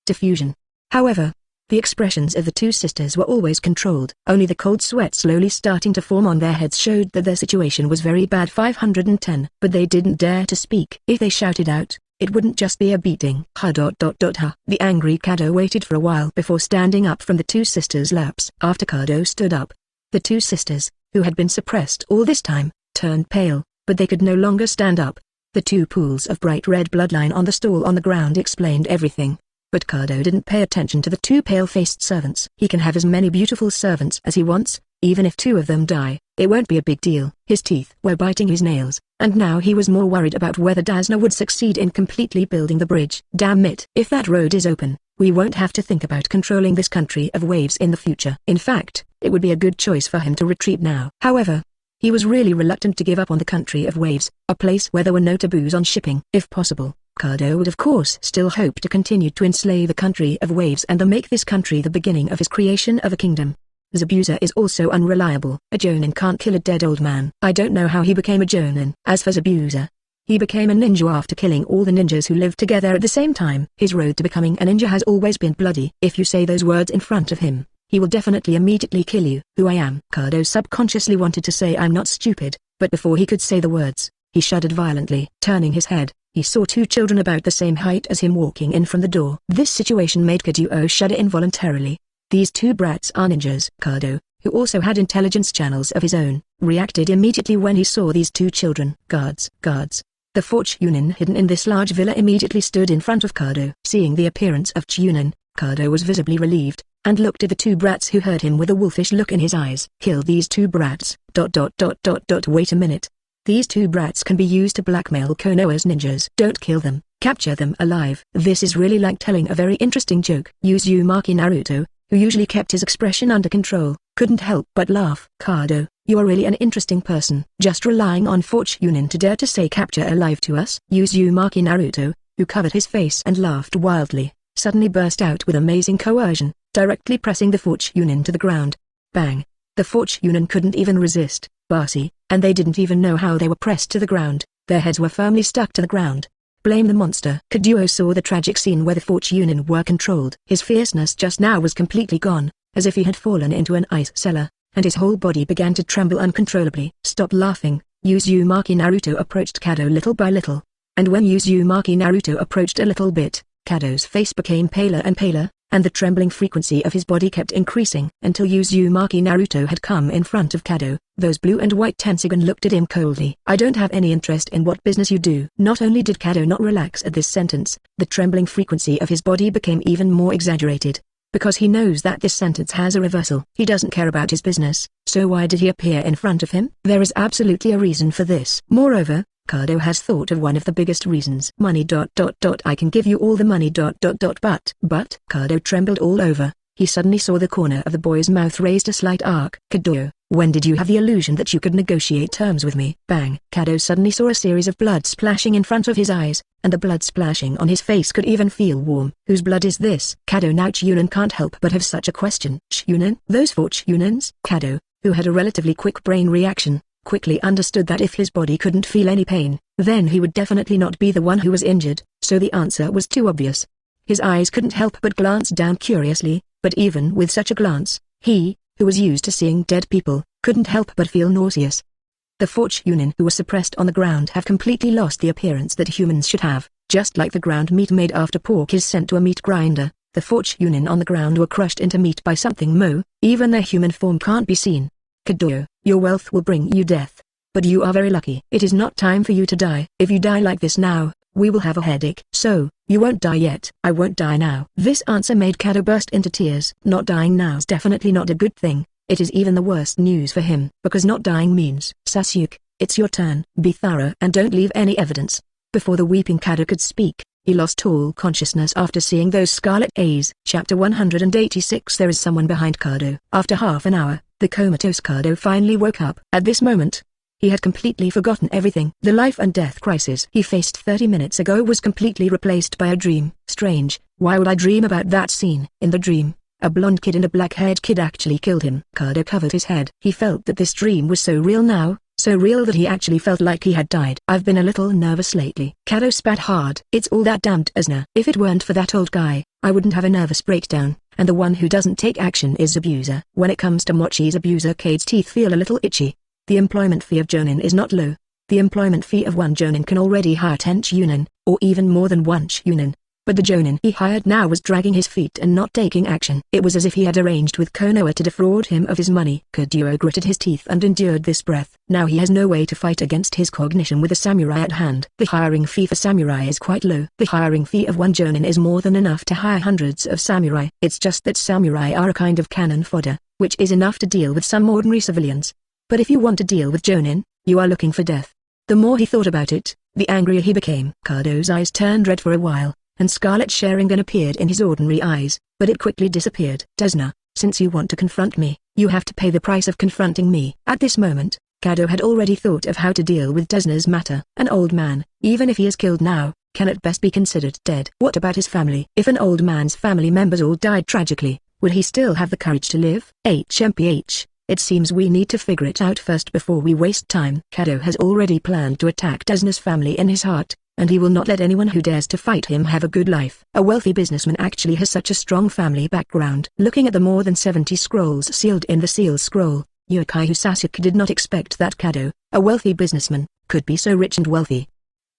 Diffusion. However, the expressions of the two sisters were always controlled. Only the cold sweat slowly starting to form on their heads showed that their situation was very bad. 510. But they didn't dare to speak. If they shouted out, it wouldn't just be a beating. Ha. The angry Cardo waited for a while before standing up from the two sisters' laps. After Cardo stood up, the two sisters, who had been suppressed all this time, turned pale, but they could no longer stand up. The two pools of bright red bloodline on the stool on the ground explained everything. But Cardo didn't pay attention to the two pale-faced servants. He can have as many beautiful servants as he wants, even if two of them die, it won't be a big deal. His teeth were biting his nails, and now he was more worried about whether Dazna would succeed in completely building the bridge. Damn it! If that road is open, we won't have to think about controlling this country of waves in the future. In fact, it would be a good choice for him to retreat now. However, he was really reluctant to give up on the country of waves, a place where there were no taboos on shipping. If possible, Cardo would of course still hope to continue to enslave the country of waves and make this country the beginning of his creation of a kingdom. Zabuza is also unreliable. A Jonin can't kill a dead old man. I don't know how he became a Jonin. As for Zabuza, he became a ninja after killing all the ninjas who lived together at the same time. His road to becoming a ninja has always been bloody. If you say those words in front of him, he will definitely immediately kill you. Who I am. Cardo subconsciously wanted to say I'm not stupid, but before he could say the words, he shuddered violently. Turning his head, he saw two children about the same height as him walking in from the door. This situation made Kaguya shudder involuntarily. These two brats are ninjas. Cardo, who also had intelligence channels of his own, reacted immediately when he saw these two children. Guards. The four ChuNin hidden in this large villa immediately stood in front of Cardo. Seeing the appearance of ChuNin, Cardo was visibly relieved, and looked at the two brats who heard him with a wolfish look in his eyes. Kill these two brats. Wait a minute. These two brats can be used to blackmail Konoha's ninjas. Don't kill them, capture them alive. This is really like telling a very interesting joke. Uzumaki Naruto, who usually kept his expression under control, couldn't help but laugh. Cardo, you are really an interesting person. Just relying on four ChuNin to dare to say capture alive to us. Uzumaki Naruto, who covered his face and laughed wildly, suddenly burst out with amazing coercion, directly pressing the four ChuNin to the ground. Bang! The four ChuNin couldn't even resist, Barcy, and they didn't even know how they were pressed to the ground. Their heads were firmly stuck to the ground. Blame the monster. Kaguya saw the tragic scene where the four ChuNin were controlled. His fierceness just now was completely gone, as if he had fallen into an ice cellar, and his whole body began to tremble uncontrollably. Stop laughing. Uzumaki Naruto approached Cardo little by little, and when Uzumaki Naruto approached a little bit, Cardo's face became paler and paler, and the trembling frequency of his body kept increasing until Uzumaki Naruto had come in front of Cardo. Those blue and white Tensogun looked at him coldly. I don't have any interest in what business you do. Not only did Cardo not relax at this sentence, the trembling frequency of his body became even more exaggerated. because he knows that this sentence has a reversal. He doesn't care about his business, so why did he appear in front of him? There is absolutely a reason for this. Moreover, Cardo has thought of one of the biggest reasons. Money. I can give you all the money. But Cardo trembled all over. He suddenly saw the corner of the boy's mouth raised a slight arc. Cardo, when did you have the illusion that you could negotiate terms with me? Bang! Cardo suddenly saw a series of blood splashing in front of his eyes, and the blood splashing on his face could even feel warm. Whose blood is this? Cardo now ChuNin can't help but have such a question. ChuNin? Those 4 ChuNins? Cardo, who had a relatively quick brain reaction, quickly understood that if his body couldn't feel any pain, then he would definitely not be the one who was injured, so the answer was too obvious. His eyes couldn't help but glance down curiously, but even with such a glance, he, who was used to seeing dead people, couldn't help but feel nauseous. The 4 ChuNin who were suppressed on the ground have completely lost the appearance that humans should have, just like the ground meat made after pork is sent to a meat grinder. The 4 ChuNin on the ground were crushed into meat by something even their human form can't be seen. Cardo, your wealth will bring you death. But you are very lucky. It is not time for you to die. If you die like this now, we will have a headache. So, you won't die yet. I won't die now. This answer made Cardo burst into tears. Not dying now is definitely not a good thing. It is even the worst news for him, because not dying means, Sasuke, it's your turn. Be thorough and don't leave any evidence. Before the weeping Cardo could speak, he lost all consciousness after seeing those scarlet A's. Chapter 186. There is someone behind Cardo. After half an hour, the comatose Cardo finally woke up. At this moment, he had completely forgotten everything. The life and death crisis he faced 30 minutes ago was completely replaced by a dream. Strange, why would I dream about that scene? In the dream, a blonde kid and a black-haired kid actually killed him. Cardo covered his head. He felt that this dream was so real now, so real that he actually felt like he had died. I've been a little nervous lately. Cardo spat hard. It's all that damned Dazna. If it weren't for that old guy, I wouldn't have a nervous breakdown, and the one who doesn't take action is abuser. When it comes to Mochi's abuser, Kade's teeth feel a little itchy. The employment fee of Jonin is not low. The employment fee of 1 Jonin can already hire 10 ChuNin, or even more than 1 ChuNin. But the Jonin he hired now was dragging his feet and not taking action. It was as if he had arranged with Konoha to defraud him of his money. Cardo gritted his teeth and endured this breath. Now he has no way to fight against his cognition with a samurai at hand. The hiring fee for samurai is quite low. The hiring fee of 1 Jonin is more than enough to hire hundreds of samurai. It's just that samurai are a kind of cannon fodder, which is enough to deal with some ordinary civilians. But if you want to deal with Jonin, you are looking for death. The more he thought about it, the angrier he became. Cardo's eyes turned red for a while, and scarlet Sharingan appeared in his ordinary eyes, but it quickly disappeared. Dazna, since you want to confront me, you have to pay the price of confronting me. At this moment, Cardo had already thought of how to deal with Dazna's matter. An old man, even if he is killed now, can at best be considered dead. What about his family? If an old man's family members all died tragically, would he still have the courage to live? HMPH. It seems we need to figure it out first before we waste time. Cardo has already planned to attack Dazna's family in his heart, and he will not let anyone who dares to fight him have a good life. A wealthy businessman actually has such a strong family background. Looking at the more than 70 scrolls sealed in the seal scroll, Uchiha Sasuke did not expect that Cardo, a wealthy businessman, could be so rich and wealthy.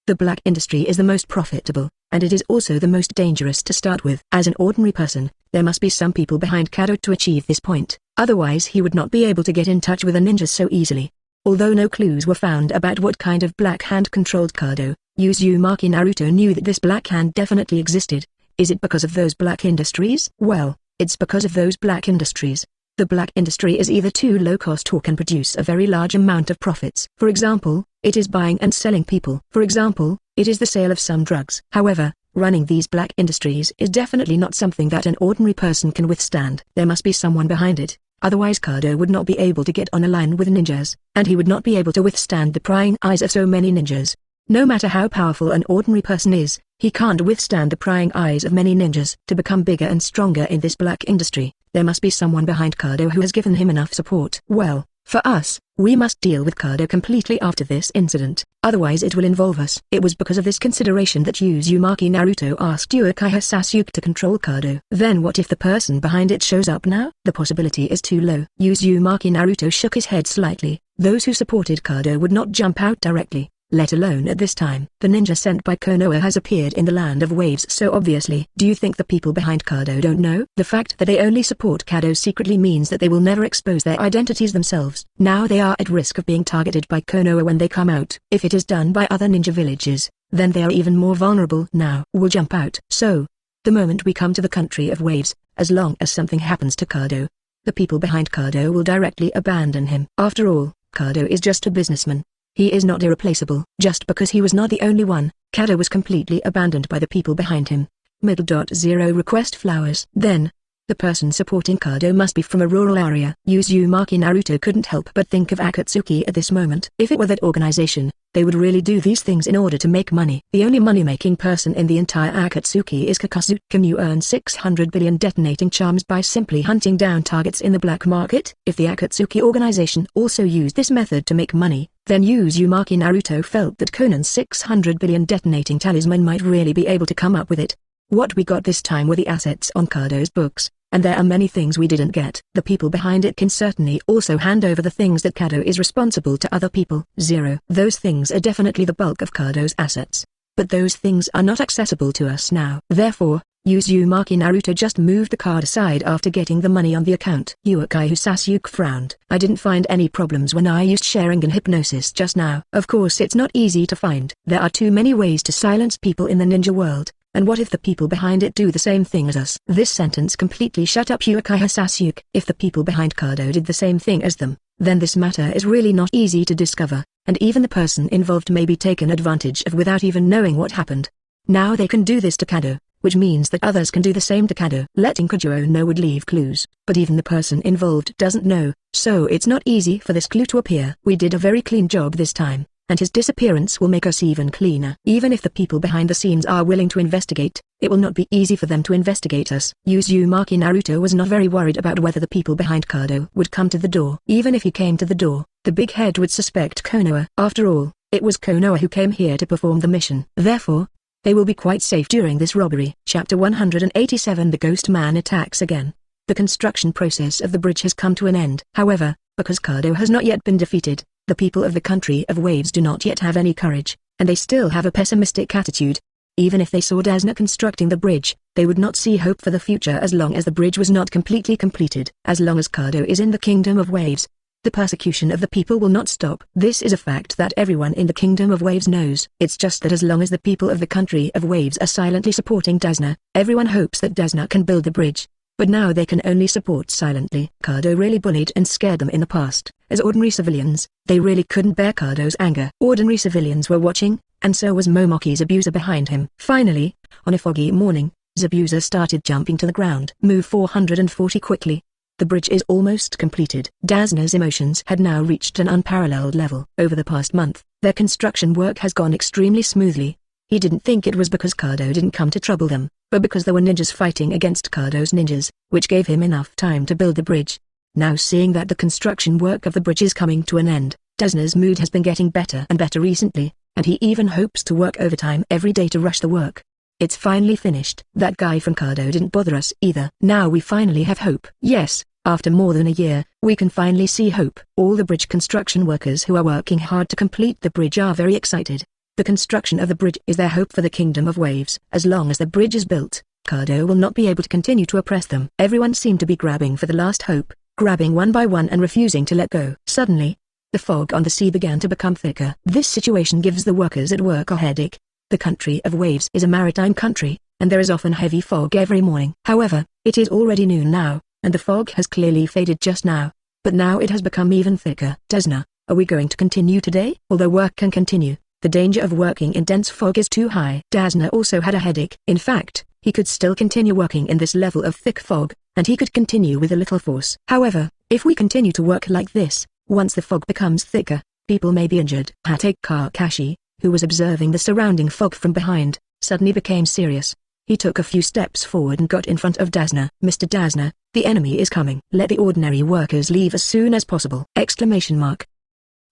The black industry is the most profitable, and it is also the most dangerous to start with. As an ordinary person, there must be some people behind Cardo to achieve this point. Otherwise he would not be able to get in touch with the ninjas so easily. Although no clues were found about what kind of black hand controlled Cardo, Uzumaki Naruto knew that this black hand definitely existed. Is it because of those black industries? Well, it's because of those black industries. The black industry is either too low cost or can produce a very large amount of profits. For example, it is buying and selling people. For example, it is the sale of some drugs. However, running these black industries is definitely not something that an ordinary person can withstand. There must be someone behind it, otherwise Cardo would not be able to get on a line with ninjas, and he would not be able to withstand the prying eyes of so many ninjas. No matter how powerful an ordinary person is, he can't withstand the prying eyes of many ninjas. To become bigger and stronger in this black industry, there must be someone behind Cardo who has given him enough support. Well, for us, we must deal with Cardo completely after this incident, otherwise it will involve us. It was because of this consideration that Uzumaki Naruto asked Uchiha Sasuke to control Cardo. Then what if the person behind it shows up now? The possibility is too low. Uzumaki Naruto shook his head slightly. Those who supported Cardo would not jump out directly, let alone at this time. The ninja sent by Konoha has appeared in the land of waves so obviously. Do you think the people behind Cardo don't know? The fact that they only support Cardo secretly means that they will never expose their identities themselves. Now they are at risk of being targeted by Konoha when they come out. If it is done by other ninja villages, then they are even more vulnerable. Now will jump out. So, The moment we come to the country of waves, as long as something happens to Cardo, the people behind Cardo will directly abandon him. After all, Cardo is just a businessman. He is not irreplaceable. Just because he was not the only one, Cardo was completely abandoned by the people behind him. Middle.0 request flowers. Then, the person supporting Cardo must be from a rural area. Uzumaki Naruto couldn't help but think of Akatsuki at this moment. If it were that organization, they would really do these things in order to make money. The only money-making person in the entire Akatsuki is Kakashi. Can you earn 600 billion detonating charms by simply hunting down targets in the black market? If the Akatsuki organization also used this method to make money, then Uzumaki Naruto felt that Conan's 600 billion detonating talisman might really be able to come up with it. What we got this time were the assets on Cardo's books, and there are many things we didn't get. The people behind it can certainly also hand over the things that Cardo is responsible to other people. 0. Those things are definitely the bulk of Cardo's assets. But those things are not accessible to us now. Therefore, Uzumaki Naruto just moved the card aside after getting the money on the account. Sasuke frowned. I didn't find any problems when I used sharing and hypnosis just now. Of course it's not easy to find. There are too many ways to silence people in the ninja world. And what if the people behind it do the same thing as us? This sentence completely shut up Sasuke. If the people behind Cardo did the same thing as them, then this matter is really not easy to discover, and even the person involved may be taken advantage of without even knowing what happened. Now they can do this to Cardo, which means that others can do the same to Cardo. Letting Kaguya know would leave clues, but even the person involved doesn't know, so it's not easy for this clue to appear. We did a very clean job this time, and his disappearance will make us even cleaner. Even if the people behind the scenes are willing to investigate, it will not be easy for them to investigate us. Uzumaki Naruto was not very worried about whether the people behind Cardo would come to the door. Even if he came to the door, the big head would suspect Konoha. After all, it was Konoha who came here to perform the mission. Therefore, they will be quite safe during this robbery. Chapter 187. The Ghost Man attacks again. The construction process of the bridge has come to an end. However, because Cardo has not yet been defeated, the people of the country of waves do not yet have any courage, and they still have a pessimistic attitude. Even if they saw Dazna constructing the bridge, they would not see hope for the future as long as the bridge was not completely completed. As long as Cardo is in the kingdom of waves, the persecution of the people will not stop. This is a fact that everyone in the kingdom of waves knows. It's just that as long as the people of the country of waves are silently supporting Dazna, everyone hopes that Dazna can build the bridge. But now they can only support silently. Cardo really bullied and scared them in the past. As ordinary civilians, they really couldn't bear Cardo's anger. Ordinary civilians were watching, and so was Momoki's abuser behind him. Finally, on a foggy morning, Zabuza started jumping to the ground. Move 440 quickly. The bridge is almost completed. Dazna's emotions had now reached an unparalleled level. Over the past month, their construction work has gone extremely smoothly. He didn't think it was because Cardo didn't come to trouble them, but because there were ninjas fighting against Cardo's ninjas, which gave him enough time to build the bridge. Now seeing that the construction work of the bridge is coming to an end, Dazna's mood has been getting better and better recently, and he even hopes to work overtime every day to rush the work. It's finally finished. That guy from Cardo didn't bother us either. Now we finally have hope. Yes, after more than a year, we can finally see hope. All the bridge construction workers who are working hard to complete the bridge are very excited. The construction of the bridge is their hope for the Kingdom of Waves. As long as the bridge is built, Cardo will not be able to continue to oppress them. Everyone seemed to be grabbing for the last hope, grabbing one by one and refusing to let go. Suddenly, the fog on the sea began to become thicker. This situation gives the workers at work a headache. The country of waves is a maritime country, and there is often heavy fog every morning. However, it is already noon now, and the fog has clearly faded just now. But now it has become even thicker. Dazna, are we going to continue today? Although work can continue, the danger of working in dense fog is too high. Dazna also had a headache. In fact, he could still continue working in this level of thick fog, and he could continue with a little force. However, if we continue to work like this, once the fog becomes thicker, people may be injured. Hatake Kakashi, who was observing the surrounding fog from behind, suddenly became serious. He took a few steps forward and got in front of Dazna. Mr. Dazna, the enemy is coming. Let the ordinary workers leave as soon as possible! Exclamation mark.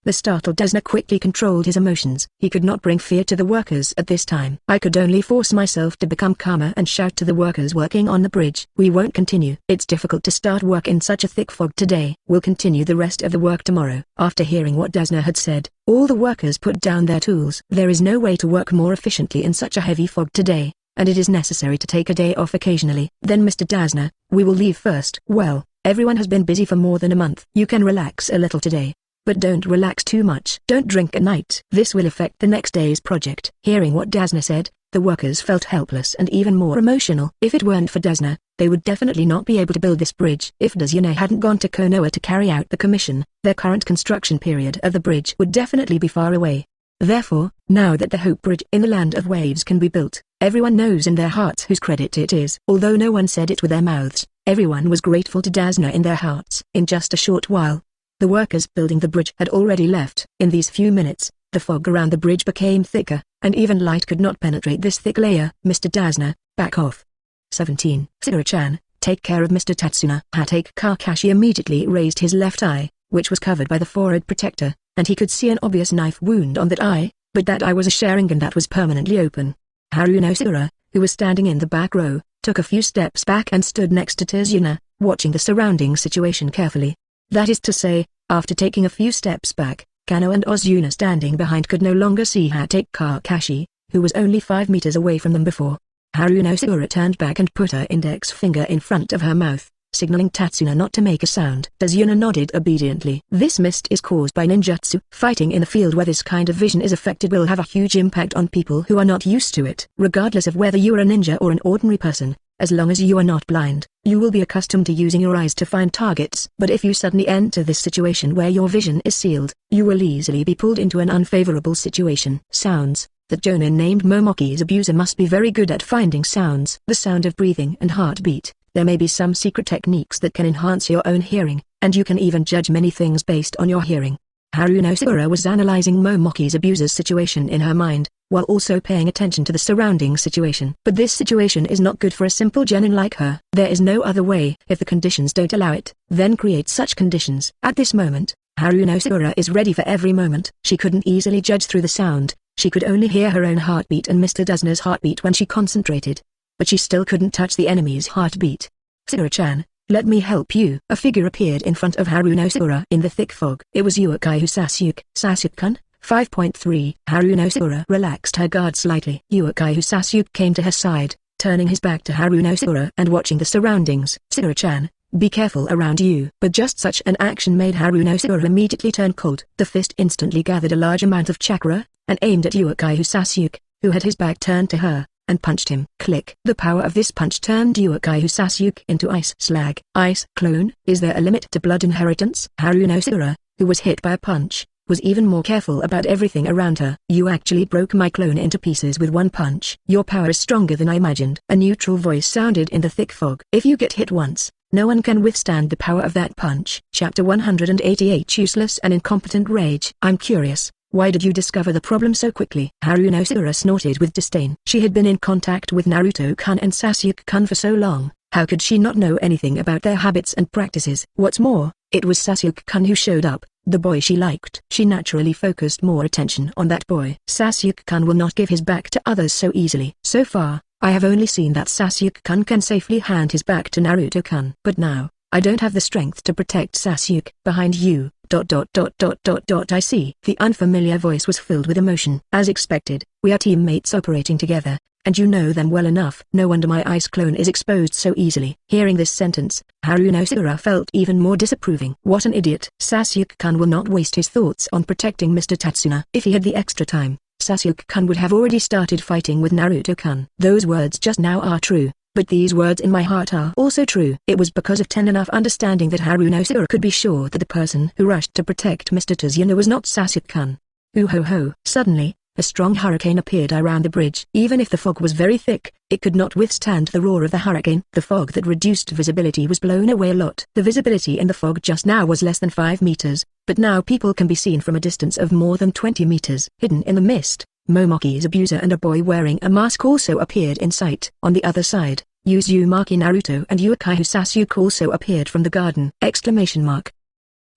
The startled Dazna quickly controlled his emotions. He could not bring fear to the workers at this time. I could only force myself to become calmer and shout to the workers working on the bridge. We won't continue. It's difficult to start work in such a thick fog today. We'll continue the rest of the work tomorrow. After hearing what Dazna had said, all the workers put down their tools. There is no way to work more efficiently in such a heavy fog today, and it is necessary to take a day off occasionally. Then Mr. Dazna, we will leave first. Well, everyone has been busy for more than a month. You can relax a little today, but don't relax too much. Don't drink at night. This will affect the next day's project. Hearing what Dazna said, The workers felt helpless and even more emotional. If it weren't for Dazna, they would definitely not be able to build this bridge. If Dazna hadn't gone to Konoha to carry out the commission, their current construction period of the bridge would definitely be far away. Therefore, now that the Hope Bridge in the Land of Waves can be built, everyone knows in their hearts whose credit it is. Although no one said it with their mouths, everyone was grateful to Dazna in their hearts. In just a short while, the workers building the bridge had already left. In these few minutes, the fog around the bridge became thicker, and even light could not penetrate this thick layer. Mr. Dazna, back off. 17. Sakura-chan, take care of Mr. Tatsuna. Hatake Kakashi immediately raised his left eye, which was covered by the forehead protector, and he could see an obvious knife wound on that eye, but that eye was a Sharingan that was permanently open. Haruno Sakura, who was standing in the back row, took a few steps back and stood next to Tazuna, watching the surrounding situation carefully. That is to say, after taking a few steps back, Kano and Ozuna standing behind could no longer see Hatake Kakashi, who was only 5 meters away from them before. Haruno Sakura turned back and put her index finger in front of her mouth, signaling Tatsuna not to make a sound. Tazuna nodded obediently. This mist is caused by ninjutsu. Fighting in the field where this kind of vision is affected will have a huge impact on people who are not used to it. Regardless of whether you are a ninja or an ordinary person, as long as you are not blind, you will be accustomed to using your eyes to find targets. But if you suddenly enter this situation where your vision is sealed, you will easily be pulled into an unfavorable situation. Sounds. The Jonin named Momoki's abuser must be very good at finding sounds. The sound of breathing and heartbeat. There may be some secret techniques that can enhance your own hearing, and you can even judge many things based on your hearing. Haruno Sakura was analyzing Momoki's abuser's situation in her mind, while also paying attention to the surrounding situation. But this situation is not good for a simple genin like her. There is no other way. If the conditions don't allow it, then create such conditions. At this moment, Haruno Sakura is ready for every moment. She couldn't easily judge through the sound. She could only hear her own heartbeat and Mr. Dazna's heartbeat when she concentrated. But she still couldn't touch the enemy's heartbeat. Sakura-chan, let me help you. A figure appeared in front of Haruno Sakura in the thick fog. It was Uchiha Sasuke. Sasuke-kun, 5.3. Haruno Sakura relaxed her guard slightly. Uchiha Sasuke came to her side, turning his back to Haruno Sakura and watching the surroundings. Sakura-chan, be careful around you. But just such an action made Haruno Sakura immediately turn cold. The fist instantly gathered a large amount of chakra, and aimed at Uchiha Sasuke, who had his back turned to her, and punched him. Click. The power of this punch turned Uchiha Sasuke into ice slag. Ice clone. Is there a limit to blood inheritance? Haruno Sakura, who was hit by a punch, was even more careful about everything around her. You actually broke my clone into pieces with one punch. Your power is stronger than I imagined. A neutral voice sounded in the thick fog. If you get hit once, no one can withstand the power of that punch. Chapter 188 Useless and Incompetent Rage. I'm curious. Why did you discover the problem so quickly? Haruno Sakura snorted with disdain. She had been in contact with Naruto-kun and Sasuke-kun for so long, how could she not know anything about their habits and practices? What's more, it was Sasuke-kun who showed up, the boy she liked. She naturally focused more attention on that boy. Sasuke-kun will not give his back to others so easily. So far, I have only seen that Sasuke-kun can safely hand his back to Naruto-kun. But now, I don't have the strength to protect Sasuke. Behind you. I see. The unfamiliar voice was filled with emotion. As expected, we are teammates operating together, and you know them well enough. No wonder my ice clone is exposed so easily. Hearing this sentence, Haruno Sakura felt even more disapproving. What an idiot. Sasuke-kun will not waste his thoughts on protecting Mr. Tatsuna. If he had the extra time, Sasuke-kun would have already started fighting with Naruto-kun. Those words just now are true. But these words in my heart are also true. It was because of enough understanding that Haruno Sakura could be sure that the person who rushed to protect Mr. Tazuna was not Sasuke-kun. Ho. Suddenly, a strong hurricane appeared around the bridge. Even if the fog was very thick, it could not withstand the roar of the hurricane. The fog that reduced visibility was blown away a lot. The visibility in the fog just now was less than 5 meters, but now people can be seen from a distance of more than 20 meters. Hidden in the mist, Momoki's abuser and a boy wearing a mask also appeared in sight. On the other side, Uzumaki Naruto and Uchiha Sasuke also appeared from the garden.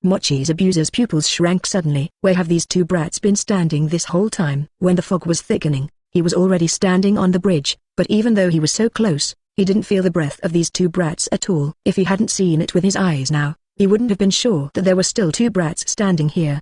Mochi's abuser's pupils shrank suddenly. Where have these two brats been standing this whole time? When the fog was thickening, he was already standing on the bridge, but even though he was so close, he didn't feel the breath of these two brats at all. If he hadn't seen it with his eyes now, he wouldn't have been sure that there were still two brats standing here.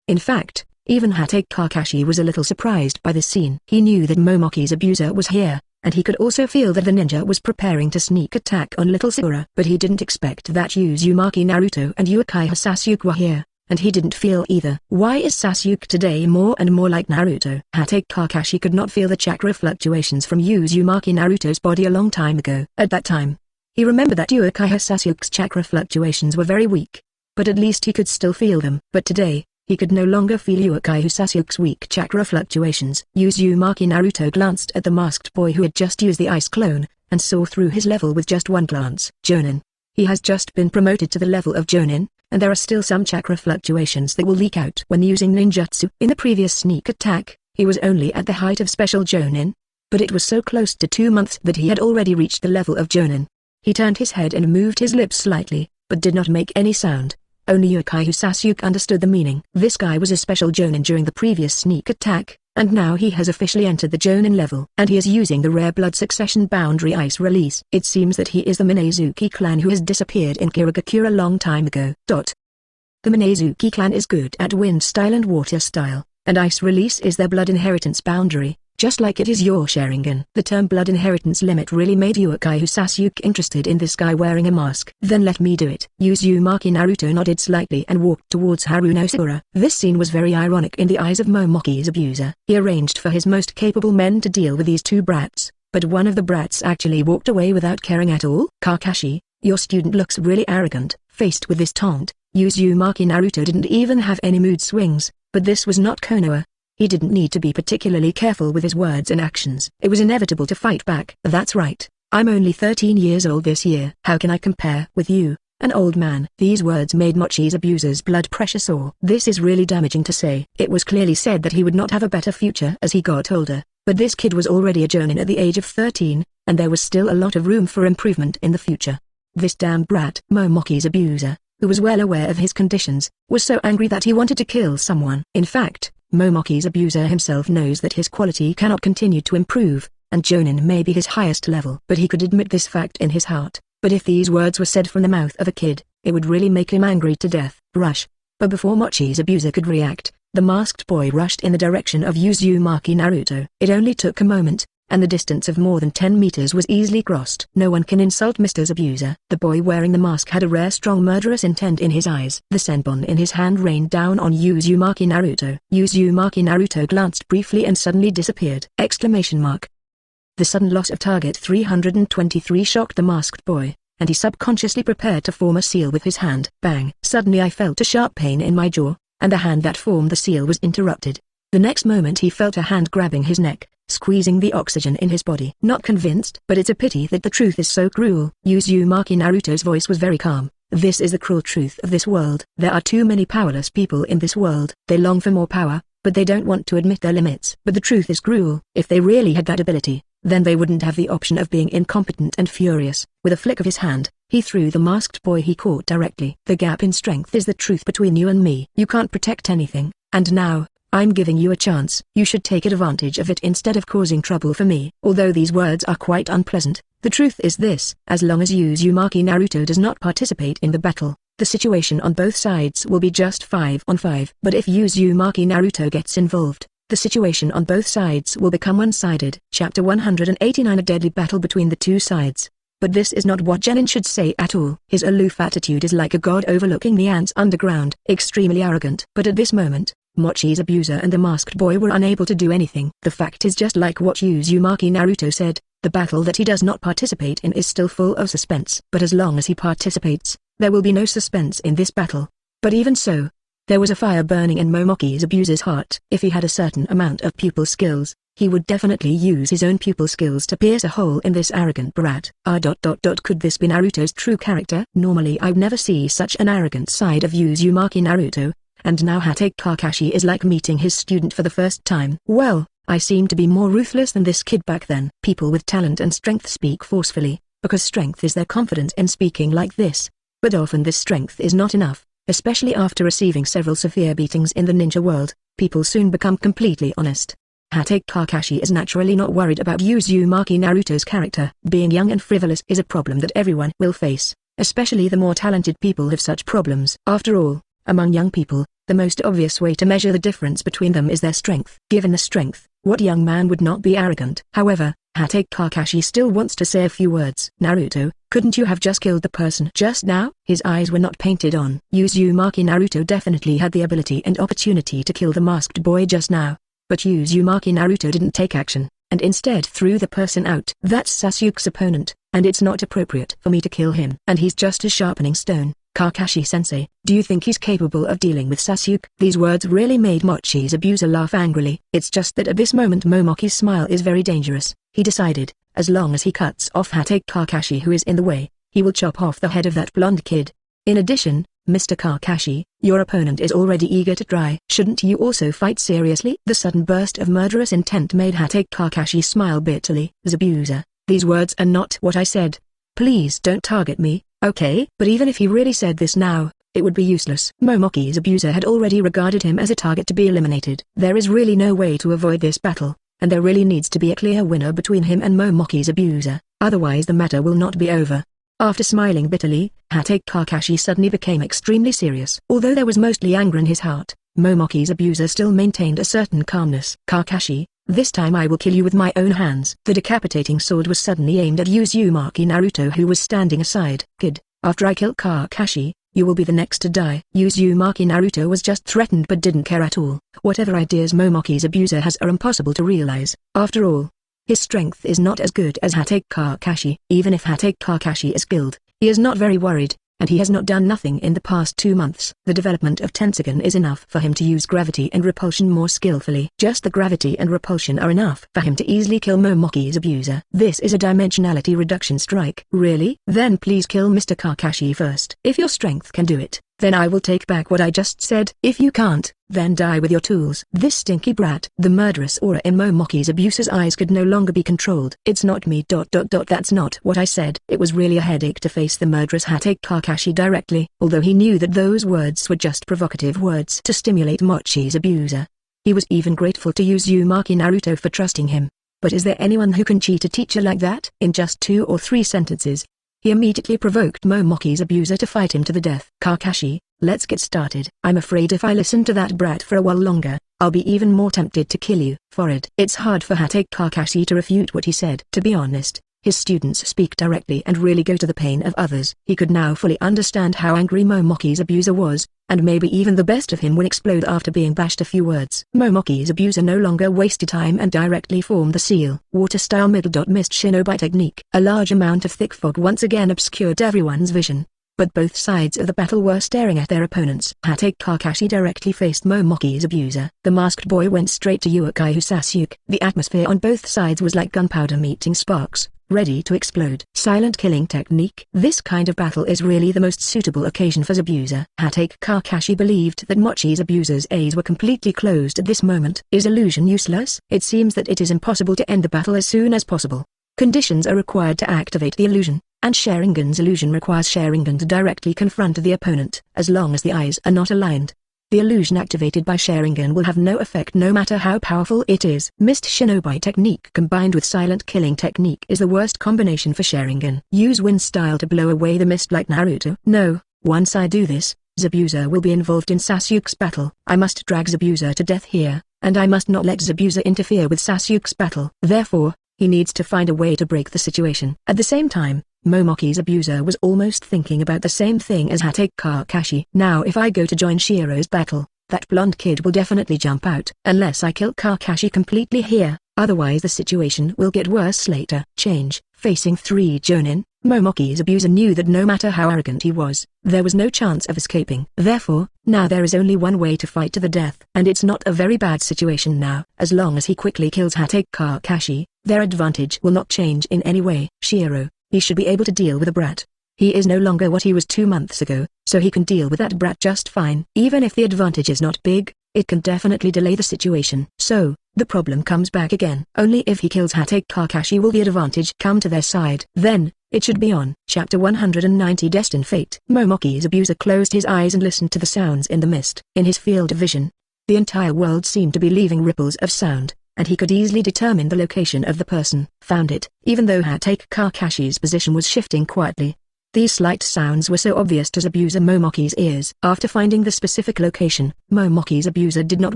In fact, even Hatake Kakashi was a little surprised by this scene. He knew that Momoki's abuser was here, and he could also feel that the ninja was preparing to sneak attack on little Sakura. But he didn't expect that Uzumaki Naruto and Uchiha Sasuke were here, and he didn't feel either. Why is Sasuke today more and more like Naruto? Hatake Kakashi could not feel the chakra fluctuations from Uzumaki Naruto's body a long time ago. At that time, he remembered that Uchiha Sasuke's chakra fluctuations were very weak, but at least he could still feel them. But today, he could no longer feel Uchiha Sasuke's weak chakra fluctuations. Uzumaki Naruto glanced at the masked boy who had just used the ice clone, and saw through his level with just one glance. ChuNin. He has just been promoted to the level of Jonin, and there are still some chakra fluctuations that will leak out when using ninjutsu. In the previous sneak attack, he was only at the height of special Jonin, but it was so close to 2 months that he had already reached the level of Jonin. He turned his head and moved his lips slightly, but did not make any sound. Only Uchiha Sasuke understood the meaning. This guy was a special Jonin during the previous sneak attack, and now he has officially entered the Jonin level. And he is using the rare blood succession boundary ice release. It seems that he is the Minazuki clan who has disappeared in Kirigakura a long time ago. The Minazuki clan is good at wind style and water style, and ice release is their blood inheritance boundary, just like it is your Sharingan. The term blood inheritance limit really made Uchiha Sasuke interested in this guy wearing a mask. Then let me do it. Uzumaki Naruto nodded slightly and walked towards Ashura. This scene was very ironic in the eyes of Momoki's abuser. He arranged for his most capable men to deal with these two brats, but one of the brats actually walked away without caring at all. Kakashi, your student looks really arrogant. Faced with this taunt, Uzumaki Naruto didn't even have any mood swings, but this was not Konoha. He didn't need to be particularly careful with his words and actions. It was inevitable to fight back. That's right. I'm only 13 years old this year. How can I compare with you, an old man? These words made Mochi's abuser's blood pressure soar. This is really damaging to say. It was clearly said that he would not have a better future as he got older, but this kid was already a jonin at the age of 13, and there was still a lot of room for improvement in the future. This damn brat. Momoki's abuser, who was well aware of his conditions, was so angry that he wanted to kill someone. In fact, Momoki's abuser himself knows that his quality cannot continue to improve, and Jonin may be his highest level. But he could admit this fact in his heart. But if these words were said from the mouth of a kid, it would really make him angry to death. Rush. But before Mochi's abuser could react, the masked boy rushed in the direction of Uzumaki Naruto. It only took a moment, and the distance of more than 10 meters was easily crossed. No one can insult Mr.'s abuser. The boy wearing the mask had a rare strong murderous intent in his eyes. The senbon in his hand rained down on Uzumaki Naruto. Uzumaki Naruto glanced briefly and suddenly disappeared. The sudden loss of target 323 shocked the masked boy, and he subconsciously prepared to form a seal with his hand. Bang! Suddenly I felt a sharp pain in my jaw, and the hand that formed the seal was interrupted. The next moment he felt a hand grabbing his neck, squeezing the oxygen in his body. Not convinced, but it's a pity that the truth is so cruel. Uzumaki Naruto's voice was very calm. This is the cruel truth of this world. There are too many powerless people in this world. They long for more power, but they don't want to admit their limits. But the truth is cruel. If they really had that ability, then they wouldn't have the option of being incompetent and furious. With a flick of his hand, he threw the masked boy he caught directly. The gap in strength is the truth between you and me. You can't protect anything, and now, I'm giving you a chance. You should take advantage of it instead of causing trouble for me. Although these words are quite unpleasant, the truth is this: as long as Uzumaki Naruto does not participate in the battle, the situation on both sides will be just 5 on 5. But if Uzumaki Naruto gets involved, the situation on both sides will become one-sided. Chapter 189 A deadly battle between the two sides. But this is not what Genin should say at all. His aloof attitude is like a god overlooking the ants underground, extremely arrogant. But at this moment, Mochi's abuser and the masked boy were unable to do anything. The fact is just like what Uzumaki Naruto said, the battle that he does not participate in is still full of suspense. But as long as he participates, there will be no suspense in this battle. But even so, there was a fire burning in Momoki's abuser's heart. If he had a certain amount of pupil skills, he would definitely use his own pupil skills to pierce a hole in this arrogant brat. Could this be Naruto's true character? Normally I'd never see such an arrogant side of Uzumaki Naruto, and now Hatake Kakashi is like meeting his student for the first time. Well, I seem to be more ruthless than this kid back then. People with talent and strength speak forcefully, because strength is their confidence in speaking like this. But often this strength is not enough, especially after receiving several severe beatings in the ninja world. People soon become completely honest. Hatake Kakashi is naturally not worried about Uzumaki Naruto's character. Being young and frivolous is a problem that everyone will face, especially the more talented people have such problems. After all, among young people, the most obvious way to measure the difference between them is their strength. Given the strength, what young man would not be arrogant? However, Hatake Kakashi still wants to say a few words. Naruto, couldn't you have just killed the person just now? His eyes were not painted on. Uzumaki. Naruto definitely had the ability and opportunity to kill the masked boy just now. But Uzumaki Naruto didn't take action, and instead threw the person out. That's Sasuke's opponent, and it's not appropriate for me to kill him. And he's just a sharpening stone. Kakashi-sensei, do you think he's capable of dealing with Sasuke? These words really made Mochi's abuser laugh angrily. It's just that at this moment Momoki's smile is very dangerous. He decided, as long as he cuts off Hatake Kakashi who is in the way, he will chop off the head of that blonde kid. In addition, Mr. Kakashi, your opponent is already eager to try. Shouldn't you also fight seriously? The sudden burst of murderous intent made Hatake Kakashi smile bitterly. Zabuza, these words are not what I said. Please don't target me, okay? But even if he really said this now, it would be useless. Momoki's abuser had already regarded him as a target to be eliminated. There is really no way to avoid this battle, and there really needs to be a clear winner between him and Momoki's abuser, otherwise the matter will not be over. After smiling bitterly, Hatake Kakashi suddenly became extremely serious. Although there was mostly anger in his heart, Momoki's abuser still maintained a certain calmness. Kakashi, this time I will kill you with my own hands. The decapitating sword was suddenly aimed at Uzumaki Naruto who was standing aside. Kid, after I kill Kakashi, you will be the next to die. Uzumaki Naruto was just threatened but didn't care at all. Whatever ideas Momoki's abuser has are impossible to realize. After all, his strength is not as good as Hatake Kakashi. Even if Hatake Kakashi is killed, he is not very worried, and he has not done nothing in the past 2 months. The development of Tensogun is enough for him to use gravity and repulsion more skillfully. Just the gravity and repulsion are enough for him to easily kill Momoki's abuser. This is a dimensionality reduction strike. Really? Then please kill Mr. Kakashi first. If your strength can do it, then I will take back what I just said. If you can't, then die with your tools. This stinky brat. The murderous aura in Momoki's abuser's eyes could no longer be controlled. It's not me. That's not what I said. It was really a headache to face the murderous Hatake Kakashi directly. Although he knew that those words were just provocative words to stimulate Mochi's abuser. He was even grateful to Uzumaki Naruto for trusting him. But is there anyone who can cheat a teacher like that? In just 2 or 3 sentences, he immediately provoked Momoki's abuser to fight him to the death. Kakashi, let's get started. I'm afraid if I listen to that brat for a while longer, I'll be even more tempted to kill you. Forehead. It's hard for Hatake Kakashi to refute what he said. To be honest, his students speak directly and really go to the pain of others. He could now fully understand how angry Momoki's abuser was, and maybe even the best of him will explode after being bashed a few words. Momoki's abuser no longer wasted time and directly formed the seal. Water-style middle mist shinobi technique. A large amount of thick fog once again obscured everyone's vision, but both sides of the battle were staring at their opponents. Hatake Kakashi directly faced Momoki's abuser. The masked boy went straight to Uchiha Sasuke. The atmosphere on both sides was like gunpowder meeting sparks, ready to explode. Silent killing technique. This kind of battle is really the most suitable occasion for abuser. Hatake Kakashi believed that Mochi's abuser's eyes were completely closed at this moment. Is illusion useless? It seems that it is impossible to end the battle as soon as possible. Conditions are required to activate the illusion, and Sharingan's illusion requires Sharingan to directly confront the opponent. As long as the eyes are not aligned, the illusion activated by Sharingan will have no effect no matter how powerful it is. Mist shinobi technique combined with silent killing technique is the worst combination for Sharingan. Use wind style to blow away the mist like Naruto. No, once I do this, Zabuza will be involved in Sasuke's battle. I must drag Zabuza to death here, and I must not let Zabuza interfere with Sasuke's battle. Therefore, he needs to find a way to break the situation. At the same time, Momoki's abuser was almost thinking about the same thing as Hatake Kakashi. Now if I go to join Shiro's battle, that blonde kid will definitely jump out. Unless I kill Kakashi completely here, otherwise the situation will get worse later. Change. Facing 3 Chunin, Momoki's abuser knew that no matter how arrogant he was, there was no chance of escaping. Therefore, now there is only one way to fight to the death. And it's not a very bad situation now. As long as he quickly kills Hatake Kakashi, their advantage will not change in any way. Shiro, he should be able to deal with a brat. He is no longer what he was 2 months ago, so he can deal with that brat just fine. Even if the advantage is not big, it can definitely delay the situation. So, the problem comes back again. Only if he kills Hatake Kakashi will the advantage come to their side. Then, it should be on. Chapter 190 Destined Fate. Momoki's abuser closed his eyes and listened to the sounds in the mist. In his field of vision, the entire world seemed to be leaving ripples of sound, and he could easily determine the location of the person. Found it, even though Hatake Kakashi's position was shifting quietly. These slight sounds were so obvious to abuser Momoki's ears. After finding the specific location, Momoki's abuser did not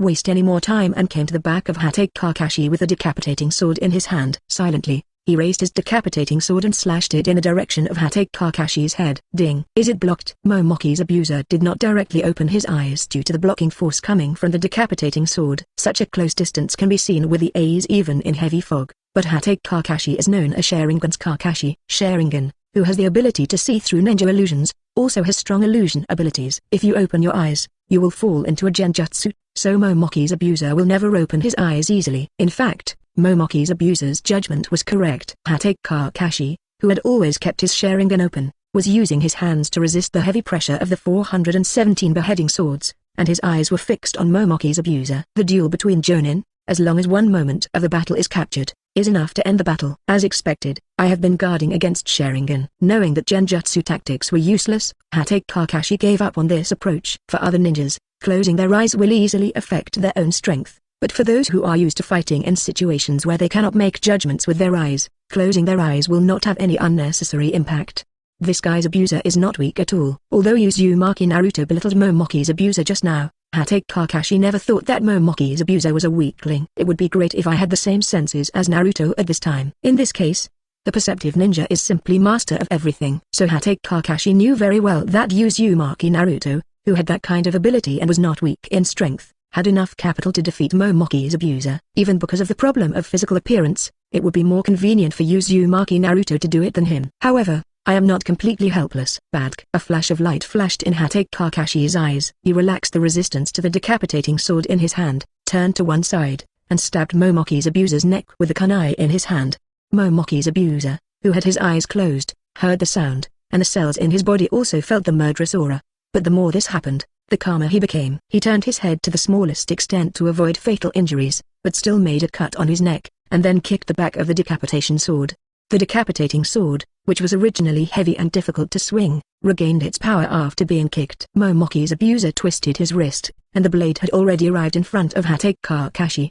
waste any more time and came to the back of Hatake Kakashi with a decapitating sword in his hand. Silently, he raised his decapitating sword and slashed it in the direction of Hatake Kakashi's head. Ding! Is it blocked? Momoki's abuser did not directly open his eyes due to the blocking force coming from the decapitating sword. Such a close distance can be seen with the eyes even in heavy fog, but Hatake Kakashi is known as Sharingan's Kakashi. Sharingan, who has the ability to see through ninja illusions, also has strong illusion abilities. If you open your eyes, you will fall into a genjutsu, so Momoki's abuser will never open his eyes easily. In fact, Momoki's abuser's judgment was correct. Hatake Kakashi, who had always kept his Sharingan open, was using his hands to resist the heavy pressure of the 417 beheading swords, and his eyes were fixed on Momoki's abuser. The duel between Chunin, as long as one moment of the battle is captured, is enough to end the battle. As expected, I have been guarding against Sharingan. Knowing that genjutsu tactics were useless, Hatake Kakashi gave up on this approach. For other ninjas, closing their eyes will easily affect their own strength, but for those who are used to fighting in situations where they cannot make judgments with their eyes, closing their eyes will not have any unnecessary impact. This guy's abuser is not weak at all. Although Uzumaki Naruto belittled Momoki's abuser just now, Hatake Kakashi never thought that Momoki's abuser was a weakling. It would be great if I had the same senses as Naruto at this time. In this case, the perceptive ninja is simply master of everything. So Hatake Kakashi knew very well that Uzumaki Naruto, who had that kind of ability and was not weak in strength, had enough capital to defeat Momoki's abuser. Even because of the problem of physical appearance, it would be more convenient for Uzumaki Naruto to do it than him. However, I am not completely helpless. Badk. A flash of light flashed in Hatake Kakashi's eyes. He relaxed the resistance to the decapitating sword in his hand, turned to one side, and stabbed Momoki's abuser's neck with the kunai in his hand. Momoki's abuser, who had his eyes closed, heard the sound, and the cells in his body also felt the murderous aura. But the more this happened, the calmer he became. He turned his head to the smallest extent to avoid fatal injuries, but still made a cut on his neck, and then kicked the back of the decapitation sword. The decapitating sword, which was originally heavy and difficult to swing, regained its power after being kicked. Momoki's abuser twisted his wrist, and the blade had already arrived in front of Hatake Kakashi!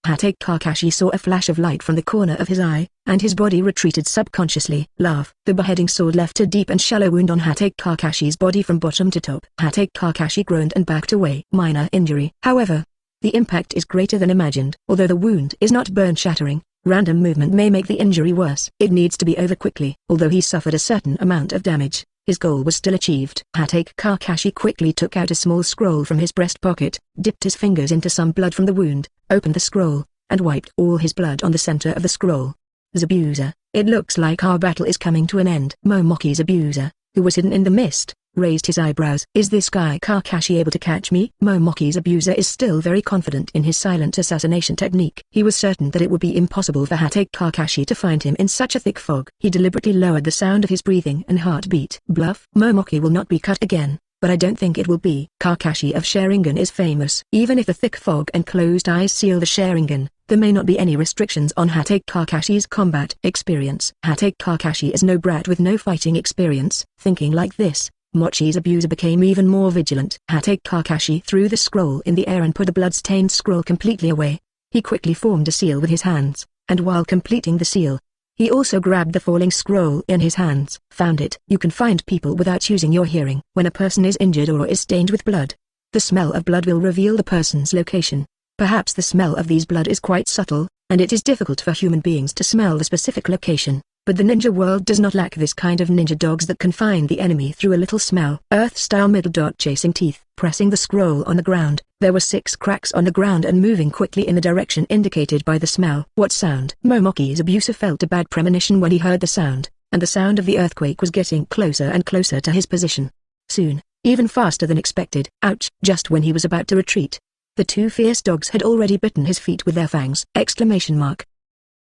Hatake Kakashi saw a flash of light from the corner of his eye, and his body retreated subconsciously. Laugh. The beheading sword left a deep and shallow wound on Hatake Kakashi's body from bottom to top. Hatake Kakashi groaned and backed away. Minor injury. However, the impact is greater than imagined. Although the wound is not bone-shattering, random movement may make the injury worse. It needs to be over quickly. Although he suffered a certain amount of damage, his goal was still achieved. Hatake Kakashi quickly took out a small scroll from his breast pocket, dipped his fingers into some blood from the wound, opened the scroll, and wiped all his blood on the center of the scroll. Abuser, it looks like our battle is coming to an end. Momoki's abuser, who was hidden in the mist, raised his eyebrows. Is this guy Kakashi able to catch me? Momoki's abuser is still very confident in his silent assassination technique. He was certain that it would be impossible for Hatake Kakashi to find him in such a thick fog. He deliberately lowered the sound of his breathing and heartbeat. Bluff. Momoki will not be cut again, but I don't think it will be. Kakashi of Sharingan is famous. Even if the thick fog and closed eyes seal the Sharingan, there may not be any restrictions on Hatake Kakashi's combat experience. Hatake Kakashi is no brat with no fighting experience. Thinking like this, Mochi's abuser became even more vigilant. Hatake Kakashi threw the scroll in the air and put the blood-stained scroll completely away. He quickly formed a seal with his hands, and while completing the seal, he also grabbed the falling scroll in his hands. Found it. You can find people without using your hearing. When a person is injured or is stained with blood, the smell of blood will reveal the person's location. Perhaps the smell of these blood is quite subtle, and it is difficult for human beings to smell the specific location. But the ninja world does not lack this kind of ninja dogs that can find the enemy through a little smell. Earth-style middle dot chasing teeth. Pressing the scroll on the ground, there were 6 cracks on the ground and moving quickly in the direction indicated by the smell. What sound? Momoki's abuser felt a bad premonition when he heard the sound, and the sound of the earthquake was getting closer and closer to his position. Soon, even faster than expected. Ouch! Just when he was about to retreat, the 2 fierce dogs had already bitten his feet with their fangs!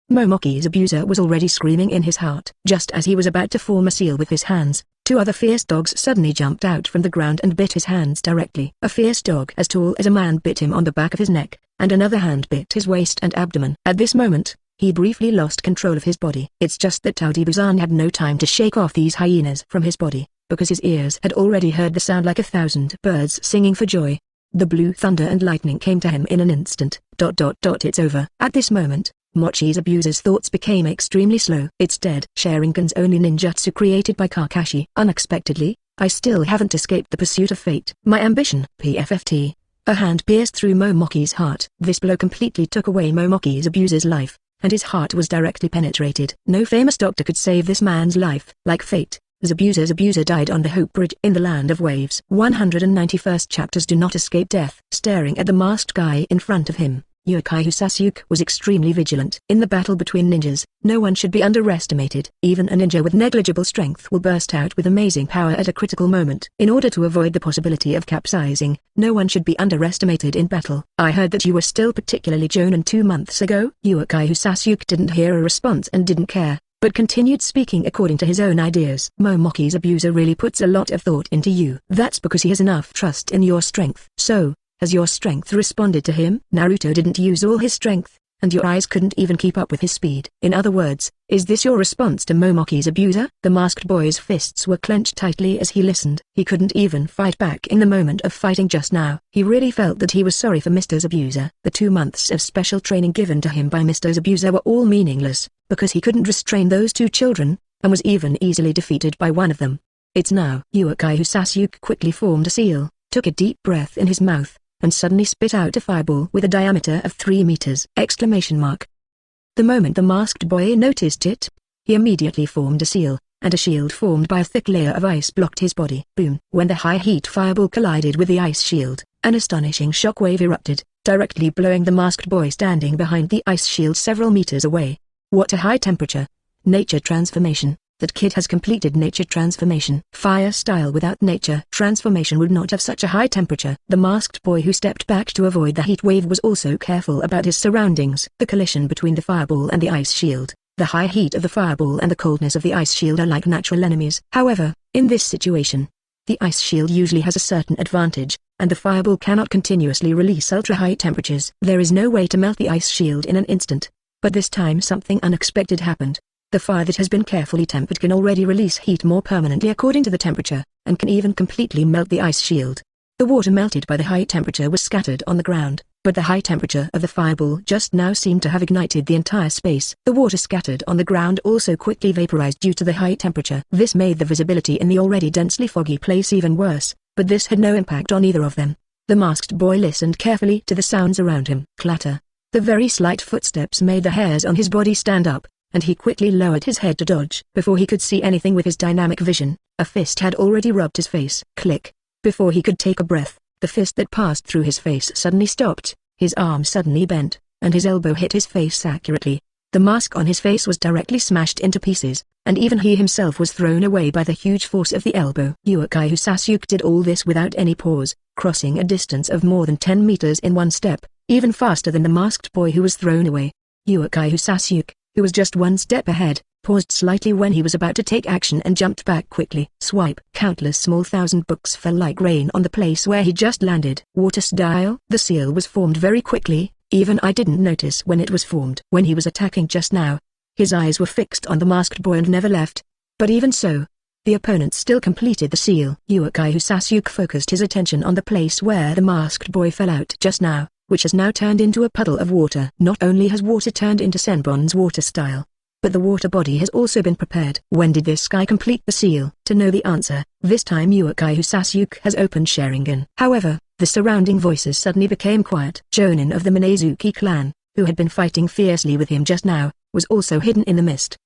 Momoki's abuser was already screaming in his heart. Just as he was about to form a seal with his hands, 2 other fierce dogs suddenly jumped out from the ground and bit his hands directly. A fierce dog as tall as a man bit him on the back of his neck, and another hand bit his waist and abdomen. At this moment, he briefly lost control of his body. It's just that Dazn had no time to shake off these hyenas from his body, because his ears had already heard the sound like 1,000 birds singing for joy. The blue thunder and lightning came to him in an instant. It's over. At this moment, Mochi's abuser's thoughts became extremely slow. It's dead. Sharingan's only ninjutsu created by Kakashi. Unexpectedly, I still haven't escaped the pursuit of fate. My ambition. PFFT. A hand pierced through Momoki's heart. This blow completely took away Momoki's abuser's life, and his heart was directly penetrated. No famous doctor could save this man's life. Like fate, Zabuza's abuser died on the Hope Bridge in the Land of Waves. 191st chapters do not escape death. Staring at the masked guy in front of him, Uzumaki was extremely vigilant. In the battle between ninjas, no one should be underestimated. Even a ninja with negligible strength will burst out with amazing power at a critical moment. In order to avoid the possibility of capsizing, no one should be underestimated in battle. I heard that you were still particularly Jonin 2 months ago. Uzumaki didn't hear a response and didn't care, but continued speaking according to his own ideas. Momoki's abuser really puts a lot of thought into you. That's because he has enough trust in your strength. So, has your strength responded to him? Naruto didn't use all his strength, and your eyes couldn't even keep up with his speed. In other words, is this your response to Momoki's abuser? The masked boy's fists were clenched tightly as he listened. He couldn't even fight back in the moment of fighting just now. He really felt that he was sorry for Mr.'s abuser. The 2 months of special training given to him by Mr.'s abuser were all meaningless, because he couldn't restrain those 2 children, and was even easily defeated by one of them. It's now. Uzumaki quickly formed a seal, took a deep breath in his mouth, and suddenly spit out a fireball with a diameter of 3 meters! The moment the masked boy noticed it, he immediately formed a seal, and a shield formed by a thick layer of ice blocked his body. Boom! When the high-heat fireball collided with the ice shield, an astonishing shockwave erupted, directly blowing the masked boy standing behind the ice shield several meters away. What a high temperature! Nature transformation. That kid has completed nature transformation. Fire style without nature transformation would not have such a high temperature. The masked boy who stepped back to avoid the heat wave was also careful about his surroundings. The collision between the fireball and the ice shield, the high heat of the fireball and the coldness of the ice shield are like natural enemies. However, in this situation, the ice shield usually has a certain advantage, and the fireball cannot continuously release ultra-high temperatures. There is no way to melt the ice shield in an instant. But this time something unexpected happened. The fire that has been carefully tempered can already release heat more permanently according to the temperature, and can even completely melt the ice shield. The water melted by the high temperature was scattered on the ground, but the high temperature of the fireball just now seemed to have ignited the entire space. The water scattered on the ground also quickly vaporized due to the high temperature. This made the visibility in the already densely foggy place even worse, but this had no impact on either of them. The masked boy listened carefully to the sounds around him. Clatter. The very slight footsteps made the hairs on his body stand up, and he quickly lowered his head to dodge. Before he could see anything with his dynamic vision, a fist had already rubbed his face. Click. Before he could take a breath, the fist that passed through his face suddenly stopped, his arm suddenly bent, and his elbow hit his face accurately. The mask on his face was directly smashed into pieces, and even he himself was thrown away by the huge force of the elbow. Uzumaki did all this without any pause, crossing a distance of more than 10 meters in one step, even faster than the masked boy who was thrown away. Uzumaki, who was just one step ahead, paused slightly when he was about to take action and jumped back quickly. Swipe. Countless small thousand books fell like rain on the place where he just landed. Water style. The seal was formed very quickly, even I didn't notice when it was formed. When he was attacking just now, his eyes were fixed on the masked boy and never left. But even so, the opponent still completed the seal. Uzumaki focused his attention on the place where the masked boy fell out just now, which has now turned into a puddle of water. Not only has water turned into Senbon's water style, but the water body has also been prepared. When did this guy complete the seal? To know the answer, this time Uzumaki has opened Sharingan. However, the surrounding voices suddenly became quiet. Chunin of the Minazuki clan, who had been fighting fiercely with him just now, was also hidden in the mist.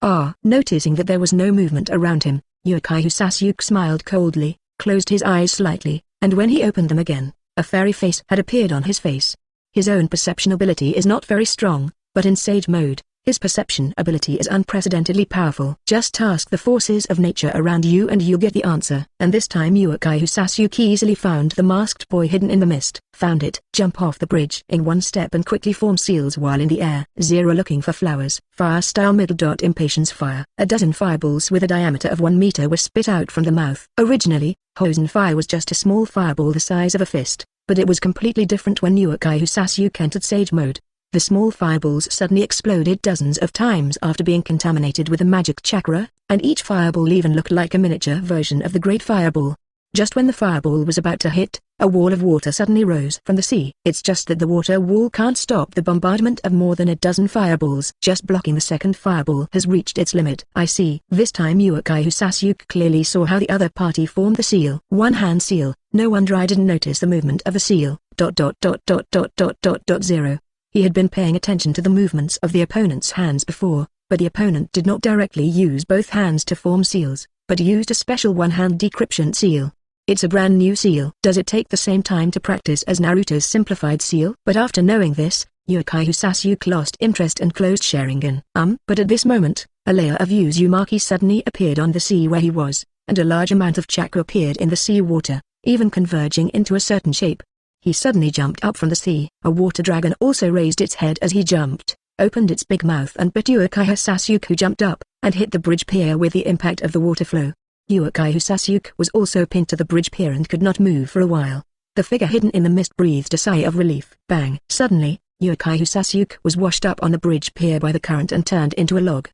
Noticing that there was no movement around him, Uzumaki smiled coldly, closed his eyes slightly, and when he opened them again, a fairy face had appeared on his face. His own perception ability is not very strong, but in Sage mode, his perception ability is unprecedentedly powerful. Just ask the forces of nature around you and you'll get the answer. And this time Uzumaki easily found the masked boy hidden in the mist. Found it. Jump off the bridge in one step and quickly form seals while in the air. 0 looking for flowers. Fire style middle dot impatience fire. A dozen fireballs with a diameter of 1 meter were spit out from the mouth. Originally, Hosen fire was just a small fireball the size of a fist, but it was completely different when Uzumaki entered Sage mode. The small fireballs suddenly exploded dozens of times after being contaminated with a magic chakra, and each fireball even looked like a miniature version of the Great Fireball. Just when the fireball was about to hit, a wall of water suddenly rose from the sea. It's just that the water wall can't stop the bombardment of more than a dozen fireballs. Just blocking the second fireball has reached its limit. I see. This time Uchiha clearly saw how the other party formed the seal. One-hand seal. No wonder I didn't notice the movement of a seal. ... 0. He had been paying attention to the movements of the opponent's hands before, but the opponent did not directly use both hands to form seals, but used a special one-hand decryption seal. It's a brand new seal. Does it take the same time to practice as Naruto's simplified seal? But after knowing this, Uchiha lost interest and closed Sharingan. But at this moment, a layer of Uzumaki suddenly appeared on the sea where he was, and a large amount of chakra appeared in the sea water, even converging into a certain shape. He suddenly jumped up from the sea. A water dragon also raised its head as he jumped, opened its big mouth and bit Uchiha, who jumped up, and hit the bridge pier with the impact of the water flow. Uchiha was also pinned to the bridge pier and could not move for a while. The figure hidden in the mist breathed a sigh of relief. Bang! Suddenly, Uchiha was washed up on the bridge pier by the current and turned into a log!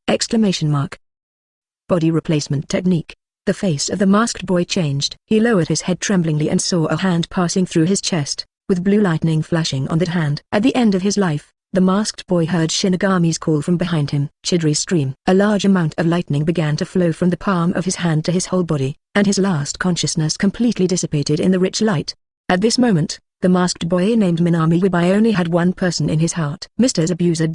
Body replacement technique. The face of the masked boy changed. He lowered his head tremblingly and saw a hand passing through his chest, with blue lightning flashing on that hand. At the end of his life, the masked boy heard Shinigami's call from behind him. Chidri stream. A large amount of lightning began to flow from the palm of his hand to his whole body, and his last consciousness completely dissipated in the rich light. At this moment, the masked boy named Minami Wibai only had one person in his heart. Mr. Abuser.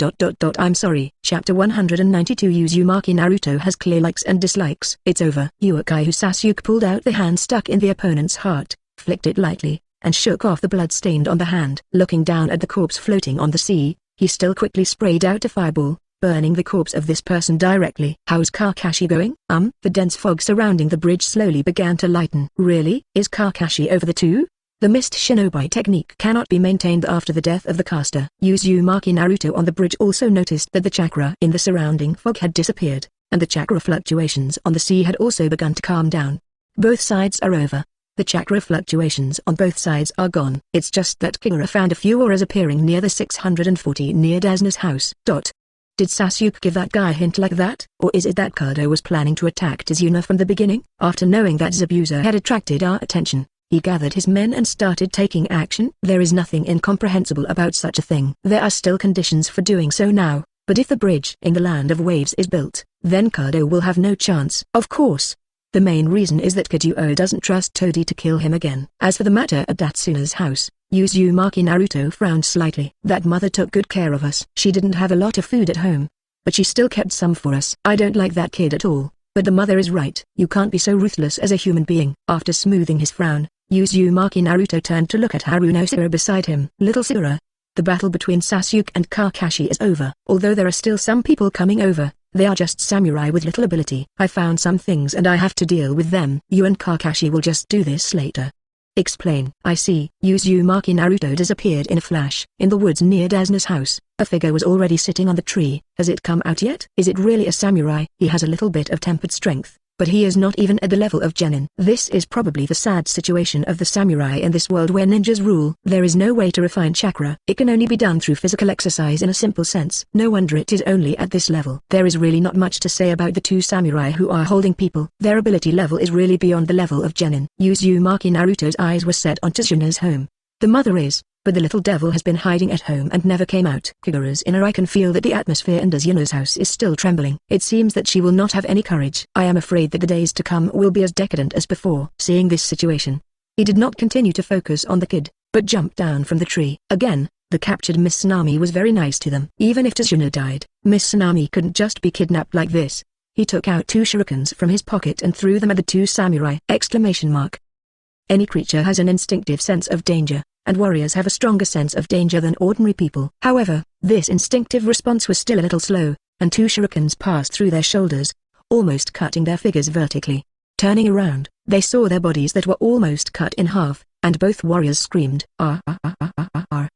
I'm sorry. Chapter 192. Uzumaki Naruto has clear likes and dislikes. It's over. Uchiha pulled out the hand stuck in the opponent's heart, flicked it lightly, and shook off the blood stained on the hand. Looking down at the corpse floating on the sea, he still quickly sprayed out a fireball, burning the corpse of this person directly. How's Kakashi going? The dense fog surrounding the bridge slowly began to lighten. Really? Is Kakashi over the two? The mist shinobi technique cannot be maintained after the death of the caster. Uzumaki Naruto on the bridge also noticed that the chakra in the surrounding fog had disappeared, and the chakra fluctuations on the sea had also begun to calm down. Both sides are over. The chakra fluctuations on both sides are gone. It's just that Kaguya found a few auras appearing near the 640 near Dazna's house. Did Sasuke give that guy a hint like that? Or is it that Cardo was planning to attack Dazna from the beginning? After knowing that Zabuza had attracted our attention, he gathered his men and started taking action. There is nothing incomprehensible about such a thing. There are still conditions for doing so now, but if the bridge in the land of waves is built, then Cardo will have no chance. Of course. The main reason is that Kaguya doesn't trust Todi to kill him again. As for the matter at Datsuna's house, Uzumaki Naruto frowned slightly. That mother took good care of us. She didn't have a lot of food at home, but she still kept some for us. I don't like that kid at all, but the mother is right. You can't be so ruthless as a human being. After smoothing his frown, Uzumaki Naruto turned to look at Haruno beside him. Little Sakura, the battle between Sasuke and Kakashi is over. Although there are still some people coming over, they are just samurai with little ability. I found some things and I have to deal with them. You and Kakashi will just do this later. Explain. I see. Uzumaki Naruto disappeared in a flash. In the woods near Dazna's house, a figure was already sitting on the tree. Has it come out yet? Is it really a samurai? He has a little bit of tempered strength, but he is not even at the level of Chunin. This is probably the sad situation of the samurai in this world where ninjas rule. There is no way to refine chakra. It can only be done through physical exercise in a simple sense. No wonder it is only at this level. There is really not much to say about the two samurai who are holding people. Their ability level is really beyond the level of Chunin. Uzumaki Naruto's eyes were set on Tsuna's home. The mother is, but the little devil has been hiding at home and never came out. Kaguya's inner eye can feel that the atmosphere in Dazna's house is still trembling. It seems that she will not have any courage. I am afraid that the days to come will be as decadent as before. Seeing this situation, he did not continue to focus on the kid, but jumped down from the tree. Again, the captured Miss Tsunami was very nice to them. Even if Dazna died, Miss Tsunami couldn't just be kidnapped like this. He took out 2 shurikens from his pocket and threw them at the 2 samurai! Any creature has an instinctive sense of danger, and warriors have a stronger sense of danger than ordinary people. However, this instinctive response was still a little slow, and 2 shurikens passed through their shoulders, almost cutting their figures vertically. Turning around, they saw their bodies that were almost cut in half, and both warriors screamed.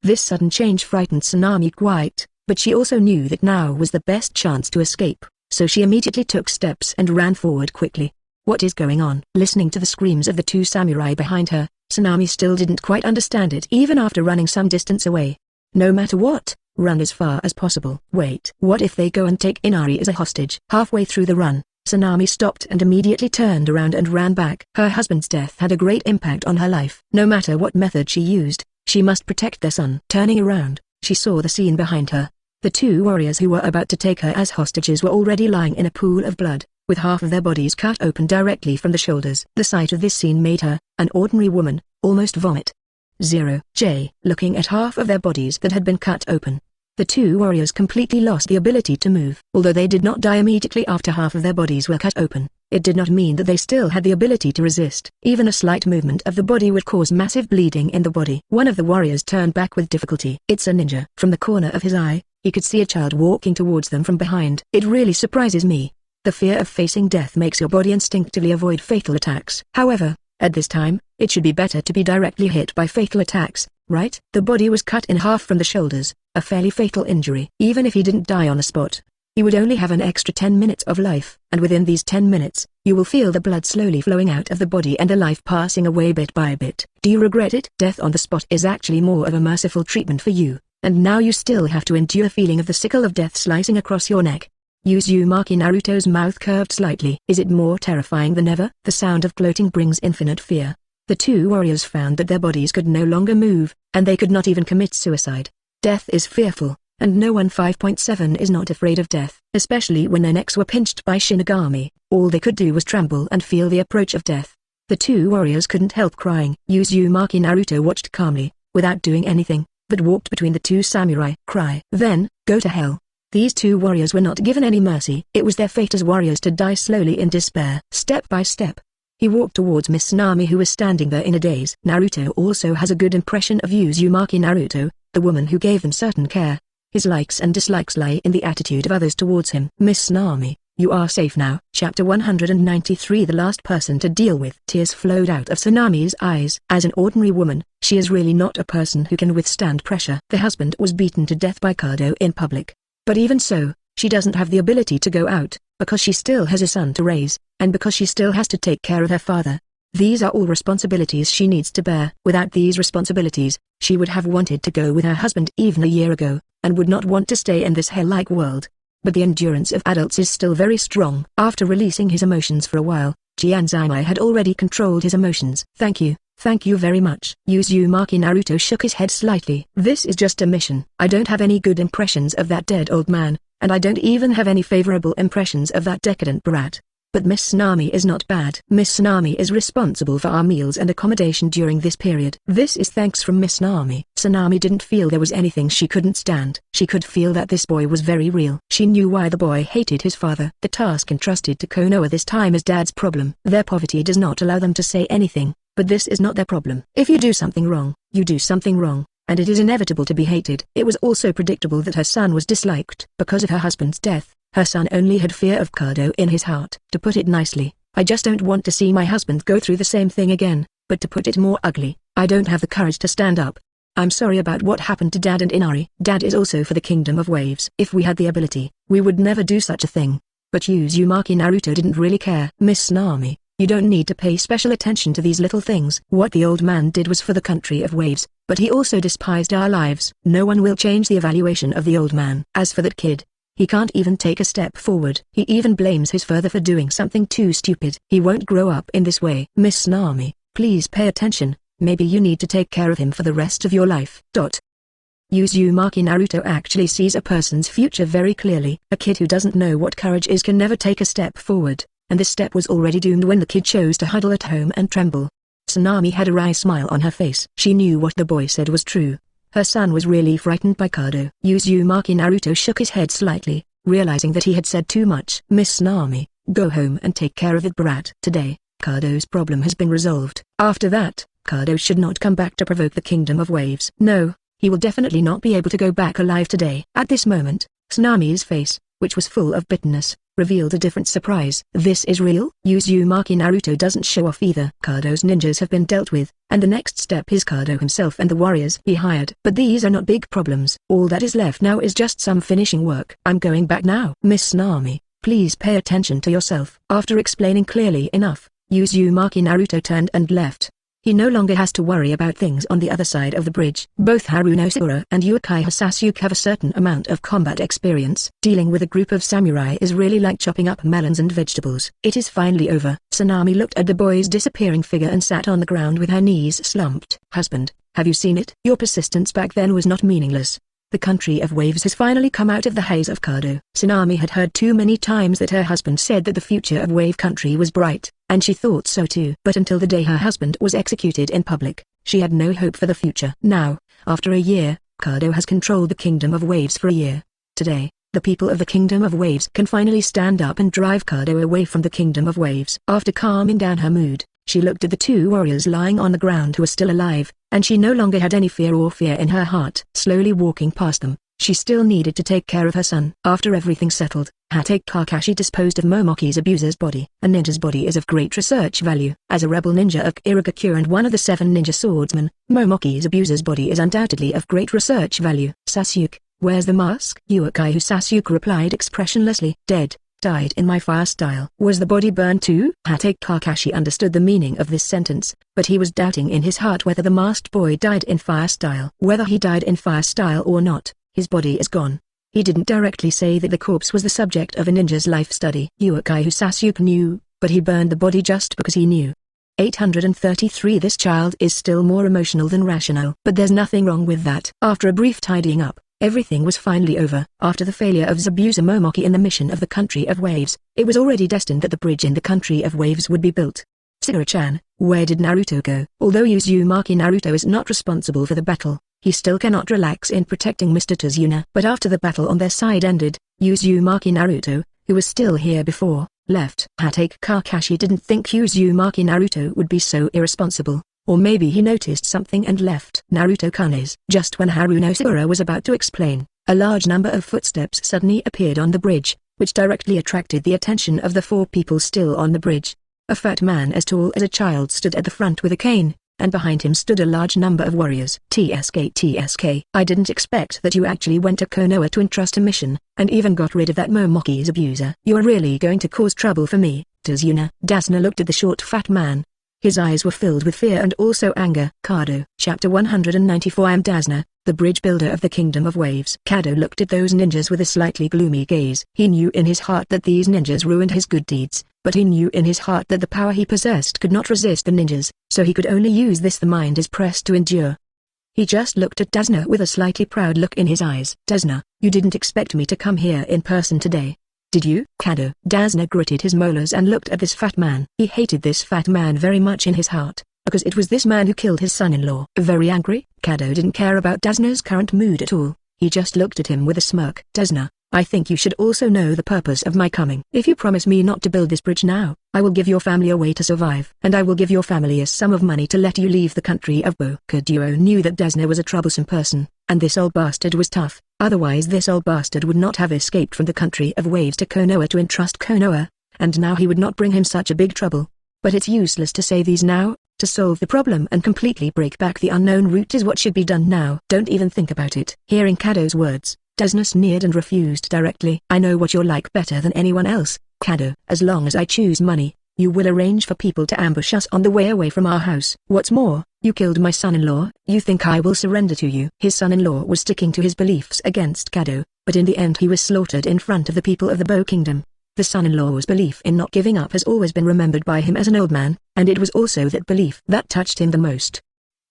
This sudden change frightened Tsunami quite, but she also knew that now was the best chance to escape, so she immediately took steps and ran forward quickly. What is going on? Listening to the screams of the 2 samurai behind her, Tsunami still didn't quite understand it even after running some distance away. No matter what, run as far as possible. Wait, what if they go and take Inari as a hostage? Halfway through the run, Tsunami stopped and immediately turned around and ran back. Her husband's death had a great impact on her life. No matter what method she used, she must protect their son. Turning around, she saw the scene behind her. The two warriors who were about to take her as hostages were already lying in a pool of blood, with half of their bodies cut open directly from the shoulders. The sight of this scene made her, an ordinary woman, almost vomit. 0J. Looking at half of their bodies that had been cut open, the two warriors completely lost the ability to move. Although they did not die immediately after half of their bodies were cut open, it did not mean that they still had the ability to resist. Even a slight movement of the body would cause massive bleeding in the body. One of the warriors turned back with difficulty. It's a ninja. From the corner of his eye, he could see a child walking towards them from behind. It really surprises me. The fear of facing death makes your body instinctively avoid fatal attacks. However, at this time, it should be better to be directly hit by fatal attacks, right? The body was cut in half from the shoulders, a fairly fatal injury. Even if he didn't die on the spot, he would only have an extra 10 minutes of life. And within these 10 minutes, you will feel the blood slowly flowing out of the body and the life passing away bit by bit. Do you regret it? Death on the spot is actually more of a merciful treatment for you, and now you still have to endure feeling of the sickle of death slicing across your neck. Uzumaki Naruto's mouth curved slightly. Is it more terrifying than ever? The sound of gloating brings infinite fear. The two warriors found that their bodies could no longer move, and they could not even commit suicide. Death is fearful, and no one 5.7 is not afraid of death. Especially when their necks were pinched by Shinigami, all they could do was tremble and feel the approach of death. The two warriors couldn't help crying. Uzumaki Naruto watched calmly, without doing anything, but walked between the two samurai. Cry. Then, go to hell. These two warriors were not given any mercy. It was their fate as warriors to die slowly in despair. Step by step, he walked towards Miss Tsunami, who was standing there in a daze. Naruto also has a good impression of Uzumaki Naruto, the woman who gave them certain care. His likes and dislikes lie in the attitude of others towards him. Miss Tsunami, you are safe now. Chapter 193. The last person to deal with. Tears flowed out of Tsunami's eyes. As an ordinary woman, she is really not a person who can withstand pressure. The husband was beaten to death by Cardo in public. But even so, she doesn't have the ability to go out, because she still has a son to raise, and because she still has to take care of her father. These are all responsibilities she needs to bear. Without these responsibilities, she would have wanted to go with her husband even a year ago, and would not want to stay in this hell-like world. But the endurance of adults is still very strong. After releasing his emotions for a while, Chianzai had already controlled his emotions. Thank you very much. Uzumaki Naruto shook his head slightly. This is just a mission. I don't have any good impressions of that dead old man, and I don't even have any favorable impressions of that decadent brat. But Miss Tsunami is not bad. Miss Tsunami is responsible for our meals and accommodation during this period. This is thanks from Miss Tsunami. Tsunami didn't feel there was anything she couldn't stand. She could feel that this boy was very real. She knew why the boy hated his father. The task entrusted to Konoha this time is Dad's problem. Their poverty does not allow them to say anything, but this is not their problem. If you do something wrong, you do something wrong, and it is inevitable to be hated. It was also predictable that her son was disliked. Because of her husband's death, her son only had fear of Cardo in his heart. To put it nicely, I just don't want to see my husband go through the same thing again, but to put it more ugly, I don't have the courage to stand up. I'm sorry about what happened to Dad and Inari. Dad is also for the Kingdom of Waves. If we had the ability, we would never do such a thing. But Uzumaki Naruto didn't really care. Miss Tsunami, you don't need to pay special attention to these little things. What the old man did was for the country of waves, but he also despised our lives. No one will change the evaluation of the old man. As for that kid, he can't even take a step forward. He even blames his father for doing something too stupid. He won't grow up in this way. Miss Tsunami, please pay attention. Maybe you need to take care of him for the rest of your life. Uzumaki Naruto actually sees a person's future very clearly. A kid who doesn't know what courage is can never take a step forward, and this step was already doomed when the kid chose to huddle at home and tremble. Tsunami had a wry smile on her face. She knew what the boy said was true. Her son was really frightened by Cardo. Uzumaki Naruto shook his head slightly, realizing that he had said too much. Miss Tsunami, go home and take care of it, brat. Today, Cardo's problem has been resolved. After that, Cardo should not come back to provoke the Kingdom of Waves. No, he will definitely not be able to go back alive today. At this moment, Tsunami's face, which was full of bitterness, revealed a different surprise. This is real? Uzumaki Naruto doesn't show off either. Cardo's ninjas have been dealt with, and the next step is Cardo himself and the warriors he hired. But these are not big problems. All that is left now is just some finishing work. I'm going back now. Miss Tsunami, please pay attention to yourself. After explaining clearly enough, Uzumaki Naruto turned and left. He no longer has to worry about things on the other side of the bridge. Both Harunosuke and Uchiha Sasuke have a certain amount of combat experience. Dealing with a group of samurai is really like chopping up melons and vegetables. It is finally over. Tsunami looked at the boy's disappearing figure and sat on the ground with her knees slumped. Husband, have you seen it? Your persistence back then was not meaningless. The country of waves has finally come out of the haze of Cardo. Tsunami had heard too many times that her husband said that the future of wave country was bright, and she thought so too. But until the day her husband was executed in public, she had no hope for the future. Now, after a year, Cardo has controlled the Kingdom of Waves for a year. Today, the people of the Kingdom of Waves can finally stand up and drive Cardo away from the Kingdom of Waves. After calming down her mood, she looked at the two warriors lying on the ground who were still alive, and she no longer had any fear in her heart. Slowly walking past them, she still needed to take care of her son. After everything settled, Hatake Kakashi disposed of Momoki's abuser's body. A ninja's body is of great research value. As a rebel ninja of Irigakure and one of the 7 ninja swordsmen, Momoki's abuser's body is undoubtedly of great research value. Sasuke, where's the mask? Uchiha Sasuke replied expressionlessly. Dead. Died in my fire style. Was the body burned too? Hatake Kakashi understood the meaning of this sentence, but he was doubting in his heart whether the masked boy died in fire style. Whether he died in fire style or not, his body is gone. He didn't directly say that the corpse was the subject of a ninja's life study. Uchiha Sasuke knew, but he burned the body just because he knew. 833 This child is still more emotional than rational. But there's nothing wrong with that. After a brief tidying up, everything was finally over. After the failure of Zabuza Momoki in the mission of the Country of Waves, it was already destined that the bridge in the Country of Waves would be built. Sakura-chan, where did Naruto go? Although Uzumaki Naruto is not responsible for the battle, he still cannot relax in protecting Mr. Tazuna. But after the battle on their side ended, Uzumaki Naruto, who was still here before, left. Hatake Kakashi didn't think Uzumaki Naruto would be so irresponsible. Or maybe he noticed something and left. Naruto-kun is. Just when Harunosuke was about to explain, a large number of footsteps suddenly appeared on the bridge, which directly attracted the attention of the 4 people still on the bridge. A fat man as tall as a child stood at the front with a cane, and behind him stood a large number of warriors. TSK, I didn't expect that you actually went to Konoha to entrust a mission, and even got rid of that Momoki's abuser. You are really going to cause trouble for me, Dazna. Dazna looked at the short fat man. His eyes were filled with fear and also anger. Cardo. Chapter 194 I am Dazna, the bridge builder of the Kingdom of Waves. Cardo looked at those ninjas with a slightly gloomy gaze. He knew in his heart that these ninjas ruined his good deeds, but he knew in his heart that the power he possessed could not resist the ninjas, so he could only use this. The mind is pressed to endure. He just looked at Dazna with a slightly proud look in his eyes. Dazna, you didn't expect me to come here in person today, did you? Cardo. Dazna gritted his molars and looked at this fat man. He hated this fat man very much in his heart, because it was this man who killed his son-in-law. Very angry, Cardo didn't care about Dazna's current mood at all. He just looked at him with a smirk. Dazna, I think you should also know the purpose of my coming. If you promise me not to build this bridge now, I will give your family a way to survive. And I will give your family a sum of money to let you leave the country of Bbook. Kaguya knew that Dazna was a troublesome person, and this old bastard was tough. Otherwise this old bastard would not have escaped from the Country of Waves to Konoha to entrust Konoha, and now he would not bring him such a big trouble. But it's useless to say these now. To solve the problem and completely break back the unknown route is what should be done now. Don't even think about it. Hearing Cardo's words, Dazna sneered and refused directly. I know what you're like better than anyone else, Cardo. As long as I choose money, you will arrange for people to ambush us on the way away from our house. What's more, you killed my son-in-law. You think I will surrender to you? His son-in-law was sticking to his beliefs against Cardo, but in the end he was slaughtered in front of the people of the Bbook Kingdom. The son-in-law's belief in not giving up has always been remembered by him as an old man, and it was also that belief that touched him the most.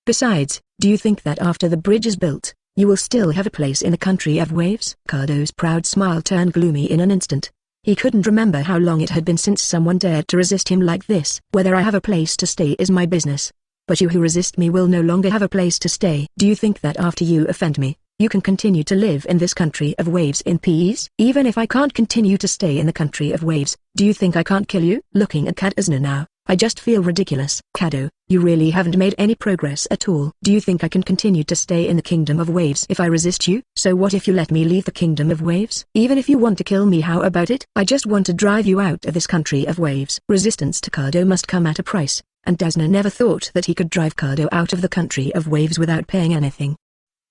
Besides, do you think that after the bridge is built, you will still have a place in the Country of Waves? Cardo's proud smile turned gloomy in an instant. He couldn't remember how long it had been since someone dared to resist him like this. Whether I have a place to stay is my business. But you who resist me will no longer have a place to stay. Do you think that after you offend me, you can continue to live in this Country of Waves in peace? Even if I can't continue to stay in the Country of Waves, do you think I can't kill you? Looking at Dazna now, I just feel ridiculous. Cardo, you really haven't made any progress at all. Do you think I can continue to stay in the Kingdom of Waves if I resist you? So what if you let me leave the Kingdom of Waves? Even if you want to kill me, how about it? I just want to drive you out of this Country of Waves. Resistance to Cardo must come at a price, and Dazna never thought that he could drive Cardo out of the Country of Waves without paying anything.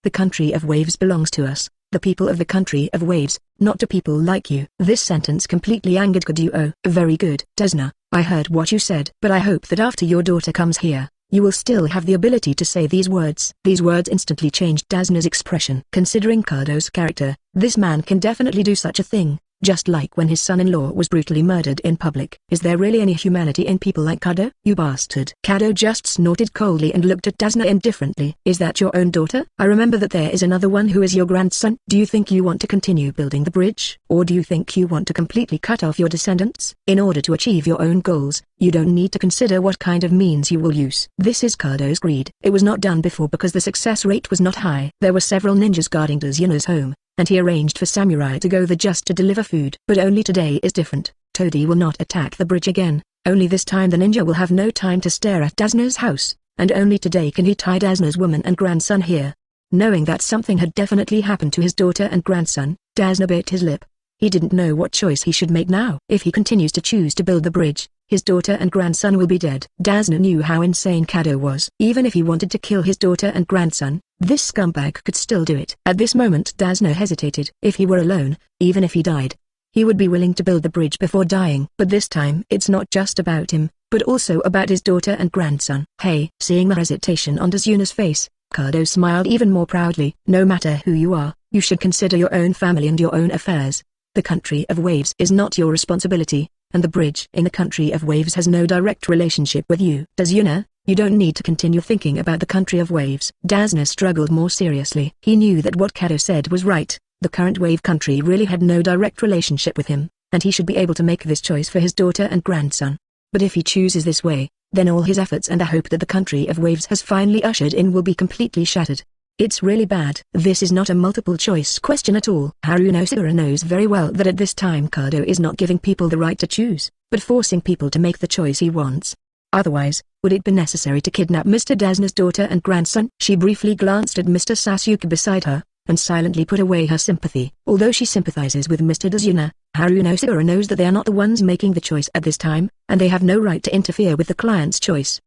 The Country of Waves belongs to us, the people of the Country of Waves, not to people like you. This sentence completely angered Kaguya. Very good. Dazna, I heard what you said. But I hope that after your daughter comes here, you will still have the ability to say these words. These words instantly changed Dazna's expression. Considering Cardo's character, this man can definitely do such a thing, just like when his son-in-law was brutally murdered in public. Is there really any humanity in people like Cardo? You bastard. Cardo just snorted coldly and looked at Dazna indifferently. Is that your own daughter? I remember that there is another one who is your grandson. Do you think you want to continue building the bridge? Or do you think you want to completely cut off your descendants? In order to achieve your own goals, you don't need to consider what kind of means you will use. This is Cardo's greed. It was not done before because the success rate was not high. There were several ninjas guarding Dazuna's home, and he arranged for samurai to go there just to deliver food. But only today is different. Todi will not attack the bridge again. Only this time the ninja will have no time to stare at Dazna's house, and only today can he tie Dazna's woman and grandson here. Knowing that something had definitely happened to his daughter and grandson, Dazna bit his lip. He didn't know what choice he should make now. If he continues to choose to build the bridge, his daughter and grandson will be dead. Dazna knew how insane Cardo was. Even if he wanted to kill his daughter and grandson, this scumbag could still do it. At this moment Dazna hesitated. If he were alone, even if he died, he would be willing to build the bridge before dying. But this time it's not just about him, but also about his daughter and grandson. Hey, seeing the hesitation on Dazuna's face, Cardo smiled even more proudly. No matter who you are, you should consider your own family and your own affairs. The country of waves is not your responsibility, and the bridge in the country of waves has no direct relationship with you. Dazuna, you don't need to continue thinking about the country of waves. Dazna struggled more seriously. He knew that what Cardo said was right. The current wave country really had no direct relationship with him, and he should be able to make this choice for his daughter and grandson. But if he chooses this way, then all his efforts and the hope that the country of waves has finally ushered in will be completely shattered. It's really bad. This is not a multiple choice question at all. Haruno knows very well that at this time Cardo is not giving people the right to choose, but forcing people to make the choice he wants. Otherwise, would it be necessary to kidnap Mr. Dazna's daughter and grandson? She briefly glanced at Mr. Sasuke beside her, and silently put away her sympathy. Although she sympathizes with Mr. Dazuna, Haruno knows that they are not the ones making the choice at this time, and they have no right to interfere with the client's choice.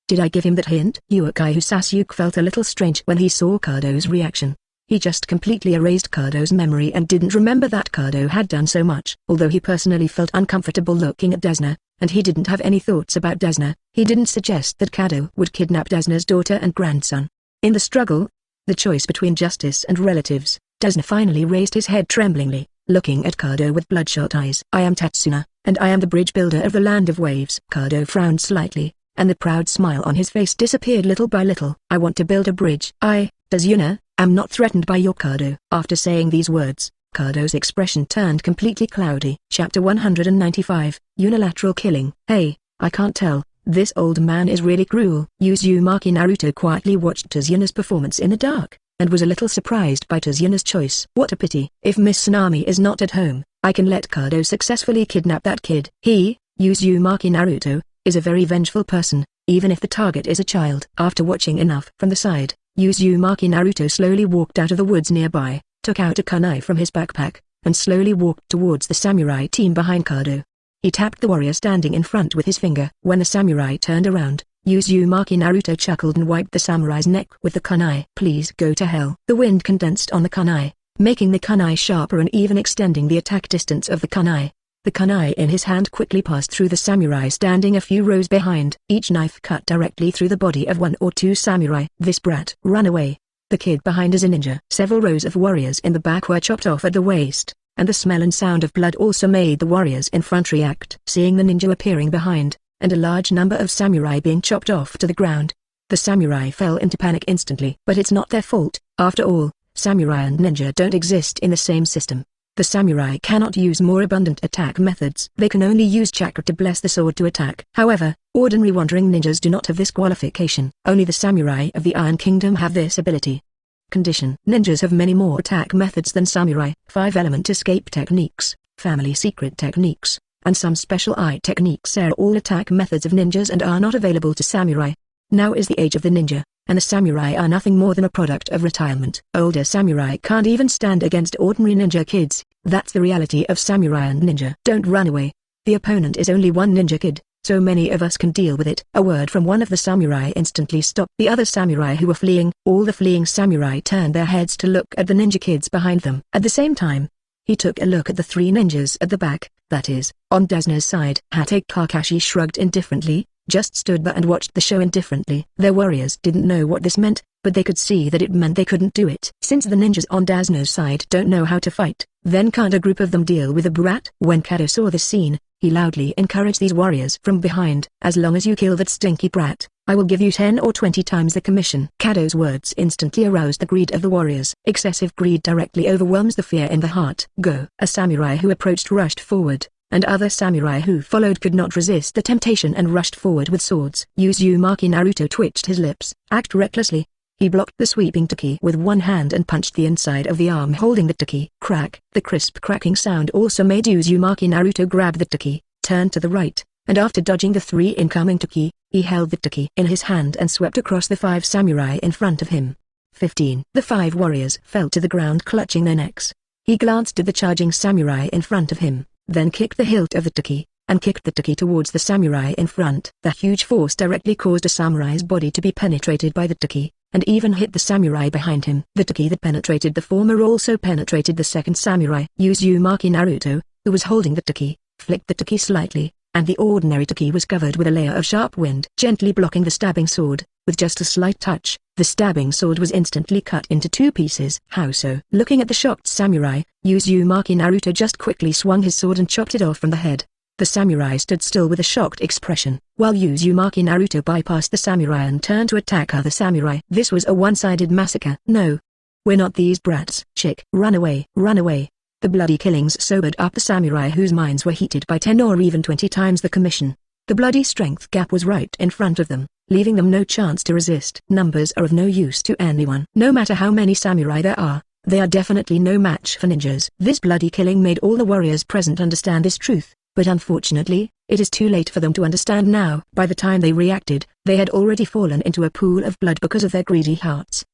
Did I give him that hint? Uchiha Sasuke felt a little strange when he saw Cardo's reaction. He just completely erased Cardo's memory and didn't remember that Cardo had done so much. Although he personally felt uncomfortable looking at Dazna, and he didn't have any thoughts about Dazna, he didn't suggest that Cardo would kidnap Dazna's daughter and grandson. In the struggle, the choice between justice and relatives, Dazna finally raised his head tremblingly, looking at Cardo with bloodshot eyes. I am Tatsuna, and I am the bridge builder of the land of waves. Cardo frowned slightly, and the proud smile on his face disappeared little by little. I want to build a bridge. I, Dazuna, am not threatened by your Cardo. After saying these words, Cardo's expression turned completely cloudy. Chapter 195, Unilateral Killing. Hey, I can't tell, this old man is really cruel. Uzumaki Naruto quietly watched Tazuna's performance in the dark, and was a little surprised by Tazuna's choice. What a pity. If Miss Tsunami is not at home, I can let Cardo successfully kidnap that kid. He, Uzumaki Naruto, is a very vengeful person, even if the target is a child. After watching enough from the side, Uzumaki Naruto slowly walked out of the woods nearby, took out a kunai from his backpack, and slowly walked towards the samurai team behind Cardo. He tapped the warrior standing in front with his finger. When the samurai turned around, Uzumaki Naruto chuckled and wiped the samurai's neck with the kunai. Please go to hell. The wind condensed on the kunai, making the kunai sharper and even extending the attack distance of the kunai. The kunai in his hand quickly passed through the samurai standing a few rows behind. Each knife cut directly through the body of one or two samurai. This brat, run away. The kid behind is a ninja. Several rows of warriors in the back were chopped off at the waist, and the smell and sound of blood also made the warriors in front react. Seeing the ninja appearing behind, and a large number of samurai being chopped off to the ground, the samurai fell into panic instantly. But it's not their fault. After all, samurai and ninja don't exist in the same system. The samurai cannot use more abundant attack methods. They can only use chakra to bless the sword to attack. However, ordinary wandering ninjas do not have this qualification. Only the samurai of the Iron Kingdom have this ability. Condition: ninjas have many more attack methods than samurai. 5-element escape techniques, family secret techniques, and some special eye techniques are all attack methods of ninjas and are not available to samurai. Now is the age of the ninja, and the samurai are nothing more than a product of retirement. Older samurai can't even stand against ordinary ninja kids. That's the reality of samurai and ninja. Don't run away. The opponent is only one ninja kid, so many of us can deal with it. A word from one of the samurai instantly stopped the other samurai who were fleeing. All the fleeing samurai turned their heads to look at the ninja kids behind them. At the same time, he took a look at the three ninjas at the back, that is, on Dazna's side. Hatake Kakashi shrugged indifferently, just stood there and watched the show indifferently. Their warriors didn't know what this meant, but they could see that it meant they couldn't do it. Since the ninjas on Dazna's side don't know how to fight, then can't a group of them deal with a brat? When Cardo saw this scene, he loudly encouraged these warriors from behind. As long as you kill that stinky brat, I will give you 10 or 20 times the commission. Cardo's words instantly aroused the greed of the warriors. Excessive greed directly overwhelms the fear in the heart. Go! A samurai who approached rushed forward, and other samurai who followed could not resist the temptation and rushed forward with swords. Uzumaki Naruto twitched his lips. Act recklessly. He blocked the sweeping taki with one hand and punched the inside of the arm holding the taki. Crack! The crisp cracking sound also made Uzumaki Naruto grab the taki, turn to the right, and after dodging the 3 incoming taki, he held the taki in his hand and swept across the 5 samurai in front of him. 15. The 5 warriors fell to the ground clutching their necks. He glanced at the charging samurai in front of him, then kicked the hilt of the taki, and kicked the taki towards the samurai in front. The huge force directly caused a samurai's body to be penetrated by the taki, and even hit the samurai behind him. The taki that penetrated the former also penetrated the second samurai. Uzumaki Naruto, who was holding the taki, flicked the taki slightly, and the ordinary taki was covered with a layer of sharp wind, gently blocking the stabbing sword. With just a slight touch, the stabbing sword was instantly cut into 2 pieces. How so? Looking at the shocked samurai, Uzumaki Naruto just quickly swung his sword and chopped it off from the head. The samurai stood still with a shocked expression, while Uzumaki Naruto bypassed the samurai and turned to attack other samurai. This was a one-sided massacre. No. We're not these brats. Chick, run away, run away. The bloody killings sobered up the samurai whose minds were heated by 10 or even 20 times the commission. The bloody strength gap was right in front of them, leaving them no chance to resist. Numbers are of no use to anyone. No matter how many samurai there are, they are definitely no match for ninjas. This bloody killing made all the warriors present understand this truth. But unfortunately, it is too late for them to understand now. By the time they reacted, they had already fallen into a pool of blood because of their greedy hearts.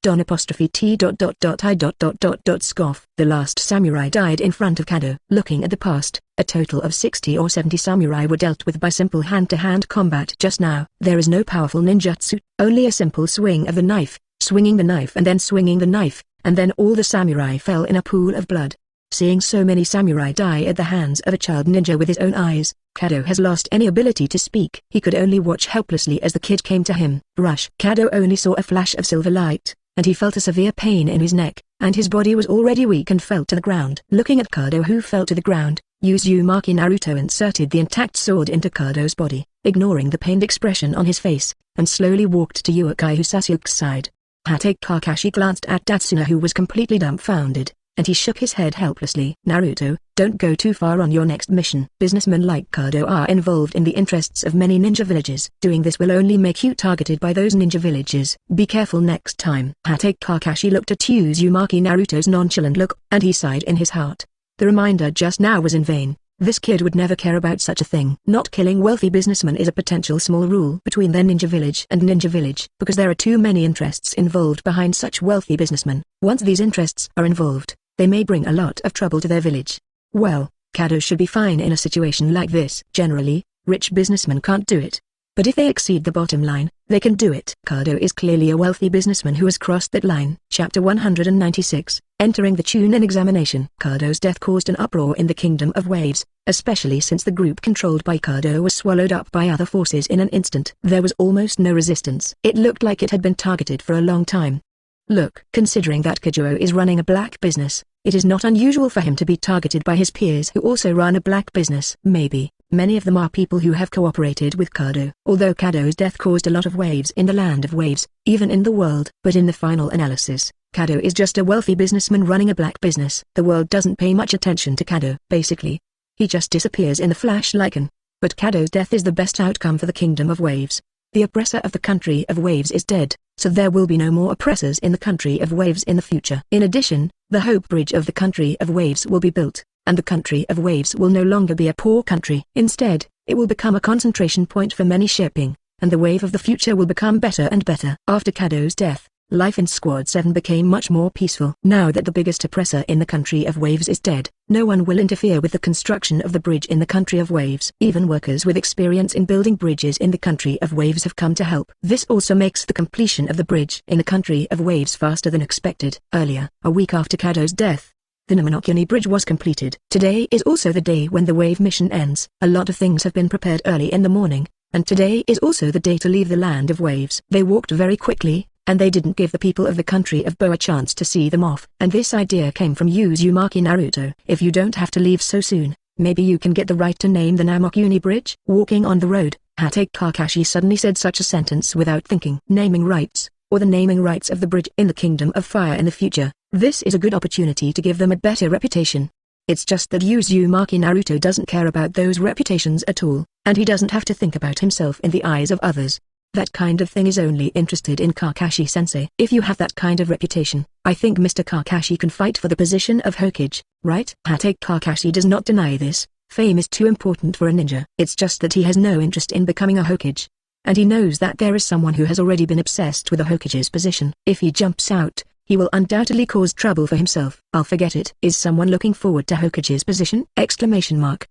Scoff. The last samurai died in front of Cardo. Looking at the past, a total of 60 or 70 samurai were dealt with by simple hand-to-hand combat just now. There is no powerful ninjutsu, only a simple swing of the knife, swinging the knife and then swinging the knife, and then all the samurai fell in a pool of blood. Seeing so many samurai die at the hands of a child ninja with his own eyes, Cardo has lost any ability to speak. He could only watch helplessly as the kid came to him. Rush. Cardo only saw a flash of silver light, and he felt a severe pain in his neck, and his body was already weak and fell to the ground. Looking at Cardo who fell to the ground, Uzumaki Naruto inserted the intact sword into Cardo's body, ignoring the pained expression on his face, and slowly walked to Uchiha's side. Hatake Kakashi glanced at Dazna who was completely dumbfounded, and he shook his head helplessly. Naruto, don't go too far on your next mission. Businessmen like Cardo are involved in the interests of many ninja villages. Doing this will only make you targeted by those ninja villages. Be careful next time. Hatake Kakashi looked at Uzumaki Naruto's nonchalant look, and he sighed in his heart. The reminder just now was in vain. This kid would never care about such a thing. Not killing wealthy businessmen is a potential small rule between their ninja village and ninja village, because there are too many interests involved behind such wealthy businessmen. Once these interests are involved, they may bring a lot of trouble to their village. Well, Cardo should be fine in a situation like this. Generally, rich businessmen can't do it. But if they exceed the bottom line, they can do it. Cardo is clearly a wealthy businessman who has crossed that line. Chapter 196, Entering the ChuNin Examination. Cardo's death caused an uproar in the Kingdom of Waves, especially since the group controlled by Cardo was swallowed up by other forces in an instant. There was almost no resistance. It looked like it had been targeted for a long time. Look, considering that Kaguya is running a black business, it is not unusual for him to be targeted by his peers who also run a black business. Maybe, many of them are people who have cooperated with Cardo. Although Cardo's death caused a lot of waves in the land of waves, even in the world. But in the final analysis, Cardo is just a wealthy businessman running a black business. The world doesn't pay much attention to Cardo. Basically, he just disappears in the flash lichen. But Cardo's death is the best outcome for the Kingdom of Waves. The oppressor of the Country of Waves is dead, so there will be no more oppressors in the Country of Waves in the future. In addition, the Hope Bridge of the Country of Waves will be built, and the Country of Waves will no longer be a poor country. Instead, it will become a concentration point for many shipping, and the wave of the future will become better and better. After Cardo's death, life in Squad 7 became much more peaceful. Now that the biggest oppressor in the Country of Waves is dead, no one will interfere with the construction of the bridge in the Country of Waves. Even workers with experience in building bridges in the Country of Waves have come to help. This also makes the completion of the bridge in the Country of Waves faster than expected. Earlier, a week after Cardo's death, the Namonokuni Bridge was completed. Today is also the day when the wave mission ends. A lot of things have been prepared early in the morning, and today is also the day to leave the land of waves. They walked very quickly, and they didn't give the people of the country of Bo a chance to see them off. And this idea came from Uzumaki Naruto. If you don't have to leave so soon, maybe you can get the right to name the Namokuni Bridge. Walking on the road, Hatake Kakashi suddenly said such a sentence without thinking. Naming rights, or the naming rights of the bridge in the Kingdom of Fire in the future. This is a good opportunity to give them a better reputation. It's just that Uzumaki Naruto doesn't care about those reputations at all, and he doesn't have to think about himself in the eyes of others. That kind of thing is only interested in Kakashi-sensei. If you have that kind of reputation, I think Mr. Kakashi can fight for the position of Hokage, right? Hatake Kakashi does not deny this. Fame is too important for a ninja. It's just that he has no interest in becoming a Hokage. And he knows that there is someone who has already been obsessed with a Hokage's position. If he jumps out, he will undoubtedly cause trouble for himself. I'll forget it. Is someone looking forward to Hokage's position? Exclamation mark.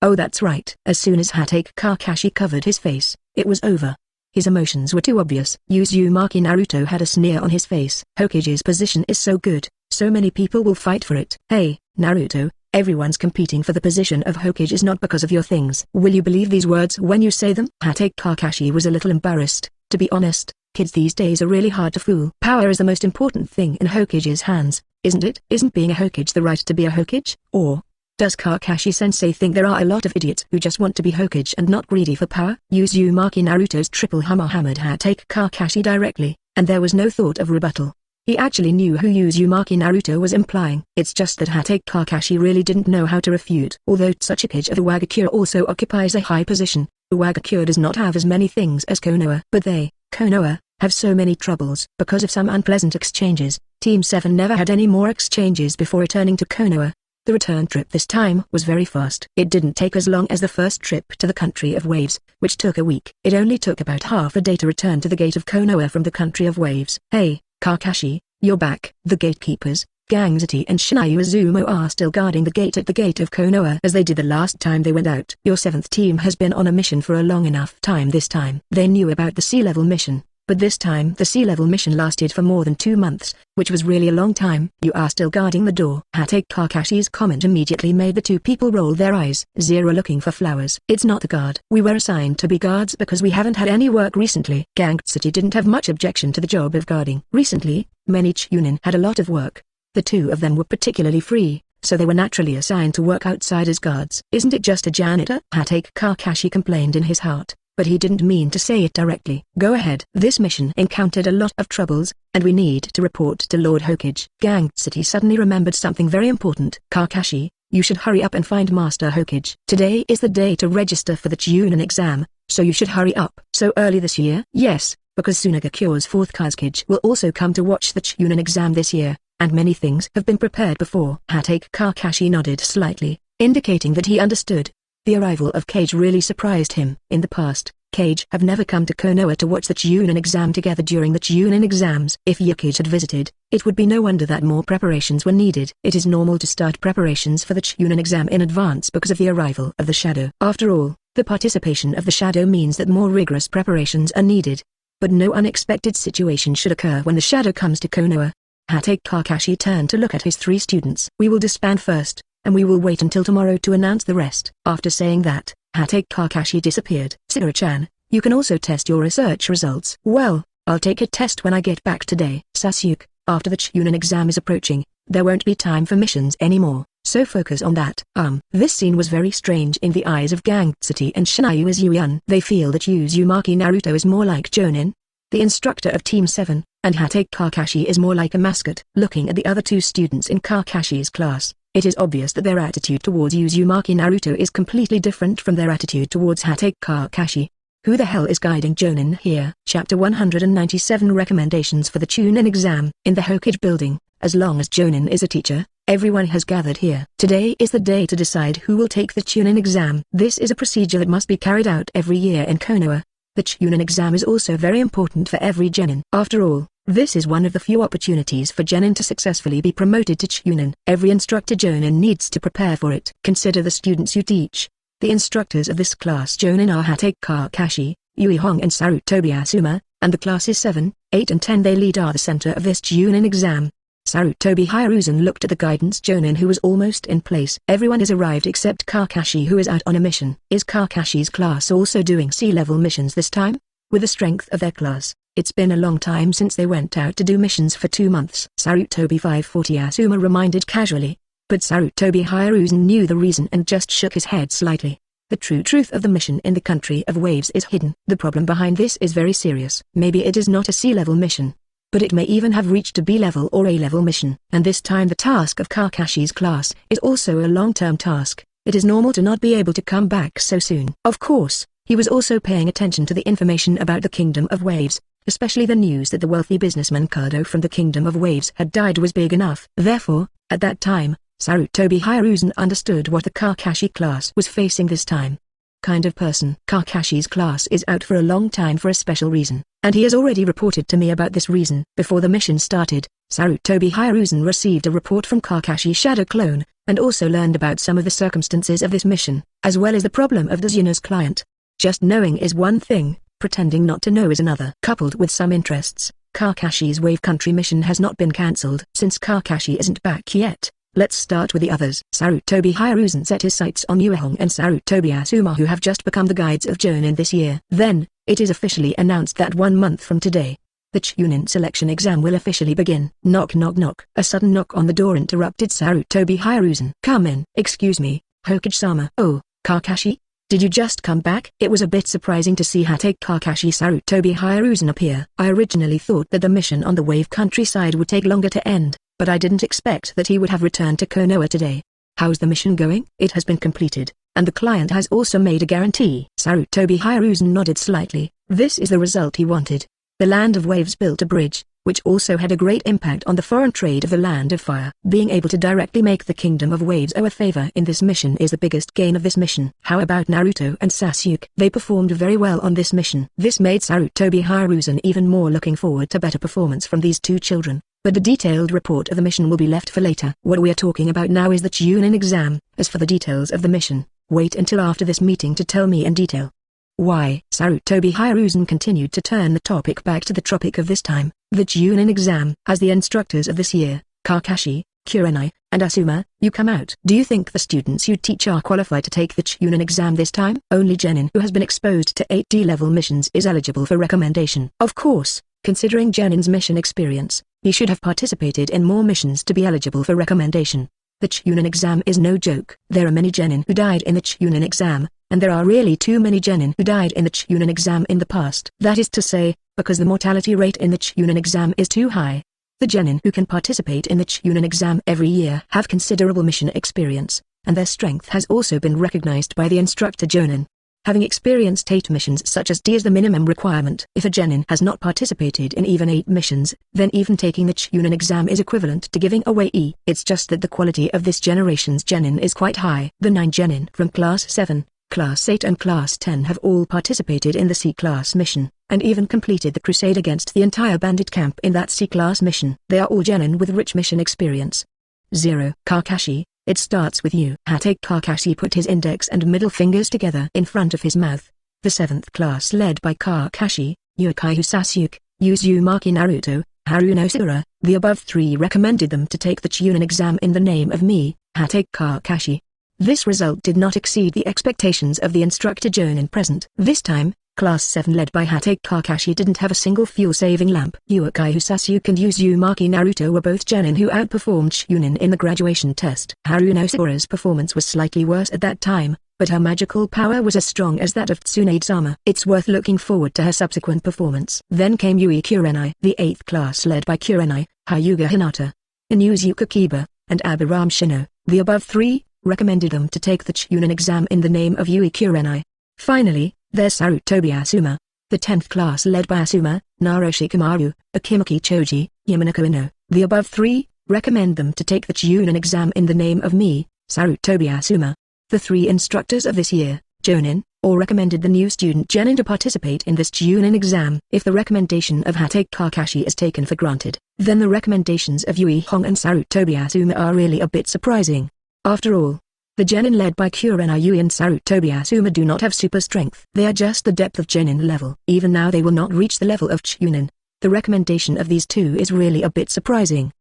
Oh, that's right. As soon as Hatake Kakashi covered his face, it was over. His emotions were too obvious. Uzumaki Naruto had a sneer on his face. Hokage's position is so good, so many people will fight for it. Hey, Naruto, everyone's competing for the position of Hokage is not because of your things. Will you believe these words when you say them? Hatake Kakashi was a little embarrassed. To be honest, kids these days are really hard to fool. Power is the most important thing in Hokage's hands, isn't it? Isn't being a Hokage the right to be a Hokage? Or does Kakashi-sensei think there are a lot of idiots who just want to be Hokage and not greedy for power? Uzumaki Naruto's triple hammer hammered Hatake Kakashi directly, and there was no thought of rebuttal. He actually knew who Uzumaki Naruto was implying. It's just that Hatake Kakashi really didn't know how to refute. Although Tsuchikage of Uwagakure also occupies a high position, Uwagakure does not have as many things as Konoha. But they, Konoha, have so many troubles. Because of some unpleasant exchanges, Team 7 never had any more exchanges before returning to Konoha. The return trip this time was very fast. It didn't take as long as the first trip to the country of waves, which took a week. It only took about half a day to return to the gate of Konoha from the country of waves. Hey, Kakashi, you're back. The gatekeepers, Gangzati and Shinayu Izumo are still guarding the gate at the gate of Konoha as they did the last time they went out. Your 7th team has been on a mission for a long enough time this time. They knew about the sea level mission, but this time the sea level mission lasted for more than 2 months, which was really a long time. You are still guarding the door. Hatake Kakashi's comment immediately made the two people roll their eyes. Zero looking for flowers. It's not a guard. We were assigned to be guards because we haven't had any work recently. Gangzati didn't have much objection to the job of guarding. Recently, many ChuNin had a lot of work. The two of them were particularly free, so they were naturally assigned to work outside as guards. Isn't it just a janitor? Hatake Kakashi complained in his heart, but he didn't mean to say it directly. Go ahead. This mission encountered a lot of troubles, and we need to report to Lord Hokage. Gangzati suddenly remembered something very important. Kakashi, you should hurry up and find Master Hokage. Today is the day to register for the ChuNin exam, so you should hurry up. So early this year? Yes, because Tsunagakure's 4th Kazekage will also come to watch the ChuNin exam this year, and many things have been prepared before. Hatake Kakashi nodded slightly, indicating that he understood. The arrival of Kage really surprised him. In the past, Kage have never come to Konoha to watch the ChuNin exam together during the ChuNin exams. If Hokage had visited, it would be no wonder that more preparations were needed. It is normal to start preparations for the ChuNin exam in advance because of the arrival of the shadow. After all, the participation of the shadow means that more rigorous preparations are needed. But no unexpected situation should occur when the shadow comes to Konoha. Hatake Kakashi turned to look at his 3 students. We will disband first, and we will wait until tomorrow to announce the rest. After saying that, Hatake Kakashi disappeared. Sakura-chan, you can also test your research results. Well, I'll take a test when I get back today. Sasuke, after the ChuNin exam is approaching, there won't be time for missions anymore, so focus on that. This scene was very strange in the eyes of Gangzati and Shinayu Izuyun. They feel that Uzumaki Naruto is more like Chunin, the instructor of Team 7, and Hatake Kakashi is more like a mascot. Looking at the other 2 students in Kakashi's class, it is obvious that their attitude towards Uzumaki Naruto is completely different from their attitude towards Hatake Kakashi. Who the hell is guiding Chunin here? Chapter 197 Recommendations for the ChuNin exam. In the Hokage building, as long as Chunin is a teacher, everyone has gathered here. Today is the day to decide who will take the ChuNin exam. This is a procedure that must be carried out every year in Konoha. The ChuNin exam is also very important for every genin. After all, this is one of the few opportunities for genin to successfully be promoted to ChuNin. Every instructor genin needs to prepare for it. Consider the students you teach. The instructors of this class genin are Hatake Kakashi, Yui Hong and Sarutobi Asuma, and the classes 7, 8 and 10 they lead are the center of this ChuNin exam. Sarutobi Hiruzen looked at the guidance Jonin who was almost in place. Everyone has arrived except Kakashi who is out on a mission. Is Kakashi's class also doing sea-level missions this time? With the strength of their class, it's been a long time since they went out to do missions for 2 months. Sarutobi 540 Asuma reminded casually. But Sarutobi Hiruzen knew the reason and just shook his head slightly. The true truth of the mission in the country of waves is hidden. The problem behind this is very serious. Maybe it is not a sea-level mission, but it may even have reached a B-level or A-level mission. And this time the task of Kakashi's class is also a long-term task. It is normal to not be able to come back so soon. Of course, he was also paying attention to the information about the Kingdom of Waves, especially the news that the wealthy businessman Cardo from the Kingdom of Waves had died was big enough. Therefore, at that time, Sarutobi Hiruzen understood what the Kakashi class was facing this time. Kind of person. Kakashi's class is out for a long time for a special reason, and he has already reported to me about this reason. Before the mission started, Sarutobi Hiruzen received a report from Kakashi Shadow Clone, and also learned about some of the circumstances of this mission, as well as the problem of Dazna's client. Just knowing is one thing, pretending not to know is another. Coupled with some interests, Kakashi's Wave Country mission has not been cancelled. Since Kakashi isn't back yet, let's start with the others. Sarutobi Hiruzen set his sights on Yuehong and Sarutobi Asuma who have just become the guides of Jonin this year. Then, it is officially announced that 1 month from today, the ChuNin selection exam will officially begin. Knock knock knock. A sudden knock on the door interrupted Sarutobi Hiruzen. Come in. Excuse me, Hokage-sama. Oh, Kakashi? Did you just come back? It was a bit surprising to see Hatake Kakashi Sarutobi Hiruzen appear. I originally thought that the mission on the Wave countryside would take longer to end, but I didn't expect that he would have returned to Konoha today. How's the mission going? It has been completed, and the client has also made a guarantee. Sarutobi Hiruzen nodded slightly. This is the result he wanted. The Land of Waves built a bridge, which also had a great impact on the foreign trade of the Land of Fire. Being able to directly make the Kingdom of Waves owe a favor in this mission is the biggest gain of this mission. How about Naruto and Sasuke? They performed very well on this mission. This made Sarutobi Hiruzen even more looking forward to better performance from these two children. But the detailed report of the mission will be left for later. What we are talking about now is the ChuNin exam. As for the details of the mission, wait until after this meeting to tell me in detail. Why? Sarutobi Hiruzen continued to turn the topic back to the topic of this time, the ChuNin exam. As the instructors of this year, Kakashi, Kurenai, and Asuma, you come out. Do you think the students you teach are qualified to take the ChuNin exam this time? Only Genin who has been exposed to 8D level missions is eligible for recommendation. Of course, considering Genin's mission experience, he should have participated in more missions to be eligible for recommendation. The ChuNin exam is no joke. There are many Genin who died in the ChuNin exam, and there are really too many Genin who died in the ChuNin exam in the past. That is to say, because the mortality rate in the ChuNin exam is too high. The Genin who can participate in the ChuNin exam every year have considerable mission experience, and their strength has also been recognized by the instructor Jonin. Having experienced 8 missions such as D is the minimum requirement. If a Genin has not participated in even 8 missions, then even taking the ChuNin exam is equivalent to giving away E. It's just that the quality of this generation's Genin is quite high. The 9 Genin from Class 7, Class 8 and Class 10 have all participated in the C-Class mission, and even completed the crusade against the entire bandit camp in that C-Class mission. They are all Genin with rich mission experience. 0. Kakashi. It starts with you. Hatake Kakashi put his index and middle fingers together in front of his mouth. The 7th class led by Kakashi, Uchiha Sasuke, Uzumaki Naruto, Haruno Sakura, the above 3 recommended them to take the ChuNin exam in the name of me, Hatake Kakashi. This result did not exceed the expectations of the instructor Jonin present. This time, Class 7 led by Hatake Kakashi didn't have a single fuel-saving lamp. Uchiha Sasuke and Uzumaki Naruto were both Genin who outperformed ChuNin in the graduation test. Haruno Sakura's performance was slightly worse at that time, but her magical power was as strong as that of Tsunade-sama. It's worth looking forward to her subsequent performance. Then came Yui Kurenai, the 8th class led by Kurenai, Hyuga Hinata, Inuzuka Kiba, and Abiram Shino. The above 3 recommended them to take the ChuNin exam in the name of Yui Kurenai. Finally, there's Sarutobi Asuma, the 10th class led by Asuma, Naroshi Kamaru, Akimaki Choji, Yamanaka Ino. The above 3 recommend them to take the ChuNin exam in the name of me, Sarutobi Asuma. The 3 instructors of this year, Jonin, all recommended the new student Genin to participate in this ChuNin exam. If the recommendation of Hatake Kakashi is taken for granted, then the recommendations of Yuehong and Sarutobi Asuma are really a bit surprising. After all, the Genin led by Kurenai Yui and Sarutobi Asuma do not have super strength. They are just the depth of Genin level. Even now they will not reach the level of ChuNin. The recommendation of these 2 is really a bit surprising.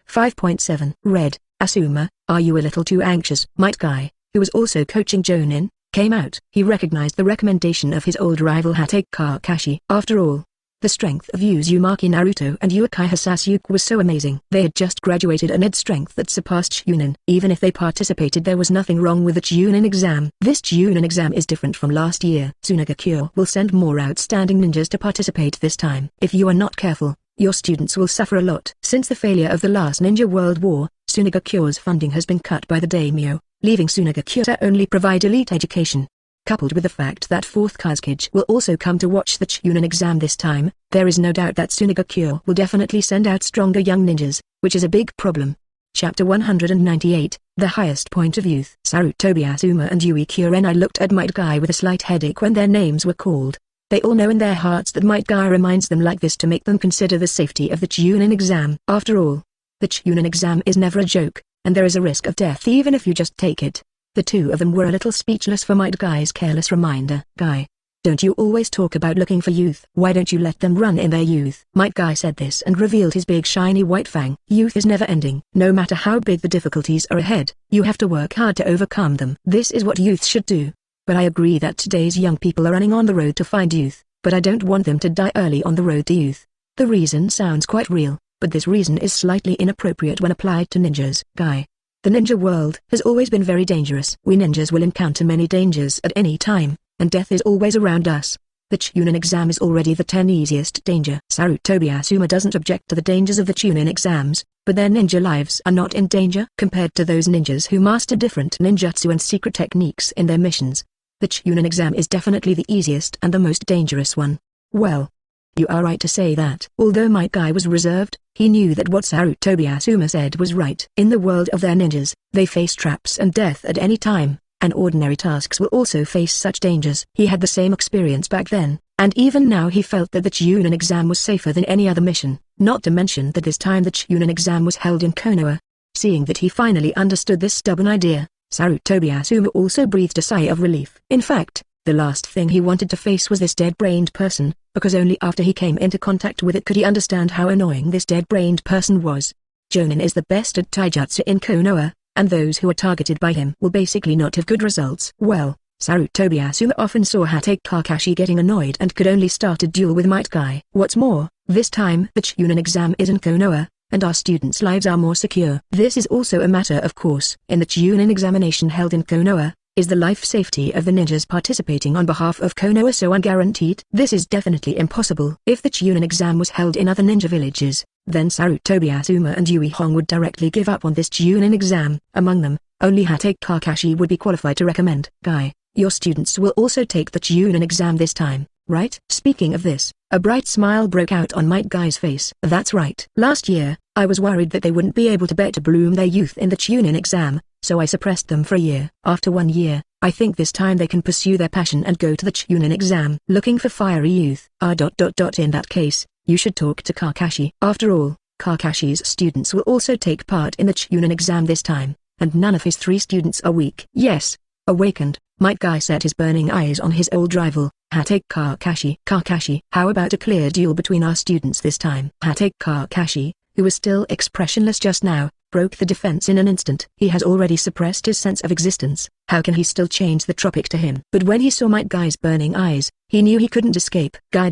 5.7 Red, Asuma, are you a little too anxious? Might Guy, who was also coaching Jonin, came out. He recognized the recommendation of his old rival Hatake Kakashi. After all, the strength of Uzumaki Naruto and Uchiha Sasuke was so amazing. They had just graduated a strength that surpassed ChuNin. Even if they participated, there was nothing wrong with the ChuNin exam. This ChuNin exam is different from last year. Tsunagakure will send more outstanding ninjas to participate this time. If you are not careful, your students will suffer a lot. Since the failure of the last Ninja World War, Tsunagakure's funding has been cut by the daimyo, leaving Tsunagakure to only provide elite education. Coupled with the fact that 4th Kazekage will also come to watch the ChuNin exam this time, there is no doubt that Tsunagakure will definitely send out stronger young ninjas, which is a big problem. Chapter 198, The Highest Point of Youth. Sarutobi Asuma and Yui Kurenai looked at Might Guy with a slight headache when their names were called. They all know in their hearts that Might Guy reminds them like this to make them consider the safety of the ChuNin exam. After all, the ChuNin exam is never a joke, and there is a risk of death even if you just take it. The two of them were a little speechless for Might Guy's careless reminder. Guy, don't you always talk about looking for youth? Why don't you let them run in their youth? Might Guy said this and revealed his big shiny white fang. Youth is never ending. No matter how big the difficulties are ahead, you have to work hard to overcome them. This is what youth should do. But I agree that today's young people are running on the road to find youth, but I don't want them to die early on the road to youth. The reason sounds quite real, but this reason is slightly inappropriate when applied to ninjas. Guy, the ninja world has always been very dangerous. We ninjas will encounter many dangers at any time, and death is always around us. The ChuNin exam is already the 10 easiest danger. Sarutobi Asuma doesn't object to the dangers of the ChuNin exams, but their ninja lives are not in danger compared to those ninjas who master different ninjutsu and secret techniques in their missions. The ChuNin exam is definitely the easiest and the most dangerous one. Well, you are right to say that. Although Might Guy was reserved, he knew that what Sarutobi Asuma said was right. In the world of their ninjas, they face traps and death at any time, and ordinary tasks will also face such dangers. He had the same experience back then, and even now he felt that the ChuNin exam was safer than any other mission, not to mention that this time the ChuNin exam was held in Konoha. Seeing that he finally understood this stubborn idea, Sarutobi Asuma also breathed a sigh of relief. In fact, the last thing he wanted to face was this dead-brained person, because only after he came into contact with it could he understand how annoying this dead-brained person was. Jonin is the best at taijutsu in Konoha, and those who are targeted by him will basically not have good results. Well, Sarutobi Asuma often saw Hatake Kakashi getting annoyed and could only start a duel with Might Guy. What's more, this time the ChuNin exam is in Konoha, and our students' lives are more secure. This is also a matter of course. In the ChuNin examination held in Konoha, is the life safety of the ninjas participating on behalf of Konoha so unguaranteed? This is definitely impossible. If the ChuNin exam was held in other ninja villages, then Sarutobi Asuma and Yui Hong would directly give up on this ChuNin exam. Among them, only Hatake Kakashi would be qualified to recommend. Guy, your students will also take the ChuNin exam this time, right? Speaking of this, a bright smile broke out on Might Guy's face. That's right. Last year, I was worried that they wouldn't be able to better bloom their youth in the ChuNin exam, so I suppressed them for a year. After 1 year, I think this time they can pursue their passion and go to the ChuNin exam. Looking for fiery youth. In that case, you should talk to Kakashi. After all, Kakashi's students will also take part in the ChuNin exam this time, and none of his 3 students are weak. Yes. Awakened, Might Guy set his burning eyes on his old rival, Hatake Kakashi. Kakashi, how about a clear duel between our students this time? Hatake Kakashi, who was still expressionless just now, broke the defense in an instant. He has already suppressed his sense of existence. How can he still change the tropic to him? But when he saw Might Guy's burning eyes, he knew he couldn't escape. Guy.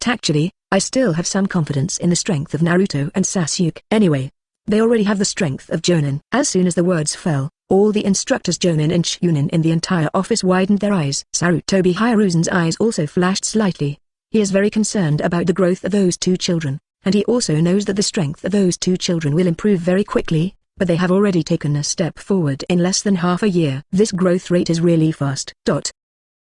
Actually, I still have some confidence in the strength of Naruto and Sasuke. Anyway, they already have the strength of Jonin. As soon as the words fell, all the instructors Jonin and ChuNin in the entire office widened their eyes. Sarutobi Hiruzen's eyes also flashed slightly. He is very concerned about the growth of those 2 children, and he also knows that the strength of those 2 children will improve very quickly, but they have already taken a step forward in less than half a year. This growth rate is really fast.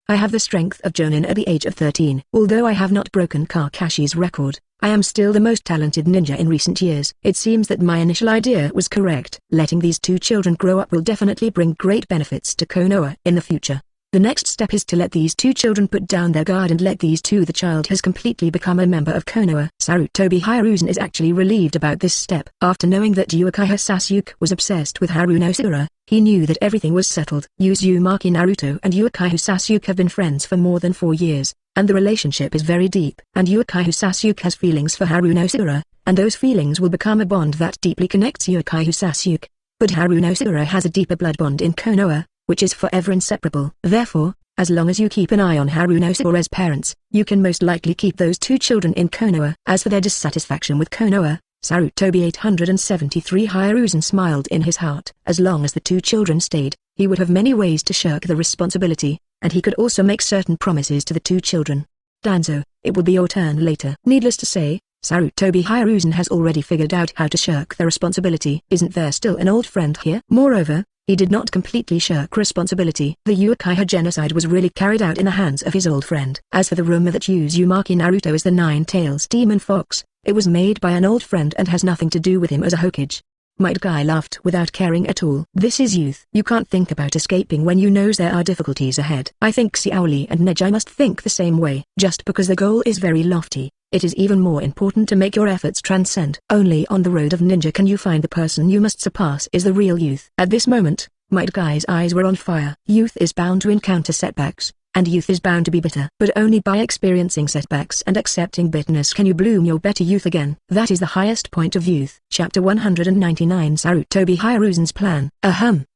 I have the strength of Jonin at the age of 13. Although I have not broken Kakashi's record, I am still the most talented ninja in recent years. It seems that my initial idea was correct. Letting these 2 children grow up will definitely bring great benefits to Konoha in the future. The next step is to let these 2 children put down their guard and let these 2 the child has completely become a member of Konoha. Sarutobi Hiruzen is actually relieved about this step. After knowing that Uchiha Sasuke was obsessed with Ashura, he knew that everything was settled. Uzumaki Naruto and Uchiha Sasuke have been friends for more than 4 years, and the relationship is very deep. And Uchiha Sasuke has feelings for Haruno, and those feelings will become a bond that deeply connects Uchiha Sasuke. But Haruno has a deeper blood bond in Konoha, which is forever inseparable. Therefore, as long as you keep an eye on Haruno's parents, you can most likely keep those two children in Konoha. As for their dissatisfaction with Konoha, Sarutobi 873 Hiruzen smiled in his heart. As long as the two children stayed, he would have many ways to shirk the responsibility, and he could also make certain promises to the two children. Danzo, it will be your turn later. Needless to say, Sarutobi Hiruzen has already figured out how to shirk the responsibility. Isn't there still an old friend here? Moreover, he did not completely shirk responsibility. The Uchiha genocide was really carried out in the hands of his old friend. As for the rumor that Uzumaki Naruto is the Nine-Tails Demon Fox, it was made by an old friend and has nothing to do with him as a Hokage. Might Guy laughed without caring at all. This is youth. You can't think about escaping when you knows there are difficulties ahead. I think Xiaoli and Neji must think the same way. Just because the goal is very lofty, it is even more important to make your efforts transcend. Only on the road of ninja can you find the person you must surpass is the real youth. At this moment, Might Guy's eyes were on fire. Youth is bound to encounter setbacks, and youth is bound to be bitter. But only by experiencing setbacks and accepting bitterness can you bloom your better youth again. That is the highest point of youth. Chapter 199 Sarutobi Hiruzen's plan.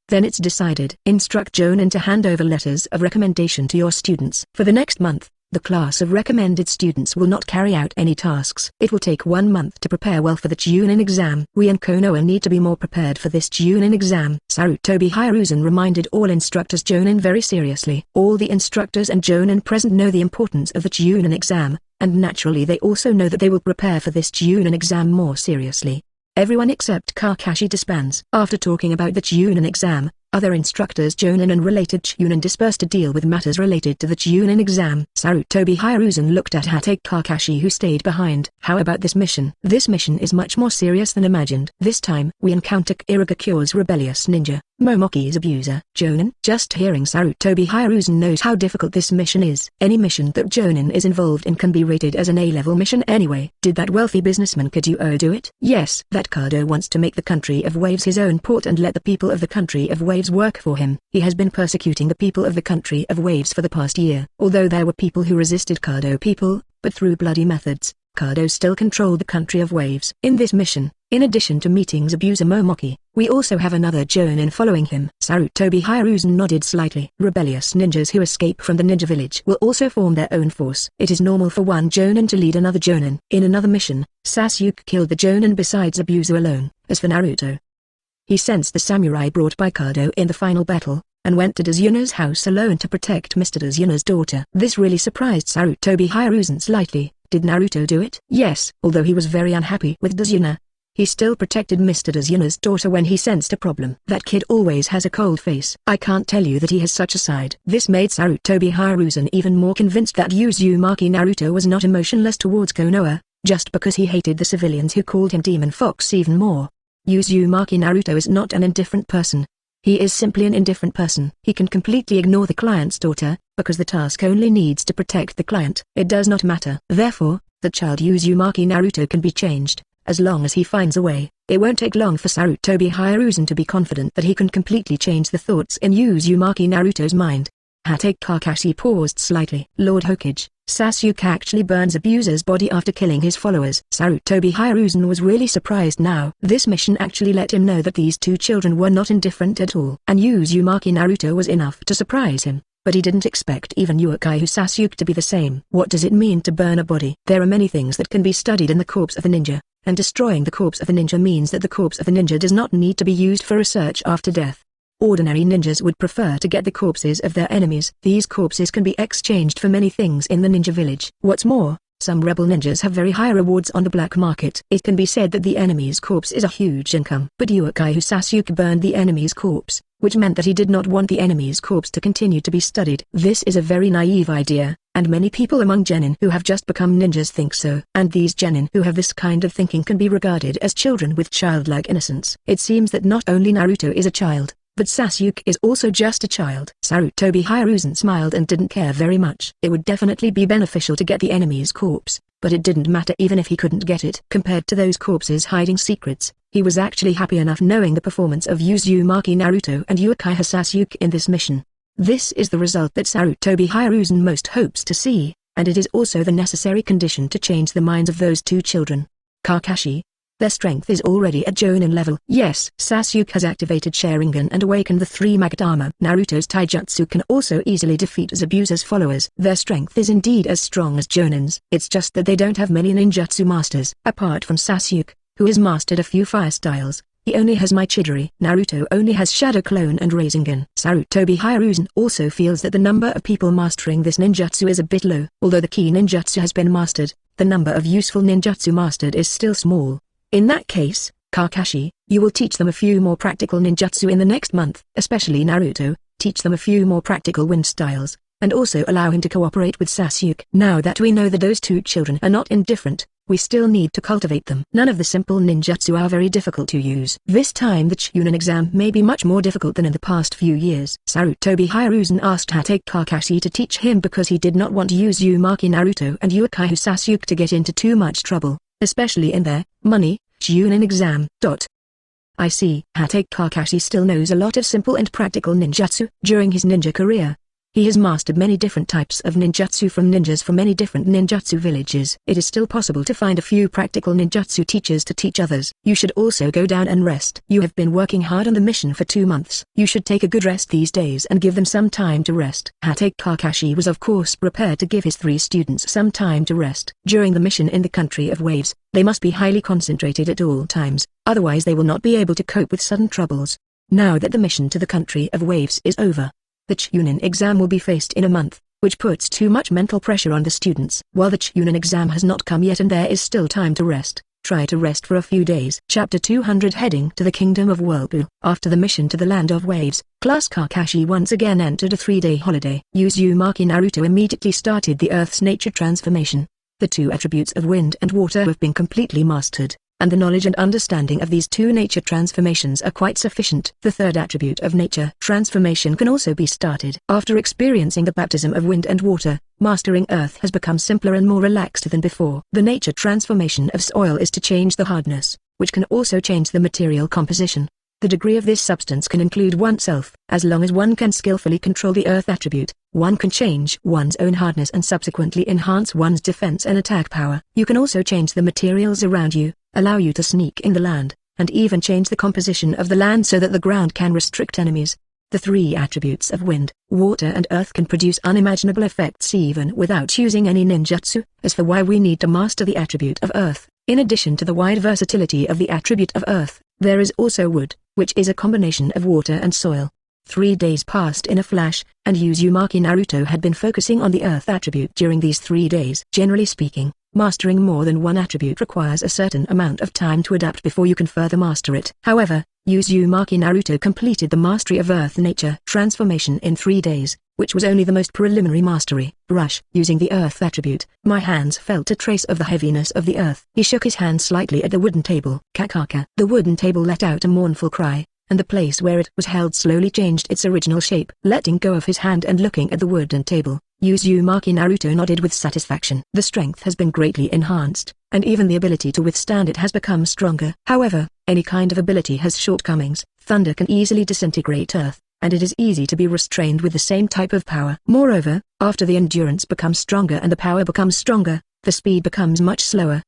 Then it's decided. Instruct Jonin to hand over letters of recommendation to your students. For the next month, the class of recommended students will not carry out any tasks. It will take 1 month to prepare well for the ChuNin exam. We in Konoha need to be more prepared for this ChuNin exam. Sarutobi Hiruzen reminded all instructors Jonin very seriously. All the instructors and Jonin present know the importance of the ChuNin exam, and naturally they also know that they will prepare for this ChuNin exam more seriously. Everyone except Kakashi disbands. After talking about the ChuNin exam, other instructors Jonin and related ChuNin dispersed to deal with matters related to the ChuNin exam. Sarutobi Hiruzen looked at Hatake Kakashi who stayed behind. How about this mission? This mission is much more serious than imagined. This time, we encounter Kirigakure's rebellious ninja, Momoki's abuser. Jonin. Just hearing Sarutobi Hiruzen knows how difficult this mission is. Any mission that Jonin is involved in can be rated as an A-level mission anyway. Did that wealthy businessman Kaguya do it? Yes. That Cardo wants to make the country of waves his own port and let the people of the country of waves work for him. He has been persecuting the people of the country of waves for the past year. Although there were people who resisted Cardo people, but through bloody methods, Cardo still controlled the country of waves. In this mission, in addition to meeting's abuser Momoki, we also have another Jonin following him. Sarutobi Hiruzen nodded slightly. Rebellious ninjas who escape from the ninja village will also form their own force. It is normal for one Jonin to lead another Jonin. In another mission, Sasuke killed the Jonin besides abuser alone. As for Naruto, he sensed the samurai brought by Cardo in the final battle, and went to Dazna's house alone to protect Mr. Dazna's daughter. This really surprised Sarutobi Hiruzen slightly. Did Naruto do it? Yes. Although he was very unhappy with Dazna, he still protected Mr. Dazna's daughter when he sensed a problem. That kid always has a cold face. I can't tell you that he has such a side. This made Sarutobi Hiruzen even more convinced that Uzumaki Naruto was not emotionless towards Konoha, just because he hated the civilians who called him Demon Fox even more. Uzumaki Naruto is not an indifferent person. He is simply an indifferent person. He can completely ignore the client's daughter, because the task only needs to protect the client. It does not matter. Therefore, the child Uzumaki Naruto can be changed, as long as he finds a way. It won't take long for Sarutobi Hiruzen to be confident that he can completely change the thoughts in Uzumaki Naruto's mind. Hatake Kakashi paused slightly. Lord Hokage, Sasuke actually burns abuser's body after killing his followers. Sarutobi Hiruzen was really surprised now. This mission actually let him know that these two children were not indifferent at all. And Uzumaki Naruto was enough to surprise him, but he didn't expect even Uchiha Sasuke to be the same. What does it mean to burn a body? There are many things that can be studied in the corpse of the ninja, and destroying the corpse of the ninja means that the corpse of the ninja does not need to be used for research after death. Ordinary ninjas would prefer to get the corpses of their enemies. These corpses can be exchanged for many things in the ninja village. What's more, some rebel ninjas have very high rewards on the black market. It can be said that the enemy's corpse is a huge income. But Uchiha Sasuke burned the enemy's corpse, which meant that he did not want the enemy's corpse to continue to be studied. This is a very naive idea, and many people among genin who have just become ninjas think so. And these genin who have this kind of thinking can be regarded as children with childlike innocence. It seems that not only Naruto is a child, but Sasuke is also just a child. Sarutobi Hiruzen smiled and didn't care very much. It would definitely be beneficial to get the enemy's corpse, but it didn't matter even if he couldn't get it. Compared to those corpses hiding secrets, he was actually happy enough knowing the performance of Uzumaki Naruto and Uchiha Sasuke in this mission. This is the result that Sarutobi Hiruzen most hopes to see, and it is also the necessary condition to change the minds of those two children. Kakashi. Their strength is already at Chunin level. Yes, Sasuke has activated Sharingan and awakened the 3 Magatama. Naruto's taijutsu can also easily defeat Zabuza's followers. Their strength is indeed as strong as Chunin's. It's just that they don't have many ninjutsu masters. Apart from Sasuke, who has mastered a few fire styles, he only has Chidori. Naruto only has Shadow Clone and Rasengan. Sarutobi Hiruzen also feels that the number of people mastering this ninjutsu is a bit low. Although the key ninjutsu has been mastered, the number of useful ninjutsu mastered is still small. In that case, Kakashi, you will teach them a few more practical ninjutsu in the next month. Especially Naruto, teach them a few more practical wind styles, and also allow him to cooperate with Sasuke. Now that we know that those two children are not indifferent, we still need to cultivate them. None of the simple ninjutsu are very difficult to use. This time the ChuNin exam may be much more difficult than in the past few years. Sarutobi Hiruzen asked Hatake Kakashi to teach him because he did not want to use Uzumaki Naruto and Uchiha Sasuke to get into too much trouble, especially in their ChuNin exam. I see. Hatake Kakashi still knows a lot of simple and practical ninjutsu. During his ninja career, he has mastered many different types of ninjutsu from ninjas from many different ninjutsu villages. It is still possible to find a few practical ninjutsu teachers to teach others. You should also go down and rest. You have been working hard on the mission for 2 months. You should take a good rest these days and give them some time to rest. Hatake Kakashi was of course prepared to give his 3 students some time to rest. During the mission in the country of waves, they must be highly concentrated at all times, otherwise they will not be able to cope with sudden troubles. Now that the mission to the country of waves is over, the ChuNin exam will be faced in a month, which puts too much mental pressure on the students. While the ChuNin exam has not come yet and there is still time to rest, try to rest for a few days. Chapter 200 Heading to the Kingdom of Whirlpool. After the mission to the Land of Waves, Class Kakashi once again entered a 3-day holiday. Uzumaki Naruto immediately started the Earth's nature transformation. The 2 attributes of wind and water have been completely mastered, and the knowledge and understanding of these 2 nature transformations are quite sufficient. The 3rd attribute of nature transformation can also be started. After experiencing the baptism of wind and water, mastering earth has become simpler and more relaxed than before. The nature transformation of soil is to change the hardness, which can also change the material composition. The degree of this substance can include oneself. As long as one can skillfully control the earth attribute, one can change one's own hardness and subsequently enhance one's defense and attack power. You can also change the materials around you, allow you to sneak in the land, and even change the composition of the land so that the ground can restrict enemies. The 3 attributes of wind, water and earth can produce unimaginable effects even without using any ninjutsu. As for why we need to master the attribute of earth, in addition to the wide versatility of the attribute of earth, there is also wood, which is a combination of water and soil. 3 days passed in a flash, and Uzumaki Naruto had been focusing on the earth attribute during these 3 days. Generally speaking, mastering more than one attribute requires a certain amount of time to adapt before you can further master it. However, Uzumaki Naruto completed the mastery of earth nature transformation in 3 days, which was only the most preliminary mastery. Brush. Using the earth attribute, my hands felt a trace of the heaviness of the earth. He shook his hand slightly at the wooden table. Kakaka. The wooden table let out a mournful cry, and the place where it was held slowly changed its original shape. Letting go of his hand and looking at the wooden table, Uzumaki Naruto nodded with satisfaction. The strength has been greatly enhanced, and even the ability to withstand it has become stronger. However, any kind of ability has shortcomings. Thunder can easily disintegrate earth, and it is easy to be restrained with the same type of power. Moreover, after the endurance becomes stronger and the power becomes stronger, the speed becomes much slower.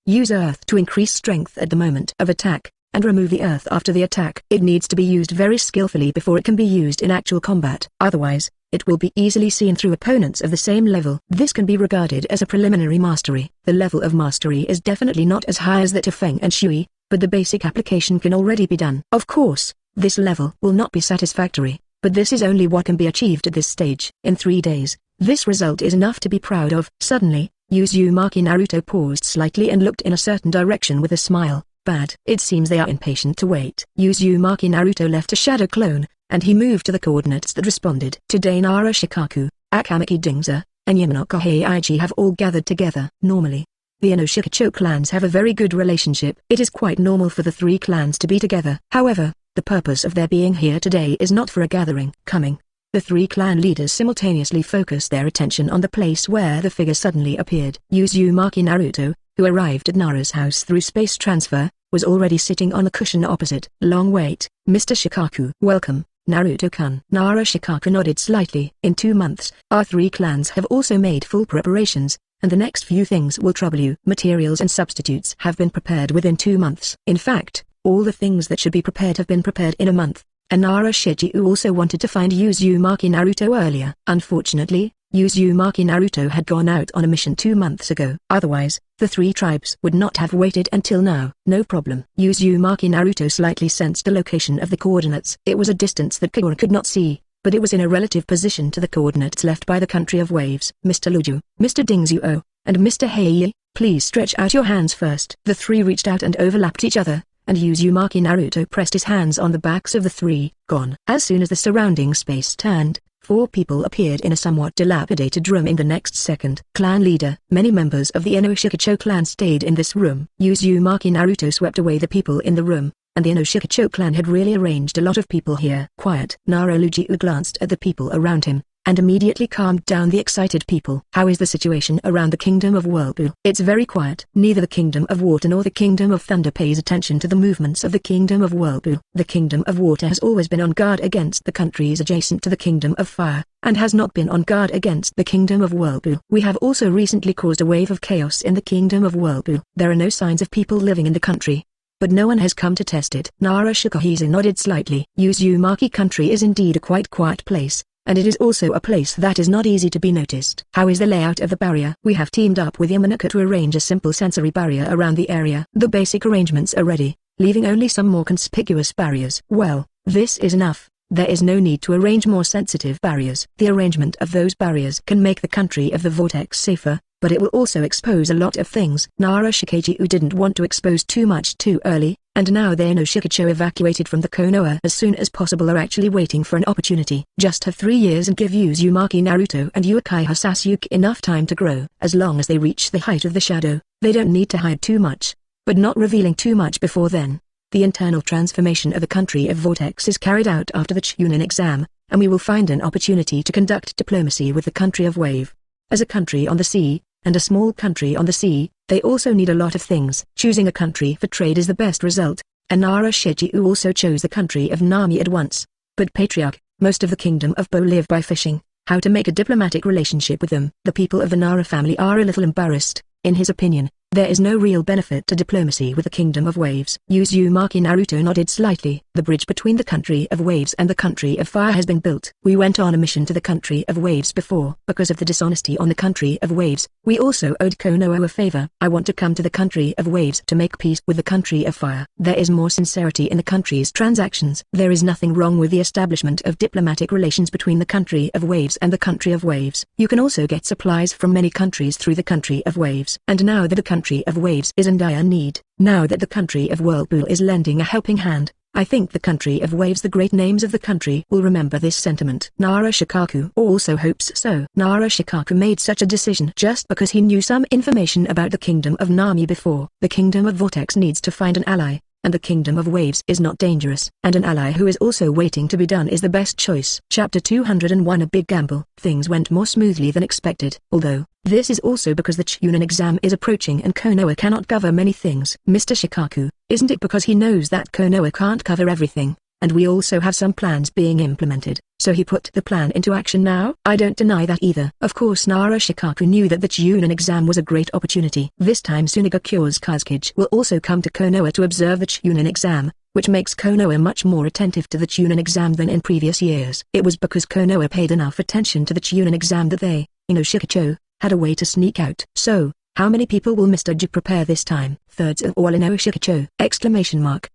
Use earth to increase strength at the moment of attack, and remove the earth after the attack. It needs to be used very skillfully before it can be used in actual combat. Otherwise, it will be easily seen through opponents of the same level. This can be regarded as a preliminary mastery. The level of mastery is definitely not as high as that of Feng and Shui, but the basic application can already be done. Of course, this level will not be satisfactory, but this is only what can be achieved at this stage. In 3 days, this result is enough to be proud of. Suddenly, Uzumaki Naruto paused slightly and looked in a certain direction with a smile. Bad. It seems they are impatient to wait. Uzumaki Naruto left a shadow clone, and he moved to the coordinates that responded. Today Nara Shikaku, Akamaki Dingza, and Yamanaka Heiichi have all gathered together. Normally, the Inoshikacho clans have a very good relationship. It is quite normal for the 3 clans to be together. However, the purpose of their being here today is not for a gathering. Coming, the 3 clan leaders simultaneously focused their attention on the place where the figure suddenly appeared. Uzumaki Naruto, who arrived at Nara's house through space transfer, was already sitting on a cushion opposite. Long wait, Mr. Shikaku. Welcome. Naruto-kun. Nara Shikaku nodded slightly. In 2 months, our 3 clans have also made full preparations, and the next few things will trouble you. Materials and substitutes have been prepared within 2 months. In fact, all the things that should be prepared have been prepared in a month. And Nara Shichiu also wanted to find Uzumaki Naruto earlier. Unfortunately, Uzumaki Naruto had gone out on a mission 2 months ago. Otherwise, the 3 tribes would not have waited until now. No problem. Uzumaki Naruto slightly sensed the location of the coordinates. It was a distance that Kaguya could not see, but it was in a relative position to the coordinates left by the country of waves. Mr. Luju, Mr. Dingzuo, and Mr. Heiyi, please stretch out your hands first. The 3 reached out and overlapped each other, and Uzumaki Naruto pressed his hands on the backs of the 3. Gone. As soon as the surrounding space turned, 4 people appeared in a somewhat dilapidated room in the next second. Clan leader. Many members of the Inoshikacho clan stayed in this room. Uzumaki Naruto swept away the people in the room, and the Inoshikacho clan had really arranged a lot of people here. Quiet. Nara Lujiu glanced at the people around him, and immediately calmed down the excited people. How is the situation around the kingdom of Whirlpool? It's very quiet. Neither the kingdom of water nor the kingdom of thunder pays attention to the movements of the kingdom of Whirlpool. The kingdom of water has always been on guard against the countries adjacent to the kingdom of fire, and has not been on guard against the kingdom of Whirlpool. We have also recently caused a wave of chaos in the kingdom of Whirlpool. There are no signs of people living in the country, but no one has come to test it. Nara Shikahiza nodded slightly. Uzumaki country is indeed a quite quiet place, and it is also a place that is not easy to be noticed. How is the layout of the barrier? We have teamed up with Yamanaka to arrange a simple sensory barrier around the area. The basic arrangements are ready, leaving only some more conspicuous barriers. Well, this is enough. There is no need to arrange more sensitive barriers. The arrangement of those barriers can make the country of the vortex safer, but it will also expose a lot of things. Nara Shikaiju didn't want to expose too much too early, and now the Inoshikacho evacuated from the Konoha as soon as possible are actually waiting for an opportunity. Just have 3 years and give Uzumaki Naruto and Uchiha Sasuke enough time to grow. As long as they reach the height of the shadow, they don't need to hide too much, but not revealing too much before then. The internal transformation of the country of Vortex is carried out after the ChuNin exam, and we will find an opportunity to conduct diplomacy with the country of Wave. As a country on the sea, and a small country on the sea, they also need a lot of things. Choosing a country for trade is the best result, and Nara Shichiu also chose the country of Nami at once. But Patriarch, most of the kingdom of Bo live by fishing. How to make a diplomatic relationship with them? The people of the Nara family are a little embarrassed. In his opinion, there is no real benefit to diplomacy with the Kingdom of Waves. Uzumaki Naruto nodded slightly. The bridge between the country of Waves and the country of Fire has been built. We went on a mission to the country of Waves before. Because of the dishonesty on the country of Waves, we also owed Konoha a favor. I want to come to the country of Waves to make peace with the country of Fire. There is more sincerity in the country's transactions. There is nothing wrong with the establishment of diplomatic relations between the country of Waves and the country of Waves. You can also get supplies from many countries through the country of Waves. And now that the country of Waves is in dire need, now that the country of Whirlpool is lending a helping hand, I think the country of Waves, the great names of the country, will remember this sentiment. Nara Shikaku also hopes so. Nara Shikaku made such a decision just because he knew some information about the kingdom of Nami before. The kingdom of Vortex needs to find an ally, and the kingdom of Waves is not dangerous, and an ally who is also waiting to be done is the best choice. Chapter 201 A Big Gamble. Things went more smoothly than expected, although this is also because the ChuNin exam is approaching and Konoha cannot cover many things. Mr. Shikaku, isn't it because he knows that Konoha can't cover everything, and we also have some plans being implemented, so he put the plan into action now? I don't deny that either. Of course Nara Shikaku knew that the ChuNin exam was a great opportunity. This time Tsunaga-kyo's Kazukage will also come to Konoha to observe the ChuNin exam, which makes Konoha much more attentive to the ChuNin exam than in previous years. It was because Konoha paid enough attention to the ChuNin exam that they, Inoshikacho, had a way to sneak out. So, how many people will Mr. J prepare this time? Thirds of all Inoshikacho! Exclamation mark.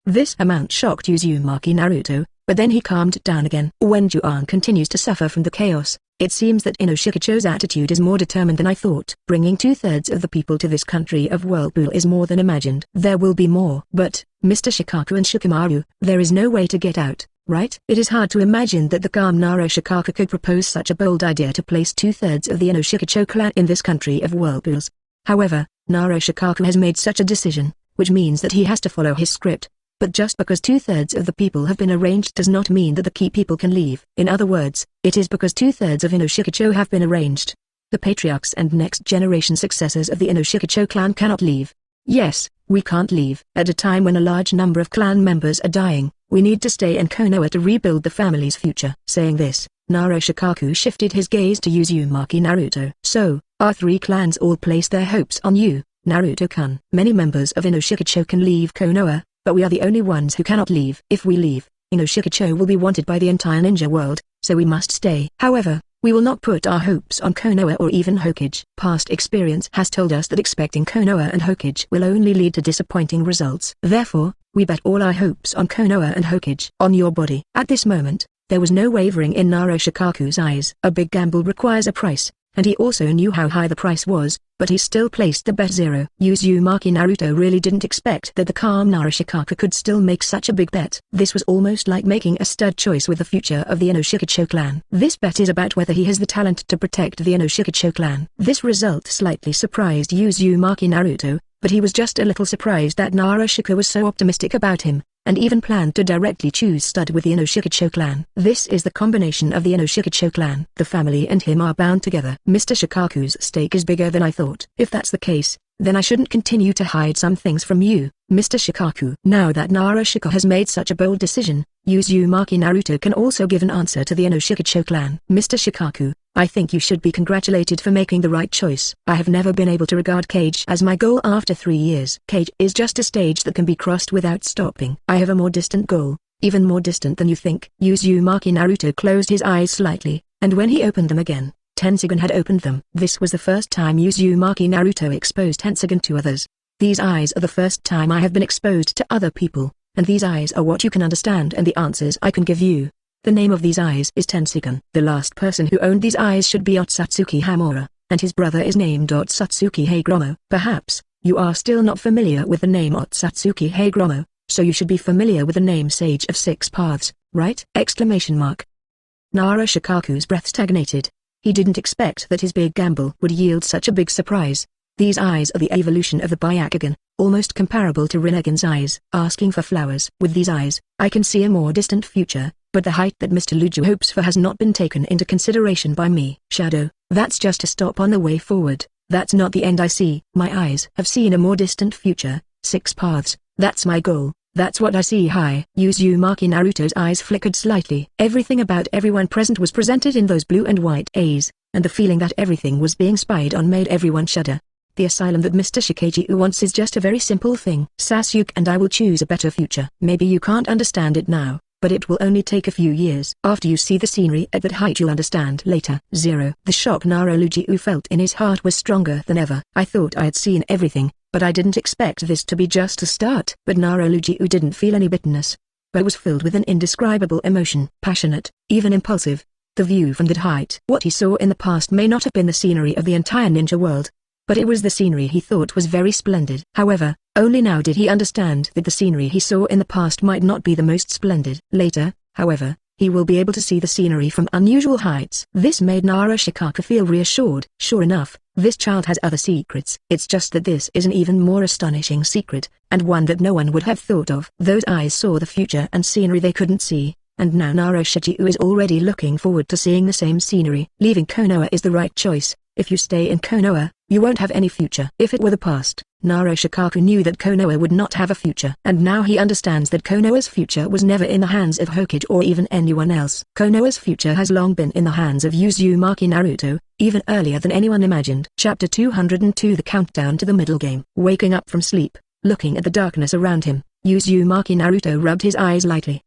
This amount shocked Uzumaki Naruto, but then he calmed down again. When Juan continues to suffer from the chaos, it seems that Inoshikacho's attitude is more determined than I thought. Bringing 2/3 of the people to this country of Whirlpool is more than imagined. There will be more. But, Mr. Shikaku and Shikamaru, there is no way to get out, right? It is hard to imagine that the calm Nara Shikaku could propose such a bold idea to place 2/3 of the Inoshikacho clan in this country of Whirlpools. However, Nara Shikaku has made such a decision, which means that he has to follow his script. But just because 2/3 of the people have been arranged does not mean that the key people can leave. In other words, it is because 2/3 of Inoshikacho have been arranged. The patriarchs and next generation successors of the Inoshikacho clan cannot leave. Yes, we can't leave. At a time when a large number of clan members are dying, We need to stay in Konoha to rebuild the family's future. Saying this, Naruto shifted his gaze to Uzumaki Naruto. So, our three clans all place their hopes on you, Naruto-kun. Many members of Inoshikacho can leave Konoha, but we are the only ones who cannot leave. If we leave, Inoshikacho will be wanted by the entire ninja world, so we must stay. However, we will not put our hopes on Konoha or even Hokage. Past experience has told us that expecting Konoha and Hokage will only lead to disappointing results. Therefore, we bet all our hopes on Konoha and Hokage. On your body. At this moment, there was no wavering in Naruto-shikaku's eyes. A big gamble requires a price, and he also knew how high the price was, but he still placed the bet zero. Uzumaki Naruto really didn't expect that the calm Naruto could still make such a big bet. This was almost like making a stud choice with the future of the Inoshikacho clan. This bet is about whether he has the talent to protect the Inoshikacho clan. This result slightly surprised Uzumaki Naruto, but he was just a little surprised that Naruto was so optimistic about him, and even planned to directly choose stud with the Inoshikacho clan. This is the combination of the Inoshikacho clan. The family and him are bound together. Mr. Shikaku's stake is bigger than I thought. If that's the case, then I shouldn't continue to hide some things from you, Mr. Shikaku. Now that Naruto has made such a bold decision, Uzumaki Naruto can also give an answer to the Inoshikacho clan. Mr. Shikaku, I think you should be congratulated for making the right choice. I have never been able to regard Kage as my goal after 3 years. Kage is just a stage that can be crossed without stopping. I have a more distant goal, even more distant than you think. Uzumaki Naruto closed his eyes slightly, and when he opened them again, Tensogun had opened them. This was the first time Uzumaki Naruto exposed Tensogun to others. These eyes are the first time I have been exposed to other people, and these eyes are what you can understand and the answers I can give you. The name of these eyes is Tensogun. The last person who owned these eyes should be Otsutsuki Hamura, and his brother is named Otsutsuki Heigromo. Perhaps, you are still not familiar with the name Otsutsuki Heigromo, so you should be familiar with the name Sage of Six Paths, right? Naruto-shikaku's breath stagnated. He didn't expect that his big gamble would yield such a big surprise. These eyes are the evolution of the Byakugan, almost comparable to Rinnegan's eyes. Asking for flowers. With these eyes, I can see a more distant future, but the height that Mr. Luju hopes for has not been taken into consideration by me. Shadow, that's just a stop on the way forward. That's not the end I see. My eyes have seen a more distant future. 6 paths, that's my goal. That's what I see. High. Uzumaki Naruto's eyes flickered slightly. Everything about everyone present was presented in those blue and white A's, and the feeling that everything was being spied on made everyone shudder. The asylum that Mr. Shikaku wants is just a very simple thing. Sasuke and I will choose a better future. Maybe you can't understand it now, but it will only take a few years. After you see the scenery at that height you'll understand later. 0. The shock Naruto felt in his heart was stronger than ever. I thought I had seen everything, but I didn't expect this to be just a start. But Naruto didn't feel any bitterness, but was filled with an indescribable emotion. Passionate, even impulsive. The view from that height. What he saw in the past may not have been the scenery of the entire ninja world, but it was the scenery he thought was very splendid. However, only now did he understand that the scenery he saw in the past might not be the most splendid. Later, however, he will be able to see the scenery from unusual heights. This made Naruto feel reassured. Sure enough, this child has other secrets. It's just that this is an even more astonishing secret, and one that no one would have thought of. Those eyes saw the future and scenery they couldn't see, and now Naruto is already looking forward to seeing the same scenery. Leaving Konoha is the right choice. If you stay in Konoha, you won't have any future. If it were the past, Naruto knew that Konoha would not have a future. And now he understands that Konoha's future was never in the hands of Hokage or even anyone else. Konoha's future has long been in the hands of Uzumaki Naruto, even earlier than anyone imagined. Chapter 202. The countdown to the middle game. Waking up from sleep, looking at the darkness around him, Uzumaki Naruto rubbed his eyes lightly.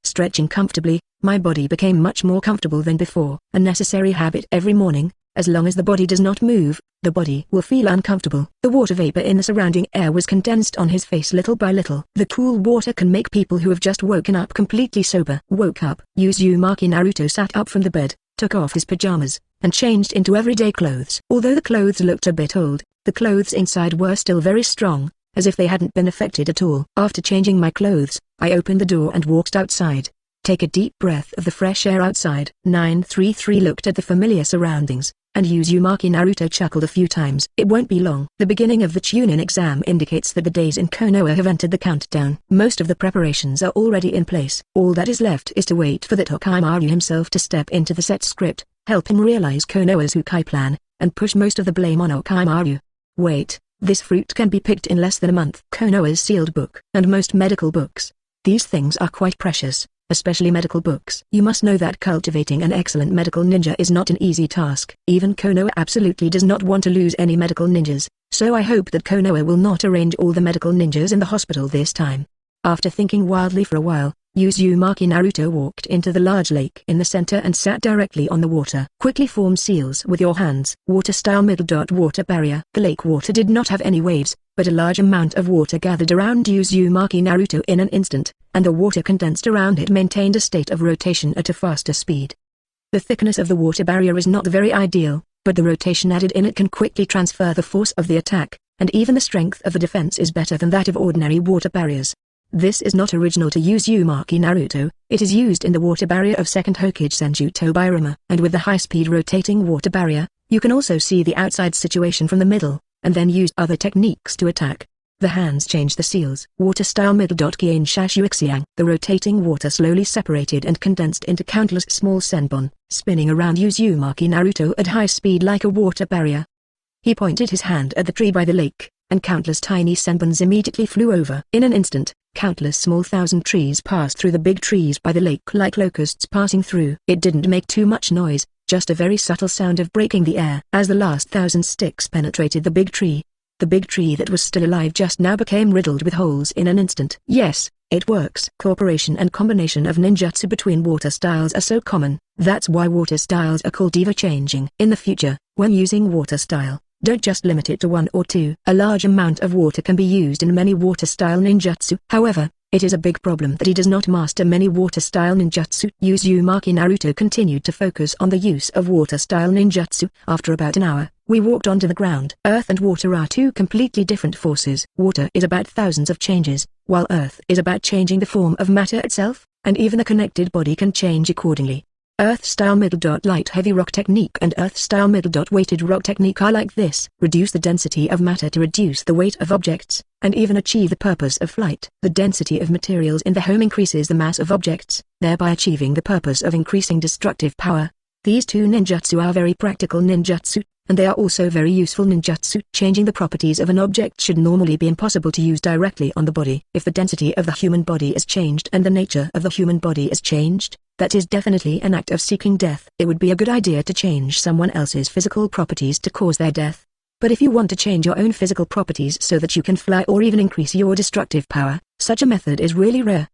Stretching comfortably, my body became much more comfortable than before. A necessary habit every morning. As long as the body does not move, the body will feel uncomfortable. The water vapor in the surrounding air was condensed on his face little by little. The cool water can make people who have just woken up completely sober. Woke up. Uzumaki Naruto sat up from the bed, took off his pajamas, and changed into everyday clothes. Although the clothes looked a bit old, the clothes inside were still very strong, as if they hadn't been affected at all. After changing my clothes, I opened the door and walked outside. Take a deep breath of the fresh air outside. 933 looked at the familiar surroundings, and Uzumaki Naruto chuckled a few times. It won't be long. The beginning of the ChuNin exam indicates that the days in Konoha have entered the countdown. Most of the preparations are already in place. All that is left is to wait for the Orochimaru himself to step into the set script, help him realize Konoha's Hokage plan, and push most of the blame on Orochimaru. Wait, this fruit can be picked in less than a month. Konoha's sealed book and most medical books. These things are quite precious, especially medical books. You must know that cultivating an excellent medical ninja is not an easy task. Even Konoha absolutely does not want to lose any medical ninjas, so I hope that Konoha will not arrange all the medical ninjas in the hospital this time. After thinking wildly for a while, Uzumaki Naruto walked into the large lake in the center and sat directly on the water. Quickly form seals with your hands. Water style middle. Water barrier. The lake water did not have any waves, but a large amount of water gathered around Uzumaki Naruto in an instant, and the water condensed around it maintained a state of rotation at a faster speed. The thickness of the water barrier is not very ideal, but the rotation added in it can quickly transfer the force of the attack, and even the strength of the defense is better than that of ordinary water barriers. This is not original to Uzumaki Naruto, it is used in the water barrier of second Hokage Senju Tobirama. And with the high-speed rotating water barrier, you can also see the outside situation from the middle, and then use other techniques to attack. The hands change the seals. Water style middle. Kien Shashuixiang. The rotating water slowly separated and condensed into countless small senbon, spinning around Uzumaki Naruto at high speed like a water barrier. He pointed his hand at the tree by the lake, and countless tiny senbons immediately flew over. In an instant, countless small thousand trees passed through the big trees by the lake like locusts passing through. It didn't make too much noise, just a very subtle sound of breaking the air. As the last thousand sticks penetrated the big tree that was still alive just now became riddled with holes in an instant. Yes, it works. Cooperation and combination of ninjutsu between water styles are so common, that's why water styles are called ever-changing. In the future, when using water style, don't just limit it to one or two. A large amount of water can be used in many water-style ninjutsu. However, it is a big problem that he does not master many water-style ninjutsu. Uzumaki Naruto continued to focus on the use of water-style ninjutsu. After about an hour, we walked onto the ground. Earth and water are two completely different forces. Water is about thousands of changes, while earth is about changing the form of matter itself, and even a connected body can change accordingly. Earth-style middle. Light-heavy rock technique and Earth-style middle. Weighted rock technique are like this. Reduce the density of matter to reduce the weight of objects, and even achieve the purpose of flight. The density of materials in the home increases the mass of objects, thereby achieving the purpose of increasing destructive power. These two ninjutsu are very practical ninjutsu, and they are also very useful ninjutsu. Changing the properties of an object should normally be impossible to use directly on the body. If the density of the human body is changed and the nature of the human body is changed, that is definitely an act of seeking death. It would be a good idea to change someone else's physical properties to cause their death. But if you want to change your own physical properties so that you can fly or even increase your destructive power, such a method is really rare.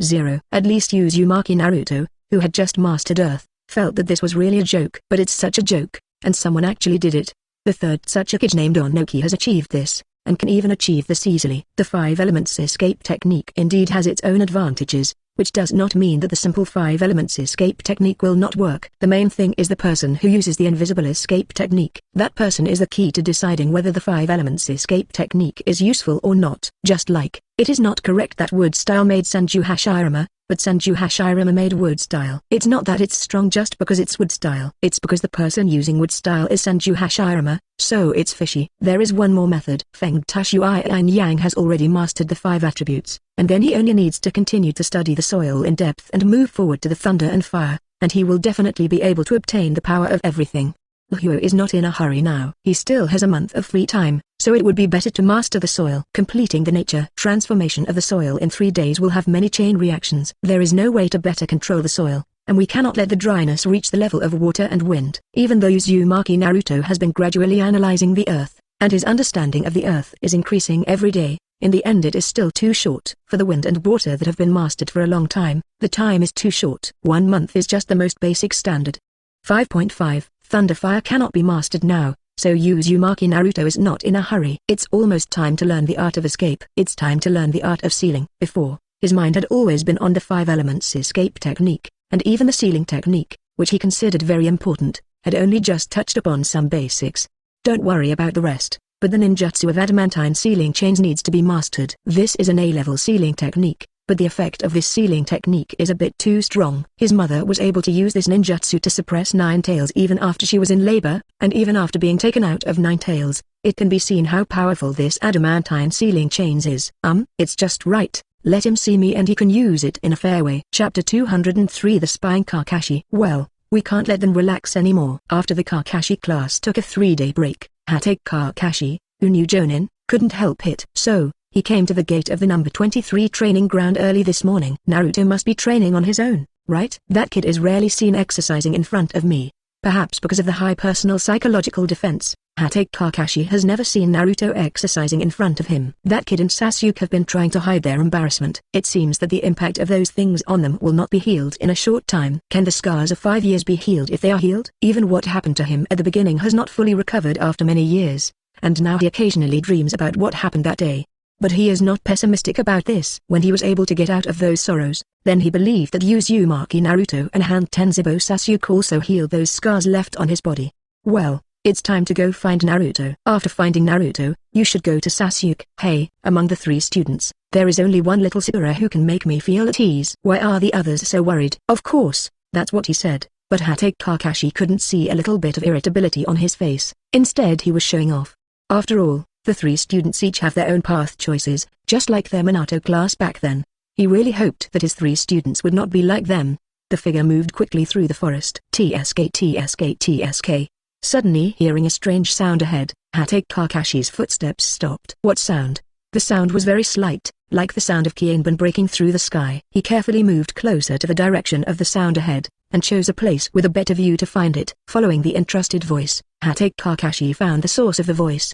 0. At least Uzumaki Naruto, who had just mastered Earth, felt that this was really a joke. But it's such a joke, and someone actually did it. The third Utsuki named Onoki has achieved this, and can even achieve this easily. The 5 elements escape technique indeed has its own advantages, which does not mean that the simple 5 elements escape technique will not work. The main thing is the person who uses the invisible escape technique. That person is the key to deciding whether the 5 elements escape technique is useful or not. Just like, it is not correct that wood style made Senju Hashirama, but Senju Hashirama made wood style. It's not that it's strong just because it's wood style. It's because the person using wood style is Senju Hashirama, so it's fishy. There is one more method. Feng Tashui Yang has already mastered the 5 attributes, and then he only needs to continue to study the soil in depth and move forward to the thunder and fire, and he will definitely be able to obtain the power of everything. Huo is not in a hurry now. He still has a month of free time, so it would be better to master the soil. Completing the nature transformation of the soil in 3 days will have many chain reactions. There is no way to better control the soil, and we cannot let the dryness reach the level of water and wind. Even though Uzumaki Naruto has been gradually analyzing the earth, and his understanding of the earth is increasing every day, in the end it is still too short. For the wind and water that have been mastered for a long time, the time is too short. 1 month is just the most basic standard. 5.5. Thunder fire cannot be mastered now, so Uzumaki Naruto is not in a hurry. It's almost time to learn the art of escape. It's time to learn the art of sealing. Before, his mind had always been on the 5 elements escape technique, and even the sealing technique, which he considered very important, had only just touched upon some basics. Don't worry about the rest, but the ninjutsu of adamantine sealing chains needs to be mastered. This is an A-level sealing technique, but the effect of this sealing technique is a bit too strong. His mother was able to use this ninjutsu to suppress Nine Tails even after she was in labor, and even after being taken out of Nine Tails, it can be seen how powerful this adamantine sealing chains is. It's just right. Let him see me and he can use it in a fair way. Chapter 203 The Spying Kakashi. Well, we can't let them relax anymore. After the Kakashi class took a 3-day break, Hatake Kakashi, who knew Chunin, couldn't help it. So, He came to the gate of the number 23 training ground early this morning. Naruto must be training on his own, right? That kid is rarely seen exercising in front of me. Perhaps because of the high personal psychological defense, Hatake Kakashi has never seen Naruto exercising in front of him. That kid and Sasuke have been trying to hide their embarrassment. It seems that the impact of those things on them will not be healed in a short time. Can the scars of 5 years be healed if they are healed? Even what happened to him at the beginning has not fully recovered after many years, and now he occasionally dreams about what happened that day. But he is not pessimistic about this. When he was able to get out of those sorrows, then he believed that Uzumaki Naruto and Han Tenzibo Sasuke also healed those scars left on his body. Well, it's time to go find Naruto. After finding Naruto, you should go to Sasuke. Hey, among the 3 students, there is only one little Sakura who can make me feel at ease. Why are the others so worried? Of course, that's what he said, but Hatake Kakashi couldn't see a little bit of irritability on his face. Instead he was showing off. After all, the 3 students each have their own path choices, just like their Minato class back then. He really hoped that his 3 students would not be like them. The figure moved quickly through the forest. Tsk. Suddenly hearing a strange sound ahead, Hatake Kakashi's footsteps stopped. What sound? The sound was very slight, like the sound of Kienban breaking through the sky. He carefully moved closer to the direction of the sound ahead, and chose a place with a better view to find it. Following the entrusted voice, Hatake Kakashi found the source of the voice!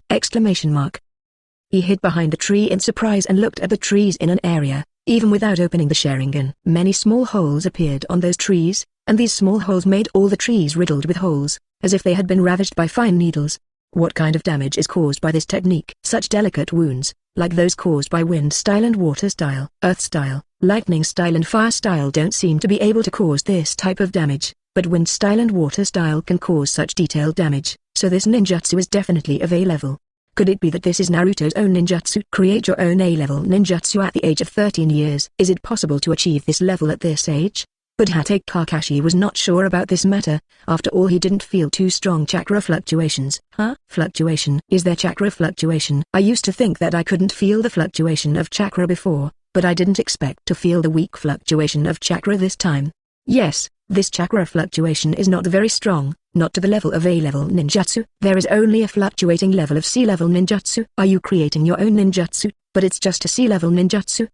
He hid behind the tree in surprise and looked at the trees in an area, even without opening the Sharingan. Many small holes appeared on those trees, and these small holes made all the trees riddled with holes, as if they had been ravaged by fine needles. What kind of damage is caused by this technique? Such delicate wounds, like those caused by wind style and water style, earth style, lightning style and fire style don't seem to be able to cause this type of damage, but wind style and water style can cause such detailed damage, so this ninjutsu is definitely of A-level. Could it be that this is Naruto's own ninjutsu? Create your own A-level ninjutsu at the age of 13 years. Is it possible to achieve this level at this age? But Hatake Kakashi was not sure about this matter. After all, he didn't feel too strong chakra fluctuations. Huh? Fluctuation? Is there chakra fluctuation? I used to think that I couldn't feel the fluctuation of chakra before, but I didn't expect to feel the weak fluctuation of chakra this time. Yes, this chakra fluctuation is not very strong, not to the level of A-level ninjutsu. There is only a fluctuating level of C-level ninjutsu. Are you creating your own ninjutsu, but it's just a C-level ninjutsu?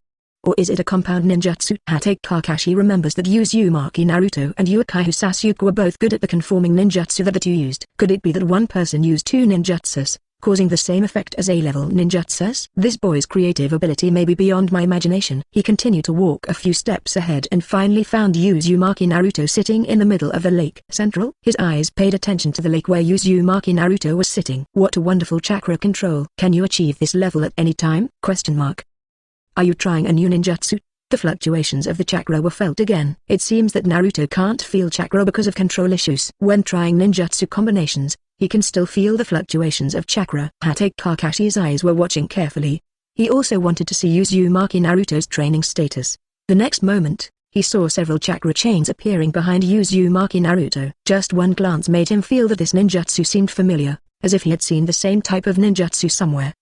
Or is it a compound ninjutsu? Hatake Kakashi remembers that Uzumaki Naruto and Uchiha Sasuke were both good at the conforming ninjutsu that the two used. Could it be that one person used 2 ninjutsus, causing the same effect as A-level ninjutsus? This boy's creative ability may be beyond my imagination. He continued to walk a few steps ahead and finally found Uzumaki Naruto sitting in the middle of the lake. Central? His eyes paid attention to the lake where Uzumaki Naruto was sitting. What a wonderful chakra control. Can you achieve this level at any time? Are you trying a new ninjutsu? The fluctuations of the chakra were felt again. It seems that Naruto can't feel chakra because of control issues. When trying ninjutsu combinations, he can still feel the fluctuations of chakra. Hatake Kakashi's eyes were watching carefully. He also wanted to see Uzumaki Naruto's training status. The next moment, he saw several chakra chains appearing behind Uzumaki Naruto. Just one glance made him feel that this ninjutsu seemed familiar, as if he had seen the same type of ninjutsu somewhere!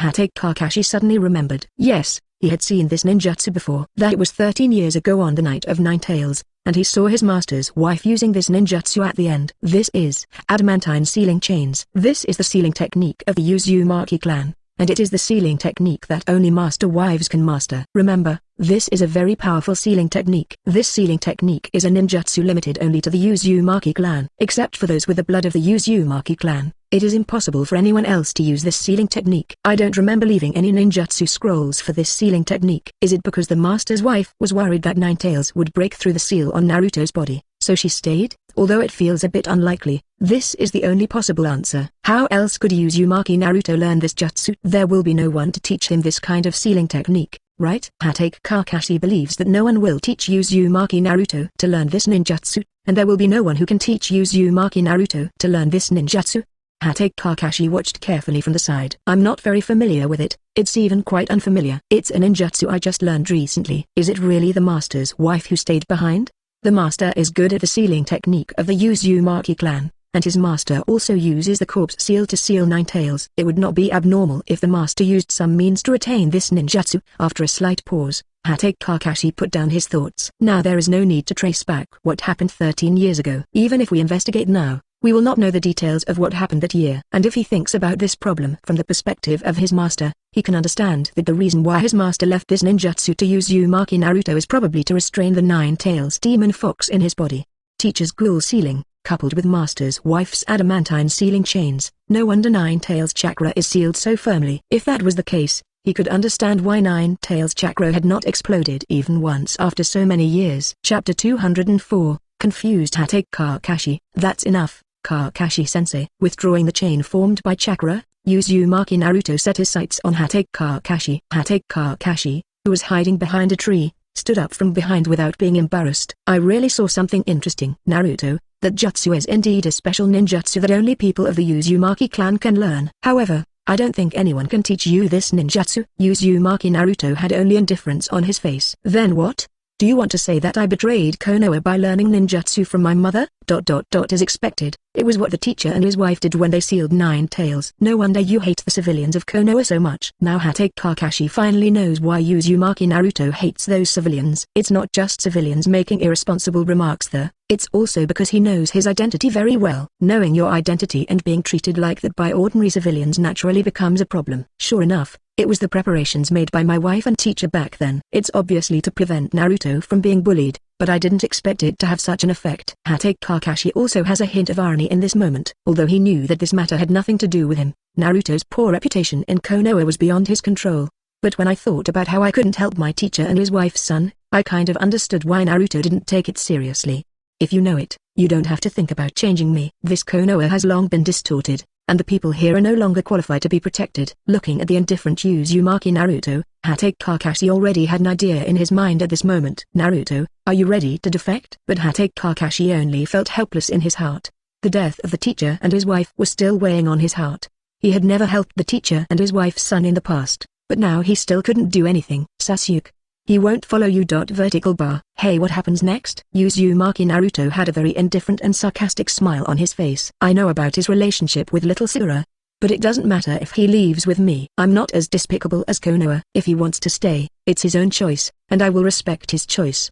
Hatake Kakashi suddenly remembered. Yes, he had seen this ninjutsu before. That was 13 years ago on the night of Nine Tails, and he saw his master's wife using this ninjutsu at the end. This is adamantine sealing chains. This is the sealing technique of the Uzumaki clan, and it is the sealing technique that only master wives can master. Remember, this is a very powerful sealing technique. This sealing technique is a ninjutsu limited only to the Uzumaki clan. Except for those with the blood of the Uzumaki clan, it is impossible for anyone else to use this sealing technique. I don't remember leaving any ninjutsu scrolls for this sealing technique. Is it because the master's wife was worried that Nine Tails would break through the seal on Naruto's body, so she stayed? Although it feels a bit unlikely, this is the only possible answer. How else could Uzumaki Naruto learn this jutsu? There will be no one to teach him this kind of sealing technique, right? Hatake Kakashi believes that no one will teach Uzumaki Naruto to learn this ninjutsu, and there will be no one who can teach Uzumaki Naruto to learn this ninjutsu. Hatake Kakashi watched carefully from the side. I'm not very familiar with it, it's even quite unfamiliar. It's a ninjutsu I just learned recently. Is it really the master's wife who stayed behind? The master is good at the sealing technique of the Uzumaki clan, and his master also uses the corpse seal to seal Nine Tails. It would not be abnormal if the master used some means to attain this ninjutsu. After a slight pause, Hatake Kakashi put down his thoughts. Now there is no need to trace back what happened 13 years ago. Even if we investigate now, We will not know the details of what happened that year. And if he thinks about this problem from the perspective of his master, he can understand that the reason why his master left this ninjutsu to Uzumaki Naruto is probably to restrain the nine-tails demon fox in his body. Teacher's ghoul sealing, coupled with master's wife's adamantine sealing chains, no wonder Nine-Tails chakra is sealed so firmly. If that was the case, he could understand why Nine-Tails chakra had not exploded even once after so many years. Chapter 204, Confused Hatake Kakashi. That's enough, Kakashi-sensei. Withdrawing the chain formed by chakra, Uzumaki Naruto set his sights on Hatake Kakashi. Hatake Kakashi, who was hiding behind a tree, stood up from behind without being embarrassed. I really saw something interesting. Naruto, that jutsu is indeed a special ninjutsu that only people of the Uzumaki clan can learn. However, I don't think anyone can teach you this ninjutsu. Uzumaki Naruto had only indifference on his face. Then what? Do you want to say that I betrayed Konoha by learning ninjutsu from my mother? As expected, it was what the teacher and his wife did when they sealed Nine-Tails. No wonder you hate the civilians of Konoha so much. Now Hatake Kakashi finally knows why Uzumaki Naruto hates those civilians. It's not just civilians making irresponsible remarks there, it's also because he knows his identity very well. Knowing your identity and being treated like that by ordinary civilians naturally becomes a problem. Sure enough, it was the preparations made by my wife and teacher back then. It's obviously to prevent Naruto from being bullied, but I didn't expect it to have such an effect. Hatake Kakashi also has a hint of irony in this moment. Although he knew that this matter had nothing to do with him, Naruto's poor reputation in Konoha was beyond his control. But when I thought about how I couldn't help my teacher and his wife's son, I kind of understood why Naruto didn't take it seriously. If you know it, you don't have to think about changing me. This Konoha has long been distorted, and the people here are no longer qualified to be protected. Looking at the indifferent Uzumaki Naruto, Hatake Kakashi already had an idea in his mind at this moment. Naruto, are you ready to defect? But Hatake Kakashi only felt helpless in his heart. The death of the teacher and his wife was still weighing on his heart. He had never helped the teacher and his wife's son in the past, but now he still couldn't do anything. Sasuke. He won't follow you. Vertical bar. Hey, what happens next? Uzumaki Naruto had a very indifferent and sarcastic smile on his face. I know about his relationship with little Sakura, but it doesn't matter if he leaves with me. I'm not as despicable as Konoha. If he wants to stay, it's his own choice, and I will respect his choice.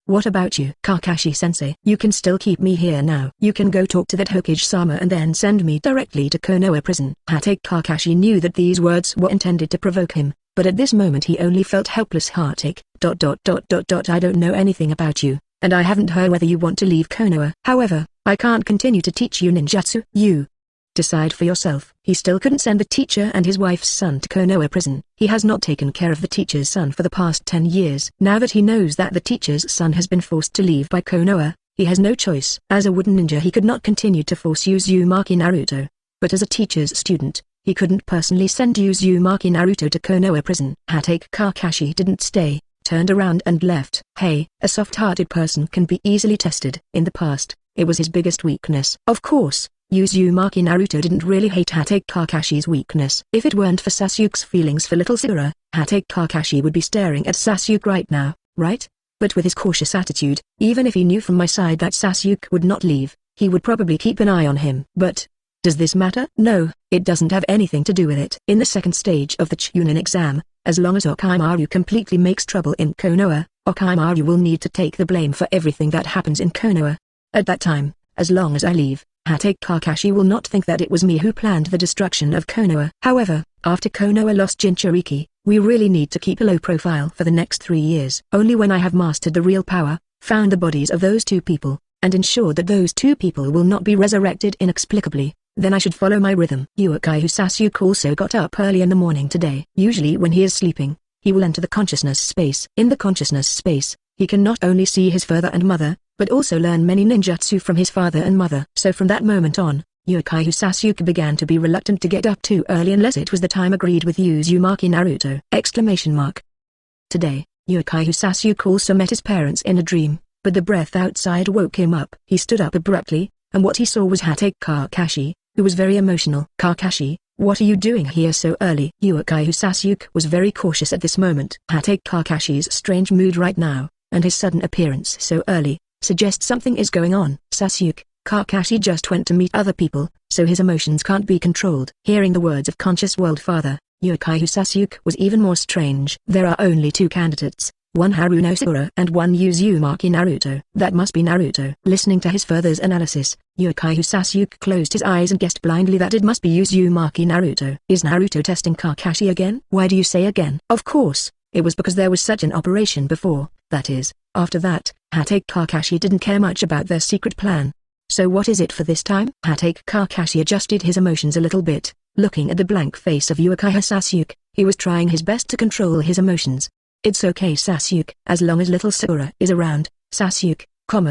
What about you? Kakashi-sensei, you can still keep me here now. You can go talk to that Hokage-sama and then send me directly to Konoha prison. Hatake Kakashi knew that these words were intended to provoke him, but at this moment he only felt helpless. Hatake, I don't know anything about you, and I haven't heard whether you want to leave Konoha. However, I can't continue to teach you ninjutsu. You decide for yourself. He still couldn't send the teacher and his wife's son to Konoha prison. He has not taken care of the teacher's son for the past 10 years. Now that he knows that the teacher's son has been forced to leave by Konoha, he has no choice. As a wooden ninja he could not continue to force Uzumaki Naruto, but as a teacher's student, he couldn't personally send Uzumaki Naruto to Konoha prison. Hatake Kakashi didn't stay, turned around and left. Hey, a soft-hearted person can be easily tested. In the past, it was his biggest weakness. Of course, Uzumaki Naruto didn't really hate Hatake Kakashi's weakness. If it weren't for Sasuke's feelings for little Sakura, Hatake Kakashi would be staring at Sasuke right now, right? But with his cautious attitude, even if he knew from my side that Sasuke would not leave, he would probably keep an eye on him. But does this matter? No, it doesn't have anything to do with it. In the second stage of the ChuNin exam, as long as Orochimaru completely makes trouble in Konoha, Orochimaru will need to take the blame for everything that happens in Konoha. At that time, as long as I leave, Hatake Kakashi will not think that it was me who planned the destruction of Konoha. However, after Konoha lost Jinchuriki, we really need to keep a low profile for the next 3 years. Only when I have mastered the real power, found the bodies of those two people, and ensured that those two people will not be resurrected inexplicably, then I should follow my rhythm. Uchiha Sasuke also got up early in the morning today. Usually when he is sleeping, he will enter the consciousness space. In the consciousness space, he can not only see his father and mother, but also learn many ninjutsu from his father and mother. So from that moment on, Uchiha Sasuke began to be reluctant to get up too early unless it was the time agreed with Uzumaki Naruto! Today, Uchiha Sasuke also met his parents in a dream, but the breath outside woke him up. He stood up abruptly, and what he saw was Hatake Kakashi, who was very emotional. Kakashi, what are you doing here so early? Uchiha Sasuke was very cautious at this moment. Hatake Kakashi's strange mood right now, and his sudden appearance so early, suggests something is going on. Sasuke, Kakashi just went to meet other people, so his emotions can't be controlled. Hearing the words of Conscious World Father, Uchiha Sasuke was even more strange. There are only 2 candidates, one Harunosuke and one Uzumaki Naruto. That must be Naruto. Listening to his further analysis, Sasuke closed his eyes and guessed blindly that it must be Uzumaki Naruto. Is Naruto testing Kakashi again? Why do you say again? Of course, it was because there was such an operation before, that is, after that, Hatake Kakashi didn't care much about their secret plan. So what is it for this time? Hatake Kakashi adjusted his emotions a little bit, looking at the blank face of Sasuke. He was trying his best to control his emotions. It's okay Sasuke, as long as little Sakura is around, Sasuke,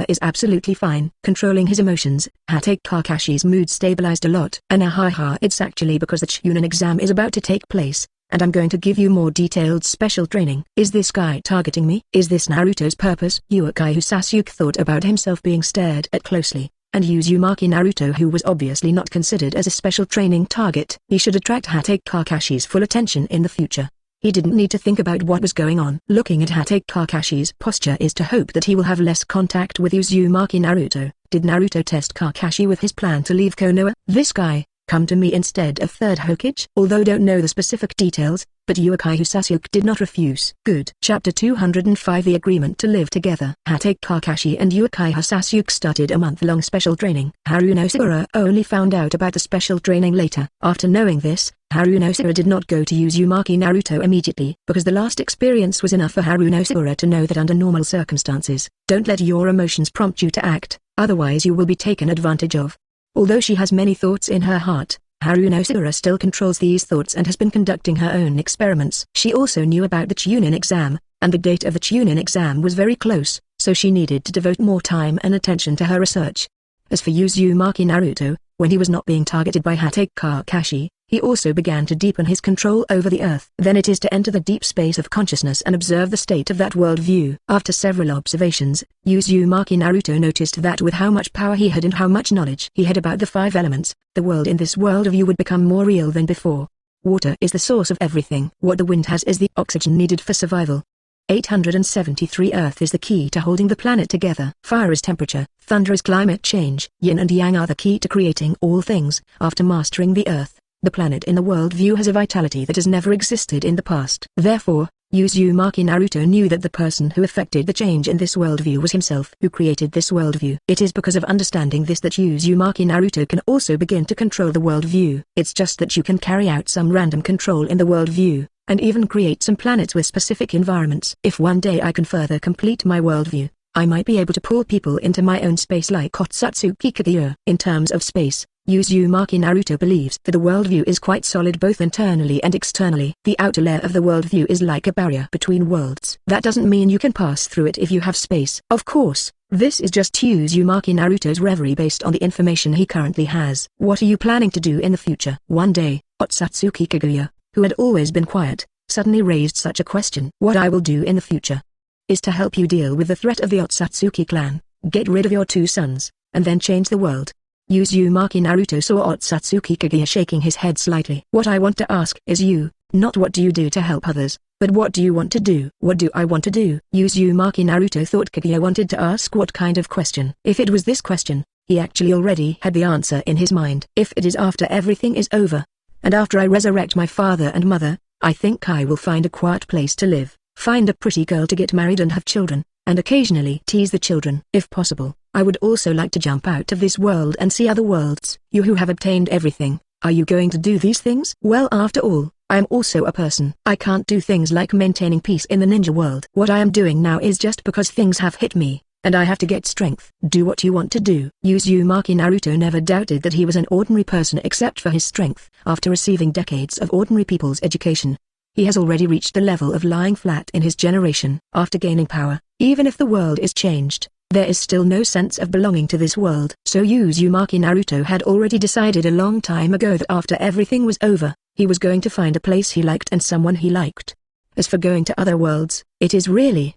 is absolutely fine. Controlling his emotions, Hatake Kakashi's mood stabilized a lot. It's actually because the ChuNin exam is about to take place, and I'm going to give you more detailed special training. Is this guy targeting me? Is this Naruto's purpose? Sasuke thought about himself being stared at closely, and Uzumaki Naruto, who was obviously not considered as a special training target. He should attract Hatake Kakashi's full attention in the future. He didn't need to think about what was going on. Looking at Hatake Kakashi's posture is to hope that he will have less contact with Uzumaki Naruto. Did Naruto test Kakashi with his plan to leave Konoha? This guy, come to me instead of third Hokage? Although don't know the specific details, but Sasuke did not refuse. Good. Chapter 205 The Agreement to Live Together. Hatake Kakashi and Sasuke started a month-long special training. Harunosuke only found out about the special training later. After knowing this, Harunosuke did not go to Uzumaki Naruto immediately, because the last experience was enough for Harunosuke to know that under normal circumstances, don't let your emotions prompt you to act, otherwise you will be taken advantage of. Although she has many thoughts in her heart, Harunosuke still controls these thoughts and has been conducting her own experiments. She also knew about the ChuNin exam, and the date of the ChuNin exam was very close, so she needed to devote more time and attention to her research. As for Uzumaki Naruto, when he was not being targeted by Hatake Kakashi, he also began to deepen his control over the earth. Then it is to enter the deep space of consciousness and observe the state of that world view. After several observations, Uzumaki Naruto noticed that with how much power he had and how much knowledge he had about the 5 elements, the world in this world view would become more real than before. Water is the source of everything. What the wind has is the oxygen needed for survival. 873 Earth is the key to holding the planet together. Fire is temperature, thunder is climate change. Yin and Yang are the key to creating all things. After mastering the Earth, the planet in the world view has a vitality that has never existed in the past. Therefore, Uzumaki Naruto knew that the person who effected the change in this worldview was himself who created this worldview. It is because of understanding this that Uzumaki Naruto can also begin to control the worldview. It's just that you can carry out some random control in the worldview, and even create some planets with specific environments. If one day I can further complete my worldview, I might be able to pull people into my own space like OTsutsuki Kaguya. In terms of space, Uzumaki Naruto believes that the worldview is quite solid both internally and externally. The outer layer of the worldview is like a barrier between worlds. That doesn't mean you can pass through it if you have space. Of course, this is just Uzumaki Naruto's reverie based on the information he currently has. What are you planning to do in the future? One day, Otsutsuki Kaguya, who had always been quiet, suddenly raised such a question. What I will do in the future is to help you deal with the threat of the Otsutsuki clan, get rid of your 2 sons, and then change the world. Uzumaki Naruto saw Otsutsuki Kaguya shaking his head slightly. What I want to ask is you, not what do you do to help others, but what do you want to do? What do I want to do? Uzumaki Naruto thought Kaguya wanted to ask what kind of question. If it was this question, he actually already had the answer in his mind. If it is after everything is over, and after I resurrect my father and mother, I think I will find a quiet place to live, find a pretty girl to get married and have children, and occasionally tease the children. If possible, I would also like to jump out of this world and see other worlds. You who have obtained everything, are you going to do these things? Well, after all, I am also a person. I can't do things like maintaining peace in the ninja world. What I am doing now is just because things have hit me, and I have to get strength. Do what you want to do. Uzumaki Naruto never doubted that he was an ordinary person except for his strength. After receiving decades of ordinary people's education, he has already reached the level of lying flat in his generation. After gaining power, even if the world is changed, there is still no sense of belonging to this world. So Uzumaki Naruto had already decided a long time ago that after everything was over, he was going to find a place he liked and someone he liked. As for going to other worlds, it is really,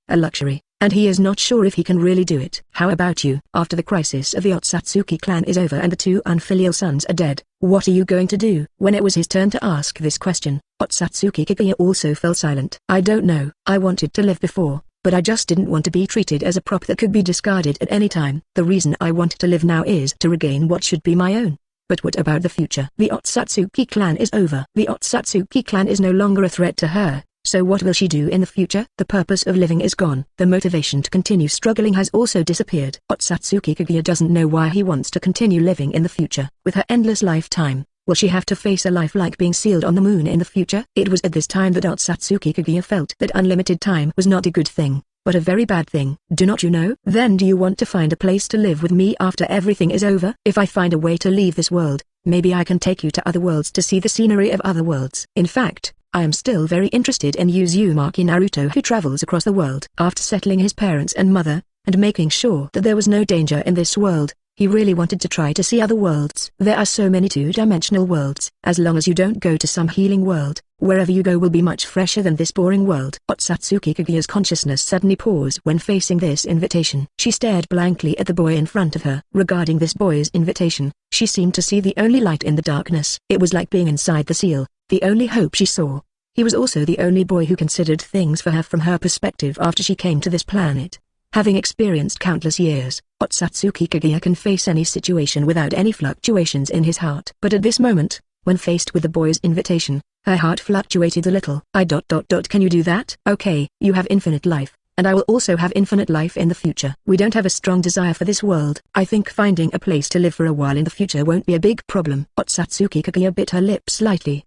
a luxury, and he is not sure if he can really do it. How about you? After the crisis of the Otsutsuki clan is over and the 2 unfilial sons are dead, what are you going to do? When it was his turn to ask this question, Otsutsuki Kaguya also fell silent. I don't know. I wanted to live before, but I just didn't want to be treated as a prop that could be discarded at any time. The reason I want to live now is to regain what should be my own. But what about the future? The Otsutsuki clan is over. The Otsutsuki clan is no longer a threat to her. So what will she do in the future? The purpose of living is gone. The motivation to continue struggling has also disappeared. Otsutsuki Kaguya doesn't know why he wants to continue living in the future. With her endless lifetime, will she have to face a life like being sealed on the moon in the future? It was at this time that Otsutsuki Kaguya felt that unlimited time was not a good thing, but a very bad thing. Do not you know? Then do you want to find a place to live with me after everything is over? If I find a way to leave this world, maybe I can take you to other worlds to see the scenery of other worlds. In fact, I am still very interested in Uzumaki Naruto, who travels across the world. After settling his parents and mother, and making sure that there was no danger in this world, he really wanted to try to see other worlds. There are so many two-dimensional worlds. As long as you don't go to some healing world, wherever you go will be much fresher than this boring world. Otsutsuki Kaguya's consciousness suddenly paused when facing this invitation. She stared blankly at the boy in front of her. Regarding this boy's invitation, she seemed to see the only light in the darkness. It was like being inside the seal, the only hope she saw. He was also the only boy who considered things for her from her perspective after she came to this planet. Having experienced countless years, Otsutsuki Kaguya can face any situation without any fluctuations in his heart. But at this moment, when faced with the boy's invitation, her heart fluctuated a little. Can you do that? Okay, you have infinite life, and I will also have infinite life in the future. We don't have a strong desire for this world. I think finding a place to live for a while in the future won't be a big problem. Otsutsuki Kaguya bit her lip slightly.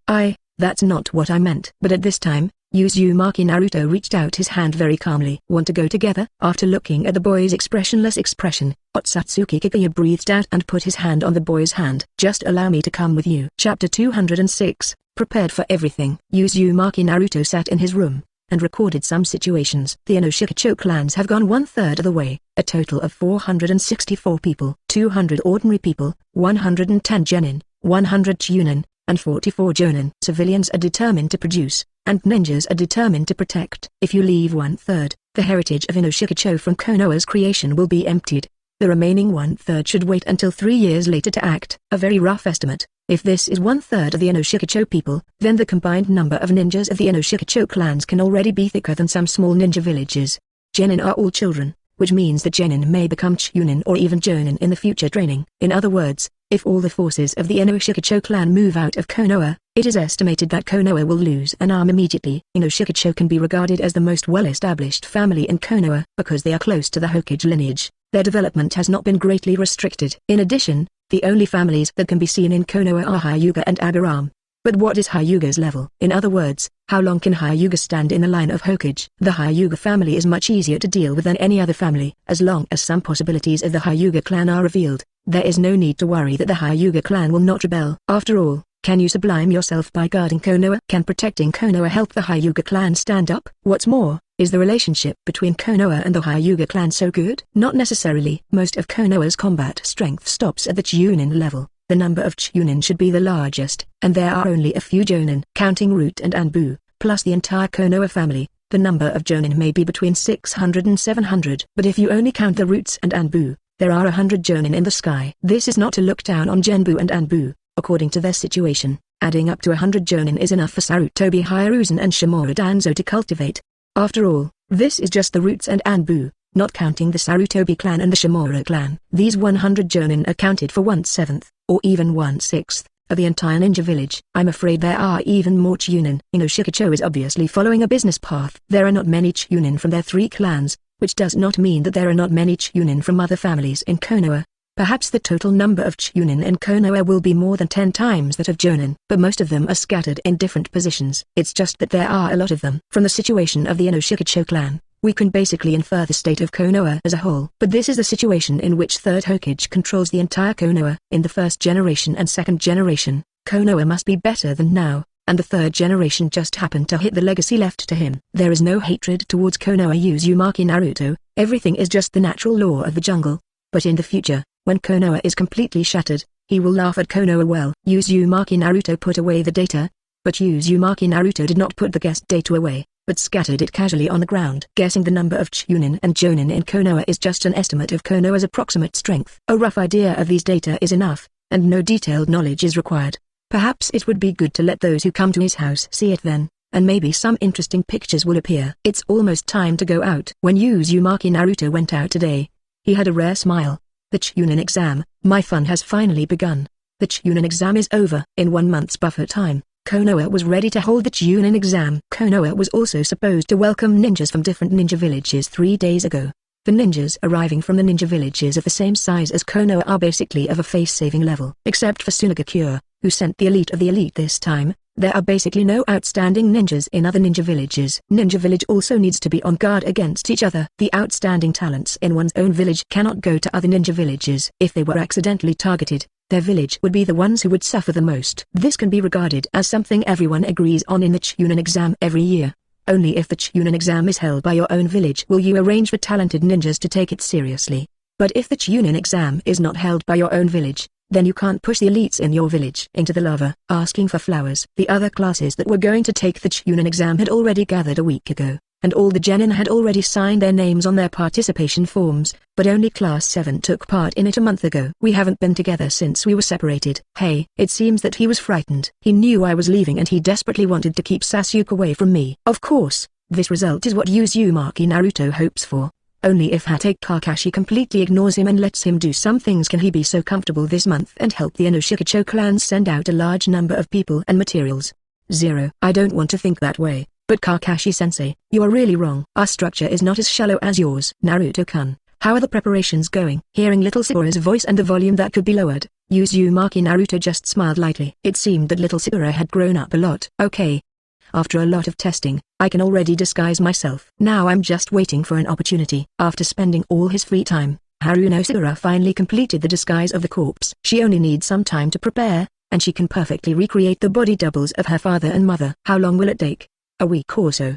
That's not what I meant. But at this time, Uzumaki Naruto reached out his hand very calmly. Want to go together? After looking at the boy's expressionless expression, Otsutsuki Kaguya breathed out and put his hand on the boy's hand. Just allow me to come with you. Chapter 206, Prepared for Everything. Uzumaki Naruto sat in his room, and recorded some situations. The Inoshikacho clans have gone 1/3 of the way, a total of 464 people, 200 ordinary people, 110 genin, 100 chunin, and 44 jonin. Civilians are determined to produce, and ninjas are determined to protect. If you leave 1/3, the heritage of Inoshikacho from Konoha's creation will be emptied. The remaining 1/3 should wait until 3 years later to act. A very rough estimate. If this is 1/3 of the Inoshikacho people, then the combined number of ninjas of the Inoshikacho clans can already be thicker than some small ninja villages. Genin are all children, which means that genin may become chunin or even jonin in the future training. In other words, if all the forces of the Inoshikacho clan move out of Konoha, it is estimated that Konoha will lose an arm immediately. Inoshikacho can be regarded as the most well-established family in Konoha because they are close to the Hokage lineage. Their development has not been greatly restricted. In addition, the only families that can be seen in Konoha are Hyuga and Abiram. But what is Hyuga's level? In other words, how long can Hyuga stand in the line of Hokage? The Hyuga family is much easier to deal with than any other family. As long as some possibilities of the Hyuga clan are revealed, there is no need to worry that the Hyuga clan will not rebel. After all, can you sublime yourself by guarding Konoha? Can protecting Konoha help the Hyuga clan stand up? What's more, is the relationship between Konoha and the Hyuga clan so good? Not necessarily. Most of Konoha's combat strength stops at the chunin level. The number of chunin should be the largest, and there are only a few jonin. Counting Root and Anbu, plus the entire Konoha family, the number of jonin may be between 600 and 700. But if you only count the Roots and Anbu, there are 100 jonin in the sky. This is not to look down on Genbu and Anbu. According to their situation, adding up to 100 jonin is enough for Sarutobi, Hiruzen and Shimura Danzo to cultivate. After all, this is just the Roots and Anbu, not counting the Sarutobi clan and the Shimura clan. These 100 jonin accounted for 1/7, or even 1/6, of the entire ninja village. I'm afraid there are even more chunin. Inoshikacho is obviously following a business path. There are not many chunin from their 3 clans, which does not mean that there are not many chunin from other families in Konoha. Perhaps the total number of chunin in Konoha will be more than 10 times that of jonin, but most of them are scattered in different positions. It's just that there are a lot of them. From the situation of the Inoshikacho clan, we can basically infer the state of Konoha as a whole. But this is the situation in which 3rd Hokage controls the entire Konoha. In the 1st generation and 2nd generation, Konoha must be better than now, and the 3rd generation just happened to hit the legacy left to him. There is no hatred towards Konoha Uzumaki Naruto, everything is just the natural law of the jungle. But in the future, when Konoha is completely shattered, he will laugh at Konoha. Well, Uzumaki Naruto put away the data, but Uzumaki Naruto did not put the guest data away, but scattered it casually on the ground. Guessing the number of chunin and jonin in Konoha is just an estimate of Konoha's approximate strength. A rough idea of these data is enough, and no detailed knowledge is required. Perhaps it would be good to let those who come to his house see it then, and maybe some interesting pictures will appear. It's almost time to go out. When Uzumaki Naruto went out today, he had a rare smile. The ChuNin exam, my fun has finally begun. The ChuNin exam is over. In 1 month's buffer time, Konoha was ready to hold the ChuNin exam. Konoha was also supposed to welcome ninjas from different ninja villages 3 days ago. The ninjas arriving from the ninja villages of the same size as Konoha are basically of a face-saving level. Except for Tsunagakure, who sent the elite of the elite this time, there are basically no outstanding ninjas in other ninja villages. Ninja village also needs to be on guard against each other. The outstanding talents in one's own village cannot go to other ninja villages. If they were accidentally targeted, their village would be the ones who would suffer the most. This can be regarded as something everyone agrees on in the ChuNin exam every year. Only if the ChuNin exam is held by your own village will you arrange for talented ninjas to take it seriously. But if the ChuNin exam is not held by your own village, then you can't push the elites in your village into the lava. Asking for flowers. The other classes that were going to take the ChuNin exam had already gathered a week ago, and all the genin had already signed their names on their participation forms, but only Class 7 took part in it a month ago. We haven't been together since we were separated. Hey, it seems that he was frightened. He knew I was leaving and he desperately wanted to keep Sasuke away from me. Of course, this result is what Uzumaki Naruto hopes for. Only if Hatake Kakashi completely ignores him and lets him do some things can he be so comfortable this month and help the Inoshikacho clan send out a large number of people and materials. 0. I don't want to think that way, but Kakashi-sensei, you are really wrong. Our structure is not as shallow as yours. Naruto-kun, how are the preparations going? Hearing little Sakura's voice and the volume that could be lowered, Uzumaki Naruto just smiled lightly. It seemed that little Sakura had grown up a lot. Okay. After a lot of testing, I can already disguise myself. Now I'm just waiting for an opportunity. After spending all his free time, Haruno Sakura finally completed the disguise of the corpse. She only needs some time to prepare, and she can perfectly recreate the body doubles of her father and mother. How long will it take? A week or so.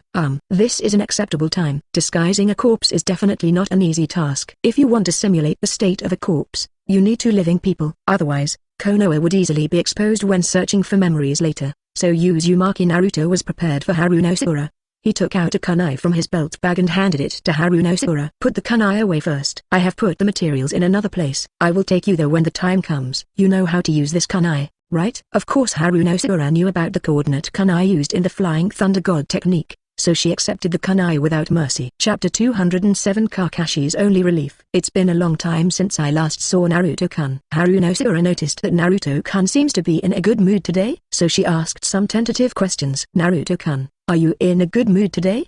This is an acceptable time. Disguising a corpse is definitely not an easy task. If you want to simulate the state of a corpse, you need 2 living people. Otherwise, Konoha would easily be exposed when searching for memories later. So Uzumaki Naruto was prepared for Haruno Sakura. He took out a kunai from his belt bag and handed it to Haruno Sakura. Put the kunai away first. I have put the materials in another place. I will take you there when the time comes. You know how to use this kunai, right? Of course Haruno Sakura knew about the coordinate kunai used in the Flying Thunder God technique, so she accepted the kunai without mercy. Chapter 207 Kakashi's Only Relief. It's been a long time since I last saw Naruto-kun. Haruno Sakura noticed that Naruto-kun seems to be in a good mood today, so she asked some tentative questions. Naruto-kun, are you in a good mood today?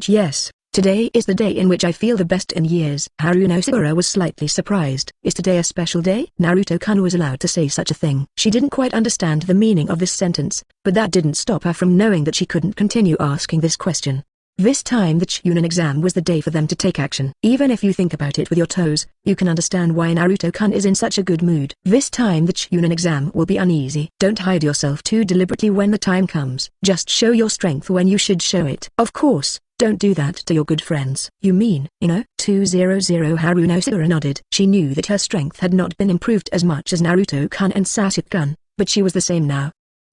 Yes. Today is the day in which I feel the best in years. Haruno Sakura was slightly surprised. Is today a special day? Naruto-kun was allowed to say such a thing. She didn't quite understand the meaning of this sentence, but that didn't stop her from knowing that she couldn't continue asking this question. This time the ChuNin exam was the day for them to take action. Even if you think about it with your toes, you can understand why Naruto-kun is in such a good mood. This time the ChuNin exam will be uneasy. Don't hide yourself too deliberately when the time comes. Just show your strength when you should show it. Of course, don't do that to your good friends. You mean, 200? Haruno Sakura nodded. She knew that her strength had not been improved as much as Naruto-kun and Sasuke-kun, but she was the same now.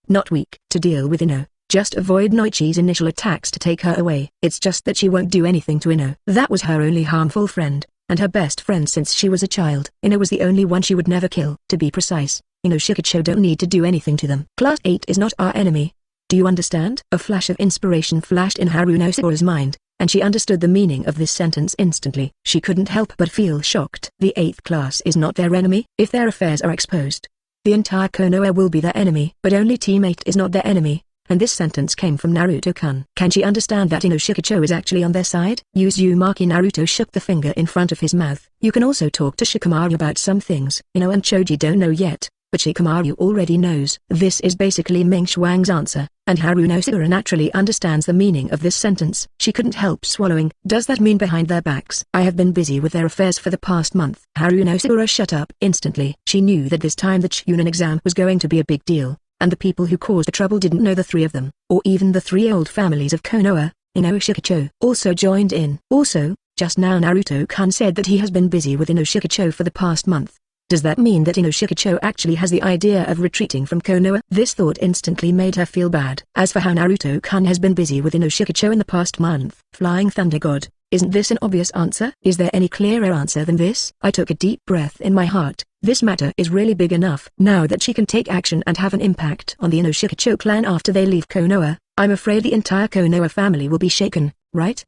Not weak. To deal with just avoid Noichi's initial attacks to take her away. It's just that she won't do anything to Ino. That was her only harmful friend, and her best friend since she was a child. Ino was the only one she would never kill. To be precise, Inoshikacho don't need to do anything to them. Class 8 is not our enemy. Do you understand? A flash of inspiration flashed in Haruno Sakura's mind, and she understood the meaning of this sentence instantly. She couldn't help but feel shocked. The 8th class is not their enemy. If their affairs are exposed, the entire Konoha will be their enemy. But only Team 8 is not their enemy. And this sentence came from Naruto-kun. Can she understand that Inoshikacho is actually on their side? Uzumaki Naruto shook the finger in front of his mouth. You can also talk to Shikamaru about some things. Ino and Choji don't know yet, but Shikamaru already knows. This is basically Ming Shuang's answer, and Haruno Sakura naturally understands the meaning of this sentence. She couldn't help swallowing. Does that mean behind their backs? I have been busy with their affairs for the past month. Haruno Sakura shut up instantly. She knew that this time the ChuNin exam was going to be a big deal, and the people who caused the trouble didn't know the 3 of them, or even the 3 old families of Konoha. Inoshikacho also joined in. Also, just now Naruto-kun said that he has been busy with Inoshikacho for the past month. Does that mean that Inoshikacho actually has the idea of retreating from Konoha? This thought instantly made her feel bad. As for how Naruto-kun has been busy with Inoshikacho in the past month, Flying Thunder God, isn't this an obvious answer? Is there any clearer answer than this? I took a deep breath in my heart. This matter is really big enough. Now that she can take action and have an impact on the Inoshikacho clan after they leave Konoha, I'm afraid the entire Konoha family will be shaken, right?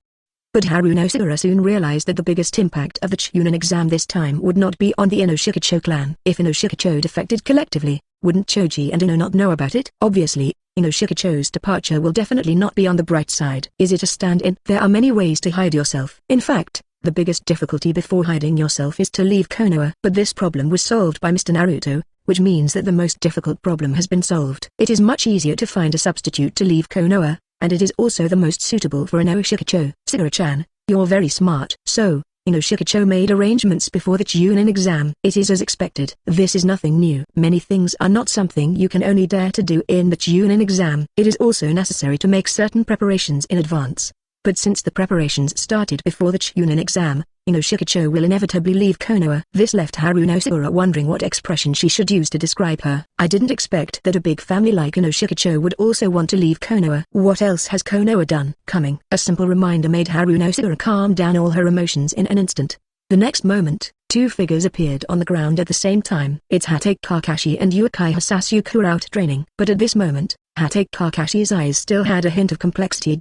But Haruno Sakura soon realized that the biggest impact of the ChuNin exam this time would not be on the Inoshikacho clan. If Inoshikacho defected collectively, Wouldn't Choji and Ino not know about it? Obviously, Shikacho's departure will definitely not be on the bright side. Is it a stand-in? There are many ways to hide yourself. In fact, the biggest difficulty before hiding yourself is to leave Konoha. But this problem was solved by Mr. Naruto, which means that the most difficult problem has been solved. It is much easier to find a substitute to leave Konoha, and it is also the most suitable for Shikacho. Siguro-chan, you're very smart. So, Shikacho made arrangements before the ChuNin exam. It is as expected. This is nothing new. Many things are not something you can only dare to do in the ChuNin exam. It is also necessary to make certain preparations in advance. But since the preparations started before the ChuNin exam, Shikacho will inevitably leave Konoha. This left Haruno Siguro wondering what expression she should use to describe her. I didn't expect that a big family like Shikacho would also want to leave Konoha. What else has Konoha done? Coming. A simple reminder made Haruno Siguro calm down all her emotions in an instant. The next moment, two figures appeared on the ground at the same time. It's Hatake Kakashi and Uchiha Sasuke who are out training. But at this moment, Hatake Kakashi's eyes still had a hint of complexity.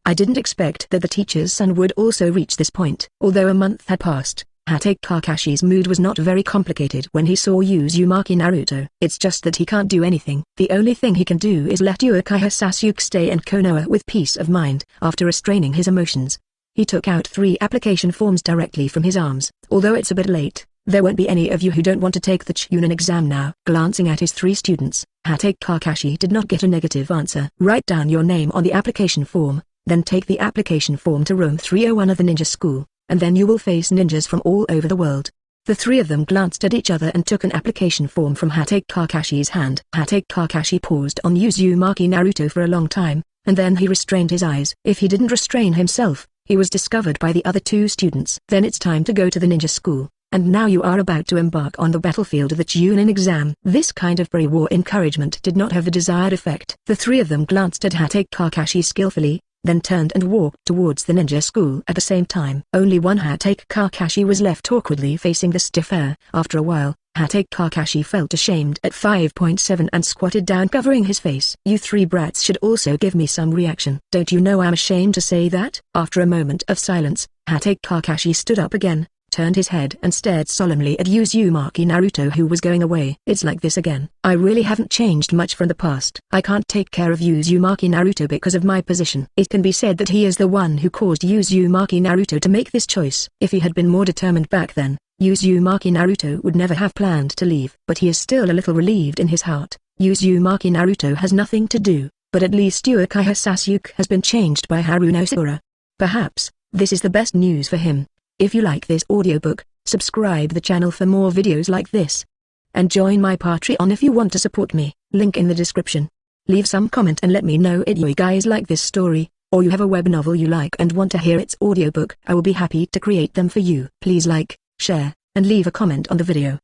I didn't expect that the teacher's son would also reach this point. Although a month had passed, Hatake Kakashi's mood was not very complicated when he saw Uzumaki Naruto. It's just that he can't do anything. The only thing he can do is let Uchiha Sasuke stay in Konoha with peace of mind. After restraining his emotions, he took out 3 application forms directly from his arms. Although it's a bit late, there won't be any of you who don't want to take the ChuNin exam now. Glancing at his 3 students, Hatake Kakashi did not get a negative answer. Write down your name on the application form, then take the application form to room 301 of the ninja school, and then you will face ninjas from all over the world. The 3 of them glanced at each other and took an application form from Hatake Kakashi's hand. Hatake Kakashi paused on Uzumaki Naruto for a long time, and then he restrained his eyes. If he didn't restrain himself, he was discovered by the other 2 students. Then it's time to go to the ninja school, and now you are about to embark on the battlefield of the ChuNin exam. This kind of pre-war encouragement did not have the desired effect. The 3 of them glanced at Hatake Kakashi skillfully, then turned and walked towards the ninja school at the same time. Only one Hatake Kakashi was left awkwardly facing the stiff air. After a while, Hatake Kakashi felt ashamed at 5.7 and squatted down covering his face. You 3 brats should also give me some reaction. Don't you know I'm ashamed to say that? After a moment of silence, Hatake Kakashi stood up again, turned his head and stared solemnly at Uzumaki Naruto who was going away. It's like this again. I really haven't changed much from the past. I can't take care of Uzumaki Naruto because of my position. It can be said that he is the one who caused Uzumaki Naruto to make this choice. If he had been more determined back then, Uzumaki Naruto would never have planned to leave. But he is still a little relieved in his heart. Uzumaki Naruto has nothing to do, but at least Uchiha Sasuke has been changed by Haruno Siguro. Perhaps, this is the best news for him. If you like this audiobook, subscribe the channel for more videos like this. And join my Patreon if you want to support me, link in the description. Leave some comment and let me know if you guys like this story, or you have a web novel you like and want to hear its audiobook. I will be happy to create them for you. Please like, share, and leave a comment on the video.